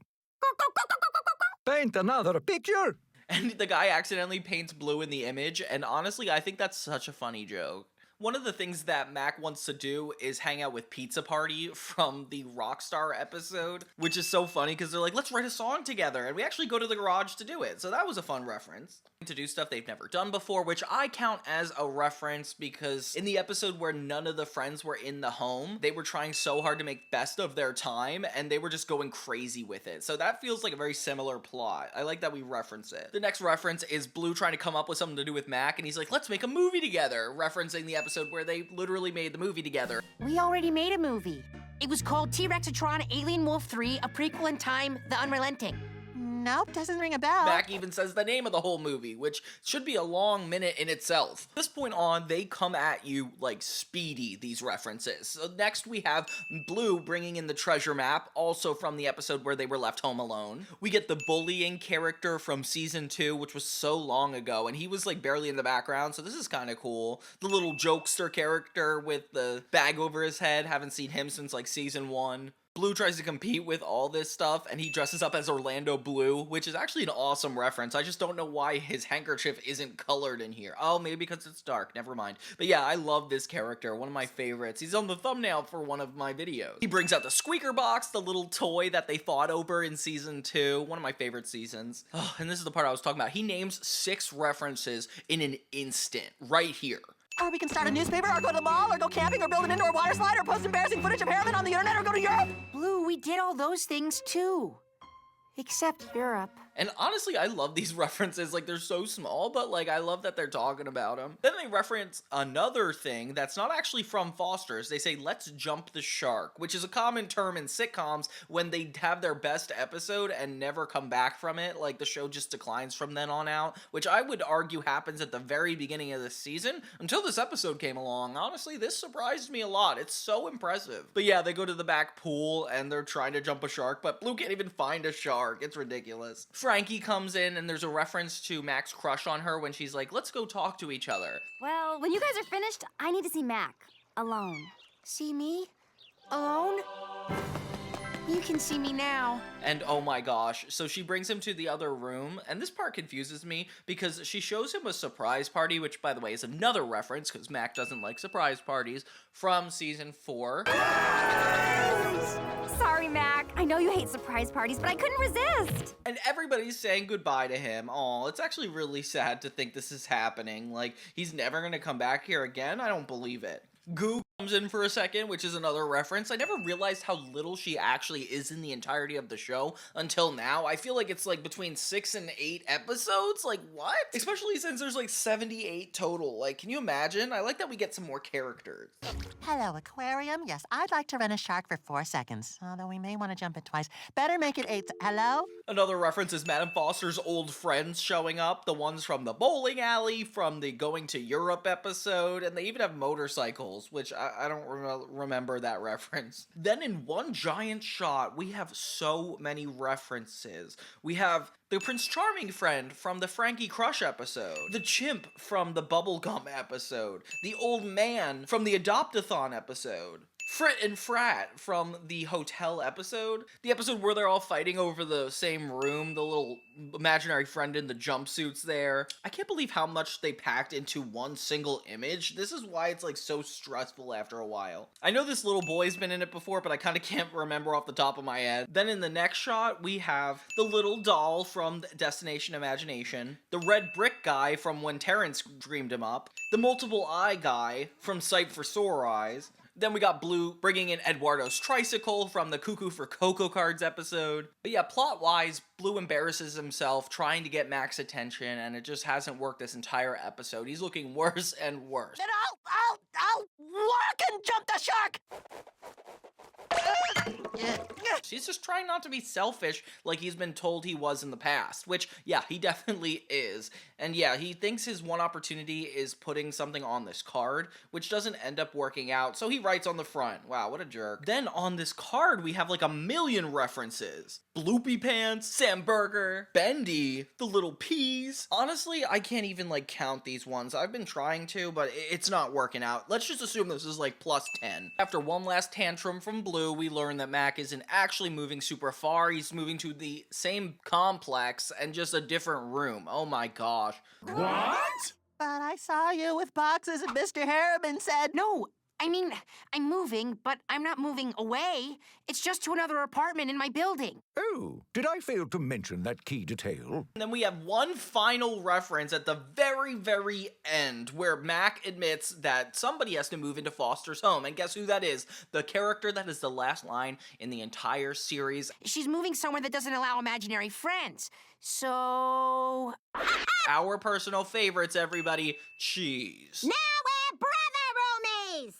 Paint another picture? And the guy accidentally paints Blue in the image, and honestly, I think that's such a funny joke. One of the things that Mac wants to do is hang out with Pizza Party from the Rockstar episode, which is so funny because they're like, let's write a song together, and we actually go to the garage to do it, so that was a fun reference. To do stuff they've never done before, which I count as a reference because in the episode where none of the friends were in the home, they were trying so hard to make best of their time, and they were just going crazy with it. So that feels like a very similar plot. I like that we reference it. The next reference is Blue trying to come up with something to do with Mac, and he's like, let's make a movie together, referencing the episode where they literally made the movie together. We already made a movie. It was called T-Rexatron Alien Wolf 3, a prequel in time, The Unrelenting. Nope, doesn't ring a bell. Mac even says the name of the whole movie, which should be a long minute in itself. From this point on, they come at you like speedy, these references. So next we have Blue bringing in the treasure map, also from the episode where they were left home alone. We get the bullying character from season 2, which was so long ago, and he was like barely in the background, so this is kind of cool. The little jokester character with the bag over his head, haven't seen him since like season 1. Blue tries to compete with all this stuff, and he dresses up as Orlando Blue, which is actually an awesome reference. I just don't know why his handkerchief isn't colored in here. Oh, maybe because it's dark. Never mind. But yeah, I love this character. One of my favorites. He's on the thumbnail for one of my videos. He brings out the Squeakerboxxx, the little toy that they fought over in season 2. One of my favorite seasons. Oh, and this is the part I was talking about. He names 6 references in an instant, right here. Or we can start a newspaper, or go to the mall, or go camping, or build an indoor water slide, or post embarrassing footage of Harriman on the internet, or go to Europe. Blue, we did all those things too. Except Burp. And honestly, I love these references. Like, they're so small, but like, I love that they're talking about them. Then they reference another thing that's not actually from Foster's. They say, let's jump the shark, which is a common term in sitcoms when they have their best episode and never come back from it. Like, the show just declines from then on out, which I would argue happens at the very beginning of the season until this episode came along. Honestly, this surprised me a lot. It's so impressive. But yeah, they go to the back pool and they're trying to jump a shark, but Bloo can't even find a shark. It's ridiculous. Frankie comes in and there's a reference to Mac's crush on her when she's like, let's go talk to each other. Well, when you guys are finished, I need to see Mac. Alone. See me? Alone? You can see me now. And oh my gosh, so she brings him to the other room, and this part confuses me because she shows him a surprise party, which by the way is another reference because Mac doesn't like surprise parties, from season 4. Sorry, Mac. I know you hate surprise parties, but I couldn't resist. And everybody's saying goodbye to him. Aw, it's actually really sad to think this is happening. Like, he's never gonna come back here again? I don't believe it. Goo comes in for a second, which is another reference. I never realized how little she actually is in the entirety of the show until now. I feel like it's like between 6 and 8 episodes. Like, what? Especially since there's like 78 total. Like, can you imagine? I like that we get some more characters. Hello, aquarium. Yes, I'd like to rent a shark for 4 seconds, although we may want to jump it twice. Better make it 8. Hello? Another reference is Madame Foster's old friends showing up. The ones from the bowling alley, from the Going to Europe episode, and they even have motorcycles, which I don't remember that reference. Then in one giant shot, we have so many references. We have the Prince Charming friend from the Frankie Crush episode, the chimp from the Bubblegum episode, the old man from the Adopt-a-thon episode, Frit and Frat from the hotel episode, the episode where they're all fighting over the same room, the little imaginary friend in the jumpsuits there. I can't believe how much they packed into one single image. This is why it's like so stressful after a while. I know this little boy's been in it before, but I kind of can't remember off the top of my head. Then in the next shot, we have the little doll from Destination Imagination, the red brick guy from When Terrence Dreamed Him Up, the multiple eye guy from Sight for Sore Eyes. Then we got Bloo bringing in Eduardo's tricycle from the Cuckoo for Cocoa Cards episode. But yeah, plot-wise, Bloo embarrasses himself trying to get Mac's attention, and it just hasn't worked this entire episode. He's looking worse and worse. Then I'll walk and jump the shark! He's just trying not to be selfish like he's been told he was in the past, which, yeah, he definitely is. And yeah, he thinks his one opportunity is putting something on this card, which doesn't end up working out, so he writes on the front. Wow, what a jerk. Then on this card, we have like 1,000,000 references. Bloopy Pants, Sam Burger, Bendy, the Little Peas. Honestly, I can't even like count these ones. I've been trying to, but it's not working out. Let's just assume this is like +10. After one last tantrum from Bloo, we learn that Mac isn't actually moving super far. He's moving to the same complex and just a different room. Oh my gosh. What? But I saw you with boxes and Mr. Harriman said... No, I mean, I'm moving, but I'm not moving away. It's just to another apartment in my building. Oh, did I fail to mention that key detail? And then we have one final reference at the very, very end where Mac admits that somebody has to move into Foster's home. And guess who that is? The character that is the last line in the entire series. She's moving somewhere that doesn't allow imaginary friends. So... Our personal favorites, everybody. Cheese. Now we're brother roomies!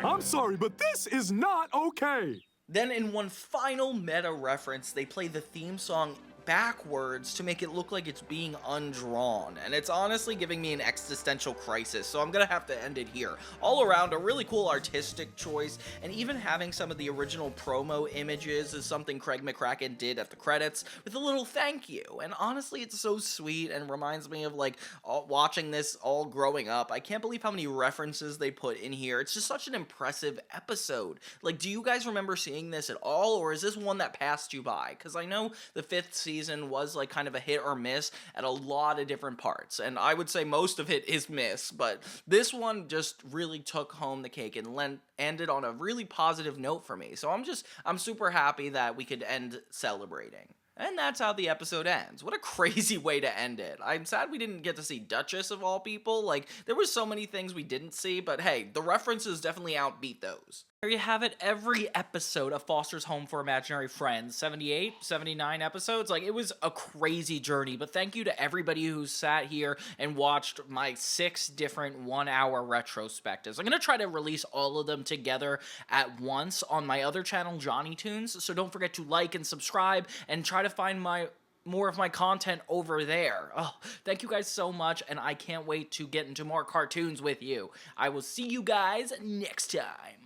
I'm sorry, but this is not okay. Then in one final meta reference, they play the theme song backwards to make it look like it's being undrawn, and it's honestly giving me an existential crisis, so I'm gonna have to end it here. All around, a really cool artistic choice, and even having some of the original promo images is something Craig McCracken did at the credits with a little thank you, and honestly, it's so sweet and reminds me of like watching this all growing up. I can't believe how many references they put in here. It's just such an impressive episode. Like, do you guys remember seeing this at all, or is this one that passed you by? Because I know the 5th season was like kind of a hit or miss at a lot of different parts, and I would say most of it is miss, but this one just really took home the cake and ended on a really positive note for me. So I'm super happy that we could end celebrating. And that's how the episode ends. What a crazy way to end it. I'm sad we didn't get to see Duchess of all people. Like, there were so many things we didn't see, but hey, the references definitely outbeat those. There you have it, every episode of Foster's Home for Imaginary Friends. 78, 79 episodes. Like, it was a crazy journey, but thank you to everybody who sat here and watched my 6 different 1-hour retrospectives. I'm going to try to release all of them together at once on my other channel, Johnny Tunes, so don't forget to like and subscribe and try to find more of my content over there. Oh, thank you guys so much, and I can't wait to get into more cartoons with you. I will see you guys next time.